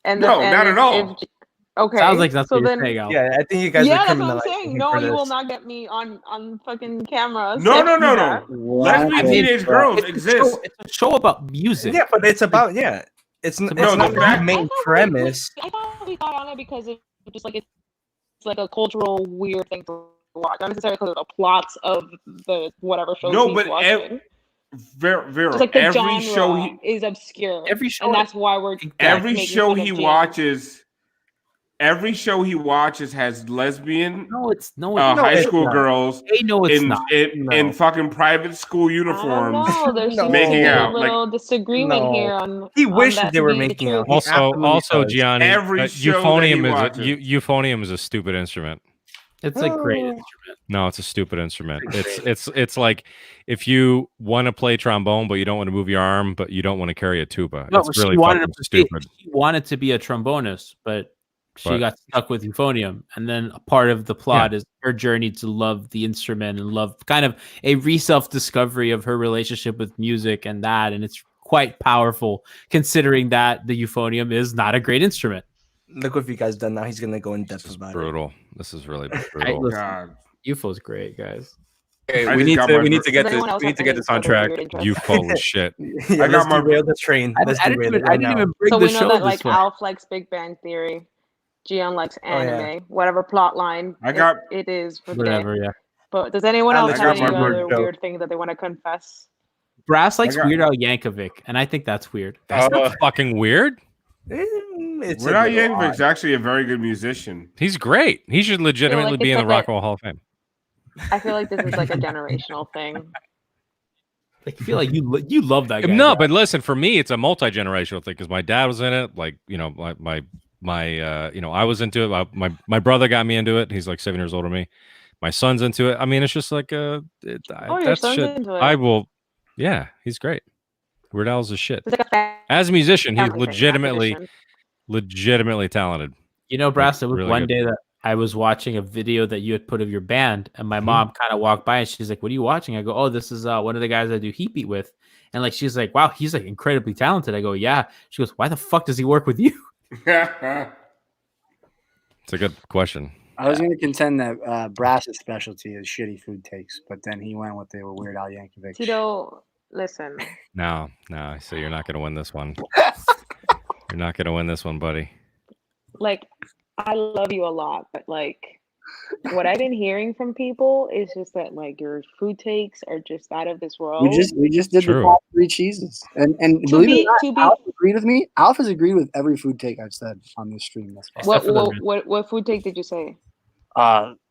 And not at all. Okay. Sounds like that's what you're saying, Al. Yeah, I think you guys are that's what I'm criminalizing saying. No, you will not get me on fucking camera. No. Lesbian teenage girls exist. It's a show about music. Yeah, but it's about It's not the main premise. I thought we got on it because it's just like it's like a cultural weird thing to watch, not necessarily because of the plots of the whatever show. No, but Vera, like the every show is obscure. Every show, and that's why we're every show he watches. Every show he watches has lesbian high school girls in fucking private school uniforms making out. A little disagreement here on. He wished they were making out. Also, Gianni, every show euphonium is a stupid instrument. It's a great instrument. No, it's a stupid instrument. It's like if you want to play trombone, but you don't want to move your arm, but you don't want to carry a tuba. No, it's really fucking stupid. She wanted to be a trombonist, but she got stuck with euphonium. And then a part of the plot is her journey to love the instrument and love kind of a self-discovery of her relationship with music and that. And it's quite powerful considering that the euphonium is not a great instrument. Look what you guys done now. He's going to go in depth about brutal. This is really brutal. God. UFO's great, guys. Okay, we need to get this on track. You full of shit. I got my derail the train. I didn't even bring so the we know show that this way. Alf likes Big Bang Theory. Gian likes Oh, yeah. anime, whatever plot line I got it is for the Whatever, day. yeah. But does anyone else Alex, have what's any your other joke? weird thing that they want to confess? Brass likes got- Weird Al Yankovic, and I think that's weird. That's not fucking weird. It's Weird a Al little Yankovic's odd. actually a very good musician. He's great. He should legitimately it's be in the like Rock and Roll Hall of Fame. I feel like this is like a generational thing. Like, I feel like you love that guy. No, bro. but listen, for me, it's a multi-generational thing because my dad was in it. Like, you know, my you know, I was into it. My brother got me into it. He's like 7 years older than me. My son's into it. I mean, it's just like Your that's son's shit. into it. I will. Yeah, he's great. Weird Al's a shit. It's like a As a musician, he's family thing, not legitimately talented. You know, Brass, Like, there was really one good. day that I was watching a video that you had put of your band, and my Mhm. mom kind of walked by and she's like, "What are you watching?" I go, "Oh, this is one of the guys I do heat beat with." And like she's like, "Wow, he's like incredibly talented." I go, "Yeah." She goes, "Why the fuck does he work with you?" It's a good question. I was going to contend that Brass's specialty is shitty food takes, but then he went with the Weird Al Yankovic. Tito, listen. No. So you're not gonna win this one. You're not gonna win this one, buddy. Like, I love you a lot, but like, what I've been hearing from people is just that like your food takes are just out of this world. We just did True. the top 3 cheeses, and To believe be- it or to not, be- Alf agreed with me. Alf has agreed with every food take I've said on this stream thus far. What food take did you say?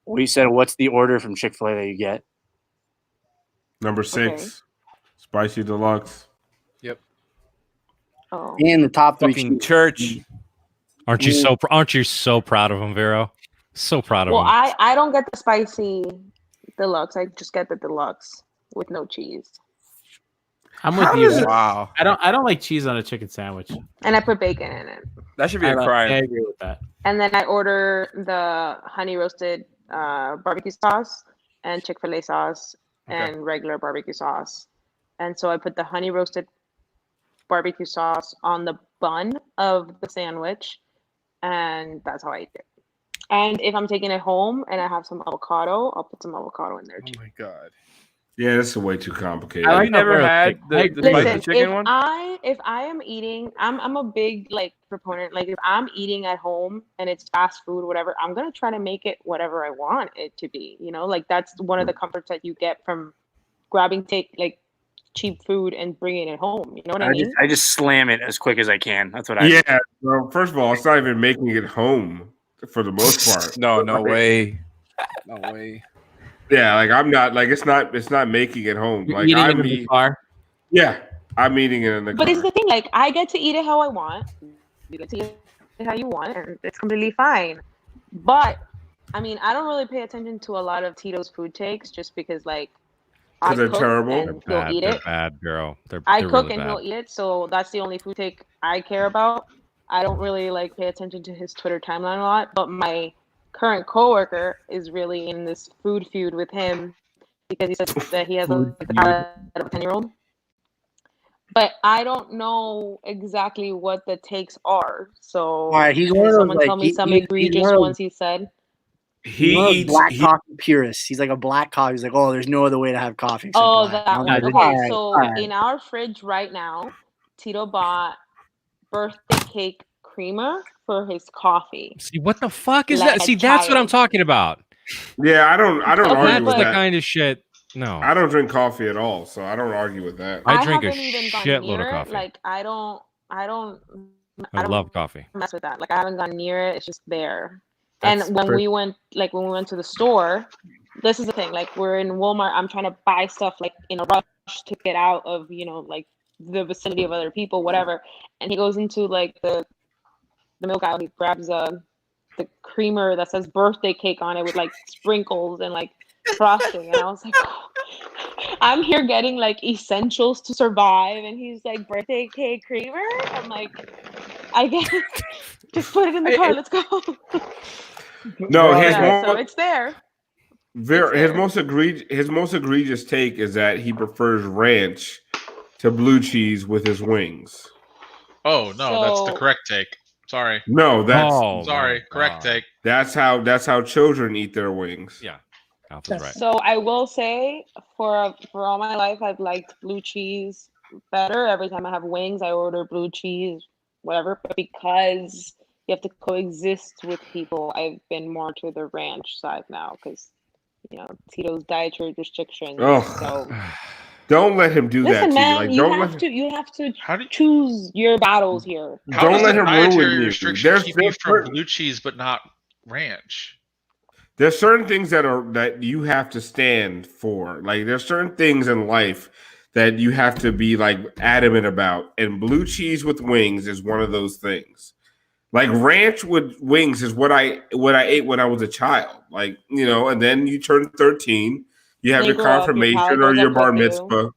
We said, what's the order from Chick-fil-A that you get? Number 6, spicy deluxe. Yep. Oh. And the top 3 Fucking cheeses. church. Aren't you so proud of him, Vero? So proud of Well, him. I don't get the spicy deluxe. I just get the deluxe with no cheese, I'm with How you. does it- Wow. I don't like cheese on a chicken sandwich. and I put bacon in it. That should be a crime. I agree with that. And then I order the honey roasted barbecue sauce and Chick-fil-A sauce and regular barbecue sauce. And so I put the honey roasted barbecue sauce on the bun of the sandwich, and that's how I eat it. And if I'm taking it home and I have some avocado, I'll put some avocado in there too. Oh my god. Yeah, this is way too complicated. Have you never had the spicy Listen, chicken one? if I am eating, I'm a big like proponent. Like if I'm eating at home and it's fast food, whatever, I'm gonna try to make it whatever I want it to be. You know, like that's one of the comforts that you get from grabbing cheap food and bringing it home. You know what I mean? I just slam it as quick as I can. That's what I Yeah. Well, first of all, it's not even making it home for the most part. No way. No way. Yeah, like I'm not like it's not making it home. You're Like eating it I'm in the car. Yeah, I'm eating it in the But car. it's the thing, like I get to eat it how I want. You get to eat it how you want, and it's completely fine. But I mean, I don't really pay attention to a lot of Tito's food takes just because like I Because they're cook terrible. and he'll eat They're it. bad, girl. I they're cook really and bad. he'll eat it, so that's the only food take I care about. I don't really like pay attention to his Twitter timeline a lot, but my current coworker is really in this food feud with him because he says that he has the palate of a 10-year-old. But I don't know exactly what the takes are. So All right, he's can one of those, someone like, tell me some he's egregious one of those- ones he said? He's one of those black coffee purists. He's like a black coffee. He's like, oh, there's no other way to have coffee. except Oh, black. that I'm one. like, Okay, all right, so all right. in our fridge right now, Tito bought birthday cake creamer for his coffee. See, what the fuck is Like that? a See, that's what I'm child. talking about. Yeah, I don't Okay, argue That's with the that. kind of shit. No. I don't drink coffee at all, so I don't argue with that. I drink a haven't even gone shitload near of it. coffee. Like I don't I love coffee. mess with that. Like I haven't gone near it. It's just there. That's And when per- we went to the store, this is the thing. Like we're in Walmart. I'm trying to buy stuff like in a rush to get out of like the vicinity of other people, whatever. And he goes into like the milk aisle. He grabs the creamer that says birthday cake on it with like sprinkles and like frosting. And I was like, I'm here getting like essentials to survive, and he's like birthday cake creamer. I'm like, I guess just put it in the car. Let's go. No, his Yeah, so more, it's there. his most egregious take is that he prefers ranch to blue cheese with his wings. Oh no, that's the So- correct take. Sorry. No, that's sorry. Correct take. That's how children eat their wings. Yeah, Alpha's right. So I will say, for all my life, I've liked blue cheese better. Every time I have wings, I order blue cheese, whatever. But because you have to coexist with people. I've been more to the ranch side now because, Tito's dietary restrictions. Oh, So don't let him do listen, that to you. man, Like, you don't let have to choose your battles here. How don't does let the him dietary ruin you. restriction keep you from blue cheese but not ranch? There's certain things that you have to stand for. Like, there's certain things in life that you have to be like adamant about, and blue cheese with wings is one of those things. Like, ranch with wings is what I ate when I was a child. Like, and then you turn 13, you have You your grow up, your confirmation palate or goes your up bar with you. mitzvah.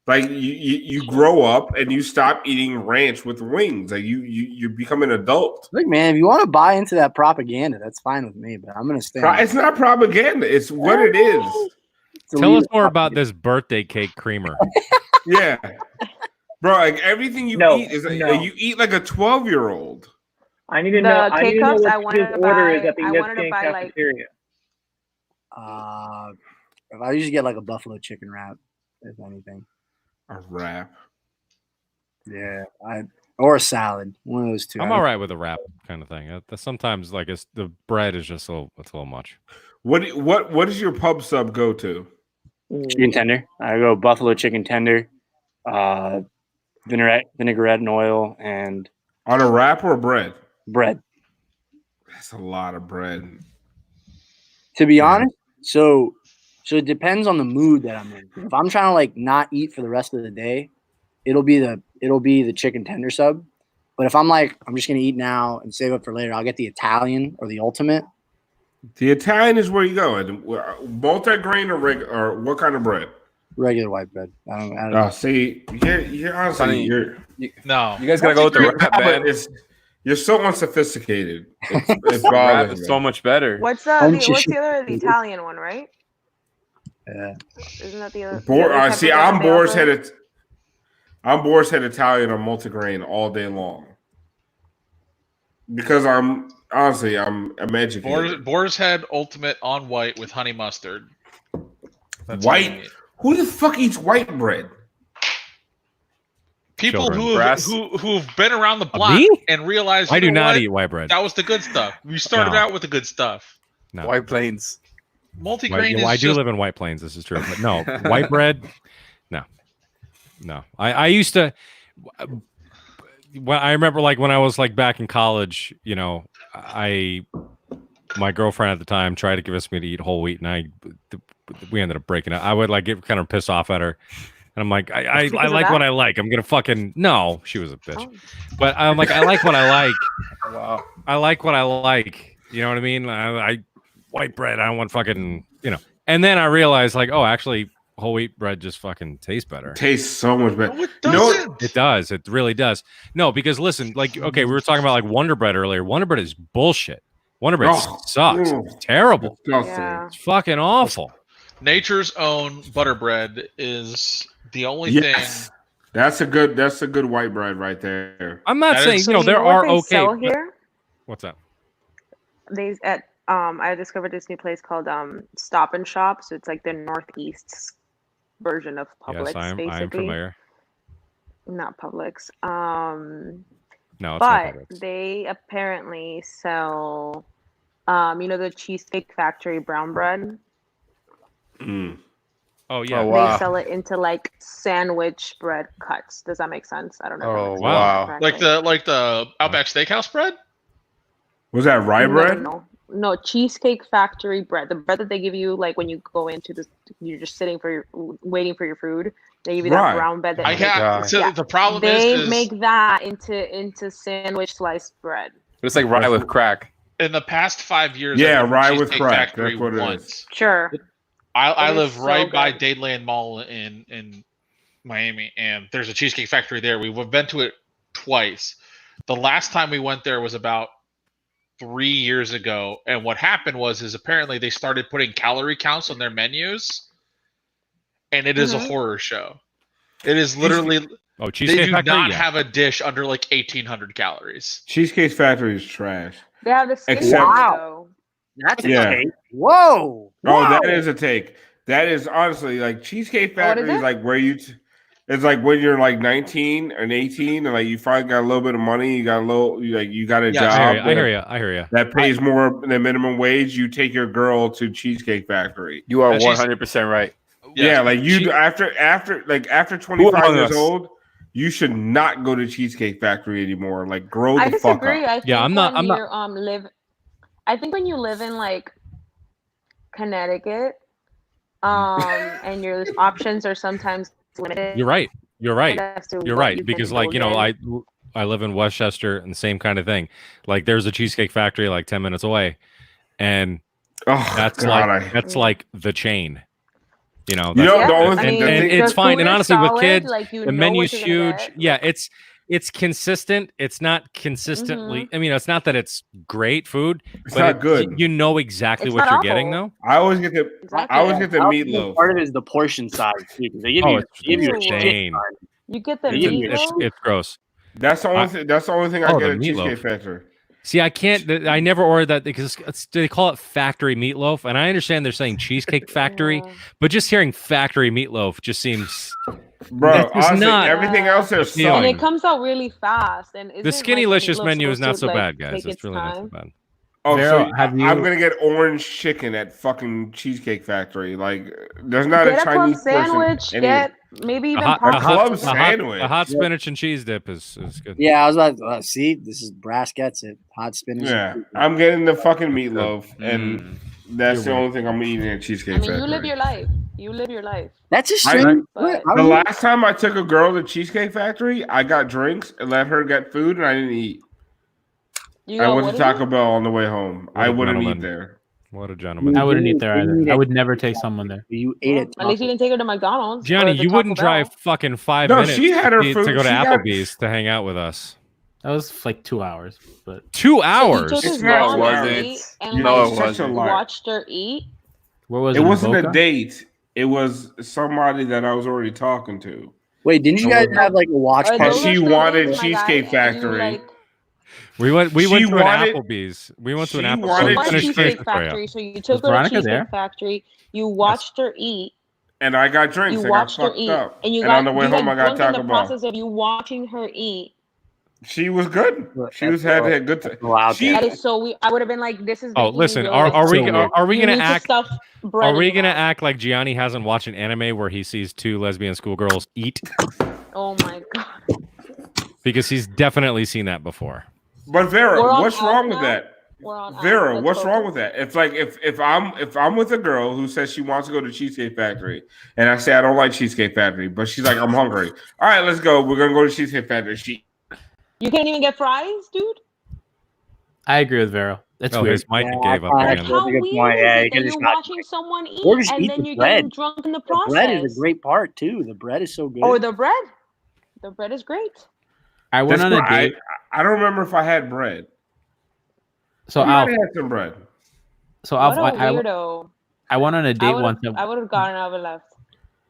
Like, you grow up and you stop eating ranch with wings. Like, you become an adult. Look, man, if you want to buy into that propaganda, that's fine with me. But I'm gonna stand. It's not propaganda. It's what it is. Tell us more about this birthday cake creamer. Yeah, bro. Like, everything you eat is you eat like a 12-year-old. I need to know. I need to know K-cups, I what wanted his to order is buy- at the I wanted to ESPN buy, like- cafeteria. If I usually get like a buffalo chicken wrap, if anything. A wrap. Yeah, or a salad. One of those two. I'm all right with a wrap kind of thing. Sometimes like the bread is just it's a little much. What does your pub sub go to? Chicken tender. I go buffalo chicken tender, vinaigrette and oil, and on a wrap or bread. Bread. That's a lot of bread. To be honest, so it depends on the mood that I'm in. If I'm trying to like not eat for the rest of the day, it'll be the chicken tender sub. But if I'm like, I'm just gonna eat now and save up for later, I'll get the Italian or the ultimate. The Italian is where you go. Multi-grain or what kind of bread? Regular white bread. I don't Oh, know. see, you're honestly, no. You guys gotta go with the wrap, man. You're so unsophisticated. It's Wrap bothering is me. so much better. What's the other the Italian one, right? Yeah. Isn't that the other? See, I'm Boar's Head. I'm Boar's Head Italian on multigrain all day long because I'm educated. Boar's Head Ultimate on white with honey mustard. That's White? Who the fuck eats white bread? People Children. who've been around the block Me? and realized I you do know not what? eat white bread. That was the good stuff. We started No. out with the good stuff. No. White Plains. Multigrain I is do just live in White Plains. This is true, but no white bread. No. I used to. Well, I remember like when I was like back in college. My girlfriend at the time tried to convince me to eat whole wheat, and we ended up breaking up. I would like get kind of pissed off at her. And I'm like, I like what I like. I'm gonna fucking no. She was a bitch, but I'm like, I like what I like. Wow. I like what I like. You know what I mean? I white bread. I don't want fucking And then I realized like, oh, actually, whole wheat bread just fucking tastes better. Tastes so much better. No, it doesn't. It does. It really does. No, because listen, like, okay, we were talking about like Wonder Bread earlier. Wonder Bread is bullshit. Wonder Bread sucks. It's terrible. Yeah. It's fucking awful. Nature's Own butter bread is the only Yes. thing. That's a good white bread right there. I'm not That saying is- there what are they okay. sell but- here? What's that? I discovered this new place called Stop and Shop. So it's like the Northeast version of Publix, Yes, I am basically. familiar. Not Publix. No, it's not But Publix. they apparently sell, the Cheesecake Factory brown bread. Oh yeah. Oh, wow. They sell it into like sandwich bread cuts. Does that make sense? I don't know. if I'm Oh, explaining wow. it correctly. Like the Outback Steakhouse bread. Was that rye bread? No, Cheesecake Factory bread. The bread that they give you, like when you go into you're just waiting for your food. They give you Right. that brown bread. That I have. So the problem they is make that into sandwich sliced bread. But it's like rye with crack. in the past 5 years. Yeah, I've been to rye with Cheesecake crack. Factory That's what it once. is. Sure. I It is live so right by good. Dadeland Mall in Miami, and there's a Cheesecake Factory there. We've been to it twice. The last time we went there was about 3 years ago, and what happened is apparently they started putting calorie counts on their menus, and it is a horror show. It is literally they Cheesecake do Factory? not Yeah. have a dish under like 1,800 calories. Cheesecake Factory is trash. They have the skinny Except- one, Wow. though. That's Yeah. a take. Whoa. Oh, that Whoa. is a take. That is honestly like Cheesecake Oh, what is Factory is it? like where you It's like when you're like 19 and 18, and like you finally got a little bit of money, you got a job. I hear you. That pays more than minimum wage. You take your girl to Cheesecake Factory. You are 100% right. Yeah, like you after 25 years old, you should not go to Cheesecake Factory anymore. Like grow I the fuck disagree. up. I think I'm not. I think when you live in like Connecticut, and your options are sometimes limited. You're right. as to You're what right you because, can like, you know, indulge I live in Westchester and the same kind of thing. Like, there's a Cheesecake Factory like 10 minutes away, and that's like the chain. You know, You know, that's, the only and, thing and it's fine. And honestly, with kids, like, you the know what menu's you're gonna huge. get. Yeah, it's consistent. It's not consistently. I mean, it's not that it's great food, It's but not good. You know exactly It's what not you're awful. getting, though. I always get the meatloaf. Part of it is the portion size too, because they give you a shit insane. ton. You get the They give you a meatloaf. It's gross. That's the only thing. That's the only thing I Oh, get the at Cheesecake meatloaf. Factory. See, I can't. I never ordered that because they call it factory meatloaf, and I understand they're saying Cheesecake Factory, but just hearing factory meatloaf just seems, bro. that's just Honestly, not everything else is appealing. And it comes out really fast. And The Skinny Licious menu is not so bad, guys. Take It's its really not so time? bad. Oh, Vero, so have you- I'm gonna get orange chicken at fucking Cheesecake Factory. Like, there's not Get a a club Chinese sandwich. person. Get maybe even a club sandwich. A hot spinach and cheese dip is good. Yeah, I was about to see. This is brass gets it. Hot spinach. Yeah, I'm getting the fucking meatloaf, and that's the You're only thing I'm eating at Cheesecake I mean, Factory. you live your life. You live your life. That's a I- strange. the last time I took a girl to Cheesecake Factory, I got drinks and let her get food, and I didn't eat. You I got went what to again? Taco Bell on the way home. What I a wouldn't gentleman. eat there. What a gentleman. I wouldn't eat there either. You I would never take someone there. You ate it. At least you didn't take her to McDonald's. Johnny, or the you Taco wouldn't Bell. drive fucking 5 No, minutes she had her to food. go to She got- Applebee's to hang out with us. That was like 2 hours, but 2 So hours. you took his No, it mom wasn't. to eat and No, like it wasn't. watched her eat. where was It it? in wasn't a Boca? date. It was somebody that I was already talking to. Wait, didn't you guys have like a watch Or And party? those are she still wanted days, my guy, Cheesecake and you, Factory. like, We went She to an wanted- Applebe's. We went to an she Applebee's. wanted One Finish Cheesecake this Factory. So you took her to Veronica Cheesecake there? Factory. You watched her eat. And I got drinks. You I got watched her fucked eat, up. and you and got on the way you home, I got drunk in Taco the Bell. process of you watching her eat. She was good. She was had a good time. She, That is so weird. I would have been like, "This is." Oh, making me listen. really Are we uncomfortable. are we You gonna need to act? stuff bread Are in we your gonna mouth. act like Gianni hasn't watched an anime where he sees 2 lesbian schoolgirls eat? Oh my god. Because he's definitely seen that before. but Vera, We're on what's out wrong with now? that? We're on out. Vera, Let's what's go. wrong with that? If I'm with a girl who says she wants to go to Cheesecake Factory, and I say I don't like Cheesecake Factory, but she's like, I'm hungry. All right, let's go. We're gonna go to Cheesecake Factory. You can't even get fries, dude. I agree with Vero. That's Oh, weird. his mic gave up Like, again. How That's a good weird point. is Yeah, it you that can you're just not- watching someone eat Or just and eat then the you're bread. getting drunk in the The process? bread is a great part too. The bread is so good. Or the bread. The bread is great. I went on a I, date. I don't remember if I had bread. So I might Alf, have had some bread. so Alf, What a I weirdo. went on a date once. I would have gotten out and left.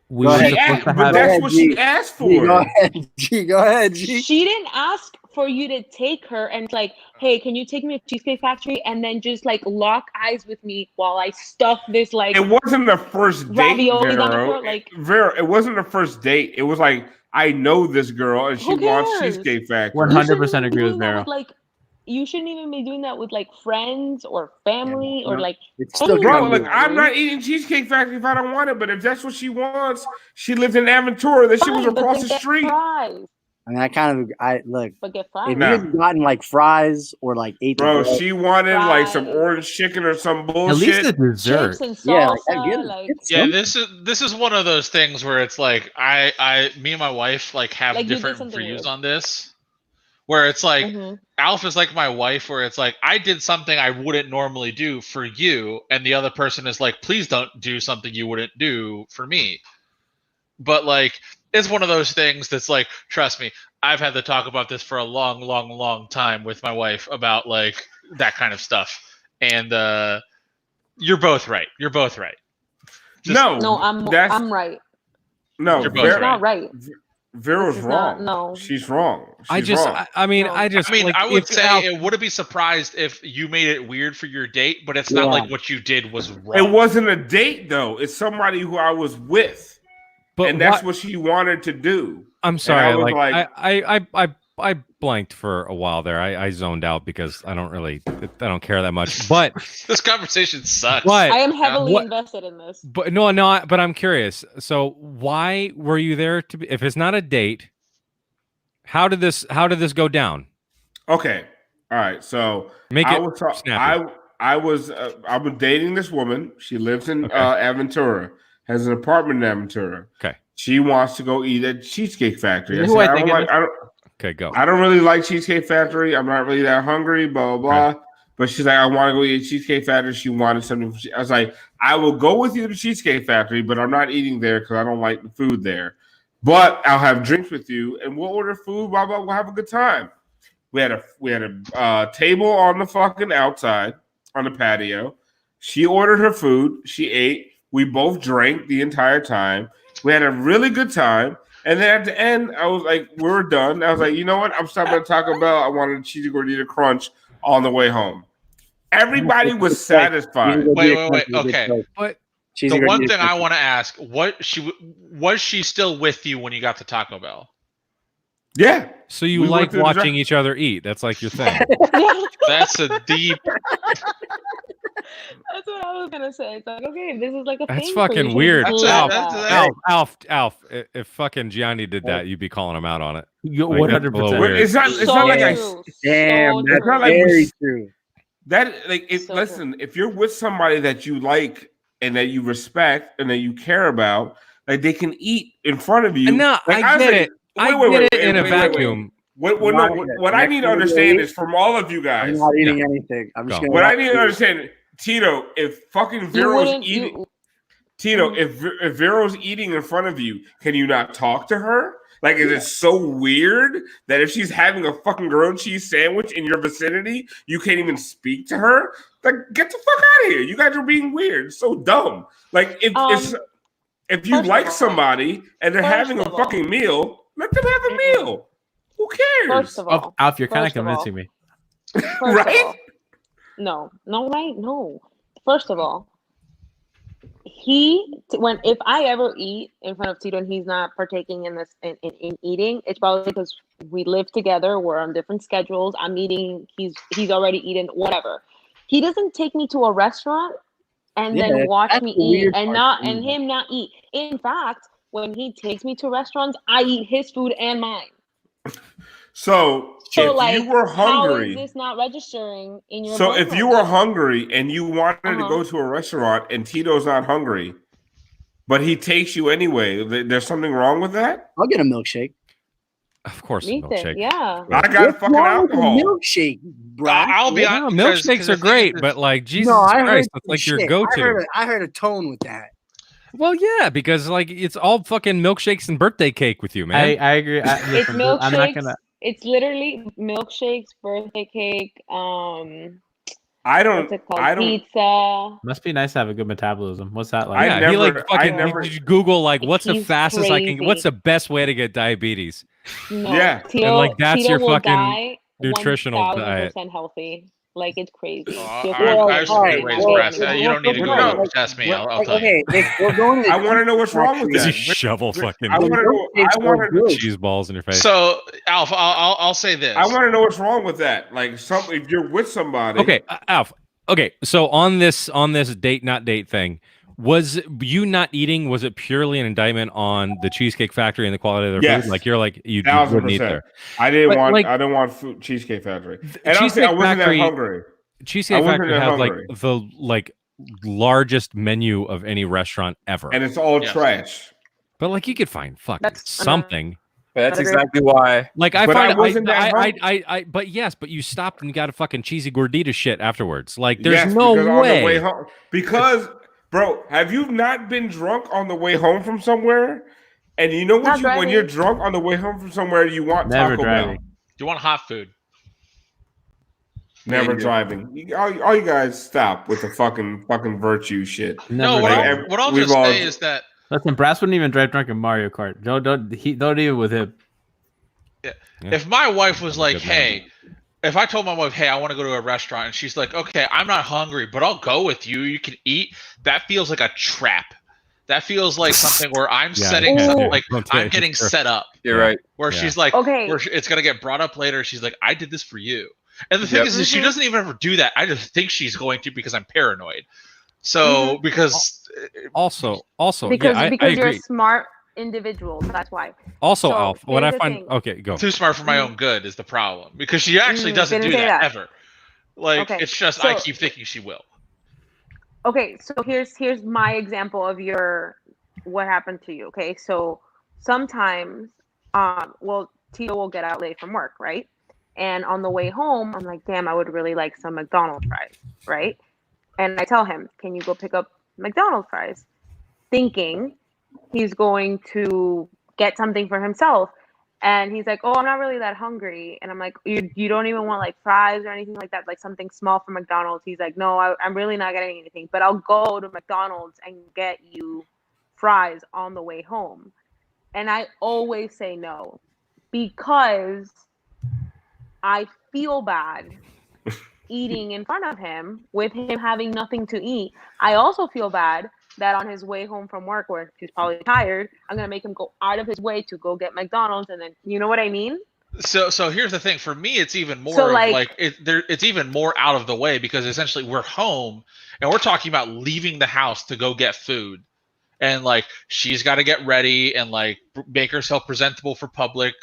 We Go were ahead. supposed to But have. that's what she asked G, for. go ahead, G. Go ahead, G. She didn't ask for you to take her and like, hey, can you take me to Cheesecake Factory and then just like lock eyes with me while I stuff this like It wasn't the first date, ravioli on the Vero. floor? Like, Vero, it wasn't the first date. It was like, I know this girl and she Who wants cares? Cheesecake Factory. 100% agree with doing that Vero. with, like, you shouldn't even be doing that with like friends or family or like It's still Bro, gonna like be- I'm not eating Cheesecake Factory if I don't want it, but if that's what she wants, she lives in Aventura. That shit was Fine, but across then the get street. fries. I mean, I kind of, I look. But get If fries. you Nah. had gotten like fries or like ate, the Bro, bread, she wanted like some Fries. orange chicken or some bullshit. At least the dessert. Chips and yeah, salsa, like, I get it. like It's Yeah, some- this is one of those things where it's like me and my wife like have Like, you did different something views weird. on this. Where it's like Mhm. Alf is like my wife, where it's like I did something I wouldn't normally do for you, and the other person is like, please don't do something you wouldn't do for me. But like it's one of those things that's like, trust me, I've had to talk about this for a long time with my wife about like that kind of stuff. And you're both right. You're both right. no, I'm right. No, You're both It's right. not right. Vero's This is wrong. not- no. She's wrong. I She's just, wrong. I mean, No. I just, I mean, like, I would if say Alf- it wouldn't be surprised if you made it weird for your date, but it's not Yeah. like what you did was wrong. It wasn't a date though. It's somebody who I was with. and that's what she wanted to do. I'm sorry, I blanked for a while there. I zoned out because I don't care that much. But this conversation sucks. But I am heavily invested in this. But no, but I'm curious. So why were you there to be? If it's not a date, how did this go down? Okay, all right. So I was dating this woman. She lives in Aventura, has an apartment in Aventura. Okay. She wants to go eat at Cheesecake Factory. Okay, go. I don't really like Cheesecake Factory. I'm not really that hungry, blah, blah, blah. Okay. But she's like, I want to go eat at Cheesecake Factory. She wanted something. I was like, I will go with you to Cheesecake Factory, but I'm not eating there because I don't like the food there. But I'll have drinks with you, and we'll order food, blah, blah, we'll have a good time. We had a table on the fucking outside on the patio. She ordered her food. She ate. We both drank the entire time. We had a really good time. And then at the end, I was like, we're done. I was like, you know what? I'm stopping at Taco Bell. I wanted a cheesy gordita crunch on the way home. Everybody was satisfied. Wait. Okay. But the one thing I want to ask, was she still with you when you got to Taco Bell? Yeah. So you like watching each other eat. That's like your thing. That's a deep. That's what I was gonna say. It's like, okay, this is like a That's thing fucking for weird. you. Alf. If fucking Gianni did that, you'd be calling him out on it. 100%. It's not like I. Damn, that's not like very true. That listen, if you're with somebody that you like and that you respect and that you care about, like they can eat in front of you. No, like, I get it. I get it in a vacuum. What I need to understand is from all of you guys. I'm not eating anything. I'm just gonna. What I need to understand, Tito, if fucking Vero's eating, Tito, if Vero's eating in front of you, can you not talk to her? Like, is it so weird that if she's having a fucking grilled cheese sandwich in your vicinity, you can't even speak to her? Like, get the fuck out of here! You guys are being weird. It's so dumb. Like, if you like somebody and they're having a fucking meal, let them have a meal. Who cares? First of all, Alf, you're kind of convincing me. Right? No. First of all, if I ever eat in front of Tito and he's not partaking in this in eating, it's probably because we live together. We're on different schedules. I'm eating. He's already eaten. Whatever. He doesn't take me to a restaurant and then watch me eat and him not eat. In fact, when he takes me to restaurants, I eat his food and mine. So if you were hungry, how is this not registering in your? So if you were hungry and you wanted to go to a restaurant and Tito's not hungry, but he takes you anyway, there's something wrong with that? I'll get a milkshake. Of course, Me a milkshake. Yeah. I got fucking alcohol. Milkshake, bro. I'll be honest. Milkshakes are great, but like Jesus Christ, that's like your go-to. I heard a tone with that. Well, yeah, because like it's all fucking milkshakes and birthday cake with you, man. I agree. It's milkshakes. I'm not gonna. It's literally milkshakes, birthday cake. I don't. Pizza. Must be nice to have a good metabolism. What's that like? Yeah, you Google like what's the fastest I can. What's the best way to get diabetes? No, yeah, Tito, and like that's Tito your will fucking die nutritional diet. 1,000% healthy. Like it's crazy. You don't need to go test me. I'll tell you. If we're going to I want to know what's wrong with that. You shovel fucking I want to know cheese balls in your face. So, Alf, I'll say this. I want to know what's wrong with that. Like, if you're with somebody. Okay, Alf. Okay, so on this date not date thing, was you not eating? Was it purely an indictment on the Cheesecake Factory and the quality of their food? Like you wouldn't eat there. I didn't want food, Cheesecake Factory. And honestly, I wasn't that hungry. Cheesecake Factory has the largest menu of any restaurant ever, and it's all trash. But like you could find fucking something. That's exactly why. Like I find but yes, but you stopped and got a fucking cheesy gordita shit afterwards. Like there's no way. On the way home, because bro, have you not been drunk on the way home from somewhere? And you know what? When you're drunk on the way home from somewhere, you want Taco Bell. You want hot food. Never driving. All you guys stop with the fucking virtue shit. No, what I'll just say is that. Listen, Brass wouldn't even drive drunk in Mario Kart. Don't even with him. Yeah. If my wife was like, "Hey," if I told my wife, "Hey, I want to go to a restaurant," and she's like, "Okay, I'm not hungry, but I'll go with you. You can eat." That feels like a trap. That feels like something where I'm Yeah, setting, yeah, like I'm getting set up. You're right. Where Yeah. she's like, Okay. where it's gonna get brought up later. She's like, I did this for you. And the thing Yep. is she doesn't even ever do that. I just think she's going to because I'm paranoid. So because Also, because yeah, I you're agree. a smart individual. That's why. Also, So, Alf, what I here's the find thing. okay, go. too smart for my own good is the problem because she actually doesn't Didn't do say that, that. ever. Like Okay, it's just I so- keep thinking she will. Okay, so here's my example of what happened to you. Okay, so sometimes, well, Tito will get out late from work, right? And on the way home, I'm like, damn, I would really like some McDonald's fries, right? And I tell him, can you go pick up McDonald's fries? Thinking he's going to get something for himself. And he's like, oh, I'm not really that hungry. And I'm like, you don't even want like fries or anything like that, like something small from McDonald's. He's like, no, I'm really not getting anything, but I'll go to McDonald's and get you fries on the way home. And I always say no because I feel bad eating in front of him with him having nothing to eat. I also feel bad that on his way home from work, where he's probably tired, I'm gonna make him go out of his way to go get McDonald's, and then you know what I mean. So here's the thing. For me, it's even more So, of like- it's even more out of the way because essentially we're home and we're talking about leaving the house to go get food, and like she's got to get ready and like make herself presentable for public,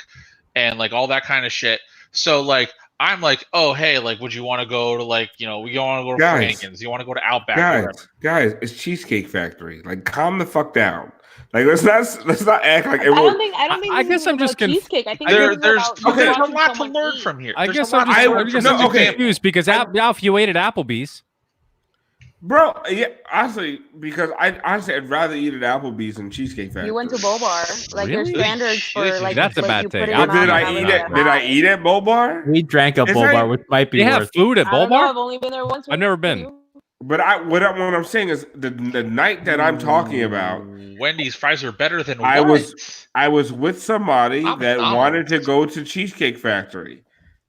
and like all that kind of shit. So like I'm like, oh hey, like would you want to go to like you want to go to Guys. Franklin's? You want to go to Outback? Or whatever. Guys, it's Cheesecake Factory. Like, calm the fuck down. Like, let's not act like I everyone. don't think. I this guess is I'm just about conf- cheesecake. I think There's this is about there's a watching lot to someone learn eat. from here. I There's guess a lot I'm just, to learn I'm just, from I'm this just example. confused because Alf, you ate at Applebee's. Bro, yeah, honestly, because I'd rather eat at Applebee's than Cheesecake Factory. You went to Bobar, like your Really? standards for like. That's a what bad you thing. put in But your did mouth I and eat was it? like, Did I eat at Bobar? We drank a It's Bobar, like- which might be They worse. have food at I don't know. Bobar? I've only been there once. I've never with been. you. But what I'm saying is the night that I'm talking about, Wendy's fries are better than I what? was with somebody Not that McDonald's. wanted to go to Cheesecake Factory.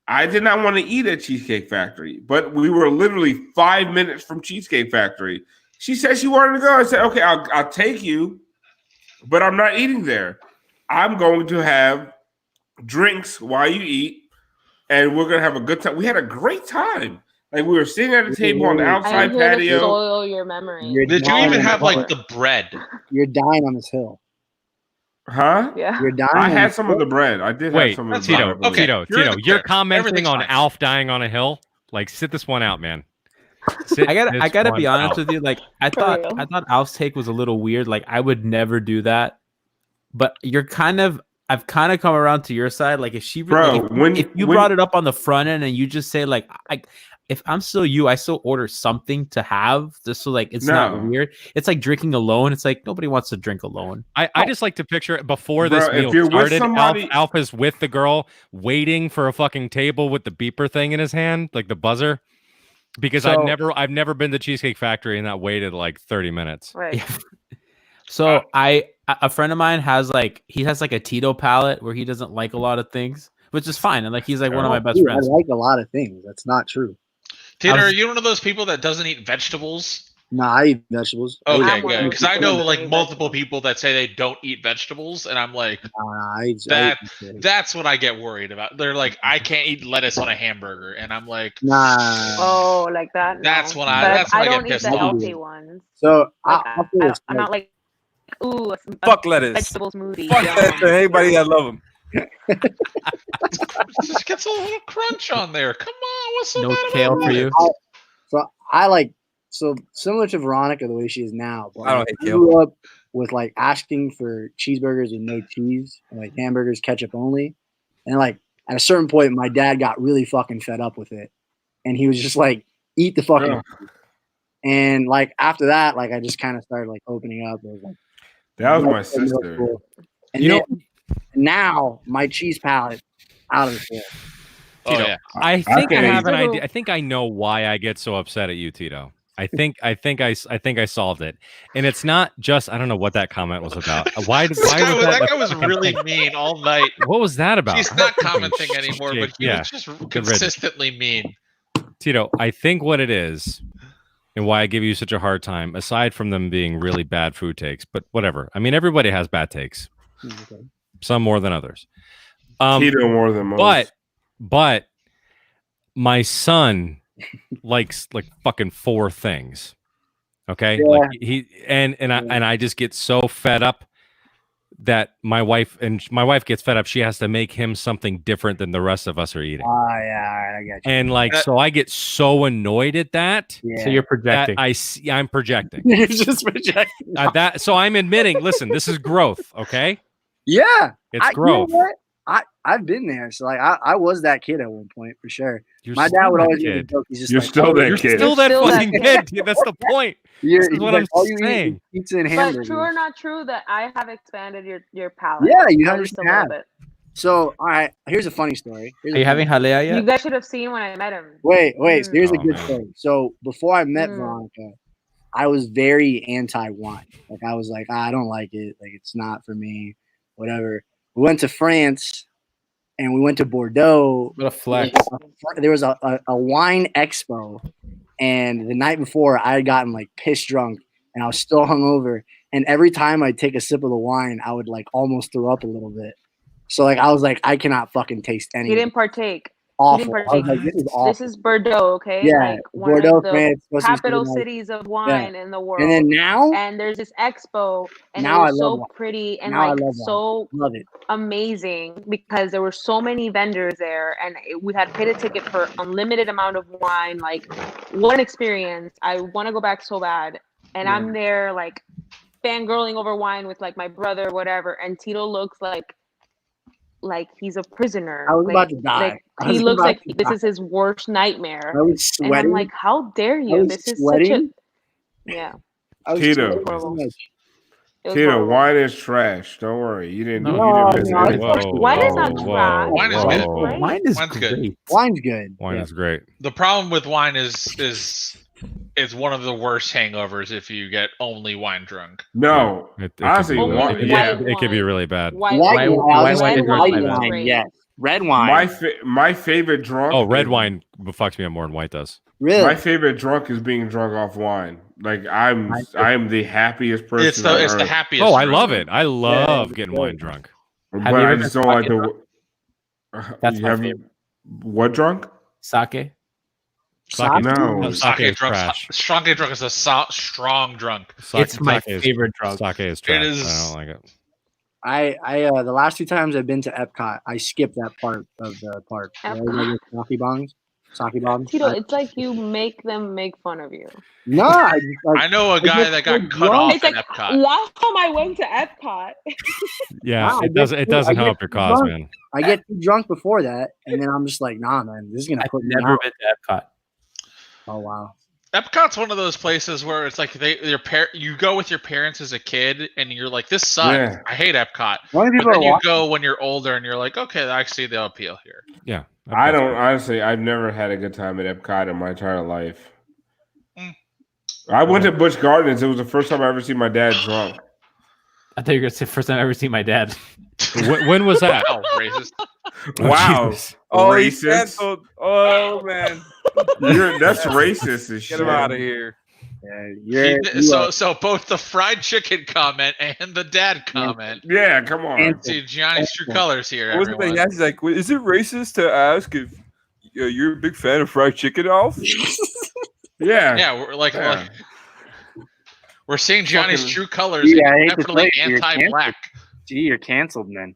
I did not want to eat at Cheesecake Factory, but we were literally 5 minutes from Cheesecake Factory. She said she wanted to go. I said, okay, I'll take you, but I'm not eating there. I'm going to have drinks while you eat, and we're gonna have a good time. We had a great time. Like, we were sitting at a table on the outside I'm here to patio. soil your memory. Did you even have like the bread? You're dying on this hill. Huh? Yeah. You're dying. I on had this some of hill. the bread. I did Wait, have some of the Tito, bread. Okay. You're commenting Everything's on fine. Alf dying on a hill. Like, sit this one out, man. Sit I gotta this be one honest out. with you. Like I For thought real. Alf's take was a little weird. Like I would never do that. But I've kind of come around to your side. Like if she really, Bro, if you brought it up on the front end and you just say like if I'm still you, I still order something to have just so like it's not No. weird. It's like drinking alone. It's like nobody wants to drink alone. I just like to picture it before Bro, this if meal you're with started. somebody- Alf is with the girl waiting for a fucking table with the beeper thing in his hand, like the buzzer. Because So- I've never been to Cheesecake Factory and that waited like 30 minutes. Right. So a friend of mine has like a Tito palate where he doesn't like a lot of things, which is fine. And like he's like one of my best Dude, friends. I like a lot of things. That's not true. Tater, I was- are you one of those people that doesn't eat vegetables? Nah, I eat vegetables. I Okay, eat- good. Because I know like multiple people that say they don't eat vegetables, and I'm like, I eat shit. that's what I get worried about. They're like, I can't eat lettuce on a hamburger, and I'm like, Nah. Oh, like that. That's no. when I- But that's when I get don't eat pissed the off. healthy ones. So Like, I'll say this, I'm not like, ooh, a Fuck lettuce. vegetable smoothie. Fuck yum. that to anybody that love them. it just gets a little crunch on there. Come on, what's so No bad about kale for you. lettuce? So I like similar to Veronica the way she is now. But I don't like, hate I kale. grew up with like asking for cheeseburgers with no cheese, and like hamburgers ketchup only, and like at a certain point, my dad got really fucking fed up with it, and he was just like, "Eat the fucking." Yeah. And like after that, like I just kind of started like opening up. It was like That was my middle sister. school. And You know- then, now my cheese palate out of the field. Oh Tito, yeah. I think I can't have an eat- idea. I think I know why I get so upset at you, Tito. I think I solved it, and it's not just I don't know what that comment was about. Why That was guy, that? that guy was really mean all night. What was that about? He's not commenting anymore, but he Yeah, was just good riddance. consistently mean. Tito, I think what it is and why I give you such a hard time, aside from them being really bad food takes, but whatever. I mean, everybody has bad takes. Some more than others. Keto more than most. But my son likes like fucking 4 things. Okay, Yeah. like he and I just get so fed up that my wife gets fed up. She has to make him something different than the rest of us are eating. Yeah, I got you. And like, so I get so annoyed at that. Yeah. So you're projecting. I'm projecting. You're just projecting. So I'm admitting, listen, this is growth. Okay. Yeah, It's you know growth. what? I've been there. So like I was that kid at one point for sure. You're My still dad would that always make a kid. joke. He's just You're like, still "Oh, that you're kid. Still that Still that fucking kid. kid. That's the point. You're, This is he's what like, I'm all you eat saying. is pizza and But hamburgers. true or not true that I have expanded your palate. Yeah, you at least a 100% little have. bit. So all right, here's a funny story. Are you having halea You yet? guys should have seen when I met him. Wait. So here's a Oh, good man. story. So before I met Mm. Veronica, I was very anti-wine. Like I was like, I don't like it. Like it's not for me. Whatever. We went to France, and we went to Bordeaux. What a flex. There was a wine expo, and the night before I had gotten like piss drunk, and I was still hungover. And every time I'd take a sip of the wine, I would like almost throw up a little bit. So like I was like, I cannot fucking taste He anything. didn't partake. Awful. He I didn't was partake. like, this is awful. This is Bordeaux, okay? Yeah, Like one Bordeaux, of the France, supposed to be capital like- cities of wine in the world. And then now, and there's this expo, and Now it I was love so wine. pretty and Now I like love wine. so love it. amazing because there were so many vendors there, and we had paid a ticket for unlimited amount of wine. Like, what an experience! I want to go back so bad, and I'm there like fangirling over wine with like my brother, whatever. And Tito looks like he's a prisoner. I was like, about to die. Like, I he was looks about like to this die. is his worst nightmare. I was And sweating. I'm like, how dare I you? was This is sweating. such a yeah. I was Tito. sweating so much. It was Tito, horrible. wine is trash. Don't worry. You didn't. No, you didn't miss no, anything. Wine is not trash. Wine is good. Great. Wine is Wine's great. good. Wine's good. Wine is great. The problem with wine is it's one of the worst hangovers if you get only wine drunk. No, It honestly, could be wine, really, yeah. it could be really bad. White White wine, wine, wine is white really wine, great. yes. Red wine. My favorite drunk. Oh, red wine fucks me up more than white does. Really? My favorite drunk is being drunk off wine. Like I am the happiest person. It's the on it's the earth. happiest. Oh, I drink. love it. I love getting wine drunk. But Have you I ever just been don't like sake the. That's my have favorite. you what drunk? Sake. Sake, No. Sake is drunk. trash. Sake drunk is a strong drunk. It's my Sake is- favorite drug. Sake is trash. is- I don't like it. I the last 2 times I've been to Epcot, I skipped that part of the park. I always Epcot? go to Sake bombs. Tito, it's like you make them make fun of you. No, I I know a guy get that so got cut drunk. off It's at like Epcot. last time I went to Epcot. Yeah, Nah, I it doesn't. get- It doesn't I get help your cause, drunk. man. I get too drunk before that, and then I'm just like, nah, man, this is gonna I've put me never out. been to Epcot. Oh wow. Epcot's one of those places where it's like you go with your parents as a kid and you're like, this sucks. Yeah. I hate Epcot. Why do But people then you watch? go when you're older and you're like, okay, I see the appeal here. Yeah, I don't honestly. I've never had a good time at Epcot in my entire life. Mm. I went to Busch Gardens. It was the first time I ever seen my dad drunk. I thought you were gonna say first time I ever seen my dad. When was that? Oh, racist. Wow, Jesus. Oh, he's racist. canceled. Oh man, That's racist as get shit. him out of here. Yeah, So both the fried chicken comment and the dad comment. Yeah, come on. See Gianni's true colors here. What was the thing? Everyone. He's like, is it racist to ask if you're a big fan of fried chicken, Alf? Yeah, Yeah, yeah. we're seeing Gianni's Fucking- true colors. Yeah, I He's hate to definitely say it, you're anti-black. Gee, you're canceled, man.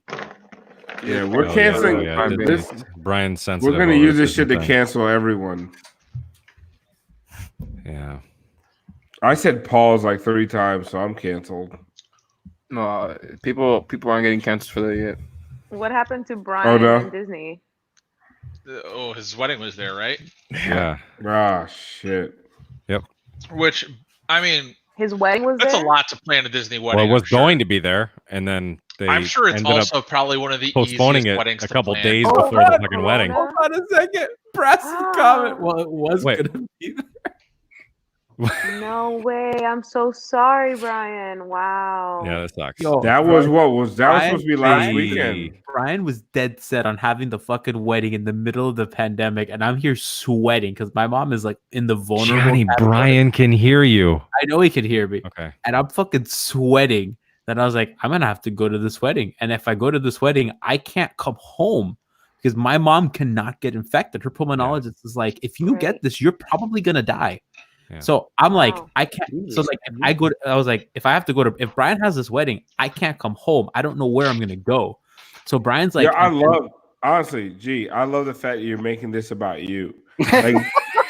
Yeah, we're Oh, canceling. yeah. This, Brian's sensitive. we're gonna over use this shit to thing. cancel everyone. Yeah. I said pause like 30 times, so I'm canceled. No, people aren't getting canceled for that yet. What happened to Brian no. and Disney? Oh, his wedding was there, right? Yeah. Ah, shit. Yep. Which, I mean, His wedding was that's there. a lot to plan a Disney wedding. Well, it was I'm sure. going to be there, and then they I'm sure it's ended up also probably one of the postponing easiest it weddings a to couple plan. days Oh, before the God, fucking wedding. Corona? Hold on a second. Press comment. Well, it was Wait. gonna be. No way. I'm so sorry, Brian. Wow. Yeah, that sucks. Yo, That bro, was supposed to be last Brian- weekend. Brian was dead set on having the fucking wedding in the middle of the pandemic, and I'm here sweating because my mom is like in the vulnerable. Johnny, category. Brian can hear you. I know he could hear me. Okay. And I'm fucking sweating. Then I was like, I'm gonna have to go to this wedding, and if I go to this wedding, I can't come home because my mom cannot get infected. Her pulmonologist is like, if you get this, you're probably gonna die. Yeah. So I'm like, I can't. So like, if I go, I was like, if I have to go to, if Brian has this wedding, I can't come home. I don't know where I'm gonna go. So Brian's like, I love the fact that you're making this about you. Like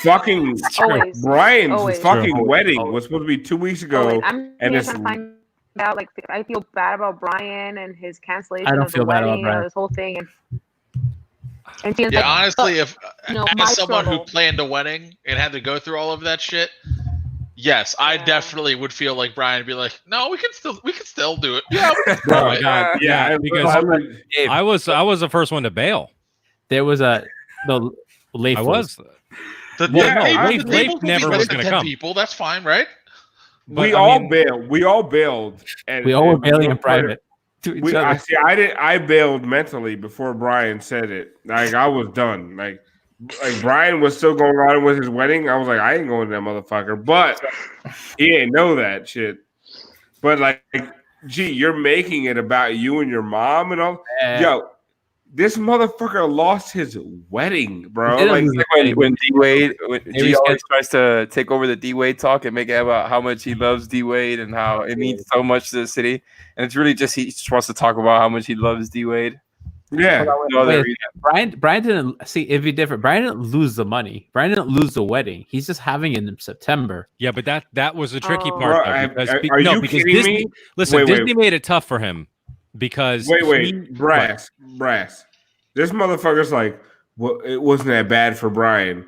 fucking Always. Brian's Always. fucking True. wedding was supposed to be 2 weeks ago, Always. I'm and here it's trying to find out. Like, I feel bad about Brian and his cancellation I don't of the feel bad about wedding, Brian. this whole thing. And Tina's Yeah, like, honestly, "Look, if my as someone who struggle." planned a wedding and had to go through all of that shit, yes, I definitely would feel like Brian would be like, "No, we can still do it." Yeah, we can still Oh do my it. god, yeah, because I was the first one to bail. There was the Leif I was. The Leif tables will be never less was than going to 10 come. people. That's fine, right? We all bailed. We all bailed. And, We all were bailing in private to each other. I bailed mentally before Brian said it. Like I was done. Like Brian was still going on with his wedding. I was like, I ain't going to that motherfucker. But he didn't know that shit. But like, gee, you're making it about you and your mom and all. Yo, this motherfucker lost his wedding, bro. Like when D Wade, G always tries to take over the D Wade talk and make it about how much he loves D Wade and how it means so much to the city, and it's really just he just wants to talk about how much he loves D Wade. Yeah, Brian didn't see. It'd be different. Brian didn't lose the money. Brian didn't lose the wedding. He's just having it in September. Yeah, but that was the tricky Oh. part. Bro, Though, because, are you because kidding Disney, me? Listen, Wait. Disney made it tough for him because brass. This motherfucker's like, well, it wasn't that bad for Brian.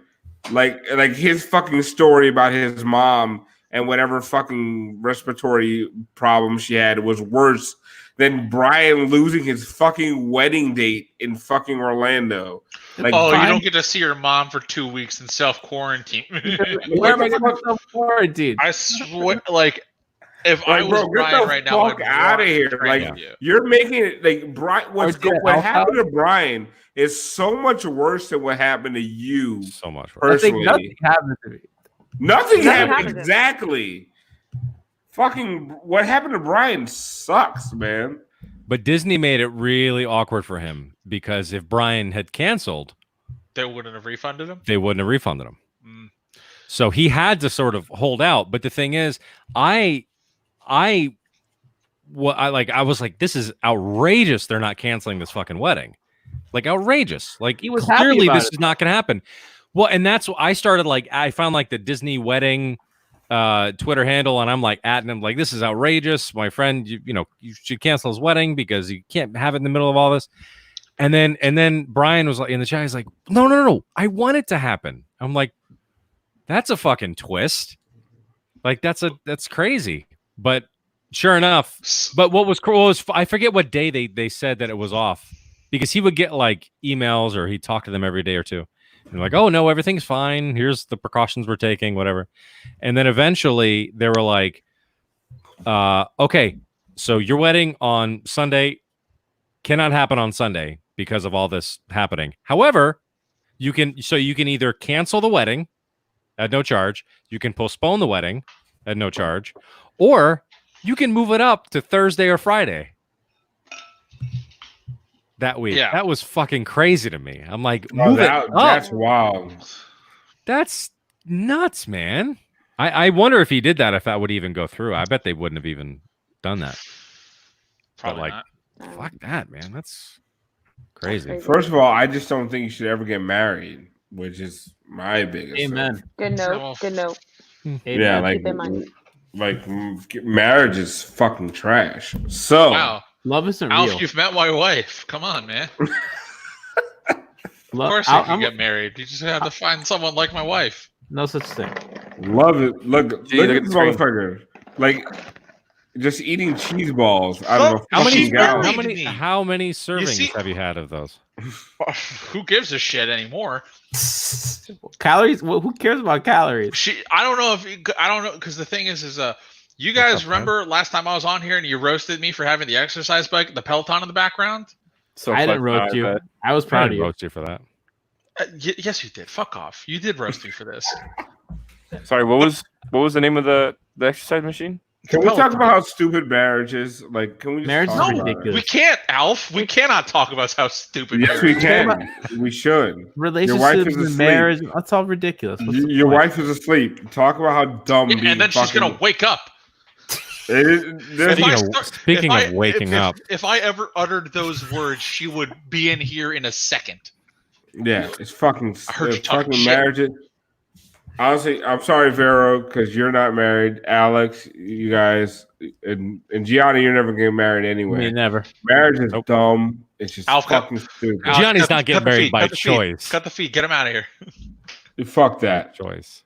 Like his fucking story about his mom and whatever fucking respiratory problem she had was worse than Brian losing his fucking wedding date in fucking Orlando. Like, Oh, Brian, you don't get to see your mom for 2 weeks in self quarantine. Where am I going to quarantine? I swear, like, if I was bro, Brian get the right now, fuck out of here! Like, you're making it like Brian. What happened to Brian is so much worse than what happened to you. So much worse. Personally, nothing happened to me. Nothing happened. happened to me. Exactly. Fucking what happened to Brian sucks, man. But Disney made it really awkward for him because if Brian had canceled, they wouldn't have refunded him. They wouldn't have refunded him. So he had to sort of hold out. But the thing is, I was like, this is outrageous. They're not canceling this fucking wedding. Like outrageous. Like he was clearly happy this about is not going to happen. Well, and that's what I started. Like I found like the Disney wedding Twitter handle, and I'm like at him like, this is outrageous. My friend, you should cancel his wedding because you can't have it in the middle of all this. And then Brian was like in the chat. He's like, no, I want it to happen. I'm like, that's a fucking twist. Like that's crazy. But sure enough, but what was cool was I forget what day they said that it was off because he would get like emails or he'd talk to them every day or two. And like, oh no, everything's fine. Here's the precautions we're taking, whatever. And then eventually they were like, okay, so your wedding on Sunday cannot happen on Sunday because of all this happening. However, you can either cancel the wedding at no charge, you can postpone the wedding at no charge, or you can move it up to Thursday or Friday that week. Yeah. That was fucking crazy to me. I'm like, that's wild. That's nuts, man. I wonder if he did that, if that would even go through. I bet they wouldn't have even done that. Probably but not. Fuck that, man. That's crazy. First of all, I just don't think you should ever get married, which is my biggest. Amen. Good note. Good note. Yeah, Keep in mind. like marriage is fucking trash. So Wow. Love isn't Alf, real. you've met my wife. Come on, man. Of course, Al- you can get married. You just have to find someone like my wife. No such thing. love it. Look at look at this the screen. motherfucker. Like just eating cheese balls out of a How fucking many gallon. how many servings see- have you had of those? Who gives a shit anymore? Calories? Well, who cares about calories? I don't know because the thing is you guys remember last time I was on here and you roasted me for having the exercise bike, the Peloton in the background? So I didn't roast you. I was proud of you. Roast you for that. Yes, you did. Fuck off. You did roast me for this. Sorry, what was the name of the exercise machine? Can we talk about how stupid marriage is? Like, can we just marriage talk is about ridiculous. We can't, Alf. We cannot talk about how stupid. Yes, we can. We should. Relationships and marriage. That's all ridiculous. Your wife is asleep. Talk about how dumb. And then she's gonna wake up. Speaking of waking up, if I ever uttered those words, she would be in here in a second. Yeah, it's fucking. I heard you talking fucking shit. marriage. Honestly, I'm sorry, Vero, because you're not married. Alex, you guys, and Gianni, you're never getting married anyway. Me never. Marriage is dumb. It's just Alf, fucking stupid. Gianni's not getting married by choice. Cut the feed. Get him out of here. Fuck that. Choice.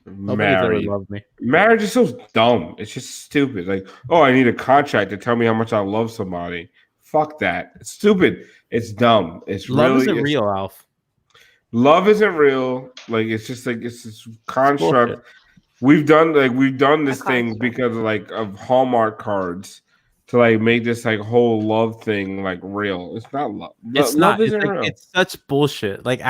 Nobody's ever loved me. Marriage is so dumb. It's just stupid. Like, oh, I need a contract to tell me how much I love somebody. Fuck that. It's stupid. It's dumb. It's Love isn't real, Alf. Love isn't real. Like, it's just like it's this construct. We've done this thing because of Hallmark cards to like make this like whole love thing like real. It's not love. It's love not. isn't It's, real. it's such bullshit. Like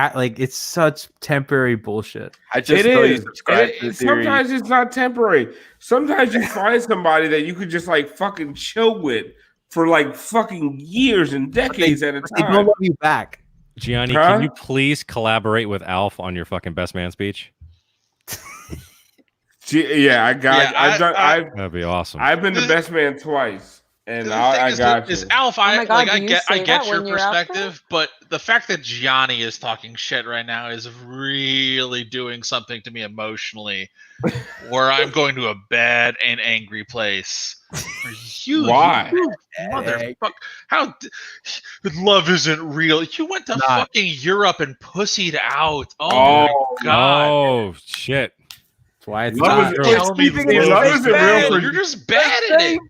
it's such temporary bullshit. I just It know you is. subscribe to the theory. Sometimes it's not temporary. Sometimes you find somebody that you could just like fucking chill with for like fucking years and decades at a They time. don't love you back. Gianni, Huh? can you please collaborate with Alf on your fucking best man speech? Yeah, I've That'd be awesome. I've been the best man twice, and The I thing got is you. Alf, my God, I do you get say that your when you're out there? perspective, but the fact that Gianni is talking shit right now is really doing something to me emotionally, where I'm going to a bad and angry place. Why? You motherfucker! Love isn't real. You went to fucking Europe and pussied out. Oh my God! Oh shit! That's why it's Love not. love isn't real for You're just bad at it.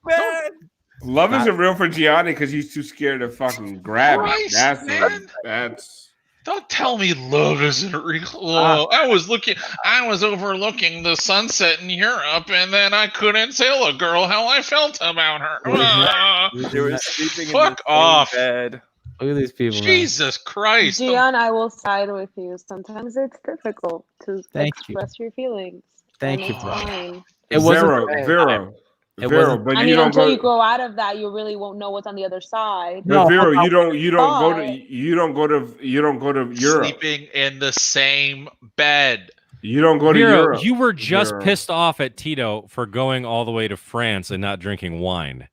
Love isn't real for Gianni because he's too scared to fucking grab it. Christ, man. That's. Don't tell me love isn't real. Oh, I was overlooking the sunset in Europe, and then I couldn't tell a girl how I felt about her. They were sleeping Fuck in the off. same bed. Look at these people. man. Jesus Christ. Gian, I will side with you. Sometimes it's difficult to Thank you. express your feelings. Thank and you, it's bro. fine. It wasn't Vero. It Vero, wasn't- but I you mean, don't until go. you grow out of that, you really won't know what's on the other side. But Vero, you don't go But- to Europe. Sleeping in the same bed. You don't go to Vero, Europe. you were just Vero. pissed off at Tito for going all the way to France and not drinking wine.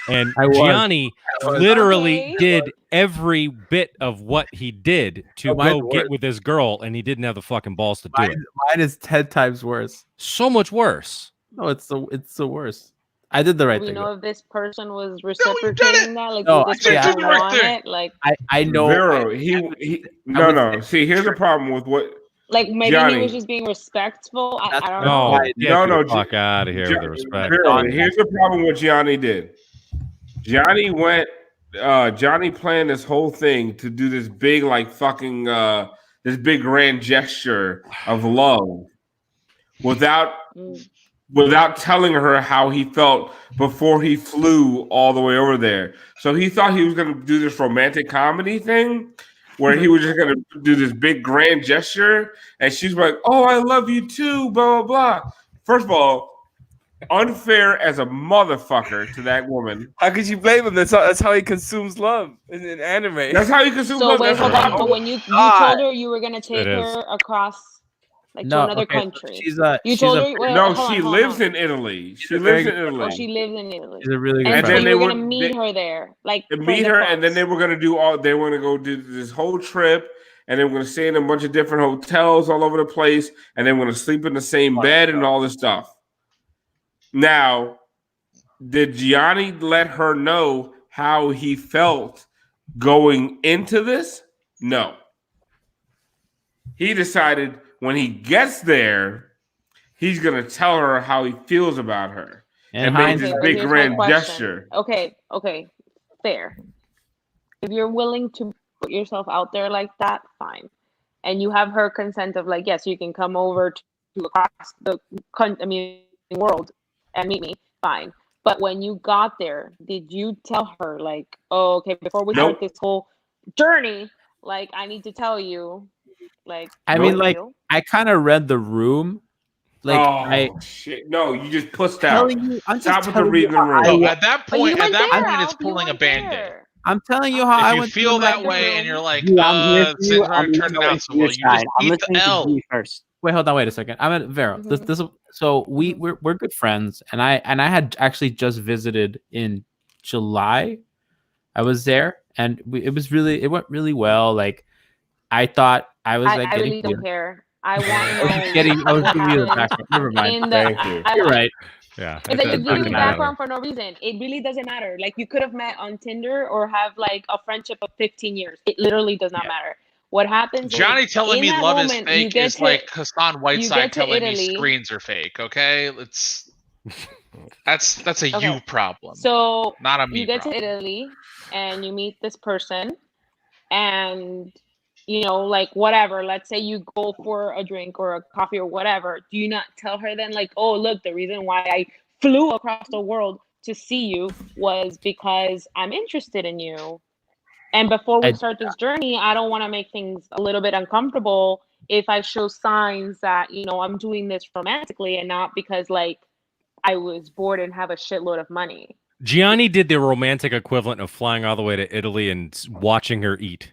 And I was. Gianni I was. literally Okay. did every bit of what he did to Mine's go get worse. with this girl, and he didn't have the fucking balls to do Mine, it. mine is 10 times worse. So much worse. No, it's the worst. I did the right Do we thing. know if this person was did it. reciprocating that? Like, No, did this I person did the right want thing. it? Like, I know. Vero, he no. See, here's the problem with what. like maybe Gianni. he was just being respectful. I don't No, know. get No, the fuck out of here with the respect. Vero, here's the problem what Gianni did. Gianni went. Johnny planned this whole thing to do this big, like fucking, this big grand gesture of love, without telling her how he felt before he flew all the way over there. So he thought he was going to do this romantic comedy thing where he was just going to do this big grand gesture. And she's like, oh, I love you too, blah, blah, blah. First of all, unfair as a motherfucker to that woman. How could you blame him? That's how he consumes love in anime. That's how he consumes So love. wait, That's hold how- on. But when you told her you were gonna take It is. her across, like to No, another okay, country, she's you told her. Wait, No, hold on, she hold lives on. in Italy. She a lives very in Italy. Oh, she lives in Italy. She's a really good And And so then friend. you they were gonna would- meet they- her there, like for meet the her, and then fucks. they were gonna do all. They were gonna go do this whole trip, and they were gonna stay in a bunch of different hotels all over the place, and they were gonna sleep in the same bed and all this stuff. Now, did Gianni let her know how he felt going into this? No. He decided when he gets there, he's gonna tell her how he feels about her, and make this Okay, big here's my grand question. gesture. Okay, fair. if you're willing to put yourself out there like that, fine. And you have her consent of like, yes, you can come over to across the world and meet me, fine. But when you got there, did you tell her like, oh, okay, before we start this whole journey, like I need to tell you, like, I mean, like I kind of read the room. Like, shit! No, you just pussed I'm out. just Stop with the telling reading you the how room. No, at that point, it's pulling a band-aid. I'm telling you how If I you went feel through that way and you're like, G, I'm here for you. things I'm aren't listening turning out so to your well, you just side. I'm eat the listening to L. G first. Wait, hold on, wait a second. I'm at Vero. This so we're good friends, and I had actually just visited in July. I was there, and it went really well. Like I thought I was like I getting really don't care. I want to I was know giving you the what background. Never mind. in the- Thank you. You're right. Yeah. It's like you're giving me doesn't matter. background for no reason. It really doesn't matter. Like you could have met on Tinder or have like a friendship of 15 years. It literally does not matter. What happens? Johnny is, telling in me that love is moment, you fake get is to- like Hassan you Whiteside get to telling me Italy. screens are fake. Okay, that's a Okay. you problem. So not a me you get problem. to Italy and you meet this person, and you know, like whatever. Let's say you go for a drink or a coffee or whatever. Do you not tell her then, like, oh, look, the reason why I flew across the world to see you was because I'm interested in you. And before we start this journey, I don't want to make things a little bit uncomfortable if I show signs that, you know, I'm doing this romantically and not because like I was bored and have a shitload of money. Gianni did the romantic equivalent of flying all the way to Italy and watching her eat.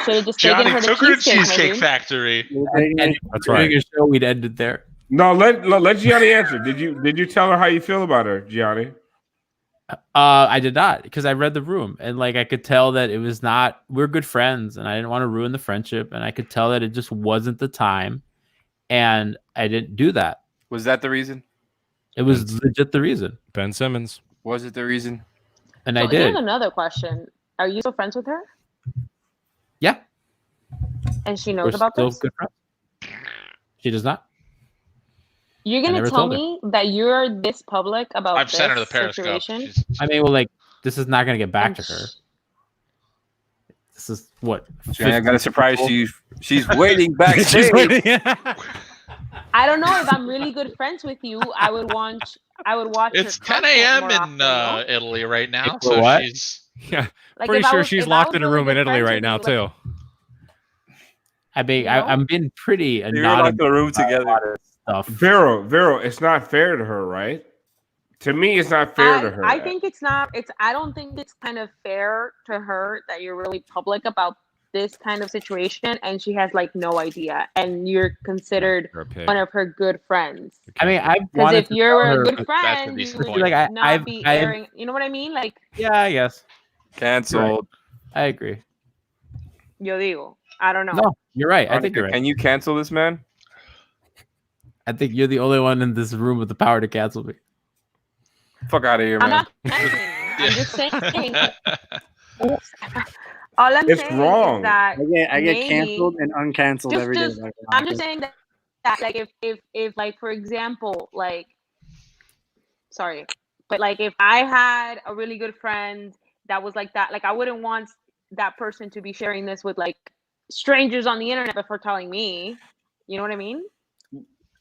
Should have just Johnny taken her to took her to Cheesecake Cheesecake maybe. Factory. That's right. Making sure we'd ended there. No, let Gianni answer. Did you tell her how you feel about her, Gianni? I did not, because I read the room and like I could tell that it was not. We're good friends, and I didn't want to ruin the friendship, and I could tell that it just wasn't the time, and I didn't do that. Was that the reason? It was legit the reason. Ben Simmons. Was it the reason? And So I did. here's another question: are you still friends with her? Yeah. And she We're knows about still this? good friends. She does not. You're I gonna never tell told her. me that you're this public about I've this sent her the Periscope. situation? I mean, well, like this is not gonna get back to her. This is what. Johnny, I got a 50 surprise people? to you. She's waiting backstage. She's waiting. I don't know if I'm really good friends with you. I would watch. It's your 10 a.m. content more in often, no? Italy right now, For so what? she's Yeah, Like, pretty if I sure was- she's if I locked was in a really room in good Italy friends right with now you, like- too. I mean, You know? I'm being pretty You're anonymous. locked in a room together. about a lot of stuff. Vero, it's not fair to her, right? To me, it's not fair to her. I think it's not. I don't think it's kind of fair to her that you're really public about this kind of situation, and she has like no idea, and you're considered You're a pig. one of her good friends. I mean, I Because wanted if to you're tell a her, good but- friend, you decent would point. Like, not I've- be I've- airing. You know what I mean? Like, Yeah, I guess. Canceled. I agree. yo digo, I don't know. No, you're right. I think you're right. Can you cancel this man? I think you're the only one in this room with the power to cancel me. Fuck out of here, I'm man. not canceling you. I'm just saying. All I'm It's saying wrong. is that I get maybe- canceled and uncanceled just, every day. just- I'm just saying that like if like for example like sorry, but like if I had a really good friend that was like that, like I wouldn't want that person to be sharing this with like strangers on the internet before telling me. You know what I mean?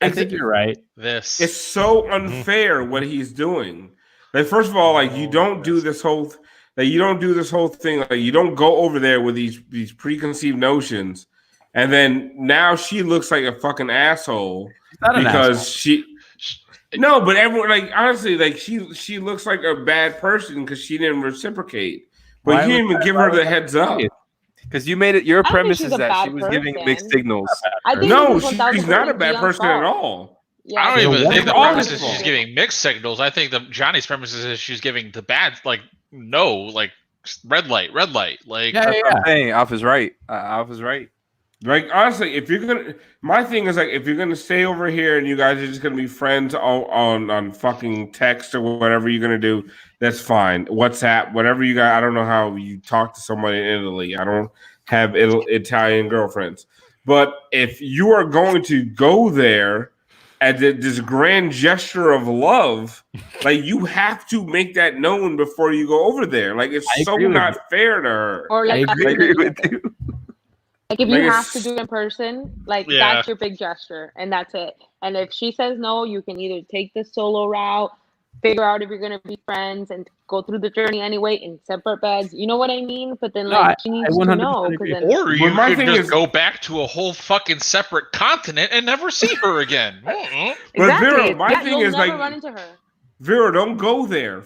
I think you're right. This. It's so unfair what he's doing. Like, first of all, like you don't do this whole you don't do this whole thing. Like you don't go over there with these preconceived notions, and then now she looks like a fucking asshole not an because asshole. she. No, but everyone like honestly, like she looks like a bad person because she didn't reciprocate. But Why you didn't would- even give her the heads up. Because you made it. Your I don't think premise she's is a that she bad was giving mixed person. signals. I think No, this is she's not a 1000% bad Gion's person at fault. all. Yeah, I don't She's a even think the wonderful premise is person. she's giving mixed signals. I think the Johnny's premise is she's giving the bad, like no, like red light. Like Yeah, That's what I'm saying. Alf is right. Alf is right. Like honestly, if you're gonna, my thing is like if you're gonna stay over here and you guys are just gonna be friends on fucking text or whatever you're gonna do, that's fine. WhatsApp, whatever you got. I don't know how you talk to somebody in Italy. I don't have Italian girlfriends, but if you are going to go there as this grand gesture of love. Like, you have to make that known before you go over there. Like, it's so not fair to her. Or like, I agree with you. like if Like, you have it's- to do it in person, like Yeah. that's your big gesture, and that's it. And if she says no, you can either take the solo route, figure out if you're gonna be friends, and go through the journey anyway in separate beds. You know what I mean? But then, No, like, I she needs to 100% know, agree. because then Or But you my could thing just is- go back to a whole fucking separate continent and never see her again. Mm-mm. But exactly, Vera, my yeah, thing you'll is never like, run into her. Vera, don't go there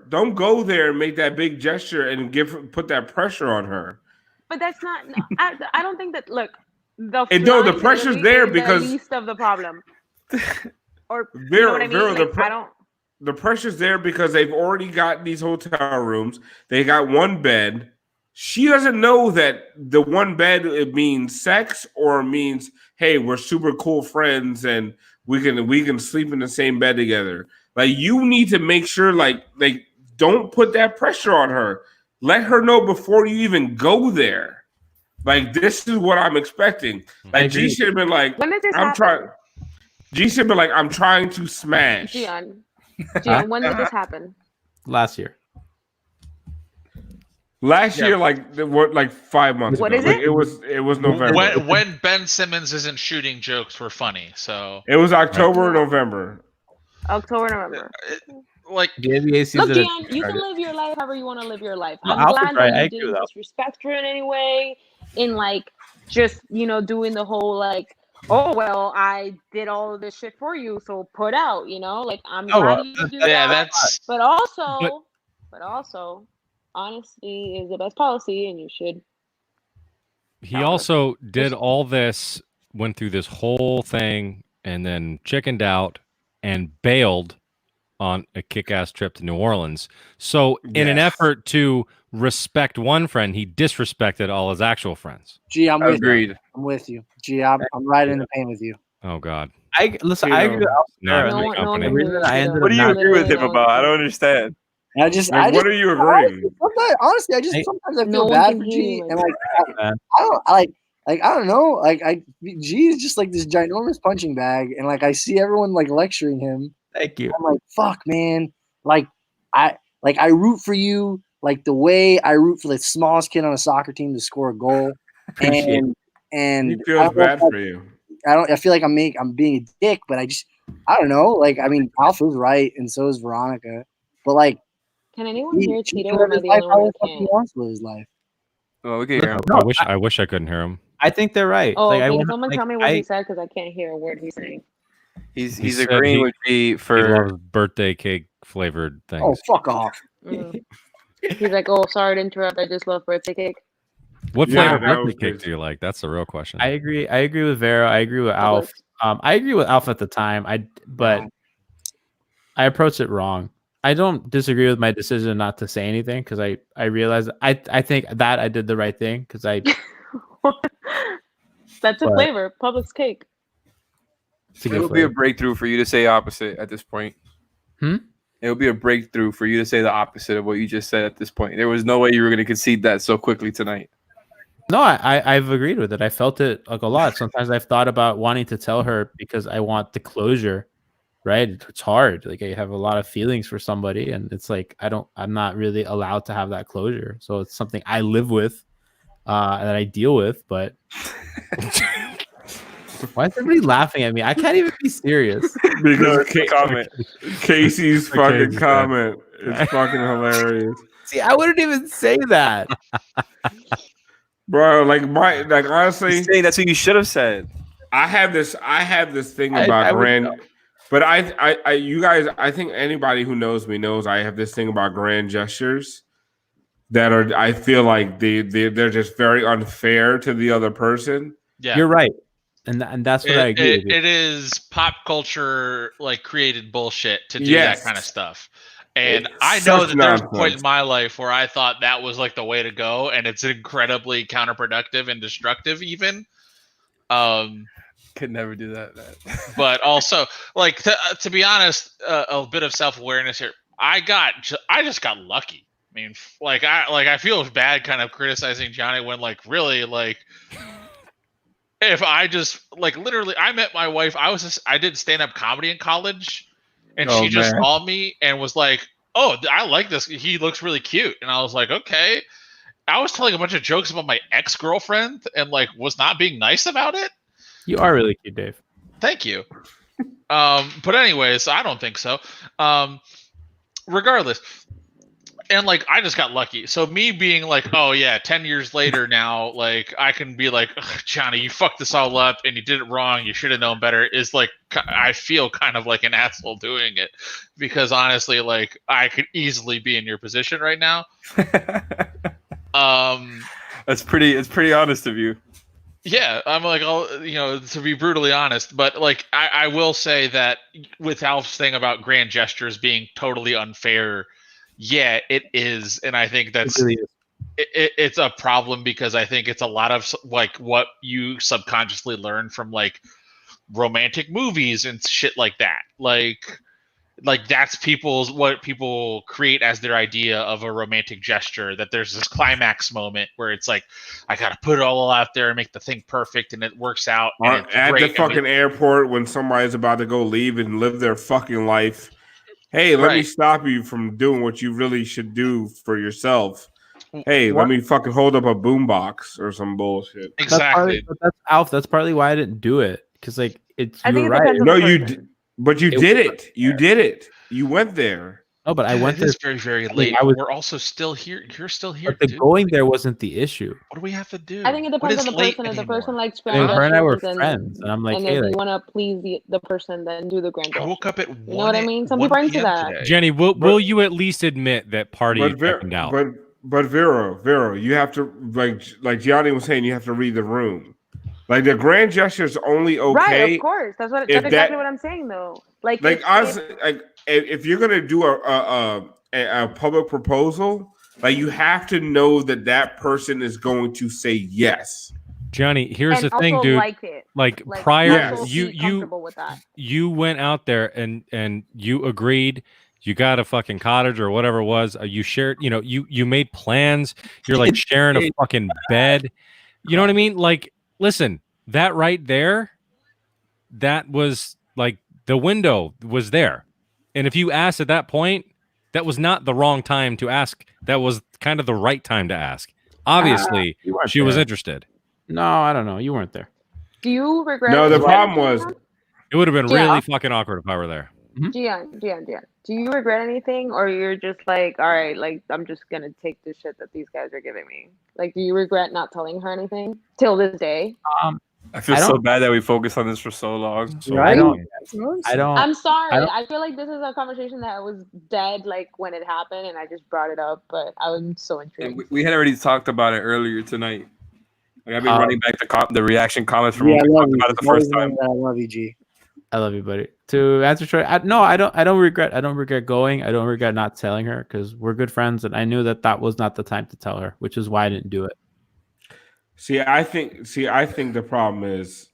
don't go there and make that big gesture and put that pressure on her. But that's not. No, I don't think that. Look, the And no, the flying pressure's Italy there is because- the least of the problem. Or you know Vera, what I mean? Vera, Like, I don't. the pressure's there because they've already got these hotel rooms. They got one bed. She doesn't know that the one bed, it means sex or means, hey, we're super cool friends and we can sleep in the same bed together. Like, you need to make sure, like don't put that pressure on her. Let her know before you even go there. Like, this is what I'm expecting. Like, G should have been like, When did this I'm happen? trying. G should have been like, I'm trying to smash. Gian, when did this happen? Last year. Last year, like 5 months What ago. is Like, it? it was November. When Ben Simmons isn't shooting jokes for funny, so It was October, November. October, November. like The NBA Look, season. Gian, you can live your life however you want to live your life. No, I'm Alfred's glad right. that I you agree with didn't Alfred. disrespect her in any way, in like just doing the whole like, oh well, I did all of this shit for you, so put out. Like, I'm Oh, glad well, you do yeah, that. that's But also, honesty is the best policy, and you should. He also did all this, went through this whole thing, and then chickened out and bailed on a kick-ass trip to New Orleans. So in an Yes. effort to respect one friend, he disrespected all his actual friends. Gee, I'm with you. Agreed. I'm with you. Gee, I'm right in the pain with you. Oh God. I agree with Alfred. Not No good one company. The reason I ended What do up you not agree with him Literally about? I don't understand. And I just, What are you agreeing? honestly, Hey, sometimes I no feel one bad can for hear G, you, and my like I don't know, G is just like this ginormous punching bag, and like I see everyone like lecturing him. Thank you. I'm like, fuck, man. Like I root for you like the way I root for the smallest kid on a soccer team to score a goal. Appreciate and He I feels don't know bad if for you. I feel like I'm being a dick, but I don't know. Like, I mean, Alpha's right, and so is Veronica. But like, Can anyone hear he Tito? can Or live am I his the life only how one the that fuck he can't? wants to live his life. Well, we can hear him. No, I wish I couldn't hear him. I think they're right. Oh, Like, I can want, someone like, tell me what I, he said? Because I can't hear a word he's saying. He's He said agreeing he- with G He for loves birthday cake flavored things. Oh, fuck off. He's like, oh, sorry to interrupt. I just love birthday cake. What Yeah, flavor that was birthday cake good. do you like? That's the real question. I agree. I agree with Vera. I agree with Alf. I agree with Alf at the time. But I approached it wrong. I don't disagree with my decision not to say anything because I realized I think that I did the right thing because I. That's a But- flavor. Publix cake. It's a good It'll be a flavor. breakthrough for you to say opposite at this point. Hmm? It'll be a breakthrough for you to say the opposite of what you just said at this point. There was no way you were going to concede that so quickly tonight. No, I've agreed with it. I felt it like a lot. Sometimes I've thought about wanting to tell her because I want the closure, right? It's hard. Like, I have a lot of feelings for somebody, and it's like I'm not really allowed to have that closure. So it's something I live with, that I deal with. But why is everybody laughing at me? I can't even be serious. Because comment. Casey's Okay, fucking yeah. comment is fucking hilarious. See, I wouldn't even say that. Bro, like honestly, He's saying that's what you should have said. I have this thing I about would grand, know. but you guys, I think anybody who knows me knows I have this thing about grand gestures that are, I feel like they're just very unfair to the other person. Yeah, You're right, and that's what I agree with you. It is pop culture like created bullshit to do Yes. that kind of stuff. And It's I know such that there's a point nonsense. in my life where I thought that was like the way to go, and it's incredibly counterproductive and destructive even. Could never do that. But also, like, to be honest, a bit of self-awareness here. I just got lucky. I mean, I feel bad kind of criticizing Johnny when, like, really, like, if I just like literally, I met my wife. I did stand up comedy in college, and Oh, she just man. saw me and was like, "Oh, I like this. He looks really cute." And I was like, "Okay." I was telling a bunch of jokes about my ex girlfriend and like was not being nice about it. You are really cute, Dave. Thank you. But anyways, I don't think so. Regardless. And like I just got lucky. So me being like, oh yeah, 10 years later now, like I can be like, Johnny, you fucked this all up and you did it wrong. You should have known better. Is like I feel kind of like an asshole doing it because honestly, like I could easily be in your position right now. It's pretty honest of you. Yeah, I'm like, to be brutally honest, but like I will say that with Alf's thing about grand gestures being totally unfair. Yeah, it is, and I think that's it's a problem because I think it's a lot of like what you subconsciously learn from like romantic movies and shit like that. Like that's what people create as their idea of a romantic gesture. That there's this climax moment where it's like I gotta put it all out there and make the thing perfect, and it works out. Or And it's at great. the fucking airport when somebody's about to go leave and live their fucking life. Hey, let me stop you from doing what you really should do for yourself. Hey, let me fucking hold up a boombox or some bullshit. Exactly. That's Alf. That's partly why I didn't do it because like it's. I think You're it right. depends on No, the you person. did, but you did it. You did it. You went there. No, but I went It there. is very, very late. We're also still here. You're still here. But the dude. going there wasn't the issue. What do we have to do? I think it What depends is on the late person. If the anymore? person likes I mean, grand her and I were gestures, friends, and I'm like, and hey, if like, you want to please the person, then do the grand I gesture. woke up at You know what I mean? Some 1 people are into PM that. today. Jenny, will you at least admit that party checking out? But Vero, you have to like Gianni was saying, you have to read the room. Like the grand gesture is only okay. Right, of course. That's exactly what I'm saying, though. Like honestly, like if you're gonna do a public proposal, like you have to know that person is going to say yes. Johnny, here's and the thing, also dude. like it. Like Like, prior, also be comfortable with that. you went out there and you agreed. You got a fucking cottage or whatever it was. You shared. You made plans. You're like sharing a fucking bed. You know what I mean? Like, listen, that right there, that was like the window was there. And if you asked at that point, that was not the wrong time to ask. That was kind of the right time to ask. Obviously, she was interested. No, I don't know. You weren't there. Do you regret? No, the anything, problem was it would have been Yeah. really fucking awkward if I were there. Gian. Do you regret anything, or you're just like, all right, like I'm just gonna take the shit that these guys are giving me? Like, do you regret not telling her anything till this day? I feel so bad that we focused on this for so long. I don't. I'm sorry. I feel like this is a conversation that was dead, like when it happened, and I just brought it up. But I'm so intrigued. And we had already talked about it earlier tonight. Like I've been running back the reaction comments from when we talked about it the first time. I love you, G. I love you, buddy. To answer Troy, I don't regret. I don't regret going. I don't regret not telling her because we're good friends, and I knew that was not the time to tell her, which is why I didn't do it. I think the problem is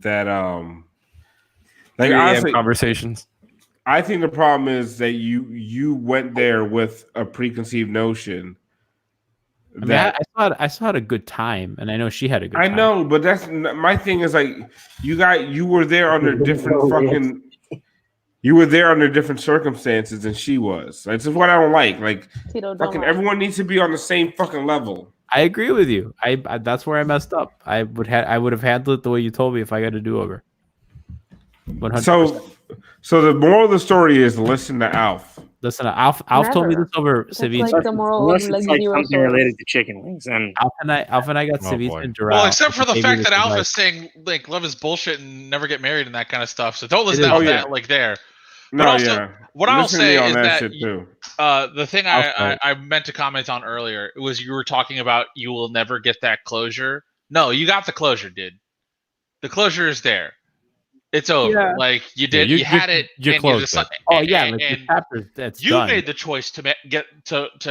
that like 3 a.m. honestly, conversations. I think the problem is that you went there with a preconceived notion. I mean, I still had a good time, and I know she had a good time. I know, but that's my thing. Is like you were there under different fucking. You were there under different circumstances than she was. That's just what I don't like. Like fucking everyone needs to be on the same fucking level. I agree with you. I that's where I messed up. I would have handled it the way you told me if I got a do-over. 100%. So the moral of the story is listen to Alf. Listen, Alf told me this over ceviche. Like the moral of like zero something related to chicken wings, and Alf and I got ceviche and giraffe. Well, except for the fact that Alpha like, is saying like love is bullshit and never get married and that kind of stuff. So don't listen It to is. that like there. No, But also, yeah. what I'll Listen to me say on is that that shit too. the thing I meant to comment on earlier was you were talking about you will never get that closure. No, you got the closure, dude. The closure is there. It's over. Yeah. Like you did, you had it. You and closed it. Oh yeah, like and the chapter that's you done. made the choice to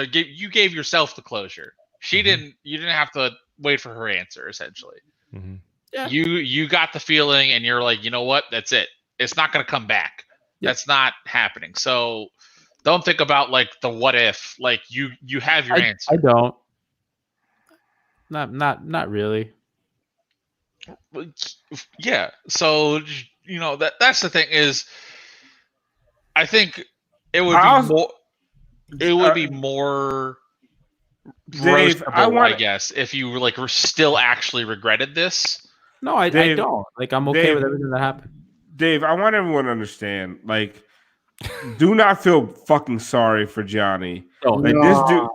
give. You gave yourself the closure. She didn't. You didn't have to wait for her answer. Essentially, Yeah. you got the feeling, and you're like, you know what? That's it. It's not going to come back. That's not happening. So don't think about like the what if. Like you have your answer. I don't. Not really. Yeah. So that's the thing is, I think it would be more. It would be more Dave, roastable, I guess, if you still actually regretted this. No, I don't. Like, I'm okay with everything that happened. Dave, I want everyone to understand. Like, do not feel fucking sorry for Johnny. Like this dude,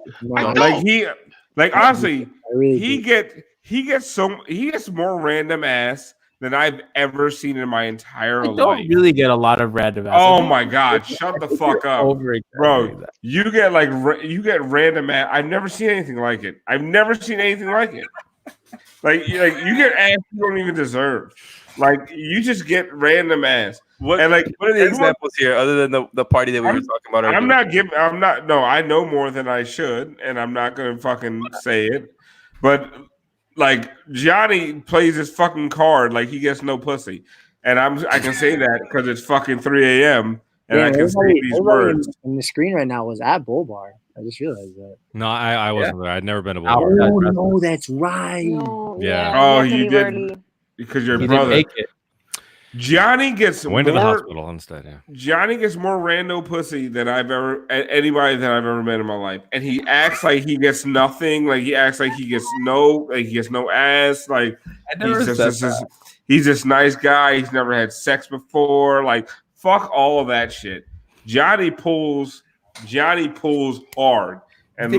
honestly, he gets more random ass than I've ever seen in my entire I life. don't really get a lot of random ass. Oh my god, shut the fuck up, bro! You get random ass. I've never seen anything like it. Like you get ass you don't even deserve. Like you just get random ass. What are the examples here other than the party that we were talking about earlier? No, I know more than I should, and I'm not gonna fucking say it. But like Johnny plays his fucking card like he gets no pussy. And I can say that because it's fucking 3 a.m. and I can say these words. In the screen right now was at Bull Bar. I just realized that. No, I wasn't there. I'd never been to Bull Oh, Bar. no, that's right. Yeah. Oh, you did because your brother. Make it. Johnny gets went to the hospital instead. Yeah. Johnny gets more rando pussy than anybody that I've ever met in my life, and he acts like he gets nothing. Like he acts like he gets no ass. Like he's this nice guy. He's never had sex before. Like fuck all of that shit. Johnny pulls hard. And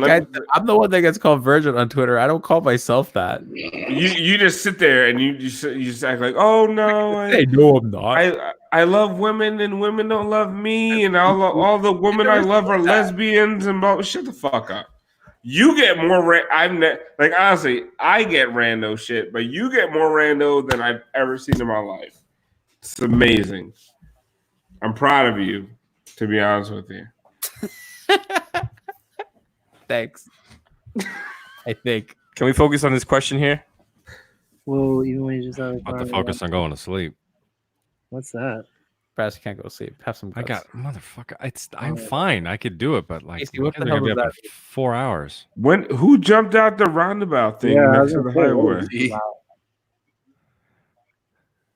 I'm the one that gets called virgin on Twitter. I don't call myself that. You just sit there and you just act like, oh no, no, I'm not. I love women and women don't love me, and all the women I love are lesbians and blah. Shut the fuck up. You get more. Honestly, I get rando shit, but you get more rando than I've ever seen in my life. It's amazing. I'm proud of you, to be honest with you. Thanks. I think. Can we focus on this question here? Well, even when you just have to focus on going to sleep. What's that? Perhaps you can't go to sleep. Have some guts. I got motherfucker. I'm fine. I could do it, but like, Casey, what the they're hell gonna be was up in 4 hours. Who jumped out the roundabout thing next to the highway?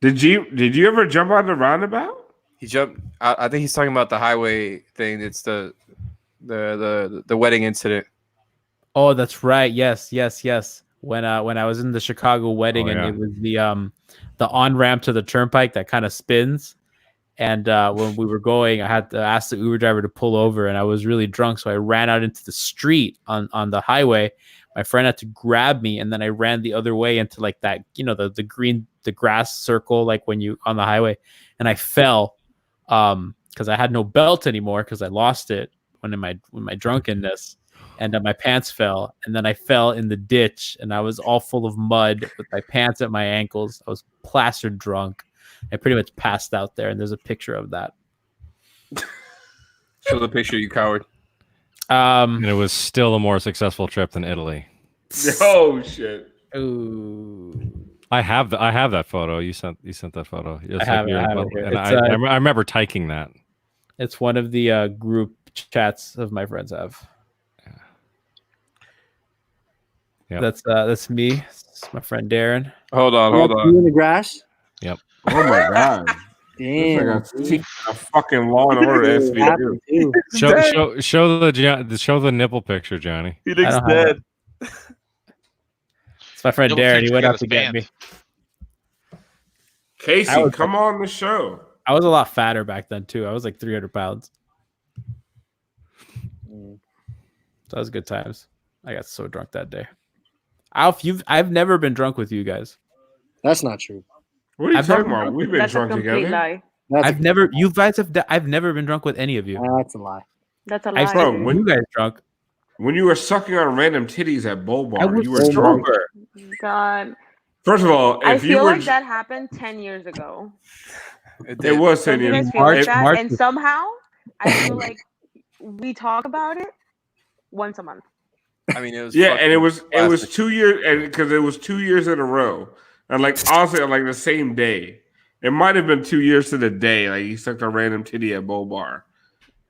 Did you ever jump out the roundabout? He jumped. I think he's talking about the highway thing. It's the wedding incident. Oh, that's right. Yes. When I was in the Chicago wedding and it was the on-ramp to the turnpike that kind of spins. And when we were going, I had to ask the Uber driver to pull over, and I was really drunk, so I ran out into the street on the highway. My friend had to grab me, and then I ran the other way into like that, the grass circle, like when you on the highway, and I fell because I had no belt anymore because I lost it when my drunkenness, and my pants fell, and then I fell in the ditch, and I was all full of mud with my pants at my ankles. I was plastered drunk. I pretty much passed out there, and there's a picture of that. Show the picture, you coward. And it was still a more successful trip than Italy. Oh shit! Ooh. I have that photo. You sent that photo. I have it here. And I remember tyking that. It's one of the group chats of my friends have. Yeah. That's me. It's my friend Darren. Hold on. You in the grass? Yep. Oh my god! Damn. A fucking Law and Order SVU. Show the nipple picture, Johnny. He looks dead. It's my friend Darren. He went out to get me. Casey, come on the show. I was a lot fatter back then too. I was like 300 pounds. So that was good times. I got so drunk that day. Alf, I've never been drunk with you guys. That's not true. What are you talking about? We've been drunk together. Lie. I've never been drunk with any of you. That's a lie. That's a lie. When you guys drunk? When you were sucking on random titties at Bull Bar, you were drunk. God. First of all, I feel like that happened 10 years ago. It was 10 years ago. And somehow I feel like we talk about it once a month. I mean, it was and it was 2 years, and because it was 2 years in a row, and like honestly, on like the same day, it might have been 2 years to the day. Like he sucked a random titty at Bull Bar,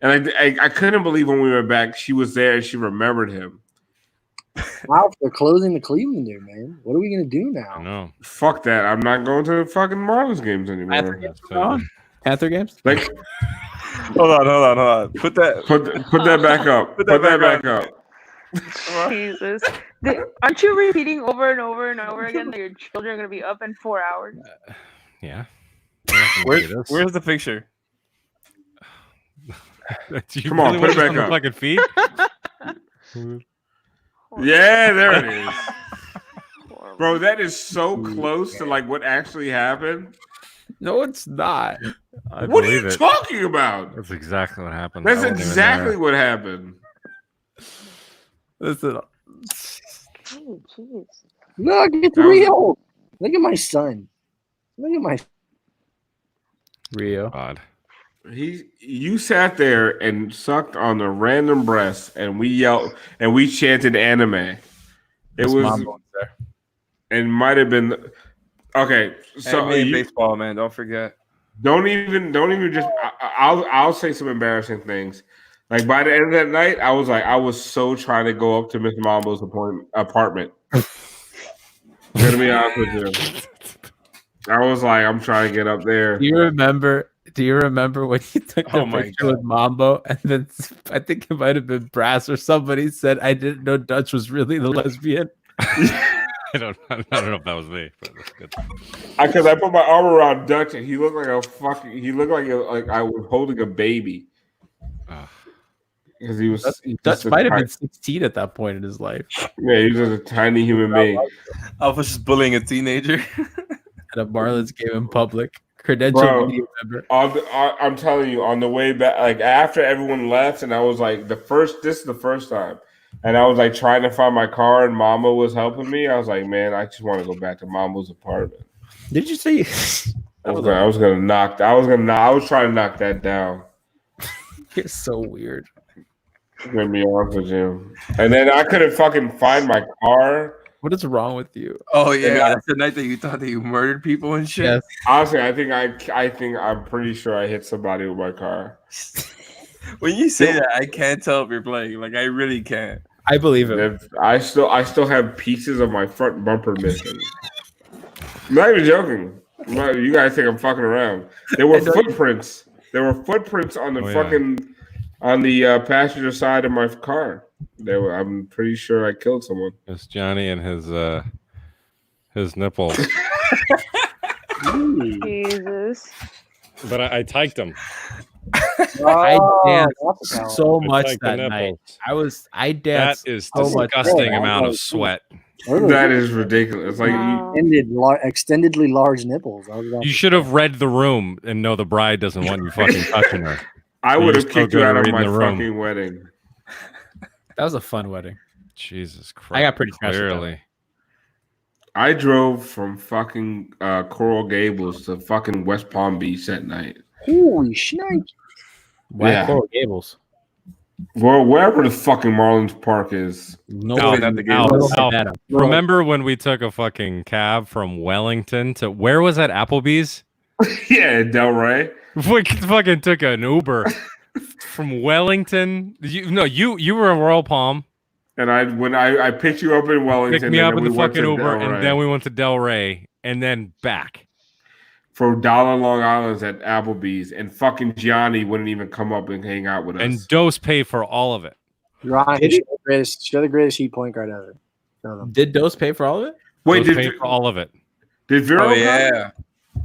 and I couldn't believe when we went back, she was there and she remembered him. Wow, they're closing the Clevelander, man. What are we gonna do now? No. Fuck that. I'm not going to the fucking Marlins games anymore. Panther games? Like, hold on. Put that back up. Put that back up. Jesus. Aren't you repeating over and over and over again that your children are going to be up in 4 hours? Yeah. Where's the picture? Do you Come on, really put it want back the up. fucking feed? Yeah, there it is. Bro, that is so close to like what actually happened. No, it's not. I What are you believe it. talking about? That's exactly what happened. That's I wasn't even exactly there. what happened. Listen. Oh, jeez. Look, it's That was- real. Look at my son. Look at my Rio. God. You sat there and sucked on a random breast, and we yelled and we chanted anime. It Miss was Mambo there. and might have been okay. So Anime and baseball, man. Don't forget. don't even just. I'll say some embarrassing things. Like by the end of that night, I was so trying to go up to Miss Mambo's apartment. I'm gonna be honest with you. I was like, I'm trying to get up there. Do you remember when you took the Oh my picture with Mambo, and then I think it might have been Brass or somebody said, "I didn't know Dutch was really the lesbian." I don't know if that was me, but that's good. Because I put my arm around Dutch, and he looked like he looked like I was holding a baby. Because he was Dutch might have been 16 at that point in his life. Yeah, he was just a tiny human being. I was just bullying a teenager. At a Marlins game in public. Credential Bro, media member. I'm telling you, on the way back, like after everyone left, and I was like, this is the first time. And I was like trying to find my car, and Mama was helping me. I was like, man, I just want to go back to Mama's apartment. Did you say I was trying to knock that down. It's so weird. I'm gonna be honest with you. And then I couldn't fucking find my car. What is wrong with you? Oh yeah, that's the night that you thought that you murdered people and shit. Yes. Honestly, I'm pretty sure I hit somebody with my car. When you say that, I can't tell if you're playing. Like I really can't. I believe it. I still have pieces of my front bumper missing. I'm not even joking. You guys think I'm fucking around. There were footprints. There were footprints on the on the passenger side of my car. I'm pretty sure I killed someone. It's Johnny and his nipples. Jesus. But I tyked him. I danced so I much tyked the that night. nipples. I danced. That is so much. disgusting amount of sweat. That is ridiculous. Like extendedly large nipples. You should have read the room and know the bride doesn't want you fucking touching her. I would have kicked you out of my the room. fucking wedding. That was a fun wedding. Jesus Christ! I got pretty clearly. I drove from fucking Coral Gables to fucking West Palm Beach that night. Holy shit! Why Coral Gables? Well, wherever the fucking Marlins Park is. Remember when we took a fucking cab from Wellington to where was that? Applebee's? Yeah, Delray. We fucking took an Uber from Wellington. You were in Royal Palm. And I picked you up in Wellington. Picked me up in the went fucking to Uber, Delray. and then we went to Delray, and then back. For $1 Long Island's at Applebee's, and fucking Gianni wouldn't even come up and hang out with us. And Dose paid for all of it. Ryan, you're the greatest Heat point guard ever. Did Dose pay for all of it? Wait, Dose paid for all of it. Did Vero? Oh yeah,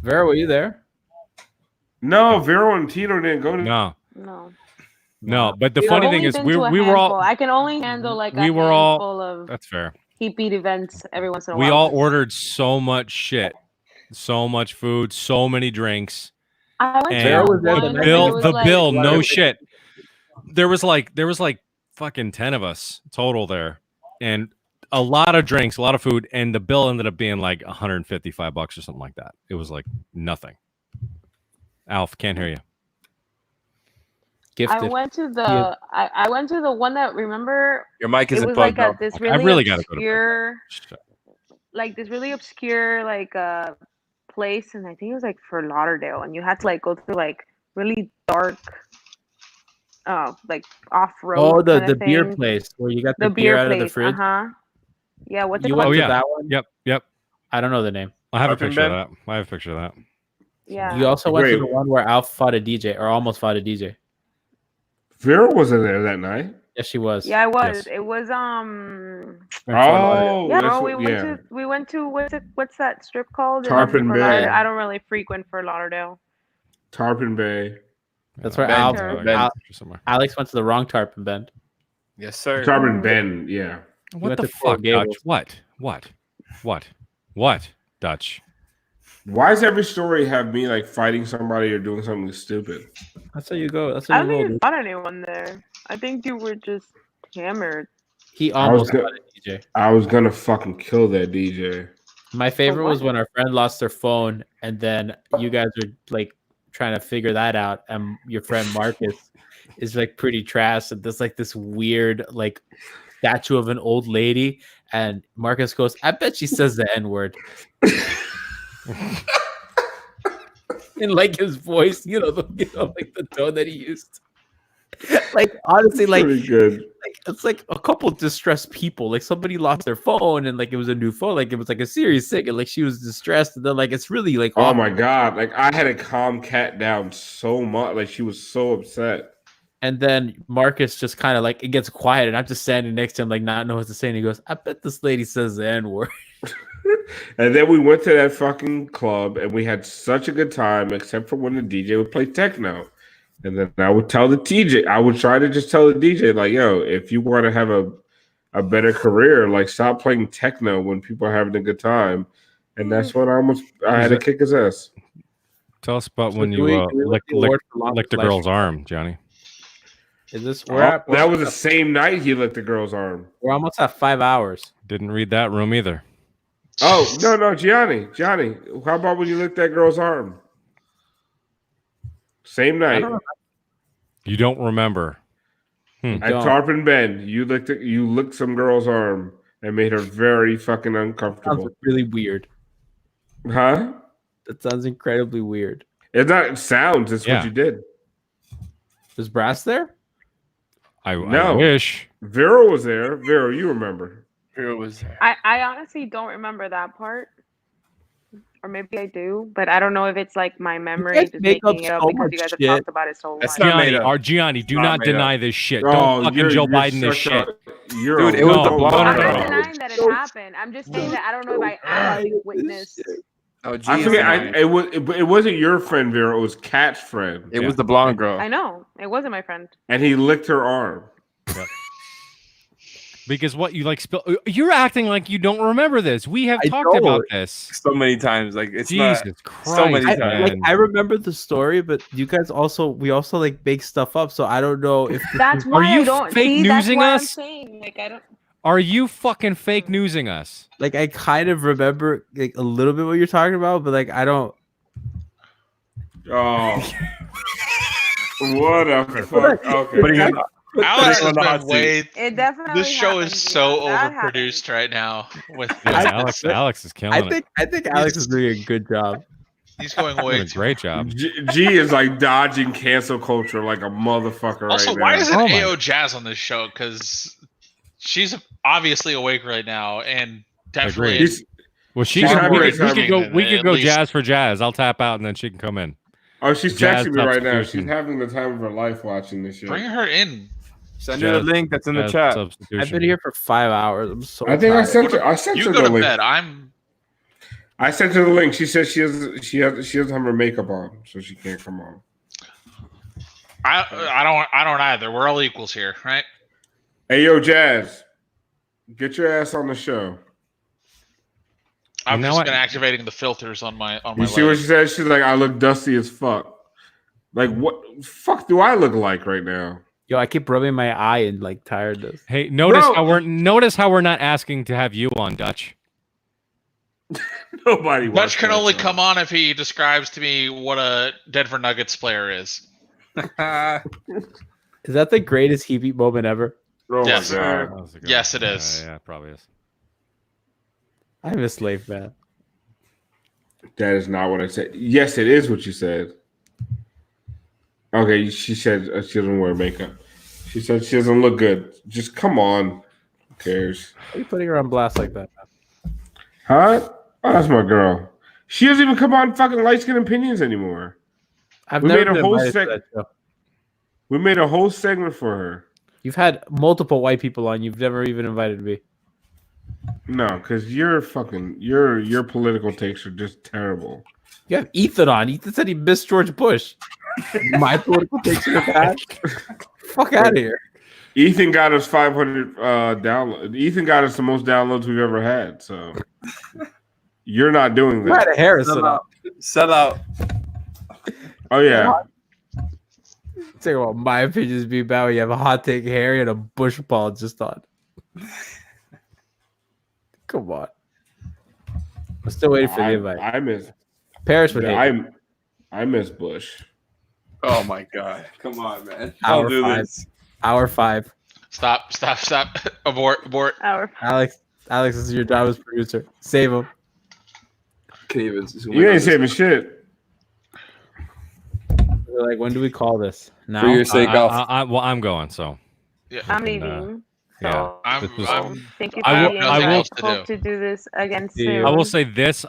Vero, were you there? No, Vero and Tito didn't go to. No, but the We've funny only thing is, been we to a were all. handful. I can only handle like We a were all. handful of That's fair. Heat beat events every once in a We while. all ordered so much shit, so much food, so many drinks. I went And to one the bill, and it was the like- bill, no shit. There was like fucking 10 of us total there, and a lot of drinks, a lot of food, and the bill ended up being like $155 or something like that. It was like nothing. Alf, can't hear you. I went to the I went to the one that remember Your mic it isn't was like plugged up. this I really, really gotta go to bed. obscure like this really obscure like place, and I think it was like for Lauderdale, and you had to like go through like really dark like off road. Oh, the kinda beer thing. place where you got The the beer beer out of the place. fridge. Yeah, what's it You called? went Oh to yeah. that one? Yep. I don't know the name. I have a Tarpon picture of Ben? that. I have a picture of that. Yeah. You also went to Wait. the one where Alf fought a DJ or almost fought a DJ. Vera wasn't there that night. Yes, she was. Yeah, it was. Yes. It was Oh, yeah, that's bro. what- yeah. We went to what's that strip called in Tarpon Fort Bay. Lauderdale? I don't really frequent Fort Lauderdale. Tarpon Bay. That's where Bend, Alf, Bend. Alex went to the wrong Tarpon Bend. Yes, sir. Tarpon Bend, yeah. What went the to Coral fuck, Gables. Dutch? What, Dutch? Why does every story have me like fighting somebody or doing something stupid? That's how you go. That's I how don't you think roll. you fought anyone there. I think you were just hammered. He I was almost go- fought a DJ. I was gonna fucking kill that DJ. My favorite was what? when our friend lost their phone, and then you guys are like trying to figure that out, and your friend Marcus is like pretty trash, and there's like this weird like statue of an old lady, and Marcus goes, "I bet she says the N-word." In like his voice, like the tone that he used. Like honestly, like Pretty good. like it's like a couple distressed people. Like somebody lost their phone and like it was a new phone. Like it was like a serious thing. And like she was distressed. And then like it's really like Oh awful. my god! Like I had to calm Kat down so much. Like she was so upset. And then Marcus just kind of like it gets quiet, and I'm just standing next to him, like not knowing what to say. And he goes, "I bet this lady says the N-word." And then we went to that fucking club and we had such a good time, except for when the DJ would play techno. And then I would tell the DJ, I would try to just tell the DJ, like, yo, if you want to have a better career, like stop playing techno when people are having a good time. And that's when I had to kick his ass. Tell us about So when do you we lick the award for longest licked a live girl's stream? arm, Johnny. Is this That was the same night he licked the girl's arm. We're almost at 5 hours. Didn't read that room either. Oh, no, Gianni, how about when you licked that girl's arm? Same night. You don't remember. At Tarpon Bend, you licked some girl's arm and made her very fucking uncomfortable. Sounds really weird. Huh? That sounds incredibly weird. It's not sounds, it's Yeah. what you did. Was Brass there? I No. wish. Vera was there. Vera, you remember. Vera was there. I honestly don't remember that part. Or maybe I do, but I don't know if it's like my memory guys just make up making it up so because much you guys have shit. talked about it so much. That's not made up. Gianni, do Not not made deny up. this shit. Oh, Don't fucking you're Joe Biden this such shit. You're Dude, it was the no, blonde I'm girl. not denying that it happened. I'm just saying that I don't know if I actually witnessed. Oh, I geez, forget. It wasn't your friend Vera. It was Kat's friend, it was the blonde girl. I know it wasn't my friend. and he licked her arm. Because what you like spill, you're acting like you don't remember this. We have I talked don't. about this. So many times, like it's Jesus not Christ, so many man. times. I remember the story, but we also like make stuff up, so I don't know if That's why you I don't fake see. That's newsing why I'm us? saying like I don't. Are you fucking fake newsing us? like I kind of remember like a little bit what you're talking about, but like I don't. Oh, what a fuck! Okay, Putting him- Alex has on the hot been seat. way. It definitely. This show is happens, so yeah, that overproduced right now. With Yeah, Alex is killing it. I think Alex is doing a good job. he's going Doing way a too. great job. G is like dodging cancel culture like a motherfucker. Also, right why now. isn't Oh my- AO Jazz on this show? Because she's obviously awake right now and definitely. Agreed. He's- Well, she She's could, having we a could, time we could go. meeting We at could go least. jazz for jazz. I'll tap out and then she can come in. Oh, she's Jazz texting me right now. substitution. She's having the time of her life watching this shit. Bring her in. Send her the link that's in the chat. Substitution. I've been here for 5 hours. I'm so. I think I tired. sent You her go the to link. bed. I'm. I sent her the link. She said she doesn't have her makeup on, so she can't come on. I don't either. We're all equals here, right? Hey, yo, Jazz, get your ass on the show. I'm You know just what? been activating the filters on my You see what she said? She's like, I look dusty as fuck. Like, what fuck do I look like right now? Yo, I keep rubbing my eye and like tiredness. Hey, notice Bro. how we're not asking to have you on, Dutch. Nobody. Dutch wants can that only show. come on if he describes to me what a Denver Nuggets player is. Is that the greatest he beat moment ever? Oh Yes. my god, That was a good Yes, one. it is. Yeah, it probably is. I'm a slave man. that is not what I said. Yes, it is what you said. Okay, she said she doesn't wear makeup. She said she doesn't look good. Just come on. Who cares? Why are you putting her on blast like that? Huh? Oh, that's my girl. She doesn't even come on fucking Light Skin Opinions anymore. I've We never made a been whole invited to that show. We made a whole segment for her. You've had multiple white people on. You've never even invited me. No, because your political takes are just terrible. You have Ethan on. Ethan said he missed George Bush. My political takes are bad. Fuck out of here. Ethan got us 500 downloads. Ethan got us the most downloads we've ever had. So you're not doing that. Right, Harrison. Sell out. Oh yeah. Talk about my opinions being bad when you have a hot take Harry and a Bush ball just on. Come on. I'm still waiting for the invite. I miss Paris would hate. I miss Bush. Oh my god! Come on, man! Hour Don't do 5. this. Hour 5. Stop! Abort! Hour. Alex, this is your job as producer. Save him. Can't even zoom You in ain't on saving this. shit. We're like, when do we call this? Now. For your sake, I'm going. So. Yeah. I'm leaving. Yeah. Thank you for I will. the I will. invite. Hope to do this again soon. I will say this.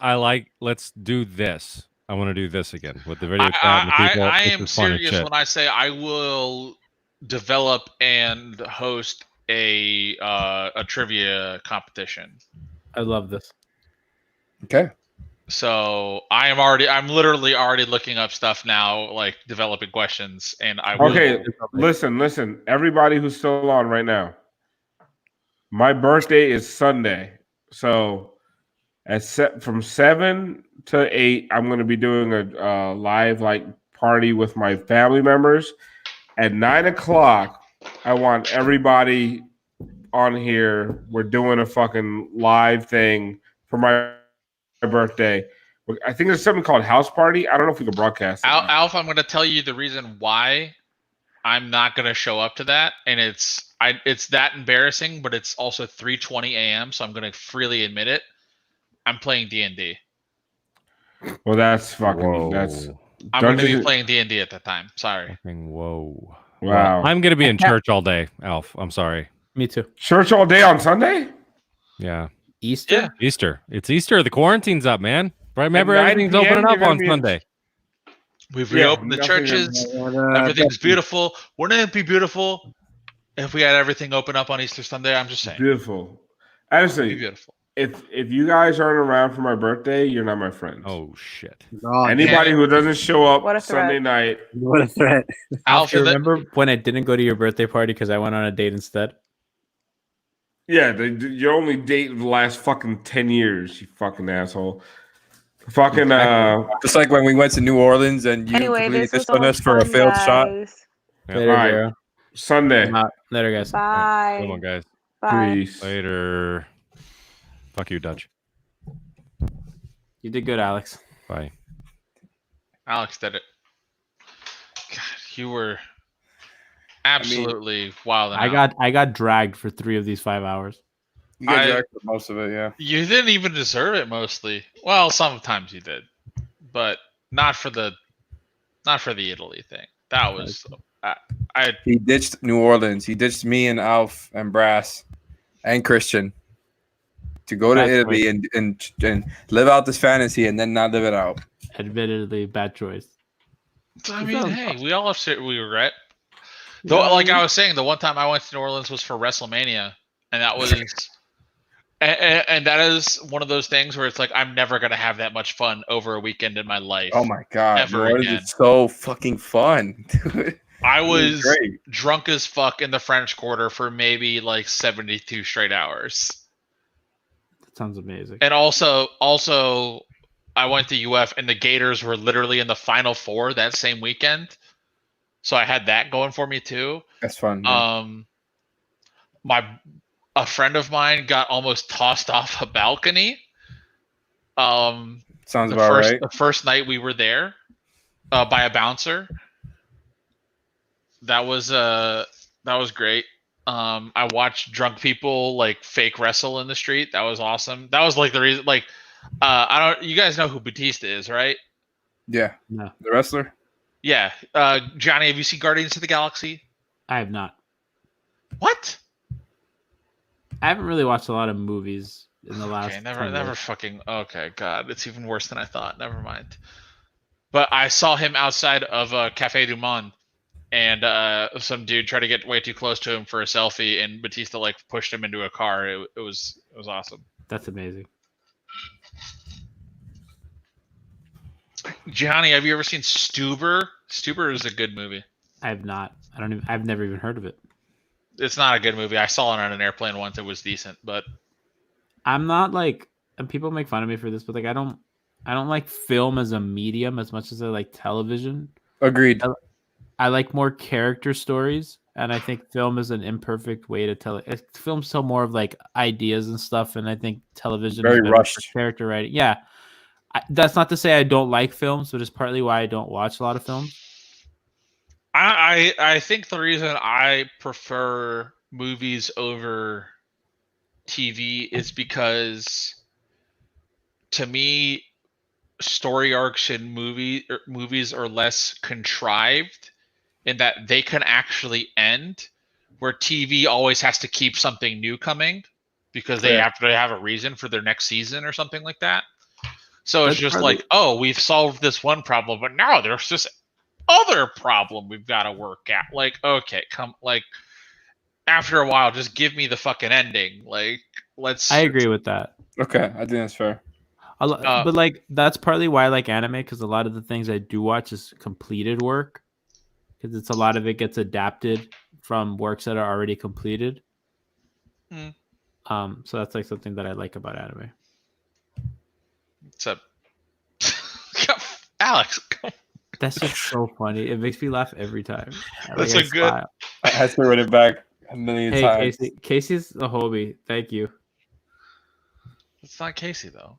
Let's do this. I want to do this again with the video chat and the people. I This am is fun as serious shit. when I say I will develop and host a trivia competition. I love this. Okay. So I'm literally already looking up stuff now, like developing questions, and I will. Okay, listen. Everybody who's still on right now. My birthday is Sunday, so from 7 to 8, I'm going to be doing a live party with my family members. At 9 o'clock, I want everybody on here. We're doing a fucking live thing for my birthday. I think there's something called House Party. I don't know if we can broadcast it. Alf, I'm going to tell you the reason why I'm not going to show up to that, and it's that embarrassing, but it's also 3:20 a.m., so I'm going to freely admit it. I'm playing D&D. Well, that's fucking. Whoa. That's. I'm going to be playing D&D at that time. Sorry. Whoa. Wow. Well, I'm going to be in church all day, Alf. I'm sorry. Me too. Church all day on Sunday? Yeah. Easter? Yeah. Easter. It's Easter. The quarantine's up, man. Right? Remember, At 9 everything's p.m., opening up you're gonna on be in- Sunday. We've Yeah, reopened the nothing churches. Everything's beautiful. Wouldn't it be beautiful if we had everything open up on Easter Sunday? I'm just saying. Beautiful. Honestly, It'd be beautiful. If you guys aren't around for my birthday, you're not my friends. Oh shit! Anybody who doesn't show up What a threat. Sunday night. What a threat. Alf, You remember when I didn't go to your birthday party because I went on a date instead? Yeah, your only date of the last fucking 10 years, you fucking asshole. Fucking Just like when we went to New Orleans and you Anyway, completely this was dissed on all us for a fun, failed shot. guys. Later, all right. Vera. Sunday. Later, guys. Bye. Come on, guys. Bye. Peace. Later. Fuck you, Dutch. You did good, Alex. Bye. Alex did it. God, you were absolutely wild. I got dragged for 3 of these 5 hours. You got dragged for most of it, yeah. You didn't even deserve it mostly. Well, sometimes you did, but not for the Italy thing. That was He ditched New Orleans. He ditched me and Alf and Brass and Christian to go to Italy and live out this fantasy and then not live it out. Admittedly, bad choice. I mean, hey, we all have shit we regret. Though, like I was saying, the one time I went to New Orleans was for WrestleMania, and that was, and that is one of those things where it's like I'm never gonna have that much fun over a weekend in my life. Oh my god, ever Lord, again. it's so fucking fun, dude. I was great. drunk as fuck in the French Quarter for maybe like 72 straight hours. That sounds amazing. And also, I went to UF, and the Gators were literally in the Final Four that same weekend. So I had that going for me too. That's fun. Man. A friend of mine got almost tossed off a balcony. Sounds about right. The first night we were there, by a bouncer. That was great. I watched drunk people like fake wrestle in the street. That was awesome. That was like the reason. Like, you guys know who Batista is, right? Yeah. No. The wrestler. Yeah. Johnny, have you seen Guardians of the Galaxy? I have not. What? I haven't really watched a lot of movies in the last. Okay, 10 never years. fucking. Okay, God, it's even worse than I thought. Never mind. But I saw him outside of Cafe du Monde, and some dude tried to get way too close to him for a selfie, and Batista like pushed him into a car. It was awesome. That's amazing. Johnny, have you ever seen Stuber? Stuber is a good movie. I have not. I've never even heard of it. It's not a good movie. I saw it on an airplane once. It was decent, but I'm not like, and people make fun of me for this, but like I don't like film as a medium as much as I like television. Agreed. I like more character stories, and I think film is an imperfect way to tell it. Films tell more of like ideas and stuff, and I think television Very is better rushed. for character writing. Yeah, that's not to say I don't like films, but it's partly why I don't watch a lot of films. I think the reason I prefer movies over TV is because, to me, story arcs in movies are less contrived in that they can actually end, where TV always has to keep something new coming because they have to have a reason for their next season or something like that. So it's just like, oh, we've solved this one problem, but now there's this other problem we've got to work at. Like, okay, after a while, just give me the fucking ending. Like, let's. I agree with that. Okay, I think that's fair. But like that's partly why I like anime, because a lot of the things I do watch is completed work, because it's a lot of it gets adapted from works that are already completed. So that's like something that I like about anime. Except, Alex. That's just so funny. It makes me laugh every time. That's a good. I had to run it back a million times. Casey's a homie. Thank you. It's not Casey though.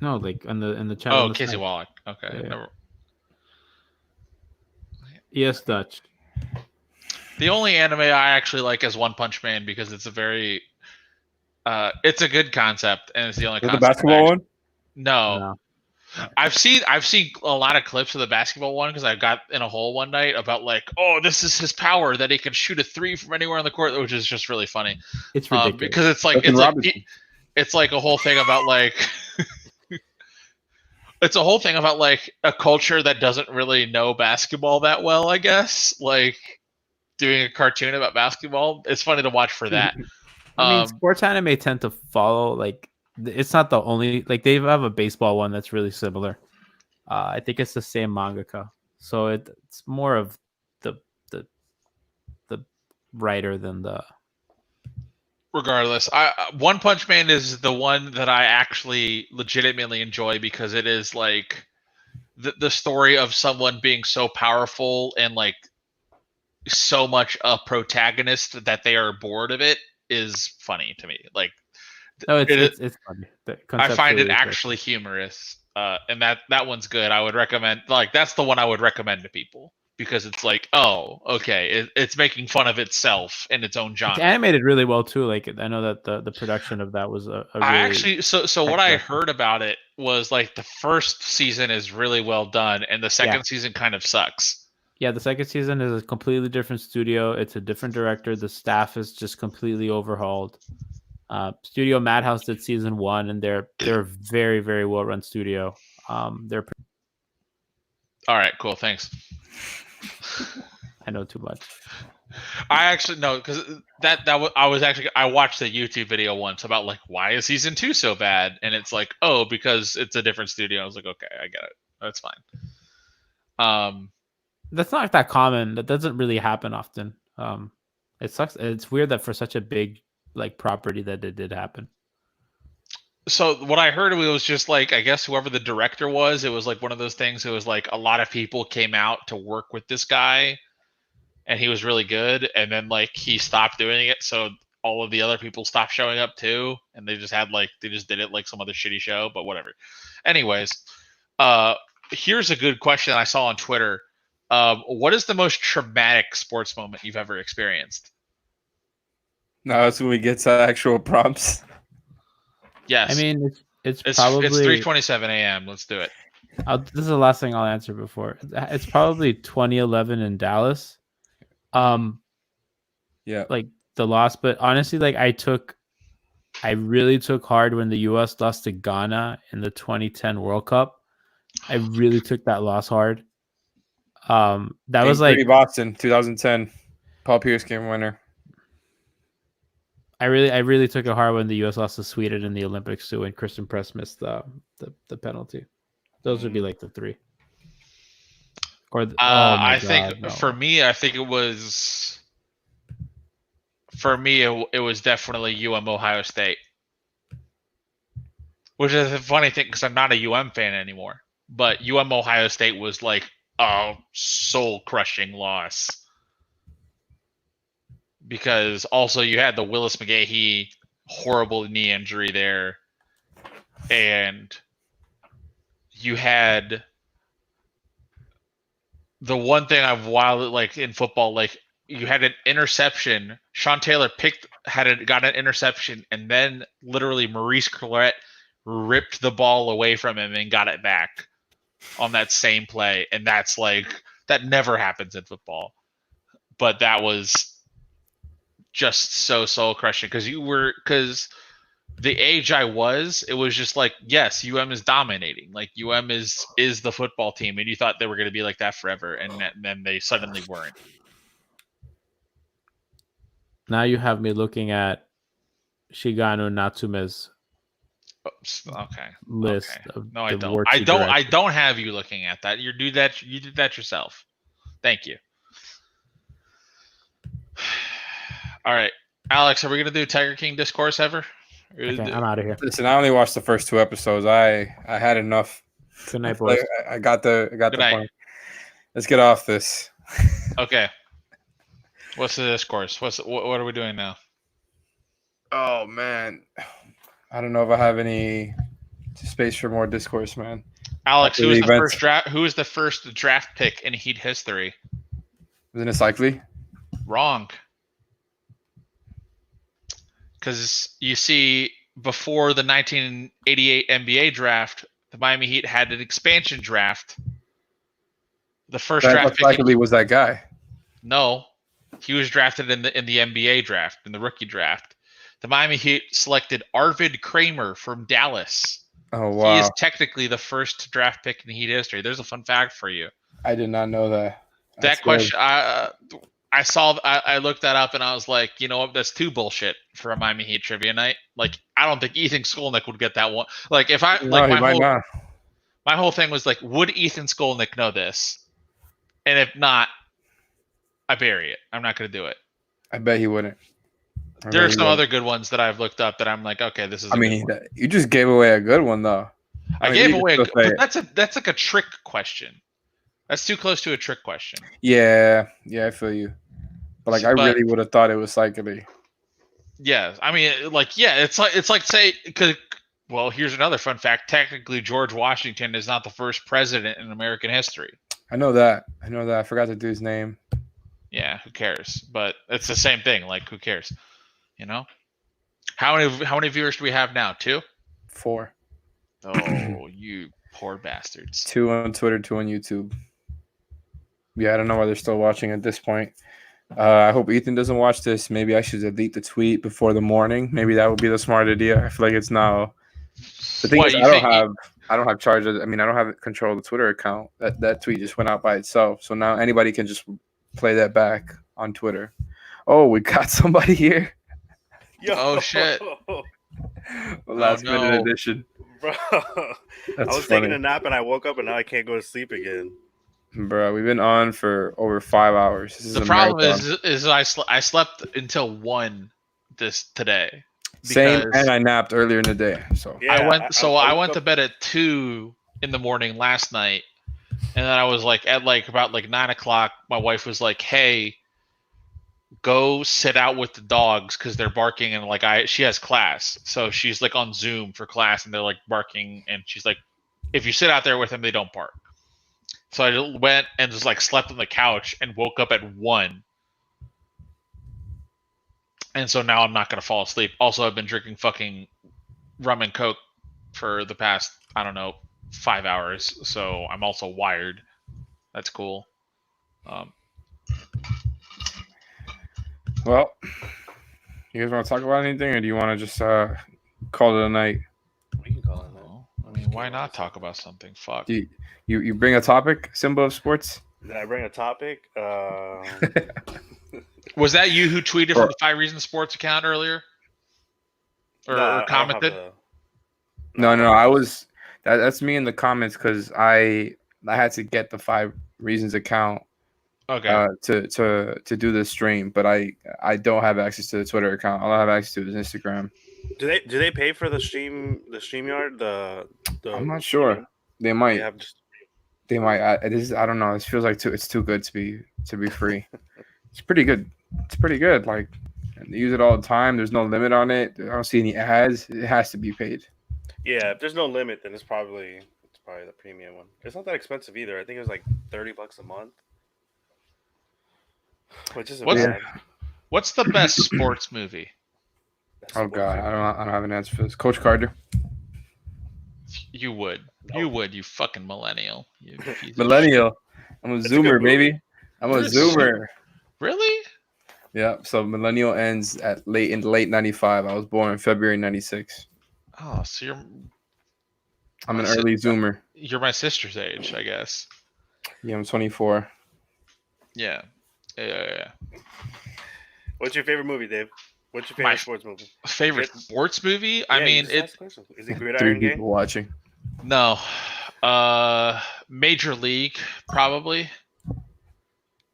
No, like in the chat. Oh, Casey Wallach. Okay. Yeah. Never. Yes, Dutch. The only anime I actually like is One Punch Man because it's a very, it's a good concept and it's the only. The basketball one? No. I've seen a lot of clips of the basketball one because I got in a hole one night about like, oh, this is his power that he can shoot a three from anywhere on the court, which is just really funny. It's ridiculous because it's like a whole thing about like. It's a whole thing about like a culture that doesn't really know basketball that well, I guess. Like doing a cartoon about basketball. It's funny to watch for that. I mean, sports anime tend to follow like it's not the only like they have a baseball one that's really similar. I think it's the same mangaka, so it's more of the writer than the. Regardless, One Punch Man is the one that I actually legitimately enjoy because it is like the story of someone being so powerful and like so much a protagonist that they are bored of it is funny to me. Like, it's funny. I find it actually humorous, and that one's good. I would recommend. Like, that's the one I would recommend to people. Because it's like, oh, okay, it's making fun of itself in its own genre. It's animated really well too. Like I know that the production of that was a really I actually so what I heard about it was like the first season is really well done, and the second season kind of sucks. Yeah, the second season is a completely different studio. It's a different director. The staff is just completely overhauled. Studio Madhouse did season 1, and they're a very, very well run studio. They're all right, cool, thanks. I know too much. I actually know because I watched the YouTube video once about like why is season 2 so bad, and it's like, oh, because it's a different studio. I was like, okay, I get it. That's fine. That's not that common. That doesn't really happen often. It sucks. It's weird that for such a big like property that it did happen. So what I heard was just like, I guess whoever the director was, it was like one of those things. It was like a lot of people came out to work with this guy and he was really good. And then like he stopped doing it. So all of the other people stopped showing up too. And they just did it like some other shitty show, but whatever. Anyways, here's a good question I saw on Twitter. What is the most traumatic sports moment you've ever experienced? No, that's when we get to actual prompts. Yes. I mean, it's probably 3:27 a.m. Let's do it. This is the last thing I'll answer before. It's probably 2011 in Dallas. Yeah. Like the loss, but honestly, like I really took hard when the U.S. lost to Ghana in the 2010 World Cup. I really took that loss hard. That was like Boston 2010, Paul Pierce game winner. I really took it hard when the U.S. lost to Sweden in the Olympics too, and Christian Press missed the penalty. Those would be like the three. Or I think for me, I think it was. For me, it was definitely Ohio State, which is a funny thing because I'm not a fan anymore. But Ohio State was like a soul-crushing loss because also you had the Willis McGahee horrible knee injury there, and you had the one thing I've wildly like in football, like you had an interception. Sean Taylor got an interception, and then literally Maurice Clarett ripped the ball away from him and got it back on that same play. And that's like that never happens in football. But that was just so soul crushing because the age I was, it was just like, yes, is dominating. Like is the football team, and you thought they were going to be like that forever, and then they suddenly weren't. Now you have me looking at Shigano Natsume's list. Okay. No, I don't. I don't have you looking at that. You did that yourself. Thank you. All right, Alex, are we gonna do Tiger King discourse ever? Okay, I'm out of here. Listen, I only watched the first 2 episodes. I had enough. Good night, boys. I got the point. Let's get off this. Okay. What's the discourse? What are we doing now? Oh man, I don't know if I have any space for more discourse, man. Alex, who was the first draft? Who was the first draft pick in Heat history? Isn't it Cycli? Wrong. Because you see, before the 1988 NBA draft, the Miami Heat had an expansion draft. The first draft pick Cycli was that guy. No, he was drafted in the NBA draft, in the rookie draft. The Miami Heat selected Arvid Kramer from Dallas. Oh wow! He is technically the first draft pick in Heat history. There's a fun fact for you. I did not know that. That question, I looked that up and I was like, you know what? That's too bullshit for a Miami Heat trivia night. Like, I don't think Ethan Skolnick would get that one. Like, if I my whole thing was like, would Ethan Skolnick know this? And if not, I bury it. I'm not going to do it. I bet he wouldn't. There are some other good ones that I've looked up that I'm like, okay, this is. You just gave away a good one though. I gave away but that's like a trick question. That's too close to a trick question. Yeah, I feel you. But like, I really would have thought it was Cycli. Yeah, I mean, it's like say, because well, here's another fun fact. Technically, George Washington is not the first president in American history. I know that. I forgot to do his name. Yeah, who cares? But it's the same thing. Like, who cares? You know, how many viewers do we have now? 2? 4. Oh, you poor bastards. 2 on Twitter, 2 on YouTube. Yeah, I don't know why they're still watching at this point. I hope Ethan doesn't watch this. Maybe I should delete the tweet before the morning. Maybe that would be the smart idea. I feel like it's now. The thing is, I don't have charge of. I mean, I don't have control of the Twitter account. That tweet just went out by itself. So now anybody can just play that back on Twitter. Oh, we got somebody here. Yo. Oh shit! Last minute edition, bro. I was taking a nap and I woke up and now I can't go to sleep again. Bro, we've been on for over 5 hours. The problem is I slept until 1 today. Same, and I napped earlier in the day. So yeah, I went to bed at 2 in the morning last night, and then I was like at about 9 o'clock. My wife was like, "Hey, go sit out with the dogs because they're barking," and she has class, so she's like on Zoom for class, and they're like barking, and she's like, "If you sit out there with them, they don't bark." So I went and just slept on the couch and woke up at 1. And so now I'm not going to fall asleep. Also, I've been drinking fucking rum and Coke for the past, I don't know, 5 hours, so I'm also wired. That's cool. Well, you guys want to talk about anything, or do you want to just call it a night? We can call it a night. I mean, why not talk about something? Fuck. You bring a topic, Simba of sports? Did I bring a topic? Was that you who tweeted from the 5 Reasons Sports account earlier? Or commented? No. I was. That's me in the comments because I had to get the 5 Reasons account. Okay. To do this stream, but I don't have access to the Twitter account. All I have access to is Instagram. Do they pay for the StreamYard? The I'm not sure. They might. They might. I don't know. This feels like it's too good to be free. It's pretty good. It's pretty good. Like, they use it all the time. There's no limit on it. I don't see any ads. It has to be paid. Yeah, if there's no limit, then it's probably the premium one. It's not that expensive either. I think it was like $30 a month. Which isn't bad. What's the best sports movie? Oh God, I don't have an answer for this. Coach Carter. You would. You would. You fucking millennial. Millennial. I'm a Zoomer, baby. I'm a Zoomer. Really? Yeah. So millennial ends in late '95. I was born in February '96. Oh, so I'm an early Zoomer. You're my sister's age, I guess. Yeah, I'm 24. Yeah. Yeah. What's your favorite movie, Dave? What's your favorite sports movie? Favorite sports movie? I mean, is it Gridiron 3 Gang? people watching. No. Major League probably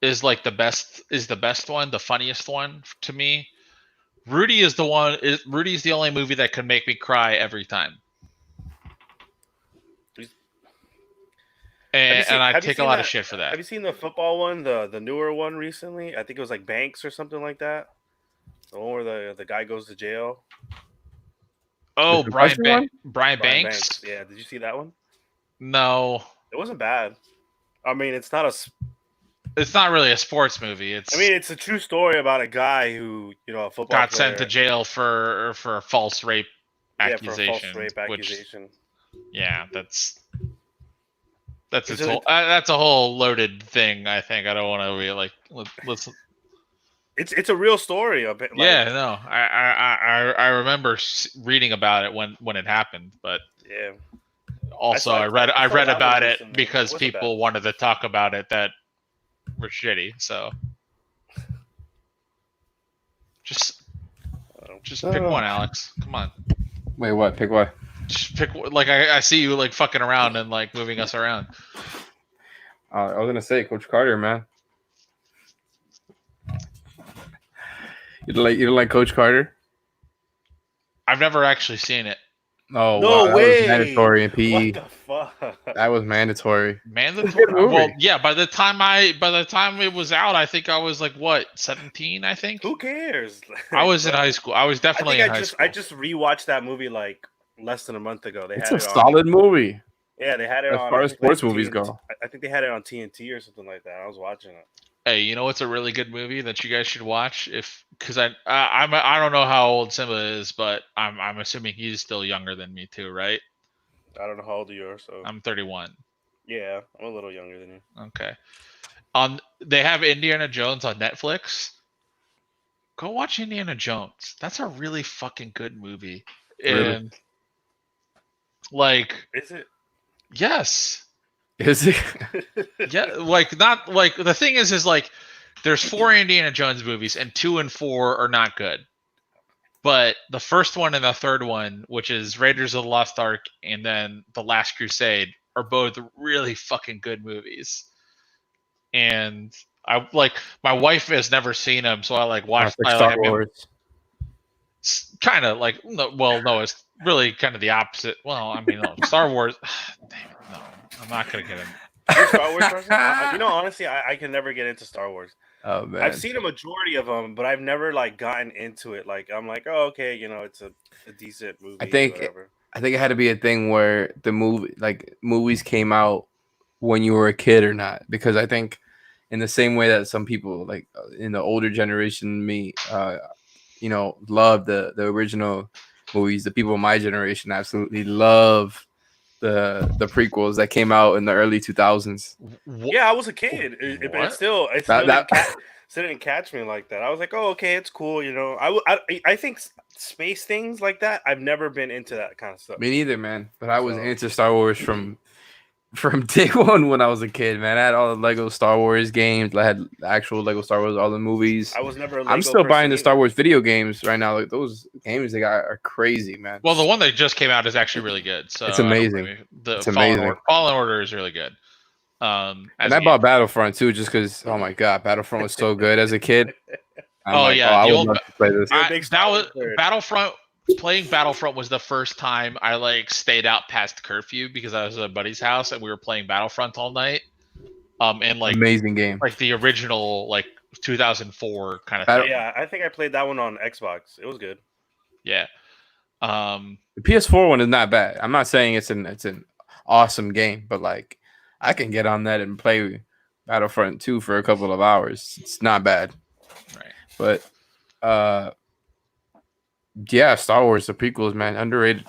is like the best one, the funniest one to me. Rudy is the one. Rudy's the only movie that can make me cry every time. And I take a lot of shit for that. Have you seen the football one, the newer one recently? I think it was like Banks or something like that. The one where the guy goes to jail. Oh, Brian Banks? Yeah, did you see that one? No. It wasn't bad. I mean, it's not really a sports movie. It's a true story about a guy who, a football got player, sent to jail for a false rape accusation. Yeah, for a false rape accusation. That's a whole loaded thing. I think I don't want to really let's. It's a real story. I remember reading about it when it happened, but yeah. Also, I read about it because people wanted to talk about it that were shitty. So just pick one, Alex. Come on. Wait, what? Pick what? Just pick. Like I see you like fucking around and like moving us around. I was gonna say Coach Carter, man. You don't like Coach Carter? I've never actually seen it. Oh, no wow. way! That was mandatory in PE. What the fuck? That was mandatory. Mandatory. Well, yeah. By the time it was out, I think I was like 17. I think. Who cares? I was in high school. I was definitely in high school. I just rewatched that movie like less than a month ago. It's a solid movie. Yeah, they had it as on. As far as sports movies TNT, go, I think they had it on TNT or something like that. I was watching it. Hey, you know what's a really good movie that you guys should watch? Because I don't know how old Simba is, but I'm assuming he's still younger than me too, right? I don't know how old you are, so I'm 31. Yeah, I'm a little younger than you. Okay. They have Indiana Jones on Netflix. Go watch Indiana Jones. That's a really fucking good movie. Really? And like, is it? Yes. Is it? Yeah, like not like the thing is like there's 4 Indiana Jones movies and 2 and 4 are not good. But the first one and the third one, which is Raiders of the Lost Ark and then The Last Crusade, are both really fucking good movies. And I like my wife has never seen them, so I like watched Star Wars. Kind of like no, it's really kind of the opposite. Well, I mean, no, Star Wars. Damn it, no, I'm not gonna get in. Star Wars person? Honestly, I can never get into Star Wars. Oh man, I've seen a majority of them, but I've never like gotten into it. Like I'm like, oh okay, it's a decent movie. I think it had to be a thing where the movies came out when you were a kid or not, because I think in the same way that some people like in the older generation, me, love the original movies. The people of my generation absolutely love the prequels that came out in the early 2000s. Yeah, I was a kid. It still didn't catch me like that. I was like, oh, okay, it's cool. You know, I think space things like that. I've never been into that kind of stuff. Me neither, man. But I was into Star Wars from day one when I was a kid, man. I had all the Lego Star Wars games. I had the actual Lego Star Wars, all the movies. I was never. I'm still buying the Star Wars video games right now. Like those games they got are crazy, man. Well, the one that just came out is actually really good. So it's amazing. It's amazing. Fallen Order is really good. And I bought Battlefront too, just because. Oh my god, Battlefront was so good as a kid. I would love to play this. Battlefront. Playing Battlefront was the first time I like stayed out past curfew because I was at a buddy's house and we were playing Battlefront all night. And like amazing game, like the original like 2004 kind of thing. Yeah, I think I played that one on Xbox. It was good. Yeah. The PS4 one is not bad. I'm not saying it's an awesome game, but like I can get on that and play Battlefront 2 for a couple of hours. It's not bad. Right. But yeah, Star Wars, the prequels, man, underrated.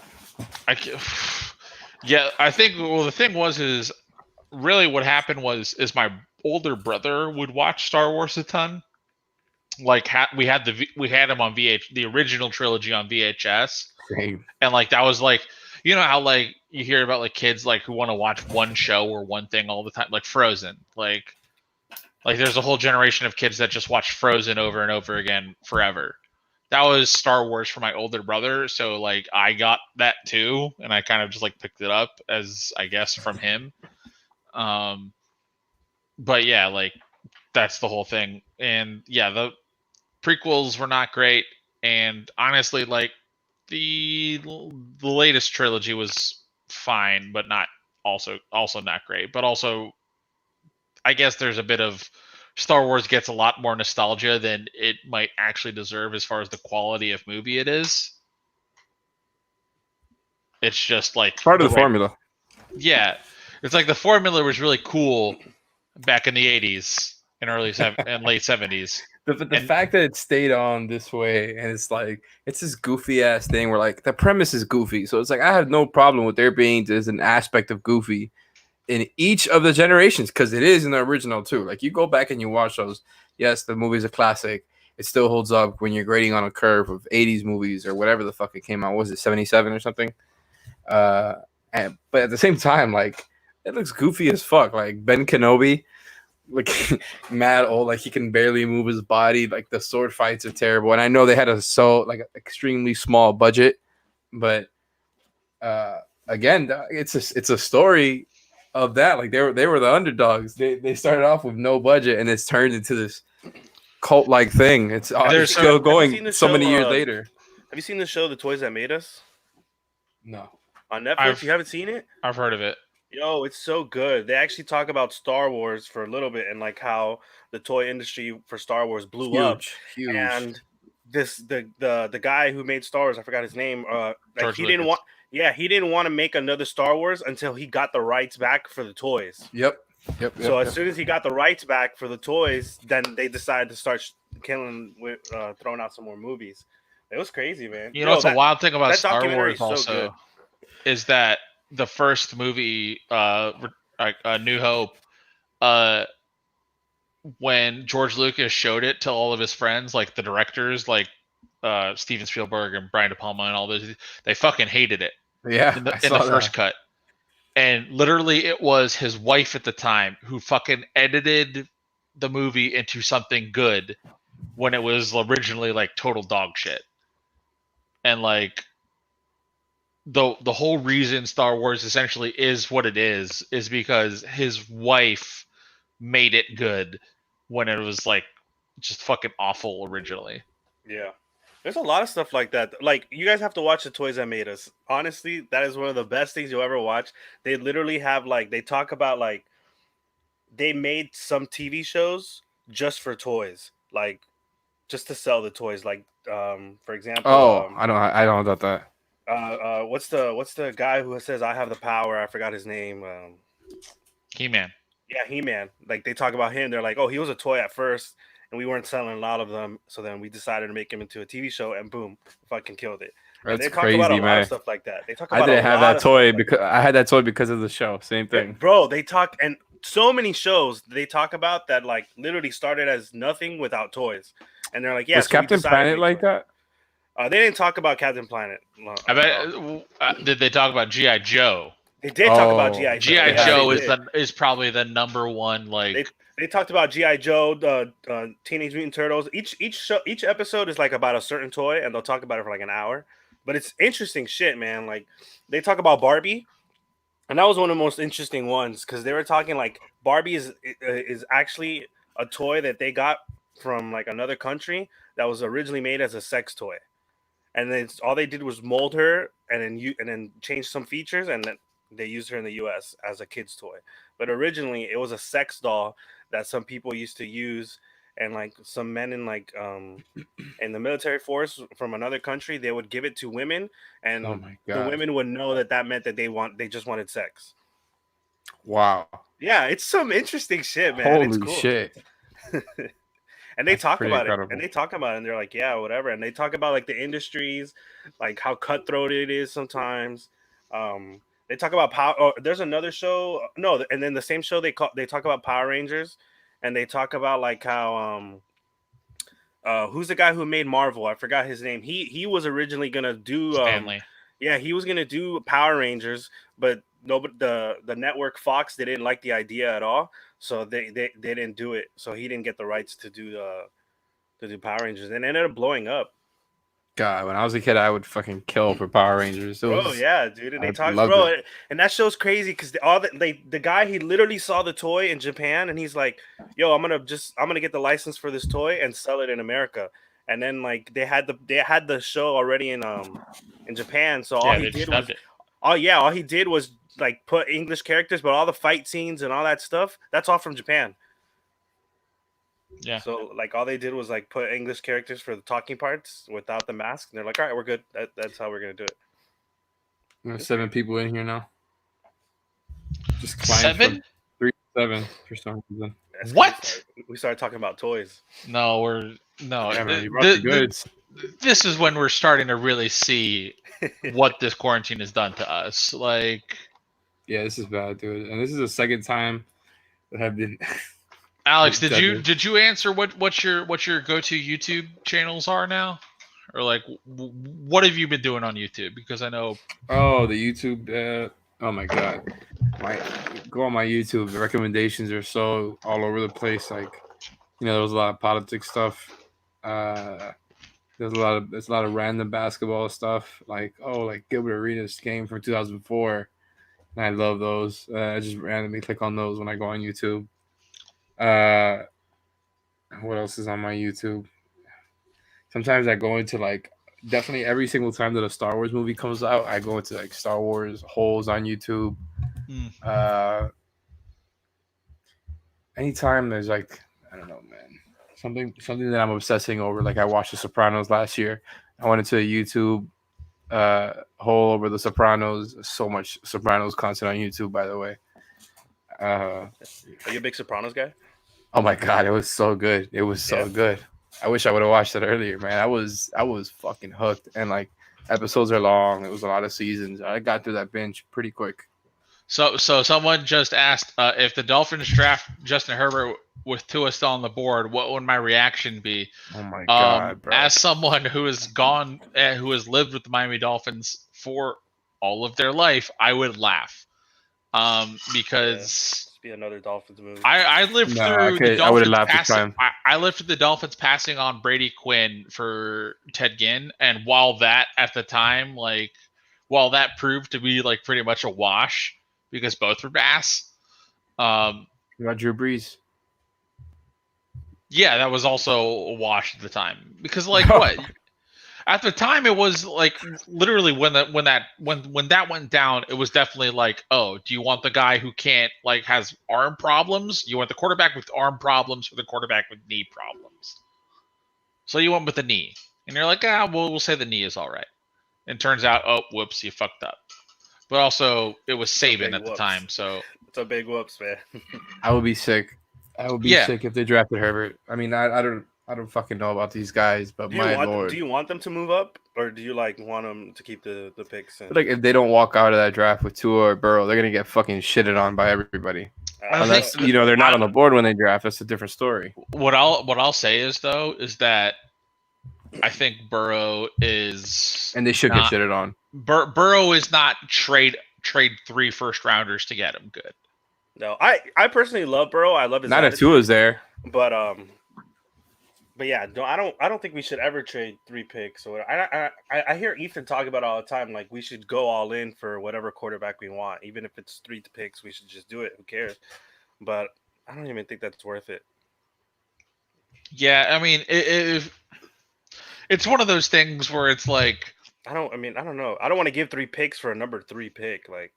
Yeah, I think. Well, the thing is really what happened is my older brother would watch Star Wars a ton. Like we had him on the original trilogy on VHS, Same. And like that was like, you know how like you hear about like kids like who want to watch one show or one thing all the time, like Frozen, like there's a whole generation of kids that just watch Frozen over and over again forever. That was Star Wars for my older brother, so like I got that too, and I kind of just like picked it up as I guess from him. But yeah, like that's the whole thing, and yeah, the prequels were not great, and honestly, like the latest trilogy was fine, but not also not great, but also I guess there's a bit of Star Wars gets a lot more nostalgia than it might actually deserve as far as the quality of movie it is. It's just like part of the formula. Yeah, it's like the formula was really cool back in the 80s and and late 70s. The fact that it stayed on this way and it's like it's this goofy ass thing where like the premise is goofy, so it's like I have no problem with there being there's an aspect of goofy in each of the generations, because it is in the original too. Like you go back and you watch those. Yes, the movie's a classic. It still holds up when you're grading on a curve of 80s movies or whatever the fuck it came out. Was it 77 or something? But at the same time, like it looks goofy as fuck. Like Ben Kenobi, like mad old, like he can barely move his body. Like the sword fights are terrible. And I know they had an extremely small budget, but again, it's a story of that. Like they were the underdogs. They started off with no budget and it's turned into this cult like thing. It's still going so many years later. Have you seen the show The Toys That Made Us? No. On Netflix? You haven't seen it? I've heard of it. Yo, it's so good. They actually talk about Star Wars for a little bit and like how the toy industry for Star Wars blew up. Huge. And the guy who made Star Wars, I forgot his name. Like he didn't want to make another Star Wars until he got the rights back for the toys. Yep. So as soon as he got the rights back for the toys, then they decided to start throwing out some more movies. It was crazy, man. You know what's a wild thing about Star Wars also is that the first movie, A New Hope, when George Lucas showed it to all of his friends, like the directors, like Steven Spielberg and Brian De Palma and all those, they fucking hated it. Yeah, in the first cut. And literally, it was his wife at the time who fucking edited the movie into something good when it was originally like total dog shit. And like the whole reason Star Wars essentially is what it is because his wife made it good when it was like just fucking awful originally. Yeah. There's a lot of stuff like that. Like, you guys have to watch The Toys That Made Us. Honestly, that is one of the best things you'll ever watch. They literally have, like, they talk about, like, they made some TV shows just for toys. Like, just to sell the toys. Like, for example... I don't know about that. What's the guy who says, I have the power? I forgot his name. He-Man. Yeah, He-Man. Like, they talk about him. They're like, oh, he was a toy at first. And we weren't selling a lot of them, so then we decided to make him into a TV show, and boom, fucking killed it. That's they talk about a crazy, lot man. of stuff like that. They talk I about didn't a have lot that of toy stuff like because I had that toy because of the show. Same thing. bro. They talk and so many shows they talk about that like literally started as nothing without toys, and they're like, yeah. Was So we Captain decided to Planet make like toys. that? They didn't talk about Captain Planet. I bet. Did they talk about GI Joe? They did talk about GI Joe. GI Yes, Joe they did. is probably the number one like. They talked about GI Joe, the Teenage Mutant Turtles. Each episode is like about a certain toy, and they'll talk about it for like an hour. But it's interesting shit, man. Like they talk about Barbie, and that was one of the most interesting ones because they were talking like Barbie is actually a toy that they got from like another country that was originally made as a sex toy, and then all they did was mold her and then change some features, and then they used her in the U.S. as a kid's toy. But originally, it was a sex doll that some people used to use, and like some men in like in the military force from another country, they would give it to women, and Oh my the God. women would know that meant that they just wanted sex. Wow. Yeah, it's some interesting shit, man. It's Holy cool. shit. And they That's talk pretty about incredible. it, and they talk about it, and they're like, yeah, whatever. And they talk about like the industries, like how cutthroat it is sometimes. They talk about power. Oh, there's another show. No, and then the same show they talk about Power Rangers, and they talk about like how who's the guy who made Marvel? I forgot his name. He was originally gonna do Stanley. Yeah, he was gonna do Power Rangers, but nobody the network Fox they didn't like the idea at all, so they didn't do it. So he didn't get the rights to do Power Rangers, and it ended up blowing up. God, when I was a kid, I would fucking kill for Power Rangers. Bro, yeah, dude, and I they talk, loved bro, it. and that show's crazy because the guy he literally saw the toy in Japan, and he's like, "Yo, I'm gonna get the license for this toy and sell it in America." And then like they had the show already in Japan, so all Yeah, he they did just was dubbed it. all he did was like put English characters, but all the fight scenes and all that stuff that's all from Japan. Yeah. So like all they did was like put English characters for the talking parts without the mask, and they're like, "All right, we're good. That's how we're gonna do it." There's 7 people in here now. Just climbed 7? from 3 to 7 for some reason. That's 'cause What? We started talking about toys. No. Yeah, man, you brought the goods. This is when we're starting to really see what this quarantine has done to us. Like, Yeah, this is bad, dude. And this is the second time that I've been. Alex, Did did you answer what your go-to YouTube channels are now, or like what have you been doing on YouTube? Because I know. Oh, the YouTube. Oh my God. Go on my YouTube. The recommendations are so all over the place. Like, there was a lot of politics stuff. There's a lot of random basketball stuff. Like Gilbert Arenas game from 2004, and I love those. I just randomly click on those when I go on YouTube. What else is on my YouTube? Sometimes I go into like definitely every single time that a Star Wars movie comes out, I go into like Star Wars holes on YouTube. Anytime there's like, I don't know, man, something that I'm obsessing over. Like I watched The Sopranos last year. I went into a YouTube hole over The Sopranos. So much Sopranos content on YouTube, by the way. Are you a big Sopranos guy? Oh my God, it was so good. It was so good. I wish I would have watched it earlier, man. I was fucking hooked. And like episodes are long. It was a lot of seasons. I got through that binge pretty quick. So someone just asked if the Dolphins draft Justin Herbert with Tua still on the board, what would my reaction be? Oh my God, bro. As someone who has who has lived with the Miami Dolphins for all of their life, I would laugh. Because be another Dolphins movie. I lived through the Dolphins I lived through the Dolphins passing on Brady Quinn for Ted Ginn, and while that proved to be like pretty much a wash because both were ass. You got Drew Brees. Yeah, that was also a wash at the time because what? At the time, it was like literally when that went down, it was definitely like, oh, do you want the guy who can't has arm problems? You want the quarterback with arm problems or the quarterback with knee problems? So you went with the knee, and you're like, we'll say the knee is all right. And turns out, oh, whoops, you fucked up. But also, it was Saban at the time, so it's a big whoops, man. I would be sick. I would be sick if they drafted Herbert. I mean, I don't. I don't fucking know about these guys, but Do my you want lord. do you want them to move up, or do you like want them to keep the picks? Like if they don't walk out of that draft with Tua or Burrow, they're gonna get fucking shitted on by everybody. Unless they're not on the board when they draft. That's a different story. What I'll say is though is that I think Burrow is, and they should get shitted on. Burrow is not trade 3 first rounders to get him good. No, I personally love Burrow. I love his Not if attitude. Tua's there. But yeah, no, I don't think we should ever trade 3 picks. Or I hear Ethan talk about it all the time. Like we should go all in for whatever quarterback we want, even if it's 3 picks. We should just do it. Who cares? But I don't even think that's worth it. Yeah, I mean, it's one of those things where it's like I don't know. I don't want to give 3 picks for a number 3 pick, like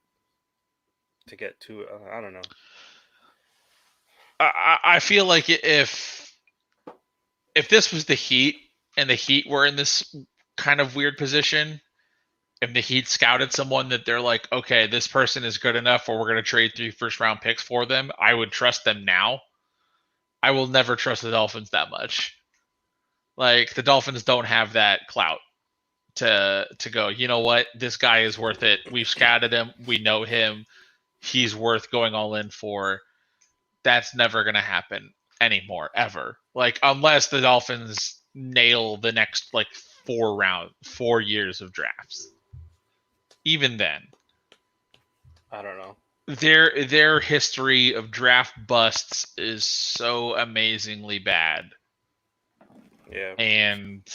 to get to. I don't know. I feel like if this was the Heat and the Heat were in this kind of weird position, if the Heat scouted someone that they're like, okay, this person is good enough, or we're going to trade 3 first-round picks for them, I would trust them now. I will never trust the Dolphins that much. Like the Dolphins don't have that clout to go, you know what, this guy is worth it. We've scouted him, we know him, he's worth going all in for. That's never going to happen anymore, ever. Like unless the Dolphins nail the next like 4 years of drafts. Even then, I don't know. Their history of draft busts is so amazingly bad. Yeah. And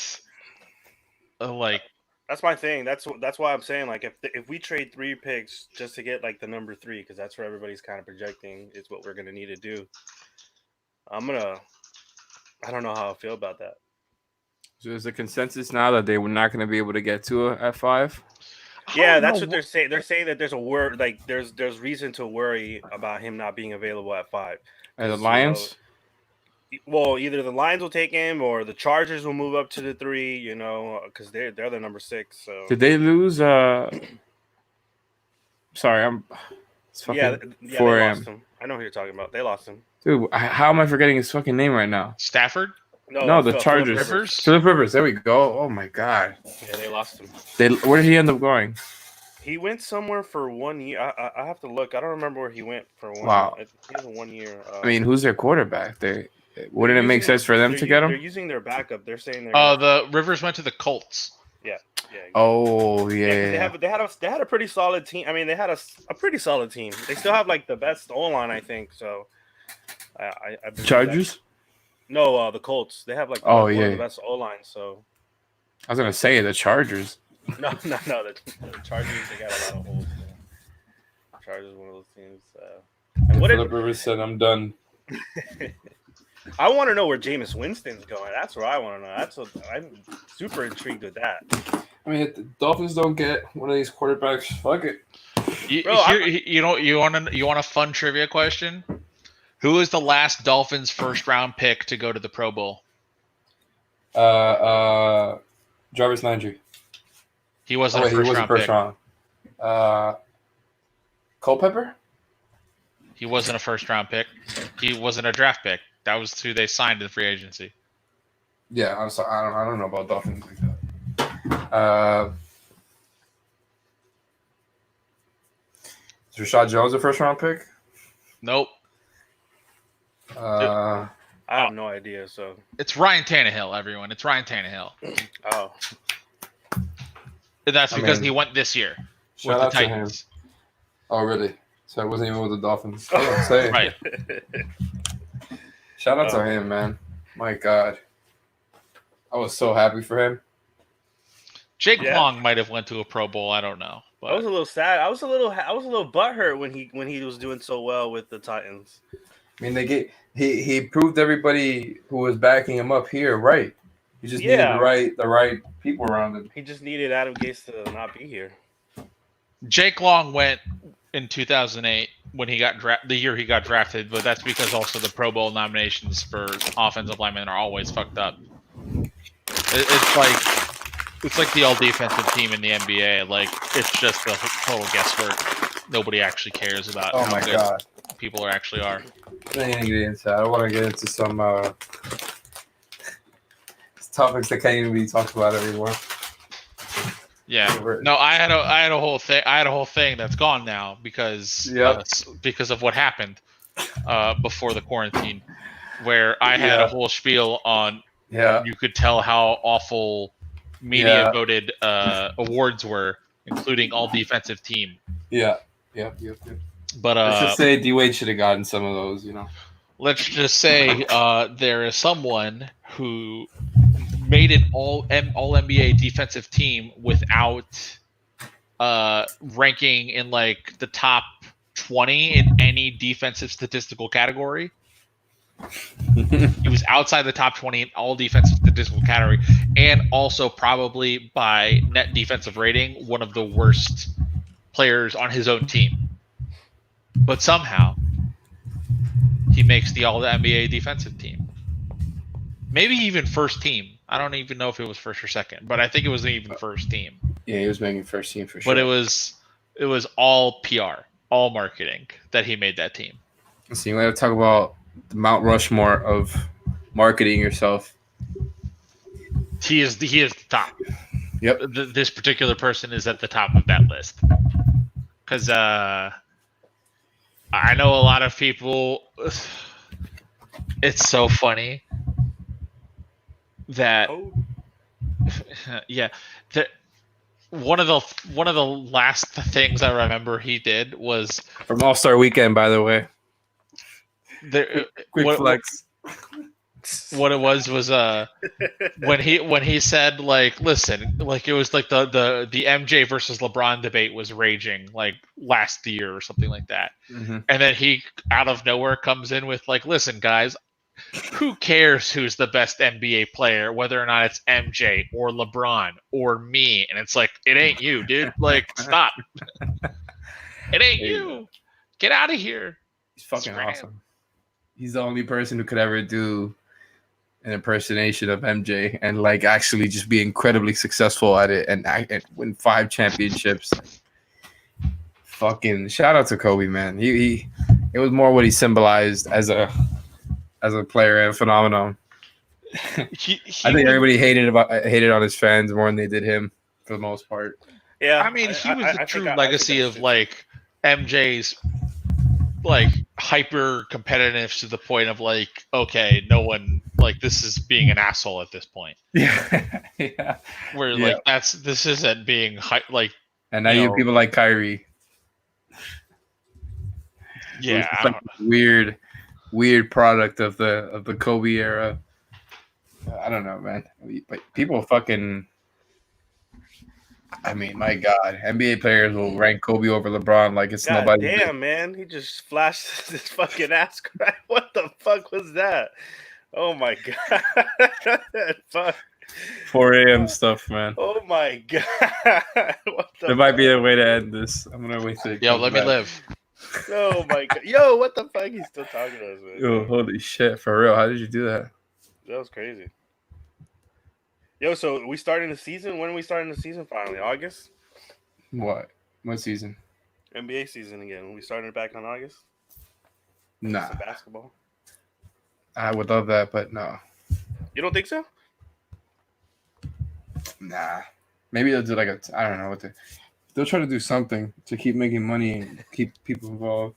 like that's my thing. That's why I'm saying like if we trade 3 picks just to get like the number 3, because that's where everybody's kind of projecting is what we're gonna need to do. I don't know how I feel about that. So is the consensus now that they were not going to be able to get to at 5? Yeah, that's what they're saying. They're saying that there's a word like there's reason to worry about him not being available at 5. And the Lions? Well, either the Lions will take him or the Chargers will move up to the 3. You know, because they're the number 6. So did they lose? Sorry, it's fucking 4 they a.m. lost him. I know who you're talking about. They lost him. Dude, how am I forgetting his fucking name right now? Stafford? No, the Chargers. Philip Rivers. There we go. Oh my god. Yeah, they lost him. Where did he end up going? He went somewhere for 1 year. I have to look. I don't remember where he went for 1 year. Wow. He has a 1 year. I mean, who's their quarterback? Wouldn't it make sense for them to get him? They're using their backup. They're saying the Rivers went to the Colts. Yeah. Exactly. Oh yeah. They had a pretty solid team. I mean, they had a pretty solid team. They still have like the best O-line, I think. So, I Chargers. No, the Colts. They have like one of the best O-line. So, I was gonna say the Chargers. No. The Chargers, they got a lot of holes. The Chargers, one of those teams. And what Philip Rivers said, "I'm done." I want to know where Jameis Winston's going. That's what I want to know. I'm super intrigued with that. I mean, if the Dolphins don't get one of these quarterbacks, fuck it. You want a fun trivia question? Who is the last Dolphins first round pick to go to the Pro Bowl? Jarvis Landry. He wasn't a first round pick. Culpepper? He wasn't a first round pick. He wasn't a draft pick. That was who they signed in free agency. Yeah, I'm sorry. I don't know about Dolphins like that. Is Rashad Jones a first round pick? Nope. I have no idea. So it's Ryan Tannehill, everyone. It's Ryan Tannehill. Oh. That's because he went this year with the Titans. Oh, really? So it wasn't even with the Dolphins. Right. Shout out to him, man. My God. I was so happy for him. Jake Long might have went to a Pro Bowl. I don't know. But I was a little sad. I was a little butthurt when he was doing so well with the Titans. I mean, he proved everybody who was backing him up here right. He just needed the right people around him. He just needed Adam Gase to not be here. Jake Long went in 2008 when he got the year he got drafted, but that's because also the Pro Bowl nominations for offensive linemen are always fucked up. It's like the all defensive team in the NBA. Like it's just a total guesswork. Nobody actually cares about how good people actually are. I don't want to get into some Topics that can't even be talked about anymore. Yeah. No, I had a whole thing. I had a whole thing that's gone now because of what happened before the quarantine, where I had a whole spiel on. Yeah. You could tell how awful media voted awards were, including all defensive team. Yeah. Yep. But let's just say D-Wade should have gotten some of those, you know. Let's just say there is someone who made an all NBA defensive team without ranking in like the top 20 in any defensive statistical category. He was outside the top 20 in all defensive statistical category, and also probably by net defensive rating, one of the worst players on his own team. But somehow he makes the all NBA defensive team. Maybe even first team. I don't even know if it was first or second, but I think it was even first team. Yeah, he was making first team for sure. But it was all PR, all marketing that he made that team. So you want to talk about the Mount Rushmore of marketing yourself. He is the top. Yep. This particular person is at the top of that list. Because I know a lot of people. It's so funny that one of the last things I remember he did was from All-Star Weekend, by the way. Quick flex. What it was when he said like, listen, like it was like the MJ versus LeBron debate was raging like last year or something like that, and then he out of nowhere comes in with like, listen guys, who cares who's the best NBA player, whether or not it's MJ or LeBron or me, and it's like, it ain't you, dude. Like, stop. It ain't you. Get out of here. He's fucking awesome. He's the only person who could ever do an impersonation of MJ and like actually just be incredibly successful at it and win 5 championships. Fucking shout out to Kobe, man. He it was more what he symbolized as a player and phenomenon. I think everybody hated on his fans more than they did him for the most part. Yeah, I mean, he was the true legacy of like MJ's like hyper competitive to the point of like, okay, no one like this is being an asshole at this point. Yeah. Where like this isn't being like. And now you people like Kyrie. Yeah, like weird product of the Kobe era. I don't know, man. But people fucking. I mean, my God, NBA players will rank Kobe over LeBron like it's God nobody. Damn, man, he just flashed his fucking ass crack. What the fuck was that? Oh my God, fuck. 4 a.m. stuff, man. Oh my God. There might be a way to end this. I'm gonna wait till. Yo, let me live. Oh my God. Yo, what the fuck? He's still talking to us, man. Yo, holy shit, for real. How did you do that? That was crazy. Yo, so we starting the season? When are we starting the season finally? August? What season? NBA season again. We starting it back on August? Nah. Basketball? I would love that, but no. You don't think so? Nah. Maybe they'll do like I don't know what they'll try to do something to keep making money and keep people involved.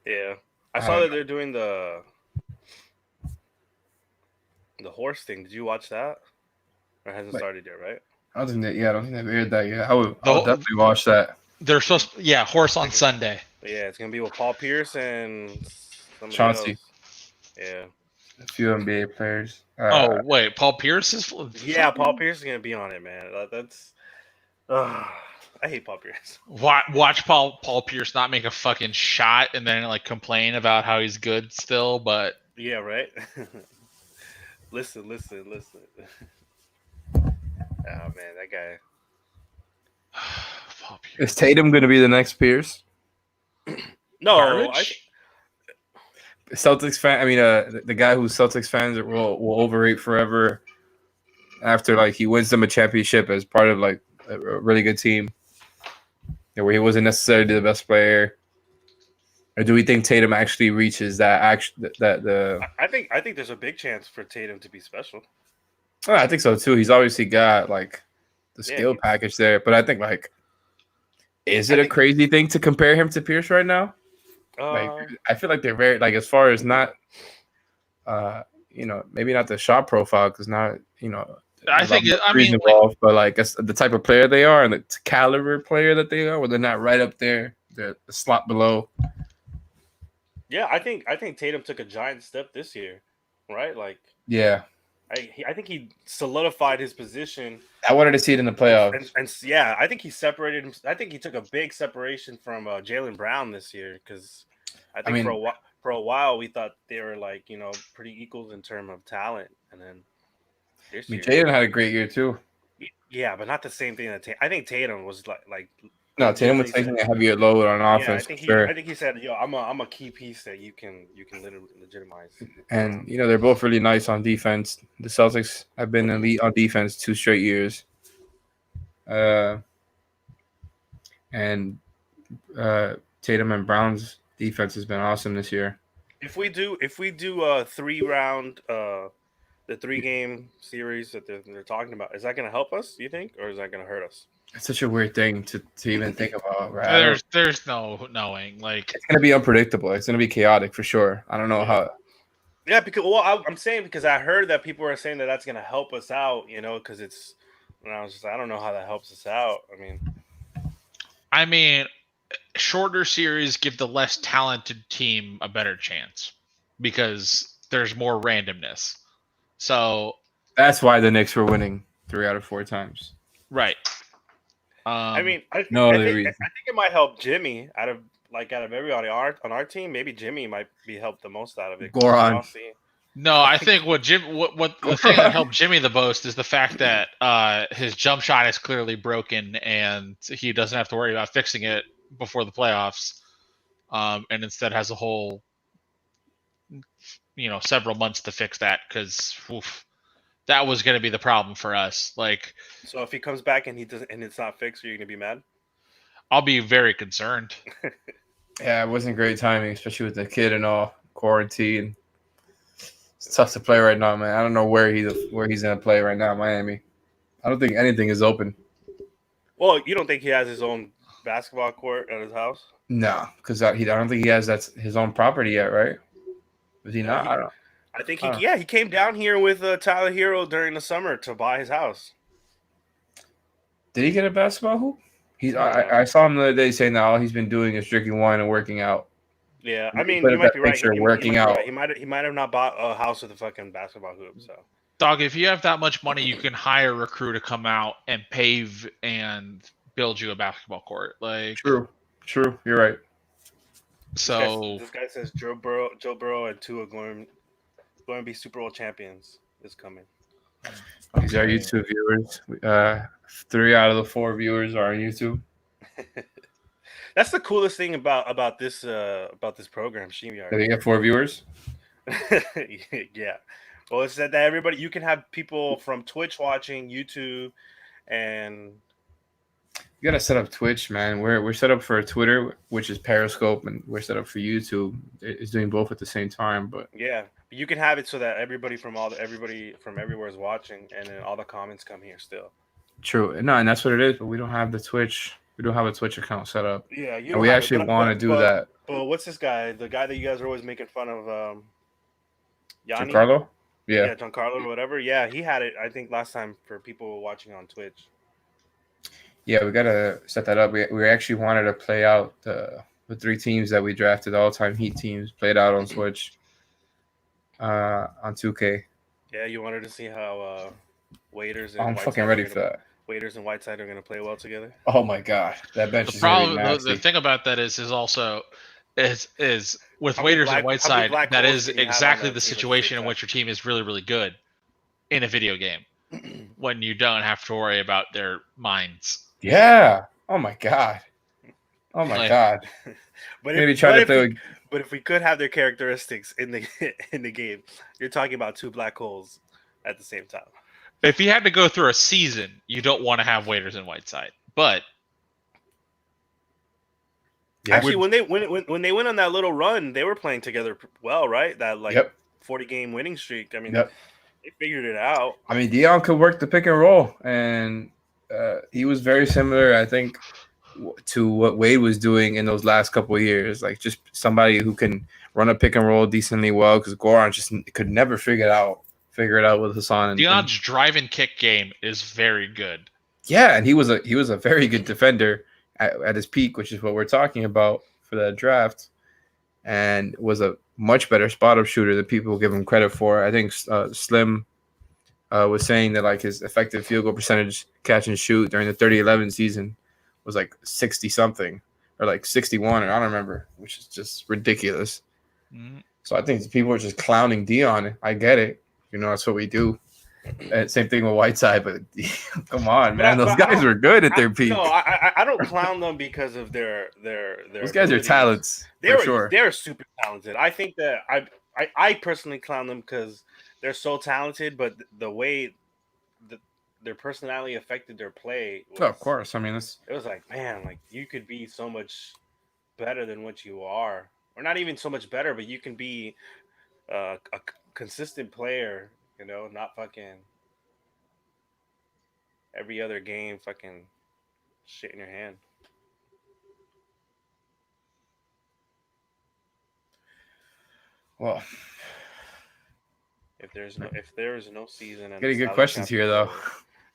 Yeah. I saw that they're doing the horse thing. Did you watch that? Or it hasn't started yet, right? I don't think they've aired that yet. I would definitely watch that. They're supposed horse on Sunday. But yeah, it's gonna be with Paul Pierce and Chauncey. Else. Yeah. A few NBA players. Oh wait, Paul Pierce is. Yeah, Paul Pierce is gonna be on it, man. That's. I hate Paul Pierce. Watch Paul Pierce not make a fucking shot and then like complain about how he's good still, but yeah, right. Listen. Oh man, that guy. Is Tatum going to be the next Pierce? No, Celtics fan. I mean, the guy who Celtics fans will overrate forever. After like he wins them a championship as part of like a really good team, where he wasn't necessarily the best player. Or do we think Tatum actually reaches that? I think there's a big chance for Tatum to be special. I think so too. He's obviously got like the skill package there, but I think like, is it a crazy thing to compare him to Pierce right now? Like, I feel like they're very like as far as not, maybe not the shot profile because not I think involved, but like the type of player they are and the caliber player that they are, where they're not right up there, the slot below. Yeah, I think Tatum took a giant step this year, right? Like, yeah, I think he solidified his position. I wanted to see it in the playoffs, and yeah, I think he separated him. I think he took a big separation from Jaylen Brown this year because I think for a while we thought they were like pretty equals in terms of talent, and then this year Jaylen had a great year too. Yeah, but not the same thing that I think Tatum was like. No, Tatum was taking a heavier load on offense. I think he said, "Yo, I'm a key piece that you can legitimize." And they're both really nice on defense. The Celtics have been elite on defense 2 straight years. And Tatum and Brown's defense has been awesome this year. If we do a 3-round, the 3-game series that they're talking about, is that going to help us? Do you think, or is that going to hurt us? It's such a weird thing to even think about, right? There's no knowing. Like, it's gonna be unpredictable. It's gonna be chaotic for sure. I don't know how. Yeah, because I'm saying because I heard that people are saying that that's gonna help us out, because it's. And I was just, I don't know how that helps us out. I mean, shorter series give the less talented team a better chance because there's more randomness. So that's why the Knicks were winning 3 out of 4 times. Right. I think it might help Jimmy out of everybody on our team. Maybe Jimmy might be helped the most out of it. Goran. No, I think what the thing that helped Jimmy the most is the fact that his jump shot is clearly broken and he doesn't have to worry about fixing it before the playoffs, and instead has a whole several months to fix that because that was going to be the problem for us. Like, so if he comes back and it's not fixed, are you going to be mad? I'll be very concerned. Yeah, it wasn't great timing, especially with the kid and all quarantine. It's tough to play right now, man. I don't know where he's going to play right now in Miami. I don't think anything is open. Well, you don't think he has his own basketball court at his house? No, because I don't think he has his own property yet, right? Is he not? I don't know. I think he came down here with Tyler Hero during the summer to buy his house. Did he get a basketball hoop? I saw him the other day saying that all he's been doing is drinking wine and working out. Yeah, I mean, you might be right. Working out. He might have not bought a house with a fucking basketball hoop. So, dog, if you have that much money, you can hire a crew to come out and pave and build you a basketball court. Like, true, you're right. So this guy says Joe Burrow and Tua going to be Super Bowl champions is coming. These are YouTube viewers. 3 out of the 4 viewers are on YouTube. That's the coolest thing about this program, StreamYard. Did they get 4 viewers? Yeah. Well, it said that everybody, you can have people from Twitch watching, YouTube, and you gotta set up Twitch, man. We're set up for Twitter, which is Periscope, and we're set up for YouTube. It's doing both at the same time, but yeah, you can have it so that everybody from everywhere is watching, and then all the comments come here still. True, no, and that's what it is. But we don't have the Twitch. We don't have a Twitch account set up. Yeah, and we actually want to do that. But what's this guy? The guy that you guys are always making fun of, Yanni? Giancarlo? Yeah, Giancarlo or whatever. Yeah, he had it. I think last time for people watching on Twitch. Yeah, we gotta set that up. We actually wanted to play out the 3 teams that we drafted, the all-time Heat teams, played out on Twitch, on 2K. Yeah, you wanted to see how Waiters and I'm fucking ready for that. Waiters and Whiteside are going to play well together. Oh my god, that bench is problem. Really nasty. The thing about that is also with Waiters and Whiteside, that is exactly the situation in which your team is really, really good in a video game when you don't have to worry about their minds. Yeah. Oh my god. Oh my god. But if we could have their characteristics in the game, you're talking about 2 black holes at the same time. If you had to go through a season, you don't want to have Waiters and Whiteside. But actually, when they went on that little run, they were playing together well, right? That 40-game winning streak. I mean, They figured it out. I mean, Dion could work the pick and roll, and he was very similar, I think, to what Wade was doing in those last couple of years. Like just somebody who can run a pick and roll decently well, because Goran just could never figure it out with Hassan. Dion's drive and kick game is very good. Yeah, and he was a very good defender at his peak, which is what we're talking about for that draft, and was a much better spot up shooter than people give him credit for. I think Slim was saying that like his effective field goal percentage catch and shoot during the 30-11 season was like 60 something or like 61, or I don't remember, which is just ridiculous. So I think people are just clowning Dion. I get it, that's what we do. Same thing with Whiteside, but come on, man, those guys were good at their peak. No, I don't clown them because of their Those guys are talents. They're super talented. I think that I personally clown them because they're so talented, but the way their personality affected their play. Of course, I mean it was like, man, like you could be so much better than what you are, or not even so much better, but you can be a consistent player. Not fucking every other game, fucking shit in your hand. Well, if there is no season, and getting good questions here, though.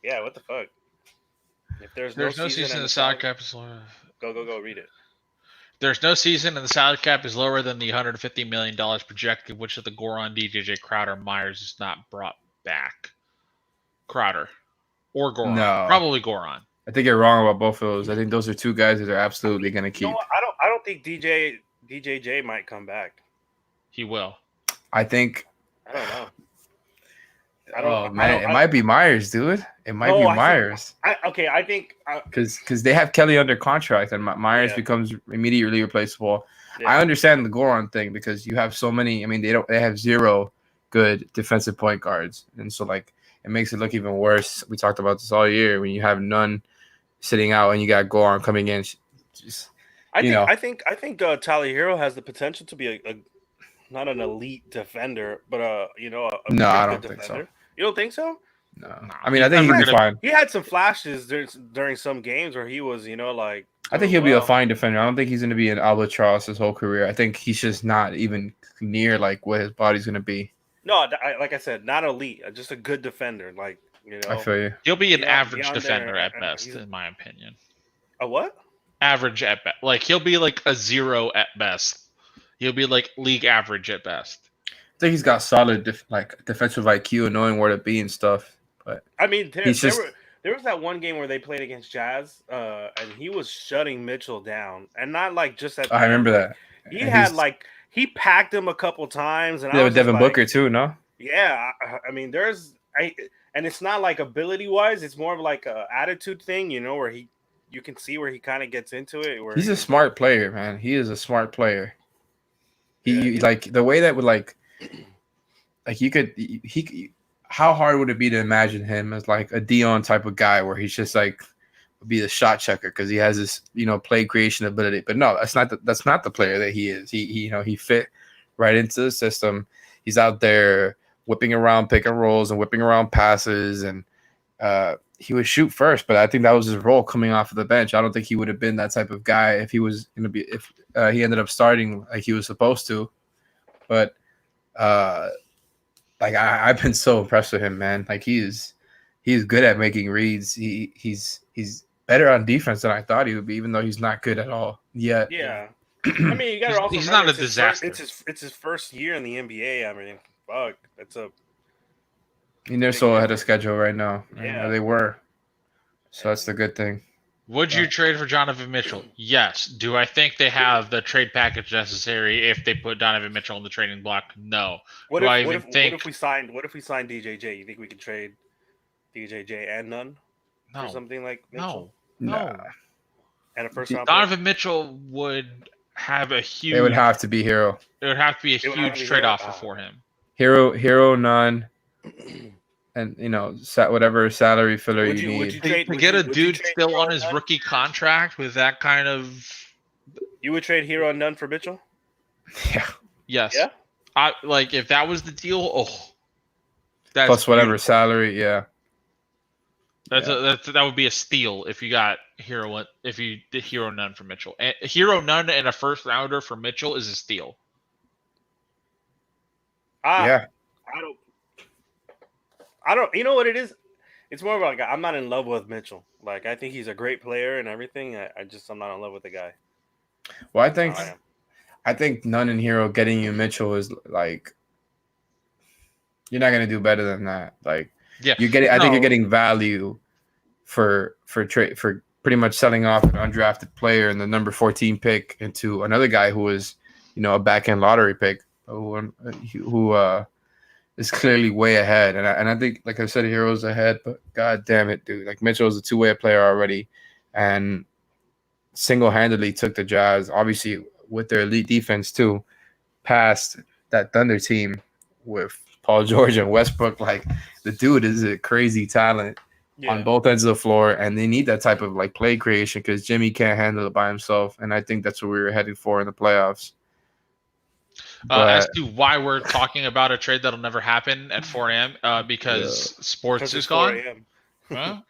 Yeah, what the fuck? If there's no season and the salary cap is lower. Go read it. There's no season and the salary cap is lower than the $150 million projected, which of the Goran, DJJ, Crowder, Myers is not brought back. Crowder or Goran? No, probably Goran. I think you're wrong about both of those. I think those are two guys that are absolutely going to keep. No, I don't think DJJ might come back. He will. I think. I don't know. It might be Myers, dude. It might be Myers. I think because they have Kelly under contract, and Myers becomes immediately replaceable. Yeah. I understand the Goran thing because you have so many. I mean, they have zero good defensive point guards, and so like it makes it look even worse. We talked about this all year when you have none sitting out and you got Goran coming in. I think Tyler Hero has the potential to be a not an elite defender, but a no, I don't defender. think so. You don't think so? No. I mean, I think he'll be fine. He had some flashes during some games where he was, like. I think he'll be a fine defender. I don't think he's going to be an albatross his whole career. I think he's just not even near like what his body's going to be. No, like I said, not elite, just a good defender. Like I feel you. He'll be an average defender at best, in my opinion. A what? Average at best. Like he'll be like a 0 at best. He'll be like league average at best. I think he's got solid defensive IQ and knowing where to be and stuff. But I mean, there was that one game where they played against Jazz, and he was shutting Mitchell down, and not like just at. I remember that. He packed him a couple times, and yeah, with Devin Booker too, no? Yeah, I mean, and it's not like ability wise; it's more of like a attitude thing, where you can see where he kind of gets into it. Where he's a smart player, man. He is a smart player. He like the way that would like you could how hard would it be to imagine him as like a Dion type of guy where he's just like be the shot checker because he has this play creation ability, but no, that's not the player that he is. He fit right into the system. He's out there whipping around pick and rolls and whipping around passes, and he would shoot first, but I think that was his role coming off of the bench. I don't think he would have been that type of guy if he was going to be he ended up starting like he was supposed to. But I've been so impressed with him, man. Like he's good at making reads. He's better on defense than I thought he would be, even though he's not good at all yet. Yeah, I mean, you got to also. He's not a disaster. It's his first year in the NBA. I mean, fuck, that's a. I mean, they're so ahead of schedule right now. Yeah, they were. So that's the good thing. Would you trade for Donovan Mitchell? Yes. Do I think they have the trade package necessary if they put Donovan Mitchell on the trading block? No. What if we signed DJJ? You think we could trade DJJ and none for something like Mitchell? No. And a first round. Donovan Mitchell would have a huge. It would have to be Hero. It would have to be a huge trade offer for him. Hero, none. And whatever salary filler you need. To get a dude still on his rookie contract with that kind of. You would trade Hero and none for Mitchell? Yeah. Yes. Yeah. If that was the deal. Oh. That's plus whatever beautiful. salary. Yeah. That would be a steal if you got if you did hero none for Mitchell. And hero none and a first rounder for Mitchell is a steal. Yeah. I don't. You know what it is? It's more of like I'm not in love with Mitchell. Like I think he's a great player and everything. I'm not in love with the guy. Well, I think none in hero getting you Mitchell is like you're not gonna do better than that. Like yeah, I think you're getting value for pretty much selling off an undrafted player and the number 14 pick into another guy who is, a back end lottery pick who is clearly way ahead. And I think, like I said, hero's ahead, but god damn it, dude. Like Mitchell's a two-way player already and single-handedly took the Jazz, obviously with their elite defense too, past that Thunder team with Paul George and Westbrook. Like the dude is a crazy talent on both ends of the floor, and they need that type of like play creation because Jimmy can't handle it by himself. And I think that's what we were headed for in the playoffs. As to why we're talking about a trade that'll never happen at 4 a.m. Because sports is gone.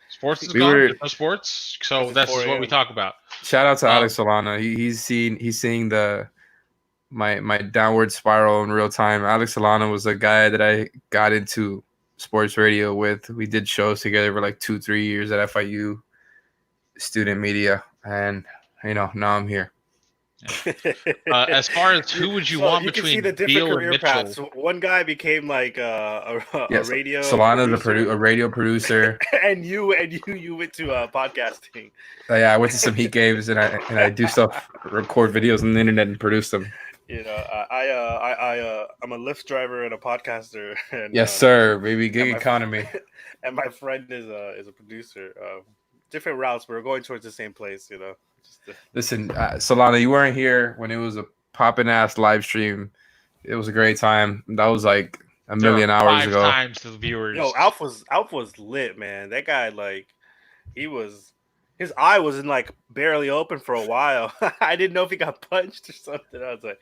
Sports is gone. There's no sports, so that's what we talk about. Shout out to Alex Solana. He's seeing my downward spiral in real time. Alex Solana was a guy that I got into sports radio with. We did shows together for like 2-3 years at FIU student media, and now I'm here. As far as who would you want between Beal and Mitchell? Paths. One guy became like a radio. Solana's a radio producer, and you went to podcasting. Yeah, I went to some Heat games, and I do stuff, record videos on the internet, and produce them. I'm a Lyft driver and a podcaster. And, yes, sir, baby, gig economy. And my friend is a producer. Different routes, but we're going towards the same place. Listen, Solana, you weren't here when it was a popping ass live stream. It was a great time. That was like a million hours ago. 5 times to the viewers. Yo, Alf was lit, man. That guy, like, his eye was in like barely open for a while. I didn't know if he got punched or something. I was like,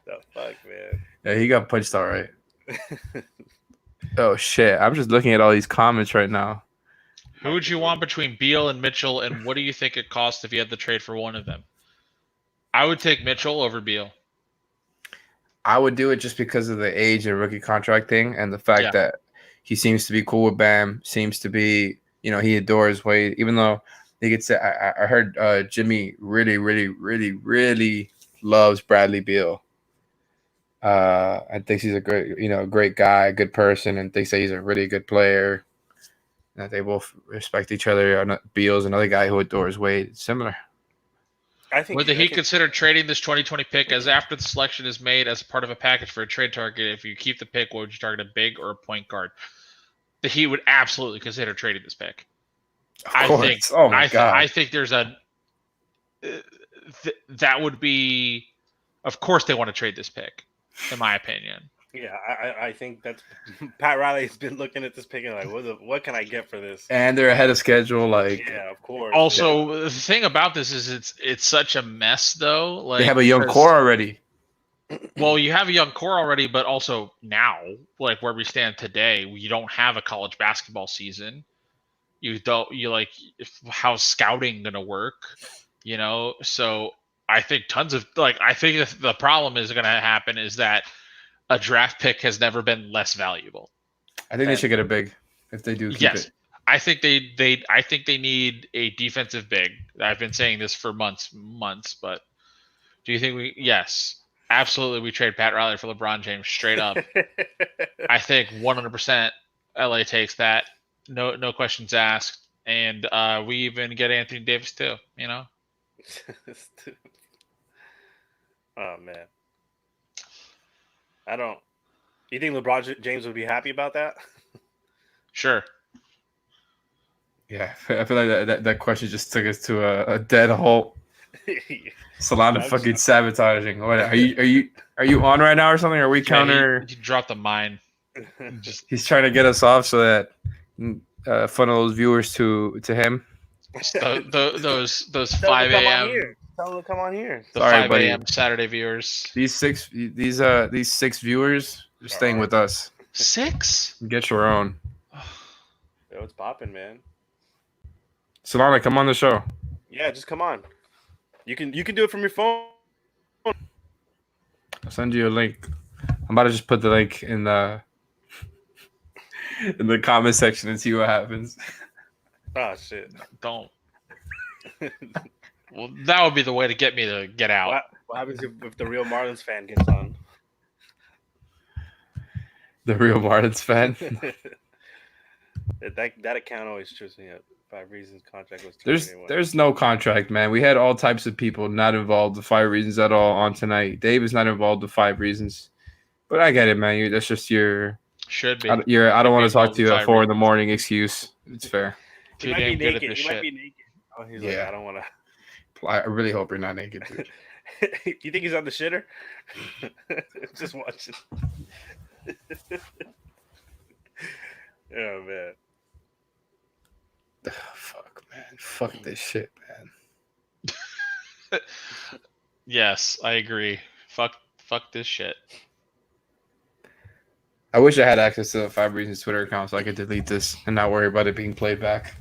the fuck, man. Yeah, he got punched all right. Oh shit! I'm just looking at all these comments right now. Who would you want between Beal and Mitchell, and what do you think it costs if you had to trade for one of them? I would take Mitchell over Beal. I would do it just because of the age and rookie contract thing, and the fact that he seems to be cool with Bam. Seems to be, he adores Wade. Even though he gets, I heard Jimmy really, really, really, really loves Bradley Beal. I think he's a great guy, good person, and thinks that he's a really good player. That they both respect each other. Beal's another guy who adores Wade. Similar. Would the Heat consider trading this 2020 pick as after the selection is made as part of a package for a trade target? If you keep the pick, what would you target, a big or a point guard? The Heat would absolutely consider trading this pick. Of course. Oh my God. I think there's that would be. Of course, they want to trade this pick, in my opinion. Yeah, I think that's Pat Riley's been looking at this pick and like, what can I get for this? And they're ahead of schedule. Like, yeah, of course. Also, the thing about this is it's such a mess, though. Like, they have a young core already. Well, you have a young core already, but also now, like where we stand today, you don't have a college basketball season. How's scouting gonna work? So I think the problem is gonna happen is that a draft pick has never been less valuable. I think they should get a big if they do keep it. I think they need a defensive big. I've been saying this for months, but do you think yes, absolutely we trade Pat Riley for LeBron James straight up. I think 100% LA takes that. No questions asked. And we even get Anthony Davis too, Oh man. You think LeBron James would be happy about that? Sure. Yeah, I feel like that question just took us to a dead halt. Solana fucking sabotaging. What are you on right now or something? Are we counter? He dropped the mine. He's trying to get us off so that funnel those viewers to him. Those 5 a.m. Tell them to come on here. The 5 a.m. Saturday viewers. These six viewers are staying with us. 6? Get your own. Yo, it's popping, man. Solana, come on the show. Yeah, just come on. You can do it from your phone. I'll send you a link. I'm about to just put the link in the comment section and see what happens. Oh shit! Don't. Well, that would be the way to get me to get out. What happens if the real Marlins fan gets on? The real Marlins fan. that account always trips me up. 5 Reasons contract was There's no contract, man. We had all types of people not involved with 5 Reasons at all on tonight. Dave is not involved with 5 Reasons, but I get it, man. That's just your should be. I don't want to talk to you at 4 a.m. excuse. It's fair. He might be naked. He might be naked. Oh, he's like, I don't want to. I really hope you're not naked, dude. You think he's on the shitter? Just watching. Oh man. Fuck, man. Fuck this shit, man. Yes, I agree. Fuck this shit. I wish I had access to the 5 Reasons Twitter account so I could delete this and not worry about it being played back.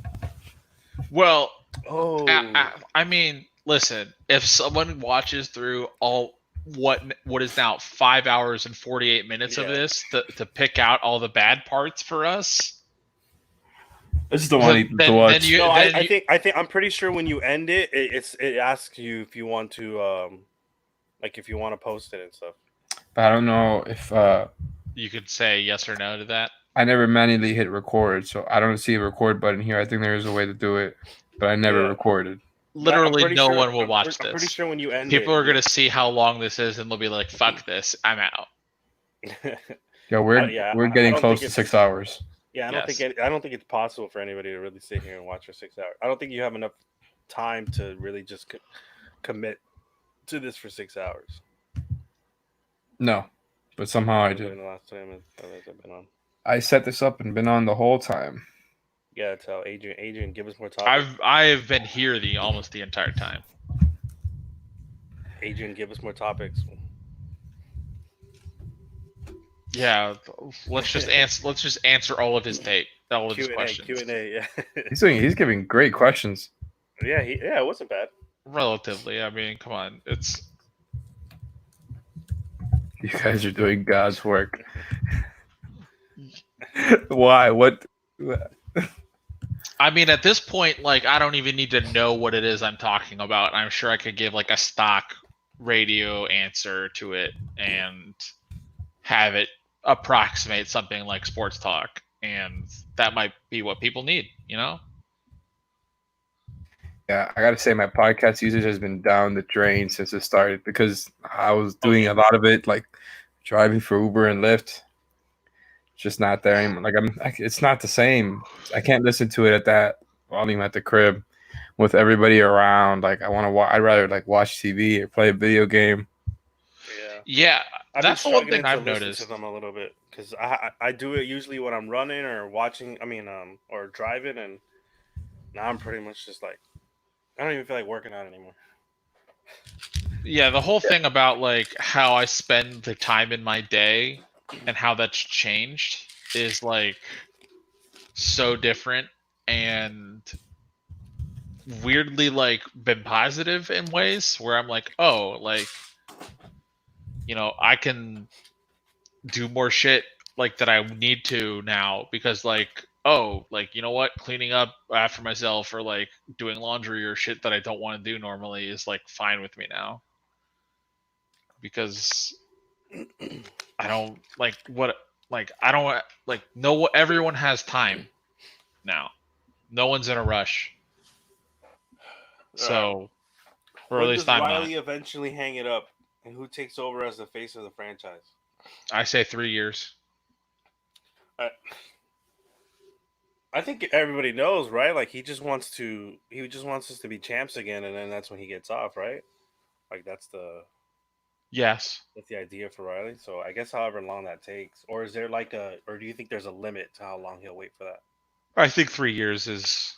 Well, I mean, listen, if someone watches through all what is now 5 hours and 48 minutes of this to pick out all the bad parts for us, I just don't want to watch. I think I'm pretty sure when you end it, it asks you if you want to if you want to post it and stuff. But I don't know if you could say yes or no to that. I never manually hit record, so I don't see a record button here. I think there is a way to do it, but I never recorded. Literally, no one will watch this. I'm pretty sure when you end people are going to see how long this is, and they'll be like, "Fuck this, I'm out." Yeah, we're getting close to 6 hours. Yeah, I don't think it's possible for anybody to really sit here and watch for 6 hours. I don't think you have enough time to really just commit to this for 6 hours. No, but somehow I did. The last time I've been on. I set this up and been on the whole time. Yeah, tell Adrian, give us more topics. I've been here almost the entire time. Adrian, give us more topics. Yeah, let's just answer all of his questions. Q&A, yeah. He's giving great questions. Yeah, it wasn't bad. Relatively, I mean, come on, You guys are doing God's work. Why? What? I mean, at this point, I don't even need to know what it is I'm talking about. I'm sure I could give a stock radio answer to it and have it approximate something like sports talk, and that might be what people need, Yeah, I gotta say my podcast usage has been down the drain since it started because I was doing a lot of it driving for Uber and Lyft. Just not there anymore. It's not the same. I can't listen to it at that volume at the crib with everybody around. I'd rather watch TV or play a video game. Yeah, that's the one thing I've noticed. To them a little bit because I do it usually when I'm running or watching. Or driving, and now I'm pretty much just I don't even feel like working out anymore. Yeah, the whole thing about how I spend the time in my day and how that's changed is so different and weirdly been positive in ways where I'm I can do more shit that I need to now because you know what, cleaning up after myself or doing laundry or shit that I don't want to do normally is fine with me now because I don't everyone has time now. No one's in a rush. So, or at least I'm not. Riley eventually hang it up, and who takes over as the face of the franchise? I say 3 years. I think everybody knows, right? He just wants us to be champs again, and then that's when he gets off, right? Yes. That's the idea for Riley. So I guess however long that takes, or is there or do you think there's a limit to how long he'll wait for that? I think 3 years is.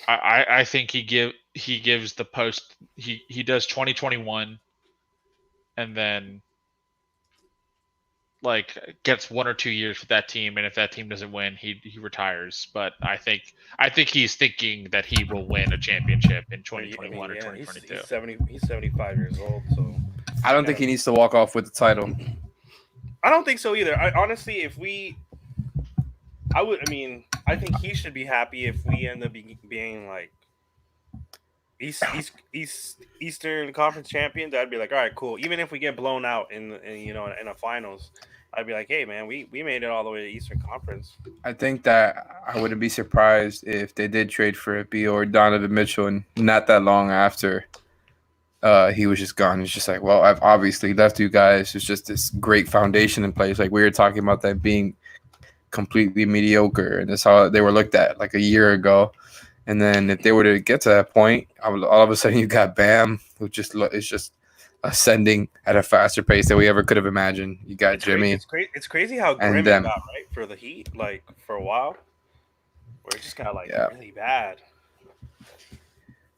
I think he gives the post. He does 2021, and then like gets 1 or 2 years with that team, and if that team doesn't win, he retires. But I think he's thinking that he will win a championship in 2021 or 2022. He's 75 years old, so I don't think he needs to walk off with the title. I don't think so either. I honestly, I think he should be happy if we end up being like Eastern Conference champions. I'd be like, all right, cool. Even if we get blown out in a finals, I'd be like, hey man, we made it all the way to Eastern Conference. I think that I wouldn't be surprised if they did trade for B or Donovan Mitchell, and not that long after he was just gone. It's just like, well, I've obviously left you guys. It's just this great foundation in place. Like we were talking about that being completely mediocre, and that's how they were looked at like a year ago. And then if they were to get to that point, all of a sudden you got Bam, who is just ascending at a faster pace than we ever could have imagined. You got Jimmy. It's crazy how grim it got, right, for the Heat, like for a while, where it just got like really bad.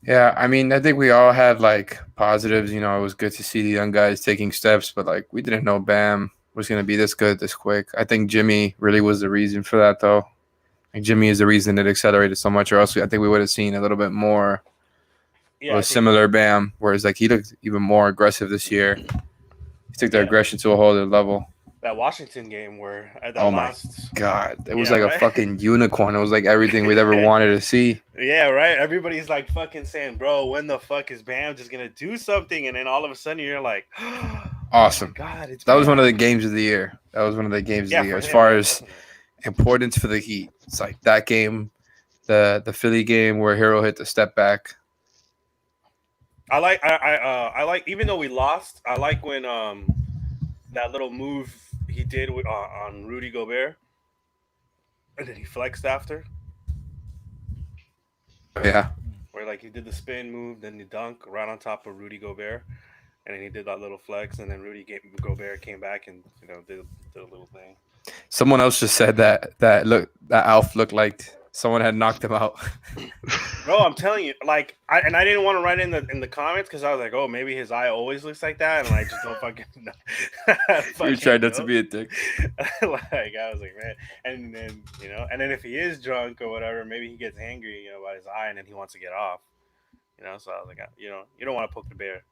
Yeah, I mean, I think we all had like positives. You know, it was good to see the young guys taking steps, but like we didn't know Bam was going to be this good, this quick. I think Jimmy really was the reason for that, though. Like Jimmy is the reason it accelerated so much, or else I think we would have seen a little bit more of a similar Bam, whereas like he looked even more aggressive this year. He took the aggression to a whole other level. That Washington game where my God, it was like a fucking unicorn. It was like everything we'd ever wanted to see. Yeah, right. Everybody's like fucking saying, bro, when the fuck is Bam just gonna do something? And then all of a sudden you're like, awesome. Oh God, that was one of the games of the year. That was one of the games of the year. As far as importance for the Heat, it's like that game, the Philly game where Hero hit the step back. I like even though we lost, I like when that little move he did on Rudy Gobert, and then he flexed after. Yeah. Where like he did the spin move, then the dunk right on top of Rudy Gobert, and then he did that little flex, and then Gobert came back and did a little thing. Someone else just said that Alf looked like someone had knocked him out. Bro, I'm telling you, like, I didn't want to write in the comments because I was like, oh, maybe his eye always looks like that, and I just don't fucking know. You tried not to be a dick. Like, I was like, man, and then if he is drunk or whatever, maybe he gets angry, about his eye, and then he wants to get off, So I was like, you don't want to poke the bear.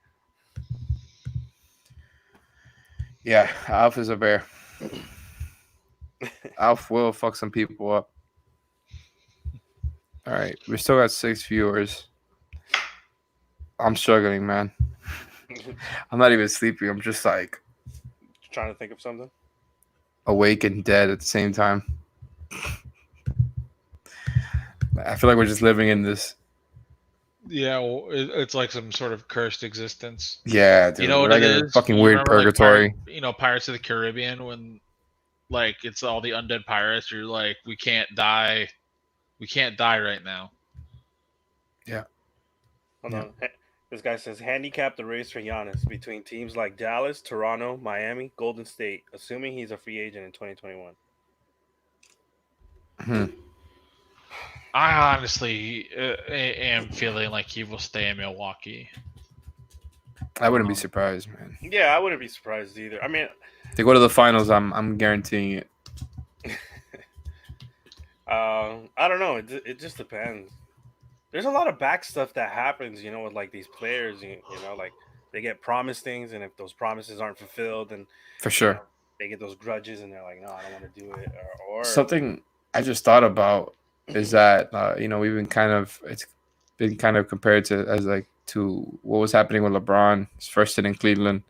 Yeah, Alf is a bear. Alf will fuck some people up. All right, we still got 6 viewers. I'm struggling, man. I'm not even sleepy. I'm just like trying to think of something. Awake and dead at the same time. I feel like we're just living in this. Yeah, well, it's like some sort of cursed existence. Yeah, dude. You know what it is? Fucking weird purgatory. Like, Pirates of the Caribbean, when like it's all the undead pirates. You're like, we can't die. We can't die right now. Yeah. Hold on. This guy says, handicap the race for Giannis between teams like Dallas, Toronto, Miami, Golden State, assuming he's a free agent in 2021. I honestly am feeling like he will stay in Milwaukee. I wouldn't be surprised, man. Yeah, I wouldn't be surprised either. I mean, if they go to the finals, I'm guaranteeing it. I don't know. It just depends. There's a lot of back stuff that happens, with like these players, like they get promised things, and if those promises aren't fulfilled, then for sure they get those grudges, and they're like, no, I don't want to do it. Or something I just thought about is that it's been kind of compared to what was happening with LeBron, his first stint in Cleveland,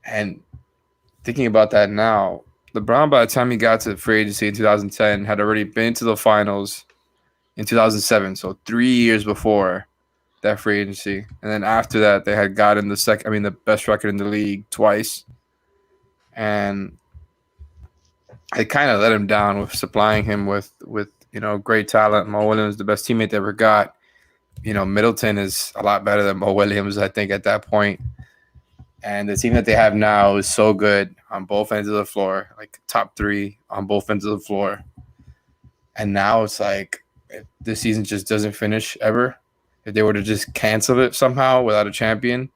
and thinking about that now. LeBron, by the time he got to free agency in 2010, had already been to the finals in 2007. So 3 years before that free agency. And then after that, they had gotten the best record in the league twice. And I kind of let him down with supplying him with great talent. Mo Williams, the best teammate they ever got. Middleton is a lot better than Mo Williams, I think, at that point. And the team that they have now is so good on both ends of the floor, like top 3 on both ends of the floor. And now it's like, if this season just doesn't finish ever, if they were to just cancel it somehow without a champion,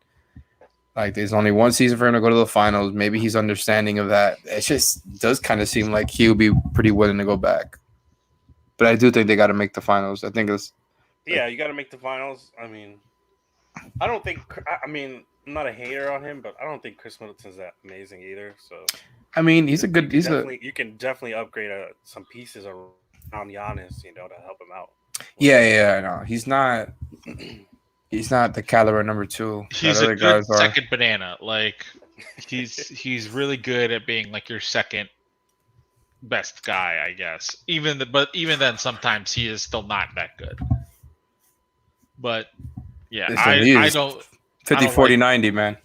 Like, there's only one season for him to go to the finals. Maybe he's understanding of that. It just does kind of seem like he'll be pretty willing to go back. But I do think they got to make the finals. I think it's. Yeah, you got to make the finals. I mean, I don't think. I mean, I'm not a hater on him, but I don't think Chris Middleton's that amazing either. So. I mean, he's a good. You can definitely upgrade some pieces around Giannis, to help him out. Yeah, no, he's not. He's not the caliber number 2. He's a good second banana. Like he's really good at being like your second best guy, I guess. But even then, sometimes he is still not that good. But yeah, I don't 50, 40, 90, man.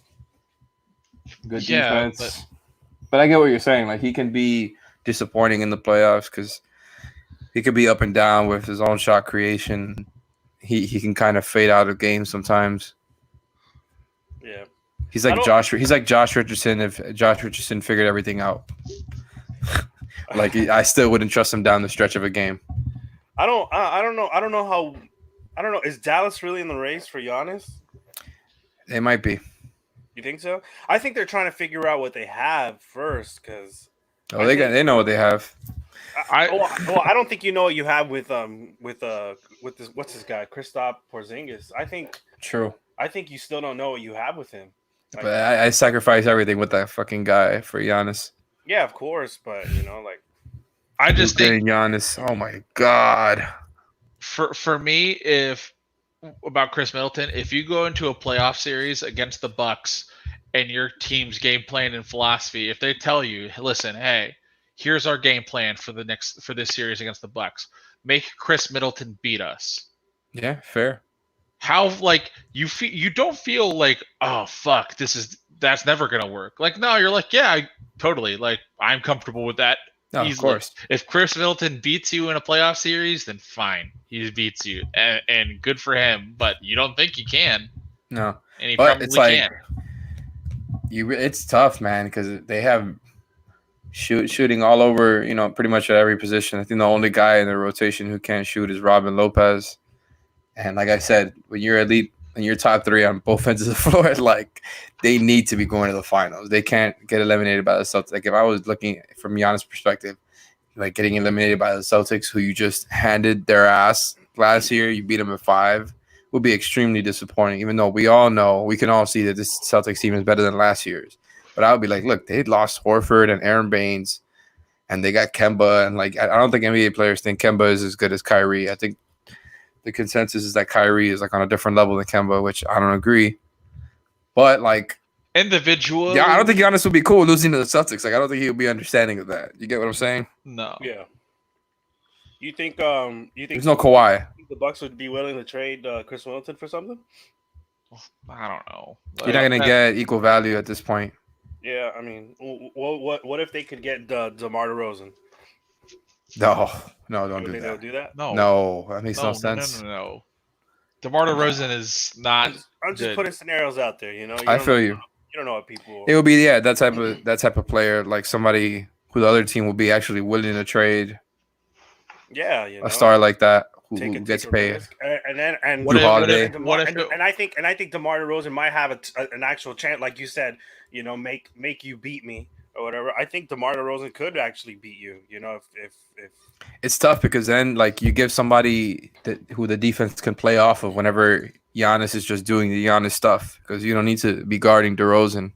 Good defense. But I get what you're saying. Like, he can be disappointing in the playoffs because he could be up and down with his own shot creation. He can kind of fade out of games sometimes. Yeah. He's like Josh Richardson if Josh Richardson figured everything out. Like, I still wouldn't trust him down the stretch of a game. I don't know. Is Dallas really in the race for Giannis? They might be. You think so? I think they're trying to figure out what they have first, because they know what they have. I don't think you know what you have with this, what's this guy, Kristaps Porzingis. I think you still don't know what you have with him. Like, but I sacrifice everything with that fucking guy for Giannis. Yeah, of course, but I just think Giannis. Oh my god. For me, about Chris Middleton, if you go into a playoff series against the Bucks and your team's game plan and philosophy, if they tell you, listen, hey, here's our game plan for this series against the Bucks, make Chris Middleton beat us. Yeah, fair. How you don't feel like, oh fuck, that's never gonna work. Like, no, you're like, yeah, totally. Like, I'm comfortable with that. No, of course. If Chris Middleton beats you in a playoff series, then fine, he beats you, and good for him. But you don't think he can? No, and he probably can't. It's tough, man, because they have shooting all over. Pretty much at every position. I think the only guy in the rotation who can't shoot is Robin Lopez. And like I said, when you're elite and you're top 3 on both ends of the floor, like, they need to be going to the finals. They can't get eliminated by the Celtics. Like, if I was looking from Giannis' perspective, like, getting eliminated by the Celtics, who you just handed their ass last year, you beat them at 5, would be extremely disappointing. Even though we can all see that this Celtics team is better than last year's. But I would be like, look, they lost Horford and Aaron Baines, and they got Kemba, and like, I don't think NBA players think Kemba is as good as Kyrie. I think the consensus is that Kyrie is like on a different level than Kemba, which I don't agree. But like, individual, yeah, I don't think Giannis would be cool losing to the Celtics. Like, I don't think he would be understanding of that. You get what I'm saying? No. Yeah. You think there's no Kawhi? The Bucks would be willing to trade Chris Middleton for something? I don't know. You're not gonna get equal value at this point. Yeah, I mean, what if they could get DeMar DeRozan? No, don't do that. They'll do that? No, that makes no sense. No. DeMar DeRozan is not. I'm just putting scenarios out there. I feel you. You don't know what people. It would be that type of player, like somebody who the other team will be actually willing to trade. Yeah, a star like that who gets paid. And I think DeMar DeRozan might have an actual chance, like you said. Make you beat me or whatever. I think DeMar DeRozan could actually beat you. If it's tough because then like you give somebody who the defense can play off of whenever Giannis is just doing the Giannis stuff, because you don't need to be guarding DeRozan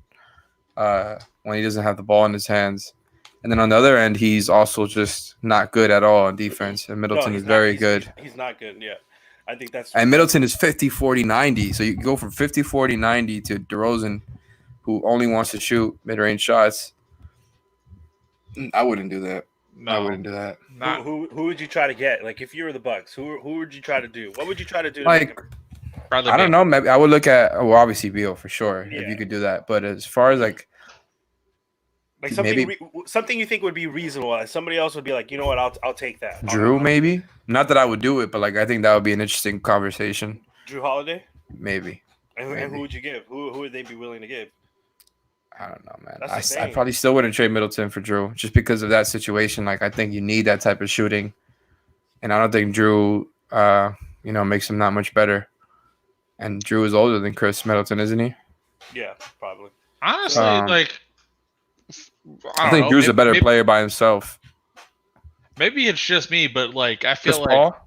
when he doesn't have the ball in his hands. And then on the other end, he's also just not good at all on defense. And Middleton is very good. He's not good. Yeah, I think that's. And Middleton is 50, 40, 90. So you go from 50, 40, 90 to DeRozan, who only wants to shoot mid-range shots. I wouldn't do that. No, I wouldn't do that. Who would you try to get? Like, if you were the Bucks, who would you try to do? What would you try to do? Like, I don't know. Maybe I would look at obviously Beal for sure if you could do that. But as far as like something you think would be reasonable, like somebody else would be like, you know what, I'll take that. Drew, maybe not that I would do it, but like I think that would be an interesting conversation. Drew Holiday, maybe. And who would you give? Who would they be willing to give? I don't know, man. I probably still wouldn't trade Middleton for Drew just because of that situation. Like, I think you need that type of shooting, and I don't think Drew, makes him not much better. And Drew is older than Chris Middleton, isn't he? Yeah, probably. Honestly, like I I don't think know. Drew's a better maybe, player by himself. maybe it's just me, but like I Chris feel like Paul.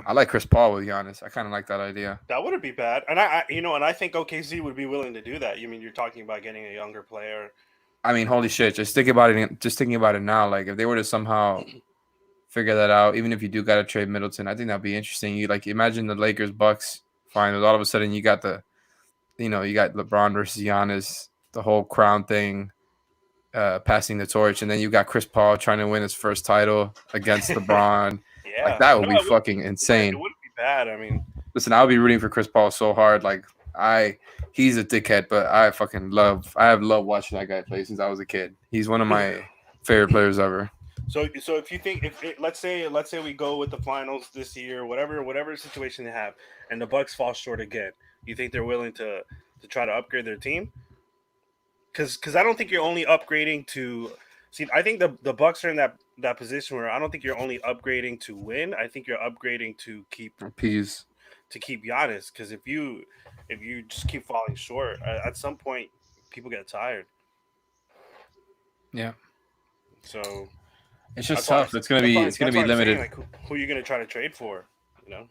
I like Chris Paul with Giannis. I kind of like that idea. That wouldn't be bad, and I think OKC would be willing to do that. You mean you're talking about getting a younger player? I mean, holy shit! Just think about it. Just thinking about it now, like if they were to somehow figure that out, even if you do got to trade Middleton, I think that'd be interesting. You like imagine the Lakers Bucks finals. All of a sudden, you got you got LeBron versus Giannis, the whole crown thing, passing the torch, and then you got Chris Paul trying to win his first title against LeBron. Yeah, like that would be fucking insane. It wouldn't be bad. I mean, listen, I'll be rooting for Chris Paul so hard. Like he's a dickhead, but I have loved watching that guy play since I was a kid. He's one of my favorite players ever. So if you think let's say we go with the finals this year, whatever situation they have, and the Bucks fall short again, you think they're willing to try to upgrade their team? Because I don't think you're only upgrading to see. I think the Bucks are in that position where I don't think you're only upgrading to win. I think you're upgrading to keep Peas. To keep Giannis. Because if you just keep falling short, at some point people get tired. Yeah. So it's just tough. It's gonna be limited. Like, who are you gonna try to trade for? You know,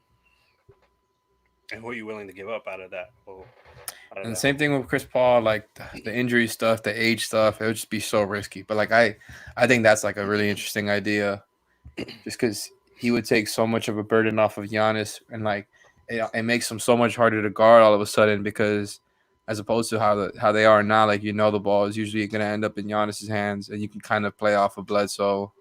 and who are you willing to give up out of that? And the same thing with Chris Paul, like the injury stuff, the age stuff, it would just be so risky. But like I think that's like a really interesting idea, just because he would take so much of a burden off of Giannis, and like it makes him so much harder to guard all of a sudden, because as opposed to how they are now, like the ball is usually going to end up in Giannis's hands, and you can kind of play off of Bledsoe.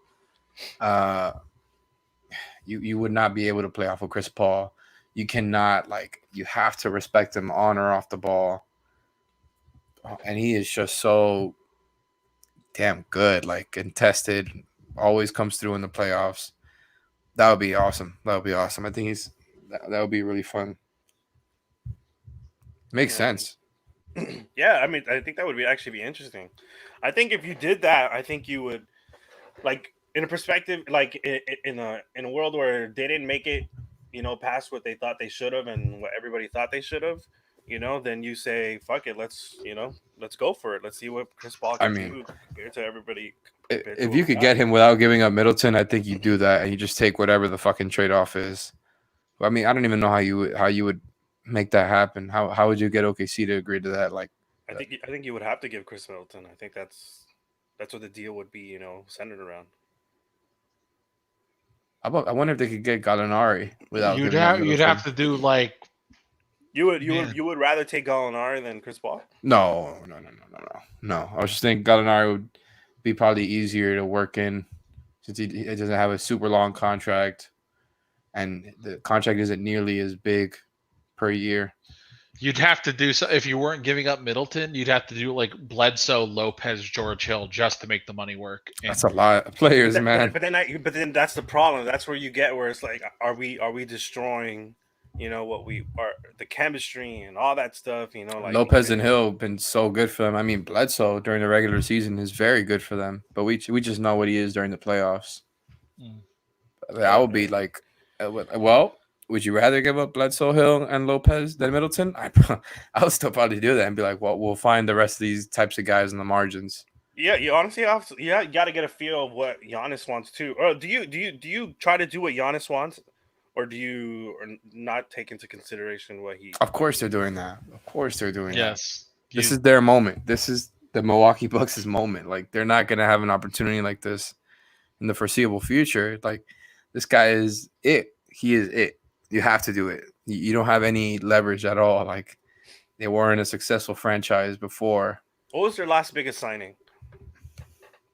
You would not be able to play off of Chris Paul. You cannot, you have to respect him on or off the ball. And he is just so damn good, and tested, always comes through in the playoffs. That would be awesome. I think that would be really fun. Makes sense. Yeah, I mean, I think that would actually be interesting. I think if you did that, I think you would, in a perspective, in a world where they didn't make it, past what they thought they should have and what everybody thought they should have, then you say, fuck it, let's go for it. Let's see what Chris Paul can do compared to everybody. If you could get him without giving up Middleton, I think you do that, and you just take whatever the fucking trade-off is. I mean, I don't even know how you would make that happen. How would you get OKC to agree to that? I think you would have to give Chris Middleton. I think that's what the deal would be, centered around. I wonder if they could get Gallinari without. You'd have to do You would rather take Gallinari than Chris Paul? No. I was just thinking Gallinari would be probably easier to work in, since he doesn't have a super long contract, and the contract isn't nearly as big per year. You'd have to do so if you weren't giving up Middleton. You'd have to do Bledsoe, Lopez, George Hill just to make the money work. That's a lot of players, man. But then that's the problem. That's where you get where it's are we destroying, what we are, the chemistry and all that stuff. Lopez and Hill have been so good for them. I mean, Bledsoe during the regular season is very good for them, but we just know what he is during the playoffs. I would be well. Would you rather give up Bledsoe, Hill, and Lopez than Middleton? I would still probably do that and be like, well, we'll find the rest of these types of guys in the margins. Yeah, you honestly, you got to get a feel of what Giannis wants too. Or do you try to do what Giannis wants, or do you not take into consideration what he? Of course they're doing that. Yes. This is their moment. This is the Milwaukee Bucks' moment. They're not gonna have an opportunity like this in the foreseeable future. This guy is it. He is it. You have to do it. You don't have any leverage at all. They weren't a successful franchise before. What was their last biggest signing?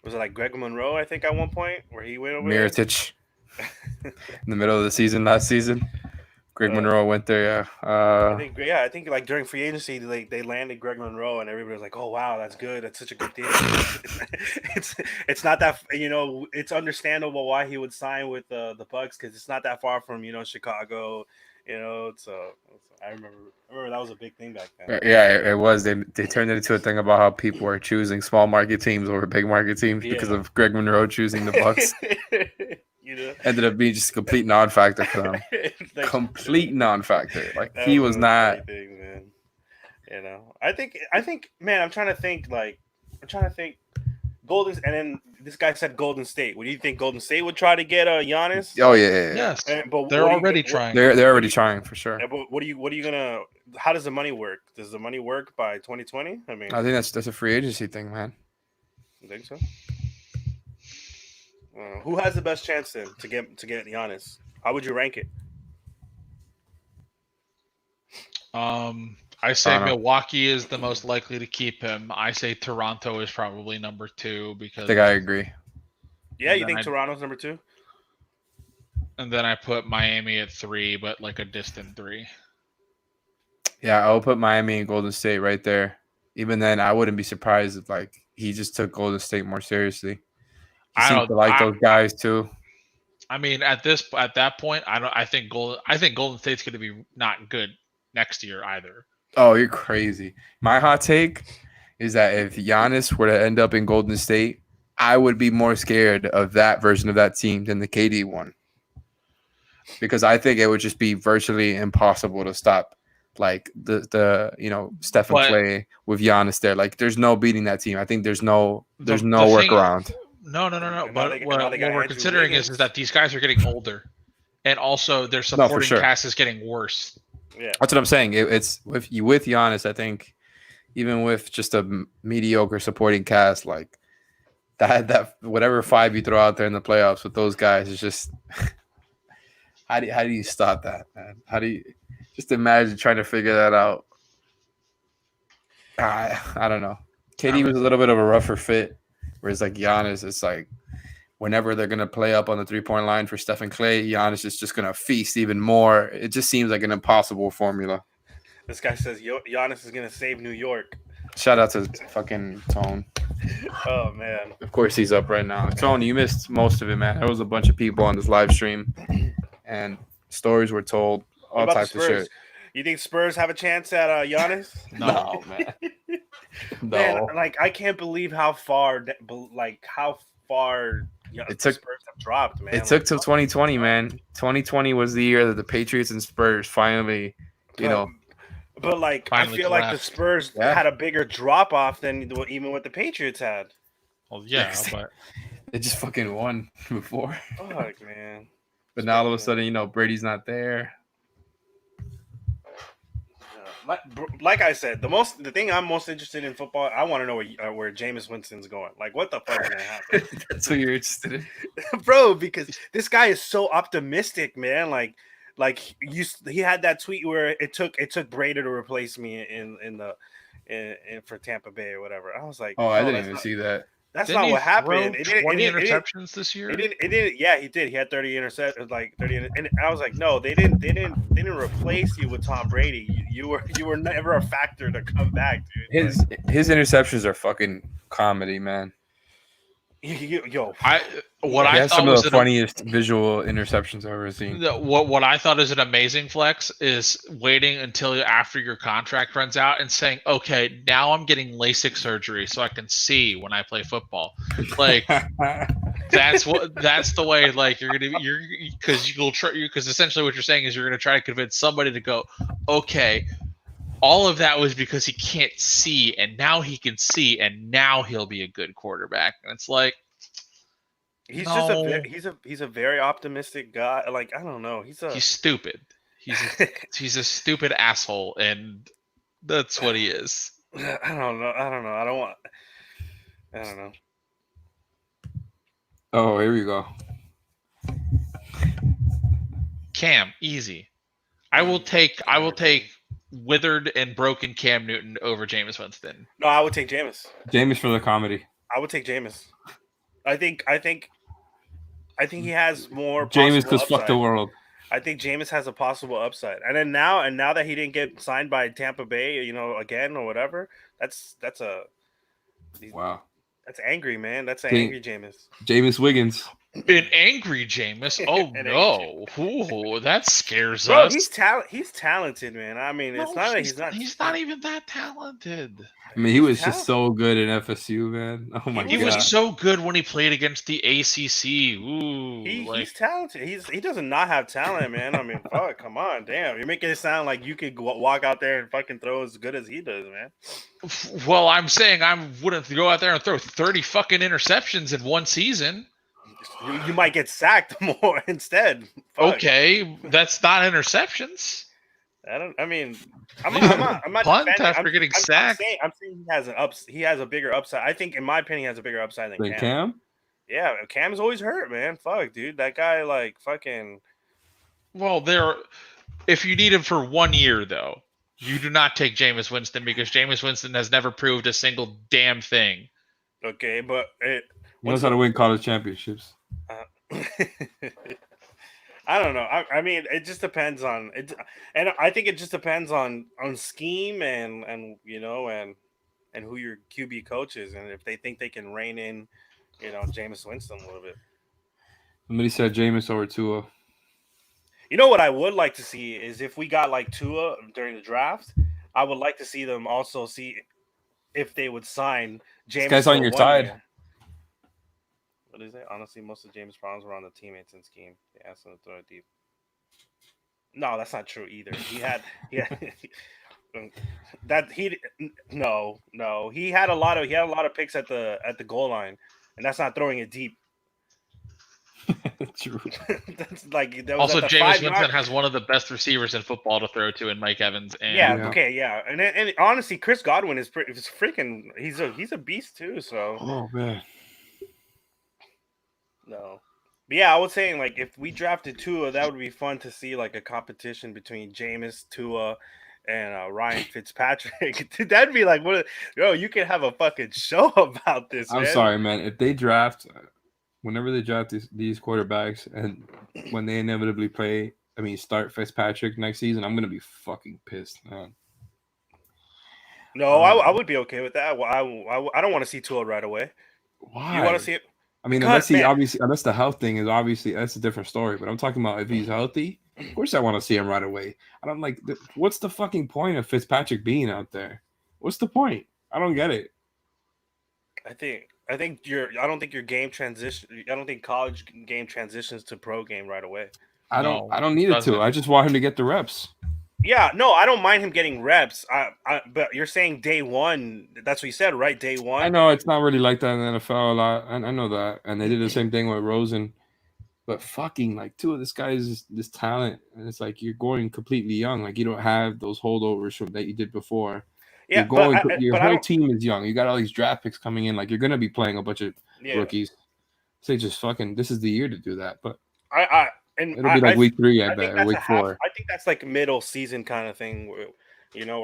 Was it Greg Monroe, I think, at one point, where he went over Mirotic in the middle of the season last season? Greg Monroe went there, yeah. I think during free agency, they landed Greg Monroe, and everybody was like, "Oh wow, that's good. That's such a good deal." It's not that it's understandable why he would sign with the Bucks, because it's not that far from Chicago, So I remember that was a big thing back then. Yeah, it was. They turned it into a thing about how people were choosing small market teams over big market teams because of Greg Monroe choosing the Bucks. Ended up being just a complete non-factor for them. Complete non-factor. He was not. You know, I think, man, I'm trying to think. Golden, and then this guy said Golden State. What do you think? Golden State would try to get Giannis? Oh yeah. Yes, but they're what do you already think- what- trying. They're already trying for sure. Yeah, but what are you gonna? How does the money work? Does the money work by 2020? I mean, I think that's a free agency thing, man. you think so? Who has the best chance then to get Giannis? How would you rank it? I say Toronto. Milwaukee is the most likely to keep him. I say Toronto is probably number 2 because I think I agree. Yeah, you then think I- Toronto's number 2? and then I put Miami at 3, but like a distant 3. Yeah, I will put Miami and Golden State right there. Even then, I wouldn't be surprised if like he just took Golden State more seriously. He I seems don't to like I- those guys too. I mean, at that point, I think Golden State's going to be not good next year either. Oh, you're crazy. My hot take is that if Giannis were to end up in Golden State, I would be more scared of that version of that team than the KD one. Because I think it would just be virtually impossible to stop like the Steph and But- Clay with Giannis there. Like there's no beating that team. I think there's no The thing- workaround. No. now But they what got we're Andrew considering is Wiggins. that these guys are getting older, and also their for supporting sure. cast is getting worse. Yeah. That's what I'm saying. It's with Giannis, I think even with just a mediocre supporting cast, like that whatever 5 you throw out there in the playoffs with those guys is just how do you stop that, man? How do you just imagine trying to figure that out? I don't know. KD was a little bit of a rougher fit, whereas like Giannis, it's like whenever they're gonna play up on the 3-point line for Steph and Clay, Giannis is just gonna feast even more. It just seems like an impossible formula. This guy says Giannis is gonna save New York. Shout out to fucking Tone. Oh man. Of course he's up right now. Tone, you missed most of it, man. There was a bunch of people on this live stream, and stories were told, What all about the types of Spurs? shit. You think Spurs have a chance at Giannis? No, man. Man, No. like I can't believe how far It the took- Spurs have dropped, man. It took till 2020, man. 2020 was the year that the Patriots and Spurs finally, But like Finally I feel like the collapsed. Spurs Yeah. had a bigger drop off than even what the Patriots had. Well, yeah, but they just fucking won before. Fuck, man. But now all of a sudden, Brady's not there. Like I said, the thing I'm most interested in football, I want to know where Jameis Winston's going. Like, what the fuck is gonna happen, That's what you're interested in. bro? Because this guy is so optimistic, man. Like he had that tweet where it took Brady to replace me in for Tampa Bay or whatever. I was like, Oh, I no, didn't that's even not- see that. That's Didn't not he what happened. throw 20 interceptions this year? It didn't. Yeah, he did. He had 30 interceptions, like 30. And I was like, no, they didn't replace you with Tom Brady. You were never a factor to come back, dude. His interceptions are fucking comedy, man. Yo, what He I has thought some of was the an- funniest visual interceptions I've ever seen. What I thought is an amazing flex is waiting until after your contract runs out and saying, "Okay, now I'm getting LASIK surgery so I can see when I play football." Like that's the way. Like because essentially what you're saying is you're gonna try to convince somebody to go, "Okay, all of that was because he can't see, and now he can see, and now he'll be a good quarterback." And it's like. he's No. he's a very optimistic guy. Like I don't know, he's stupid. He's a stupid asshole, and that's what he is. I don't know. I don't know. Oh, here we go. Cam, easy. I will take withered and broken Cam Newton over Jameis Winston. No, I would take Jameis. Jameis for the comedy. I would take Jameis. I think he has more. Jameis possible because fuck the upside. world. I think Jameis has a possible upside, and now that he didn't get signed by Tampa Bay, again or whatever, that's Wow. That's angry, man. That's an Jam- angry Jameis. Jameis Wiggins. An angry Jameis. Oh no! Ooh, that scares Bro, us. He's talented, man. I mean, it's not that he's not. He's not even that talented. I mean, he was just so good at FSU, man. Oh my He god, was so good when he played against the ACC. Ooh, he's talented. He does not have talent, man. I mean, fuck, come on, damn. You're making it sound like you could walk out there and fucking throw as good as he does, man. Well, I'm saying I wouldn't go out there and throw 30 fucking interceptions in one season. You might get sacked more instead. Fuck. Okay, that's not interceptions. I mean, I'm not punt defending. after getting sacked. I'm saying he has a bigger upside. I think, in my opinion, he has a bigger upside than like Cam. Cam. Yeah, Cam's always hurt, man. Fuck, dude, that guy like fucking. Well, if you need him for 1 year, though, you do not take Jameis Winston because Jameis Winston has never proved a single damn thing. Okay, but He knows how to win college championships. I don't know. I mean, it just depends on it, and I think it just depends on scheme and you know and who your QB coach is, and if they think they can rein in, Jameis Winston a little bit. Somebody said Jameis over Tua. You know what I would like to see is if we got like Tua during the draft, I would like to see them also see if they would sign Jameis. This guy's on your side. Year. What is it? Honestly, most of James' problems were on the teammates and scheme. They asked him to throw it deep. No, that's not true either. He had he had a lot of picks at the goal line, and that's not throwing it deep. True. That's like that was also Jameis Winston has one of the best receivers in football to throw to in Mike Evans. And and honestly, Chris Godwin is freaking. He's a beast too. So. Oh man. No. But yeah, I was saying, like, if we drafted Tua, that would be fun to see, like, a competition between Jameis, Tua, and Ryan Fitzpatrick. Dude, that'd be like, you could have a fucking show about this, I'm sorry, man. If they draft, whenever they draft these quarterbacks, and when they inevitably start Fitzpatrick next season, I'm going to be fucking pissed, man. No, I would be okay with that. I don't want to see Tua right away. Why? You want to see it? I mean, unless the health thing is obviously that's a different story. But I'm talking about if he's healthy, of course I want to see him right away. I don't like. What's the fucking point of Fitzpatrick being out there? What's the point? I don't get it. I don't think your game transition. I don't think college game transitions to pro game right away. I don't need it to. I just want him to get the reps. Yeah, no, I don't mind him getting reps. But you're saying day one. That's what you said, right? Day one. I know it's not really like that in the NFL a lot. I know that, and they did the same thing with Rosen. But fucking like this guy is this talent, and it's like you're going completely young. Like you don't have those holdovers from that you did before. Yeah, your whole team is young. You got all these draft picks coming in. Like you're gonna be playing a bunch of rookies. So just fucking. This is the year to do that. But it'll be like week 3, I bet, or week 4. I think that's like middle season kind of thing, where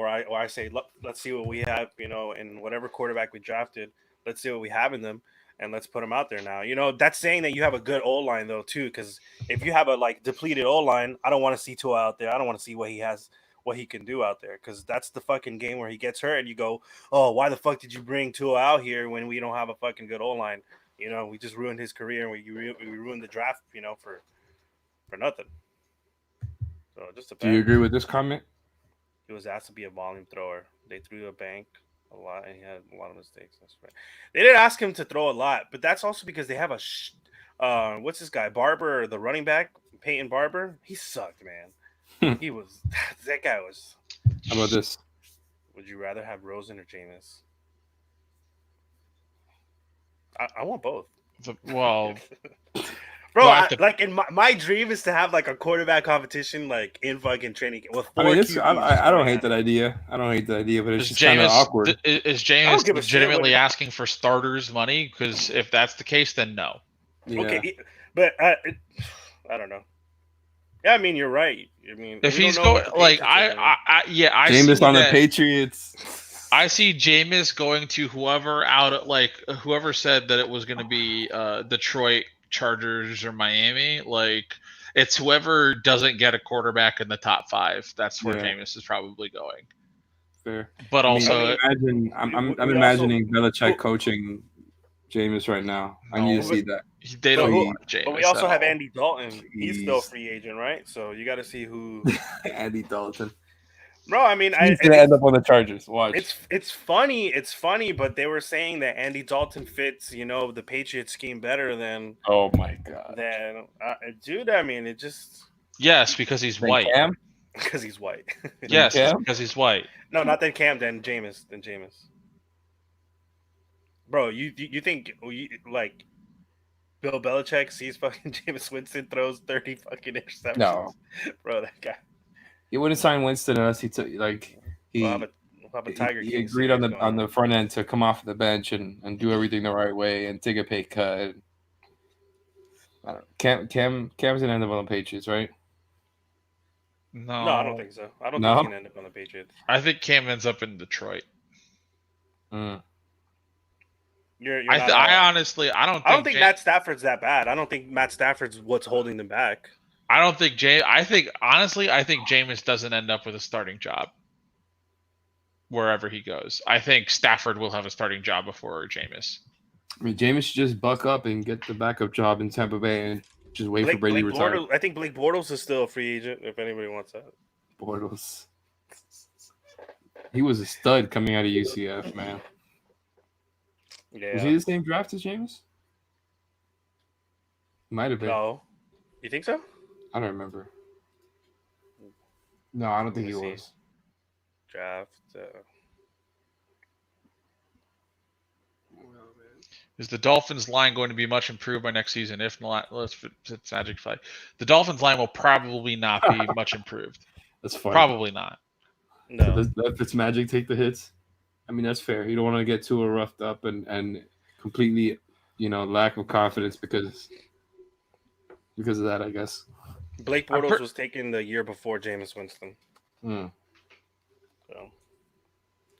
I say, let's see what we have, and whatever quarterback we drafted, let's see what we have in them, and let's put them out there now. That's saying that you have a good O-line though too, because if you have a depleted O-line, I don't want to see Tua out there. I don't want to see what he can do out there, because that's the fucking game where he gets hurt and you go, oh, why the fuck did you bring Tua out here when we don't have a fucking good O-line? We just ruined his career and we ruined the draft, for nothing. So it just depends. Do you agree with this comment? He was asked to be a volume thrower. They threw a bank a lot, and he had a lot of mistakes. That's right. They didn't ask him to throw a lot, but that's also because they have what's this guy, Barber, the running back, Peyton Barber. He sucked, man. That guy was. How about this? Would you rather have Rosen or Jameis? I want both. Well. Bro, in my dream is to have like a quarterback competition like in fucking training with 4 QBs. I don't hate that idea. But it's just kind of awkward. Is Jameis legitimately asking for starters money? Because if that's the case, then no. Yeah. Okay, but I don't know. Yeah, I mean you're right. I mean if he's going like I Jameis on the Patriots. I see Jameis going to whoever said that it was going to be Detroit, Chargers, or Miami. Like it's whoever doesn't get a quarterback in the top 5. That's where Jameis is probably going. Fair, but also I'm imagining Belichick coaching Jameis right now. I need to see that. They don't But want Jameis. But we also at have all. Andy Dalton. He's still a Jeez. free agent, right? So you got to see who. Andy Dalton. Bro, I mean, He's gonna end up on the Chargers. Watch. It's funny, but they were saying that Andy Dalton fits, the Patriots scheme better than. Oh my god. Dude, I mean, it just. Yes, because he's white. Cam? Because he's white. Yes, because he's white. No, not then Cam, then Jameis. Bro, you think like Bill Belichick sees fucking Jameis Winston throws 30 fucking interceptions? No. Bro, that guy. He wouldn't sign Winston unless he took We'll have a Tiger he King agreed series on the front end to come off the bench and do everything the right way and take a pay cut. I don't, Cam's gonna end up on the Patriots, right? No, I don't think so. I don't No? think he's gonna end up on the Patriots. I think Cam ends up in Detroit. I honestly, I don't think Matt Stafford's that bad. I don't think Matt Stafford's what's holding them back. I don't think I think Jameis doesn't end up with a starting job wherever he goes. I think Stafford will have a starting job before Jameis. I mean, Jameis should just buck up and get the backup job in Tampa Bay and just wait for Brady to retire. I think Blake Bortles is still a free agent if anybody wants that. Bortles. He was a stud coming out of UCF, man. Yeah. Was he the same draft as Jameis? Might have been. No. You think so? I don't remember. No, I don't think he was. Draft. Is the Dolphins line going to be much improved by next season? If not, it's Magic Fly. The Dolphins line will probably not be much improved. That's fine. Probably not. No. So let Fitzmagic take the hits. I mean, that's fair. You don't want to get too roughed up and completely, lack of confidence because of that, I guess. Blake Bortles was taken the year before Jameis Winston. So.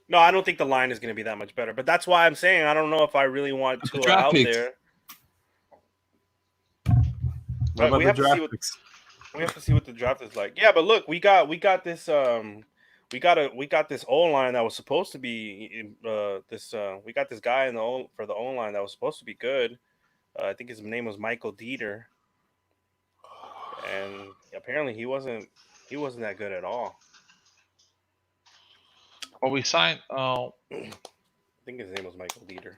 No, I don't think the line is going to be that much better. But that's why I'm saying I don't know if I really want Tua out there. But we have to see what the draft is like. Yeah, but look, we got this we got this O line that was supposed to be we got this guy for the O line that was supposed to be good. I think his name was Michael Dieter. And apparently he wasn't that good at all. Well, we signed. I think his name was Michael Dieter.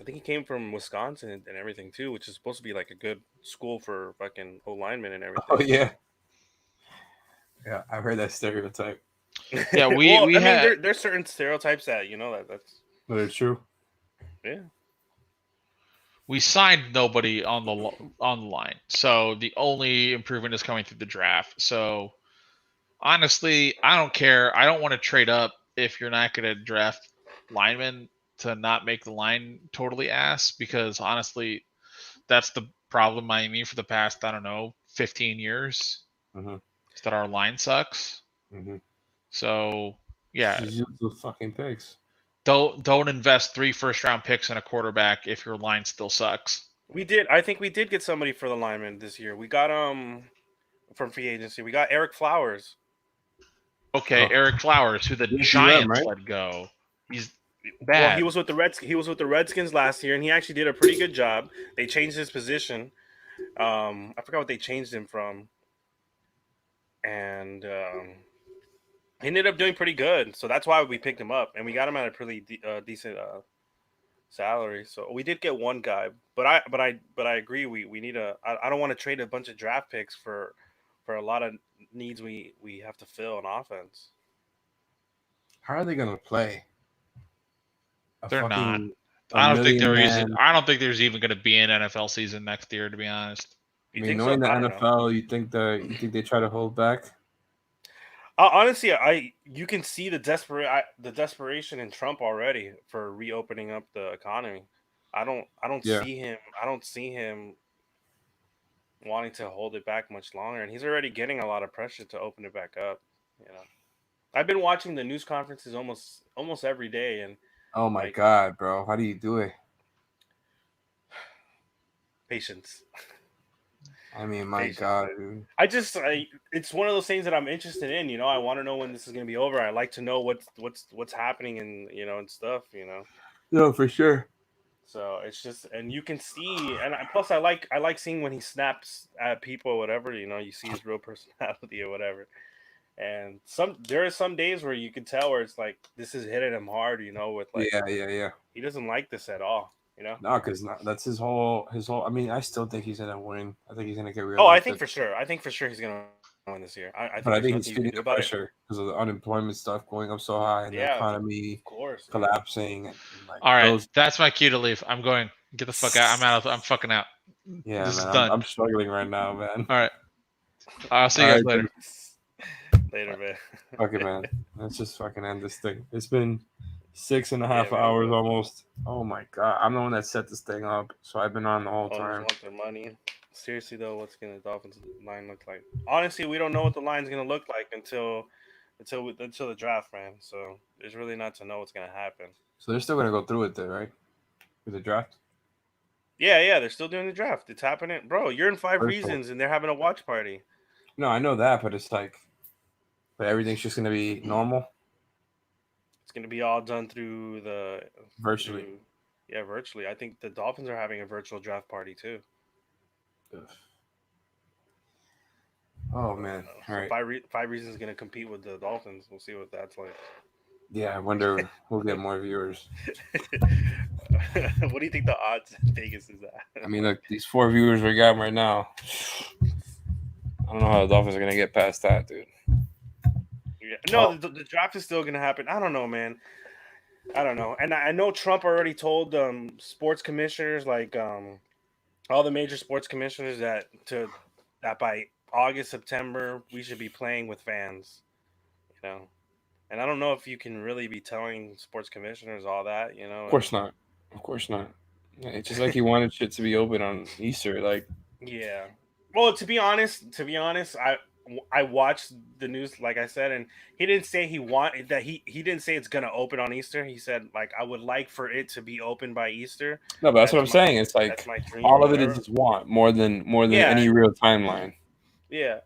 I think he came from Wisconsin and everything too, which is supposed to be like a good school for fucking O linemen and everything. Oh yeah, yeah. I've heard that stereotype. Yeah, there's certain stereotypes that that's. But it's true. Yeah. We signed nobody on the line, so the only improvement is coming through the draft. So honestly, I don't care. I don't want to trade up if you're not going to draft linemen to not make the line totally ass, because honestly, that's the problem Miami for the past, 15 years. Mm-hmm. Is that our line sucks. Mm-hmm. So yeah, just use the fucking picks. Don't invest 3 first-round picks in a quarterback if your line still sucks. I think we did get somebody for the lineman this year. We got from free agency. We got Eric Flowers. Okay, Eric Flowers, who the Giants let go. He's bad. Well, he was with the Redskins last year, and he actually did a pretty good job. They changed his position. I forgot what they changed him from, and he ended up doing pretty good. So that's why we picked him up, and we got him at a pretty decent salary. So we did get one guy, but I agree. We need I don't want to trade a bunch of draft picks for a lot of needs we have to fill on offense. How are they gonna play? They're not. I don't think there's even going to be an NFL season next year, to be honest. I mean, knowing the NFL, you think they try to hold back? Honestly, you can see the desperation in Trump already for reopening up the economy. I don't see him wanting to hold it back much longer, and he's already getting a lot of pressure to open it back up. I've been watching the news conferences almost every day, and oh my god, bro, how do you do it? Patience. I mean, my god, dude. It's one of those things that I'm interested in. I want to know when this is going to be over. I like to know what's happening and and stuff. No, for sure. So it's just, and you can see, and plus I like seeing when he snaps at people or whatever. You know, you see his real personality or whatever. And there are some days where you can tell where it's like this is hitting him hard. You know, with like Yeah. he doesn't like this at all. You know. No, because that's his whole. I mean, I still think he's gonna win. I think he's gonna get Oh, I reelected. think for sure. I think for sure he's gonna win this year. I think But I there's think he's nothing you feeling can do the about it. pressure because of the unemployment stuff going up so high and the Yeah, economy of course, collapsing. And like All right, those, that's my cue to leave. I'm going. Get the fuck out. I'm out. I'm fucking out. yeah, This is man, done. I'm struggling right now, man. All right. I'll see you All guys right, later. Later, man. Okay, man. Let's just fucking end this thing. It's been 6.5 man. hours almost. Oh my god, I'm the one that set this thing up, so I've been on the whole Owners time. want their money. Seriously though, what's gonna the Dolphins line look like? Honestly, we don't know what the line's gonna look like until the draft, man. So there's really not to know what's gonna happen. So they're still gonna go through it, there, right? With the draft. Yeah, they're still doing the draft. It's happening, bro. You're in 5 Virtual. Reasons, and they're having a watch party. No, I know that, but it's like, but everything's just gonna be normal. It's gonna be all done through the Virtually. Yeah, virtually. I think the Dolphins are having a virtual draft party too. Ugh. Oh man! All right. 5 Reasons is gonna compete with the Dolphins. We'll see what that's like. Yeah, I wonder who'll get more viewers. What do you think the odds in Vegas is at? I mean, look, these 4 viewers we got right now. I don't know how the Dolphins are gonna get past that, dude. Yeah. No, the draft is still gonna happen. I don't know, man. I don't know, and I know Trump already told sports commissioners, like all the major sports commissioners, that by August, September, we should be playing with fans. You know, and I don't know if you can really be telling sports commissioners all that. You know, Of course not. Of course not. Yeah, it's just like he wanted shit to be open on Easter. Like, yeah. Well, to be honest, I watched the news, like I said, and he didn't say he didn't say it's gonna open on Easter. He said, like, I would like for it to be open by Easter. no, but that's what I'm saying. It's like that's my dream all or of it is whatever. just want more than Yeah. any real timeline. Yeah.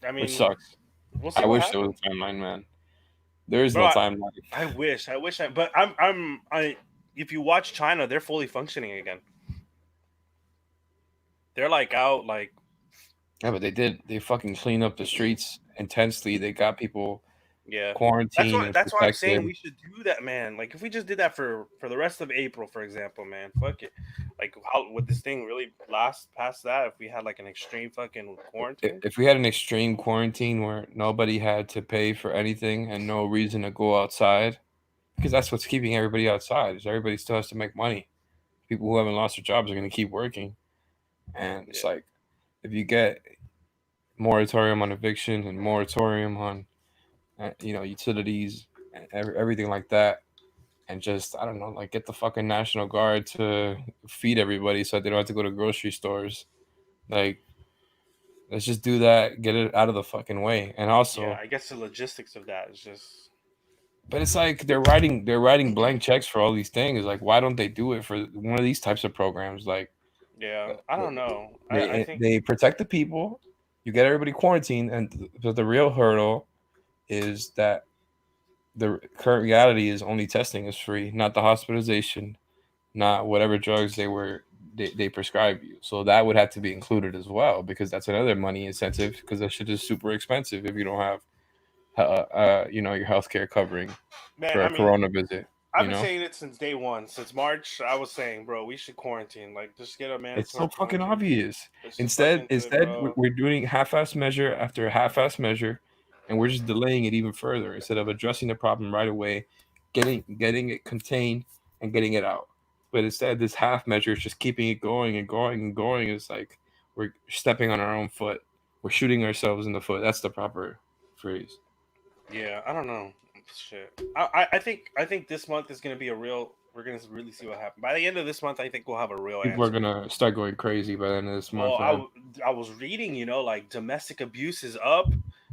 I mean, Which sucks. we'll see I what wish there was a timeline, man. There is no timeline. I wish, but if you watch China, they're fully functioning again. They're like out, like. Yeah, but they fucking clean up the streets intensely. They got people Yeah, quarantined. that's why I'm saying we should do that, man. Like, if we just did that for the rest of April, for example, man, fuck it. Like, how would this thing really last past that if we had like an extreme fucking quarantine? If we had an extreme quarantine where nobody had to pay for anything and no reason to go outside, because that's what's keeping everybody outside, is everybody still has to make money. People who haven't lost their jobs are going to keep working. And it's like, if you get moratorium on eviction and moratorium on, utilities, and everything like that, and just, I don't know, like, get the fucking National Guard to feed everybody so they don't have to go to grocery stores. Like, let's just do that, get it out of the fucking way. And also, yeah, I guess the logistics of that is just. but it's like they're writing blank checks for all these things. Like, why don't they do it for one of these types of programs? Like, Yeah, I don't know. they I think they protect the people. You get everybody quarantined, but the real hurdle is that the current reality is only testing is free, not the hospitalization, not whatever drugs they prescribe you. So that would have to be included as well, because that's another money incentive, because that shit is super expensive if you don't have your healthcare covering for a corona visit. I've been saying it since day one. Since March, I was saying, bro, we should quarantine. Like, just get a man. It's so fucking obvious. Instead, we're doing half-ass measure after half-ass measure, and we're just delaying it even further instead of addressing the problem right away, getting it contained and getting it out. But instead, this half measure is just keeping it going and going and going. It's like we're stepping on our own foot. We're shooting ourselves in the foot. That's the proper phrase. Yeah, I don't know. Shit. I think this month is gonna be a real. We're gonna really see what happens. By the end of this month, I think we'll have a real People answer. are gonna start going crazy by the end of this month. Well, I was reading, like domestic abuse is up.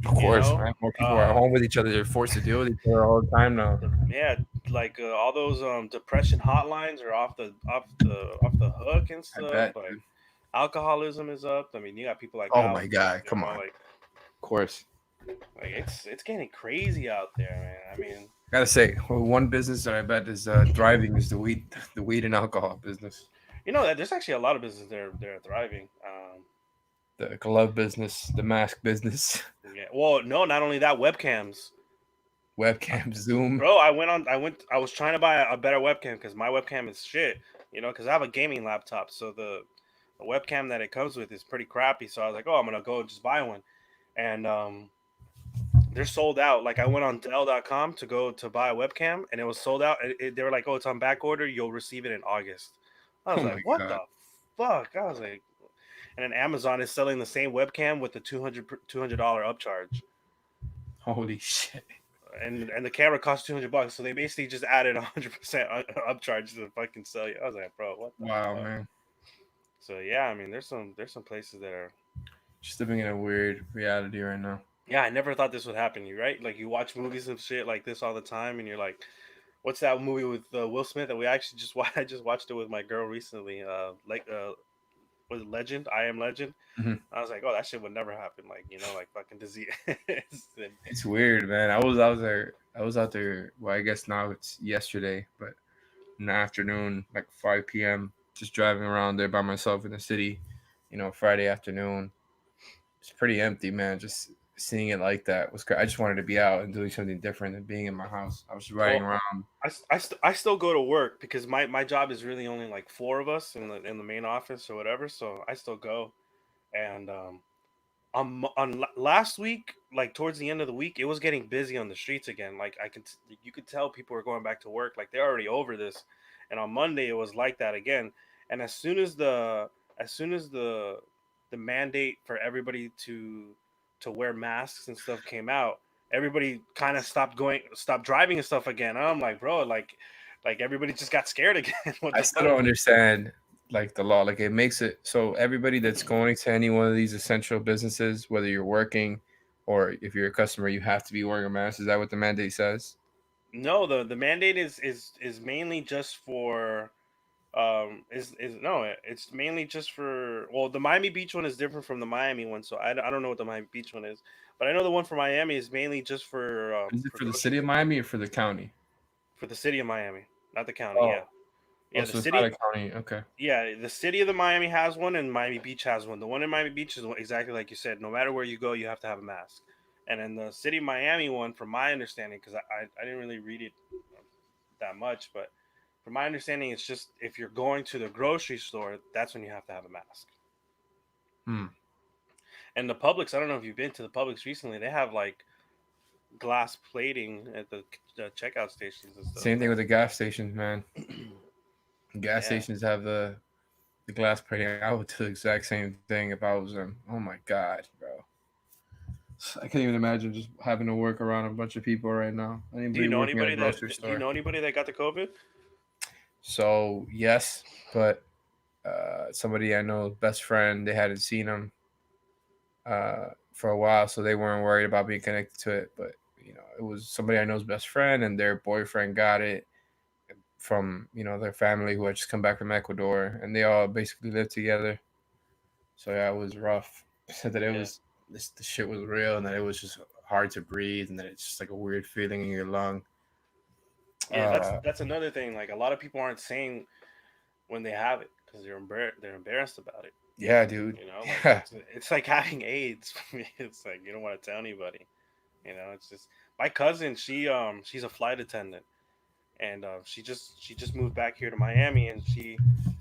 Of course, man. More people are at home with each other. They're forced to deal with each other all the time now. Yeah, like all those depression hotlines are off the hook and stuff. bet, like alcoholism is up. I mean, you got people like Oh my God, come on. like Of course. Like it's getting crazy out there, man. I mean, Gotta say, one business that I bet is thriving is the weed and alcohol business. you know that there's actually a lot of businesses they're thriving. The glove business, the mask business, Yeah. Well, no, not only that, webcams. webcam, Zoom. Bro, I was trying to buy a better webcam because my webcam is shit. You know, because I have a gaming laptop, so the webcam that it comes with is pretty crappy. So I was like, oh, I'm gonna go just buy one, and they're sold out. Like I went on Dell.com to go to buy a webcam, and it was sold out. They were like, oh, it's on back order. You'll receive it in August. I was Oh my like, what God. the fuck? I was like, and then Amazon is selling the same webcam with the $200 upcharge. Holy shit. And the camera costs $200, so they basically just added 100% upcharge to fucking sell you. I was like, bro, what the Wow, fuck? man. So yeah, I mean, there's some places that are. Just living in a weird reality right now. Yeah, I never thought this would happen to you, right? Like you watch movies and shit like this all the time, and you're like, what's that movie with Will Smith that we actually just watched? I just watched it with my girl recently. Was it Legend? I Am Legend. Mhm. I was like, oh, that shit would never happen. Like like fucking disease. And, It's weird, man. I was out there. Well, I guess now it's yesterday, but in the afternoon, like 5 p.m., just driving around there by myself in the city. Friday afternoon. It's pretty empty, man. Just seeing it like that was great. I just wanted to be out and doing something different than being in my house. I was just riding Well, around. I still go to work because my job is really only like four of us in the main office or whatever. So I still go, and last week, like towards the end of the week, it was getting busy on the streets again. Like you could tell people were going back to work. Like they're already over this, and on Monday it was like that again. And as soon as the mandate for everybody to wear masks and stuff came out, everybody kind of stopped driving and stuff again. And I'm like, bro, like everybody just got scared again. What I the still fuck? don't understand like the law. Like it makes it so everybody that's going to any one of these essential businesses, whether you're working or if you're a customer, you have to be wearing a mask. Is that what the mandate says? No, the mandate is mainly just for is no, it's mainly just for, well, the Miami Beach one is different from the Miami one, so I don't know what the Miami Beach one is, but I know the one for Miami is mainly just Is it for the groceries. city of Miami or for the county? For the city of Miami, not the county. Oh, Yeah, yeah, the so it's not a city. county. Okay. Yeah, the city of the Miami has one, and Miami Beach has one. The one in Miami Beach is exactly like you said. No matter where you go, you have to have a mask. And then the city of Miami one, from my understanding, because I didn't really read it that much, but from my understanding, it's just if you're going to the grocery store, that's when you have to have a mask. Hmm. And the Publix, I don't know if you've been to the Publix recently. They have like glass plating at the checkout stations and stuff. Same thing with the gas stations, man. Gas Yeah. stations have the glass plating. I would do the exact same thing if I was them. Oh my god, bro. I can't even imagine just having to work around a bunch of people right now. Do you Anybody know working at anybody a grocery that do you store. know anybody that got the COVID? So yes, but somebody I know, best friend, they hadn't seen him for a while, so they weren't worried about being connected to it. But it was somebody I know's best friend, and their boyfriend got it from their family who had just come back from Ecuador, and they all basically lived together. So yeah, it was rough. Said that it Yeah. was the shit was real, and that it was just hard to breathe, and that it's just like a weird feeling in your lung. Yeah, that's another thing. Like a lot of people aren't saying when they have it because they're embarrassed about it. Yeah, dude. Like Yeah. it's like having AIDS for me. It's like you don't want to tell anybody. It's just my cousin. She's a flight attendant, and she just moved back here to Miami, and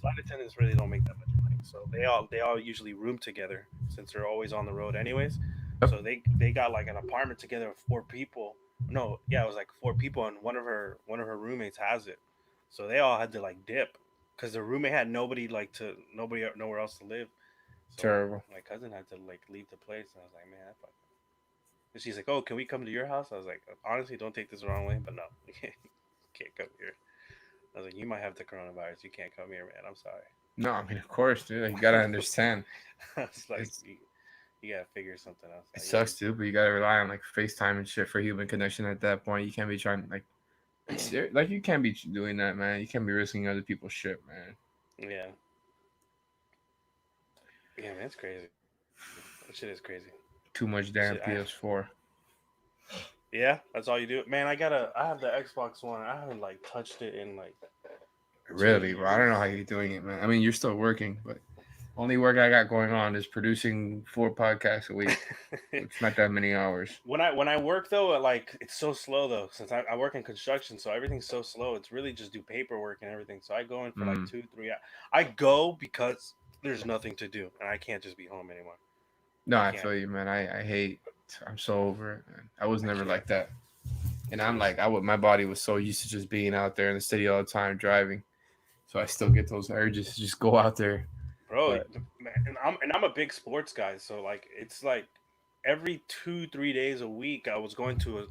flight attendants really don't make that much money, so they all usually room together since they're always on the road anyways. So they got like an apartment together of four people. No, yeah, it was like four people, and one of her roommates has it. So they all had to like dip because the roommate had nobody nowhere else to live. So Terrible. my cousin had to like leave the place, and I was like, man, that fucking. And she's like, oh, can we come to your house? I was like, honestly, don't take this the wrong way, but no, you can't come here. I was like, you might have the coronavirus. You can't come here, man. I'm sorry. No, I mean, of course, dude. You gotta understand. It's like you gotta figure something else. It sucks, dude, but you gotta rely on like FaceTime and shit for human connection at that point. You can't be trying like you can't be doing that, man. You can't be risking other people's shit, man. Yeah. Yeah, man, it's crazy. That shit is crazy. Too much damn Shit, PS4. Yeah, that's all you do. Man, I have the Xbox One. I haven't like touched it in like Really, bro. I don't know how you're doing it, man. I mean, you're still working, but only work I got going on is producing 4 podcasts a week. It's not that many hours. When I work though, like it's so slow though. Since I work in construction, so everything's so slow. It's really just do paperwork and everything. So I go in for like 2-3 hours. I go because there's nothing to do, and I can't just be home anymore. No, I feel you, man. I hate. I'm so over it, man. I was never like that, and I'm like, my body was so used to just being out there in the city all the time driving, so I still get those urges to just go out there. Bro, man, and I'm a big sports guy, so like it's like every 2-3 days a week I was going to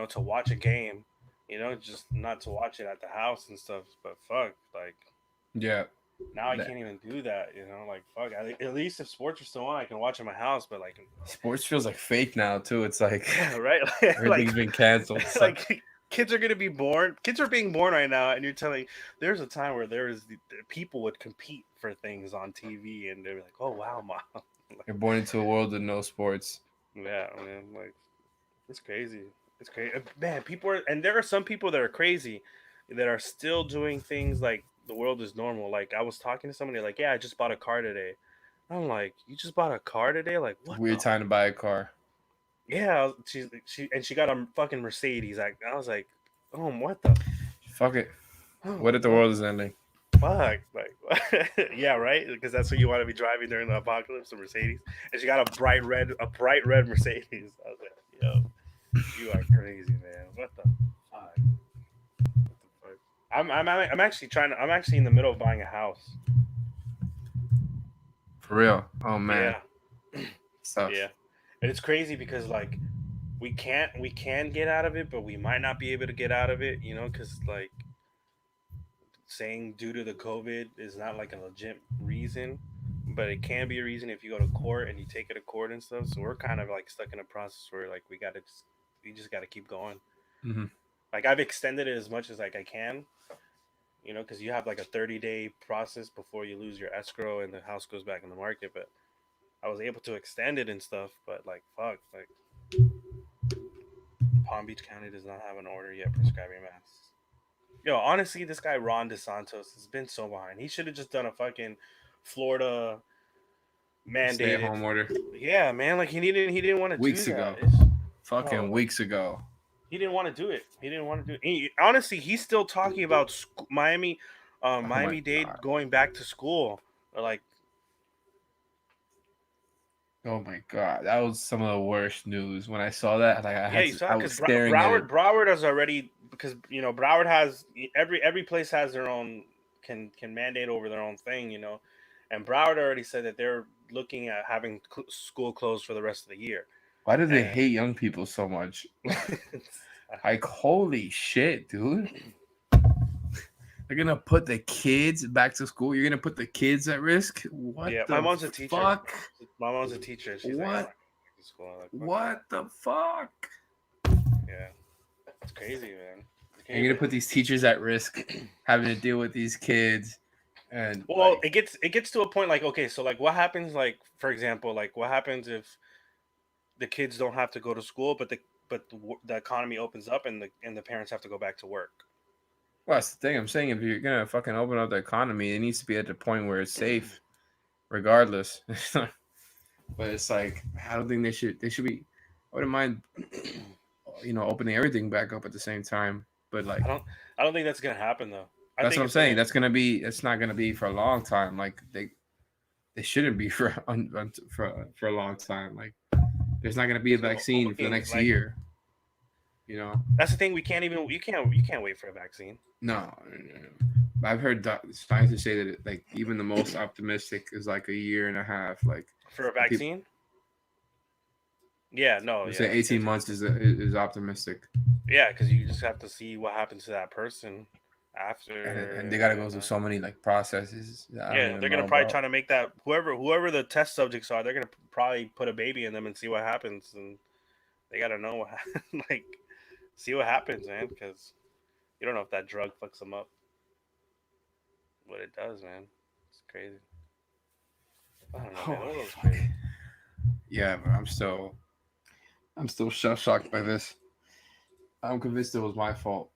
to watch a game, just not to watch it at the house and stuff. But fuck, like Yeah. now I can't even do that. Like fuck. At least if sports are still on, I can watch in my house. But like sports feels like fake now too. It's like right, everything's been canceled. Like kids are gonna be born. Kids are being born right now, and you're telling there's a time where the people would compete for things on TV, and they're like, "Oh wow, mom." You're born into a world of no sports. Yeah, man. Like it's crazy. It's crazy, man. People are, and there are some people that are crazy that are still doing things like the world is normal. Like I was talking to somebody, like, "Yeah, I just bought a car today." I'm like, "You just bought a car today? Like what?" Weird time to buy a car. Yeah, she got a fucking Mercedes. I was like, "Oh, what the fuck it? What if the world is ending?" Fuck, like yeah, right? Because that's what you want to be driving during the apocalypse, a Mercedes. And she got a bright red Mercedes. I was like, "Yo, you are crazy, man. What the fuck? I'm actually I'm actually in the middle of buying a house. For real? Oh man. Yeah. Sucks. Yeah. And it's crazy because like we can get out of it, but we might not be able to get out of it, because like saying due to the COVID is not like a legit reason, but it can be a reason if you go to court and you take it to court and stuff. So we're kind of like stuck in a process where like we just got to keep going. Mm-hmm. Like I've extended it as much as like I can, because you have like a 30-day process before you lose your escrow and the house goes back in the market. But I was able to extend it and stuff. But like fuck, like Palm Beach County does not have an order yet prescribing masks. Yo, honestly, this guy Ron DeSantis has been so behind. He should have just done a fucking Florida mandated stay-at-home order. Yeah, man. Like he didn't want to weeks do ago. that. Weeks ago. He didn't want to do it. He didn't want to do it. Honestly, he's still talking about Miami, Miami-Dade going back to school. Or like, oh my god, that was some of the worst news. When I saw that, like you saw it because Broward has already because Broward has every place has their own can mandate over their own thing, and Broward already said that they're looking at having school closed for the rest of the year. Why do they hate young people so much? Like holy shit, dude! They're gonna put the kids back to school. You're gonna put the kids at risk. What? Yeah, my mom's a teacher. Fuck? My mom's a teacher. She's what? Like, what the fuck? Yeah, it's crazy, man. You're gonna put these teachers at risk, having to deal with these kids, and well, it gets to a point like, okay, so like, what happens? Like, for example, like, what happens if the kids don't have to go to school, but the economy opens up and the parents have to go back to work? Well, that's the thing. I'm saying if you're gonna fucking open up the economy, it needs to be at the point where it's safe, regardless. But it's like I don't think they should be. I wouldn't mind, opening everything back up at the same time. But like, I don't think that's gonna happen though. That's what I'm saying. It's not gonna be for a long time. Like they shouldn't be for a long time. Like there's not gonna be a vaccine for the next year. That's the thing. You can't wait for a vaccine. No. I've heard scientists say that even the most optimistic is like a year and a half. Like for a vaccine. Yeah, no. Say 18 months is optimistic. Yeah, because you just have to see what happens to that person after, and they got to go through so many processes. Yeah, they're gonna probably try to make that whoever the test subjects are, they're gonna probably put a baby in them and see what happens, and they gotta know what see what happens, man, because you don't know if that drug fucks them up. What it does, man, it's crazy. I don't know, man. Yeah, but I'm still shocked by this. I'm convinced it was my fault.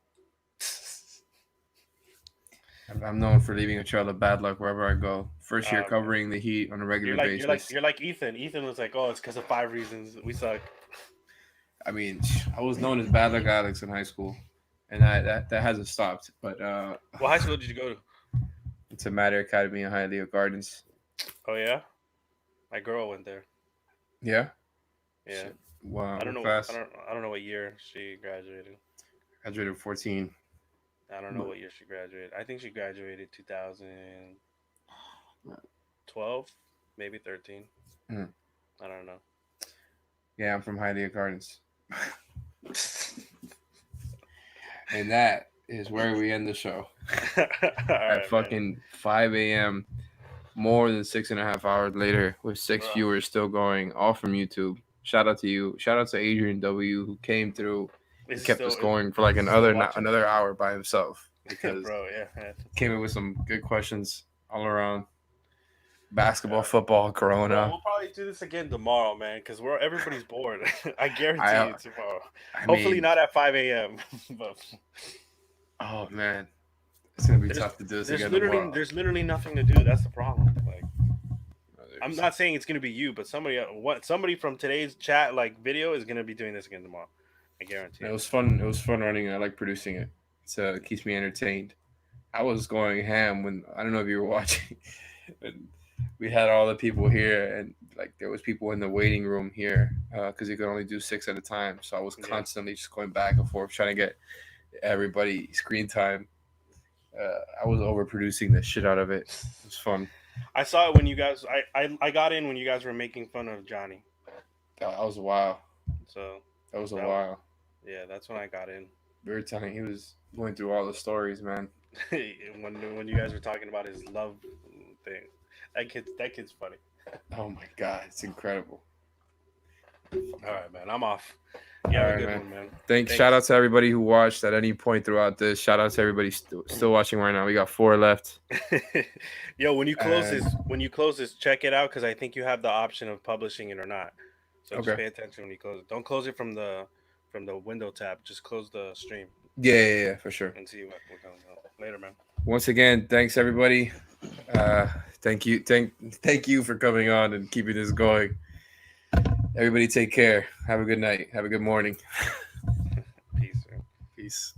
I'm known for leaving a trail of bad luck wherever I go. First year covering the Heat on a regular basis. You're like Ethan. Ethan was like, "Oh, it's because of 5 reasons we suck." I mean, I was known as Bad Luck Alex in high school, and that hasn't stopped. But what high school did you go to? It's a Matter Academy in Hialeah Gardens. Oh yeah, my girl went there. Yeah. Yeah. Shit. Wow. I don't know. Fast. I don't know what year she graduated. Graduated 14. I don't know what year she graduated. I think she graduated 2012, maybe 13. I don't know. Yeah, I'm from Hialeah Gardens. And that is where we end the show. At fucking 5 a.m. More than 6.5 hours later, with 6 viewers still going, all from YouTube. Shout out to you. Shout out to Adrian W, who came through and kept us going for like another hour by himself. Because came in with some good questions all around. Basketball, football, Corona. We'll probably do this again tomorrow, man, because everybody's bored. I guarantee you tomorrow. Hopefully not at 5 a.m. But oh man, it's gonna be tough to do this again tomorrow. There's literally nothing to do. That's the problem. Like, I'm not saying it's gonna be you, but somebody from today's chat video is gonna be doing this again tomorrow. I guarantee. It was fun. It was fun running. I like producing it. So it keeps me entertained. I was going ham when I don't know if you were watching. We had all the people here, and there was people in the waiting room here because you could only do 6 at a time. So I was constantly just going back and forth trying to get everybody screen time. I was overproducing the shit out of it. It was fun. I saw it when you guys. I got in when you guys were making fun of Johnny. That was a while. So that was a while. Yeah, that's when I got in. We were telling he was going through all the stories, man. when you guys were talking about his love thing. That kid's funny. Oh my god, it's incredible. All right, man. I'm off. Yeah, all right, man. Thanks. Shout out to everybody who watched at any point throughout this. Shout out to everybody still watching right now. We got 4 left. Yo, when you close this, check it out because I think you have the option of publishing it or not. So just pay attention when you close it. Don't close it from the window tab. Just close the stream. Yeah, for sure. And see what comes out later, man. Once again, thanks everybody. Thank you for coming on and keeping this going. Everybody take care. Have a good night. Have a good morning. Peace. Man. Peace.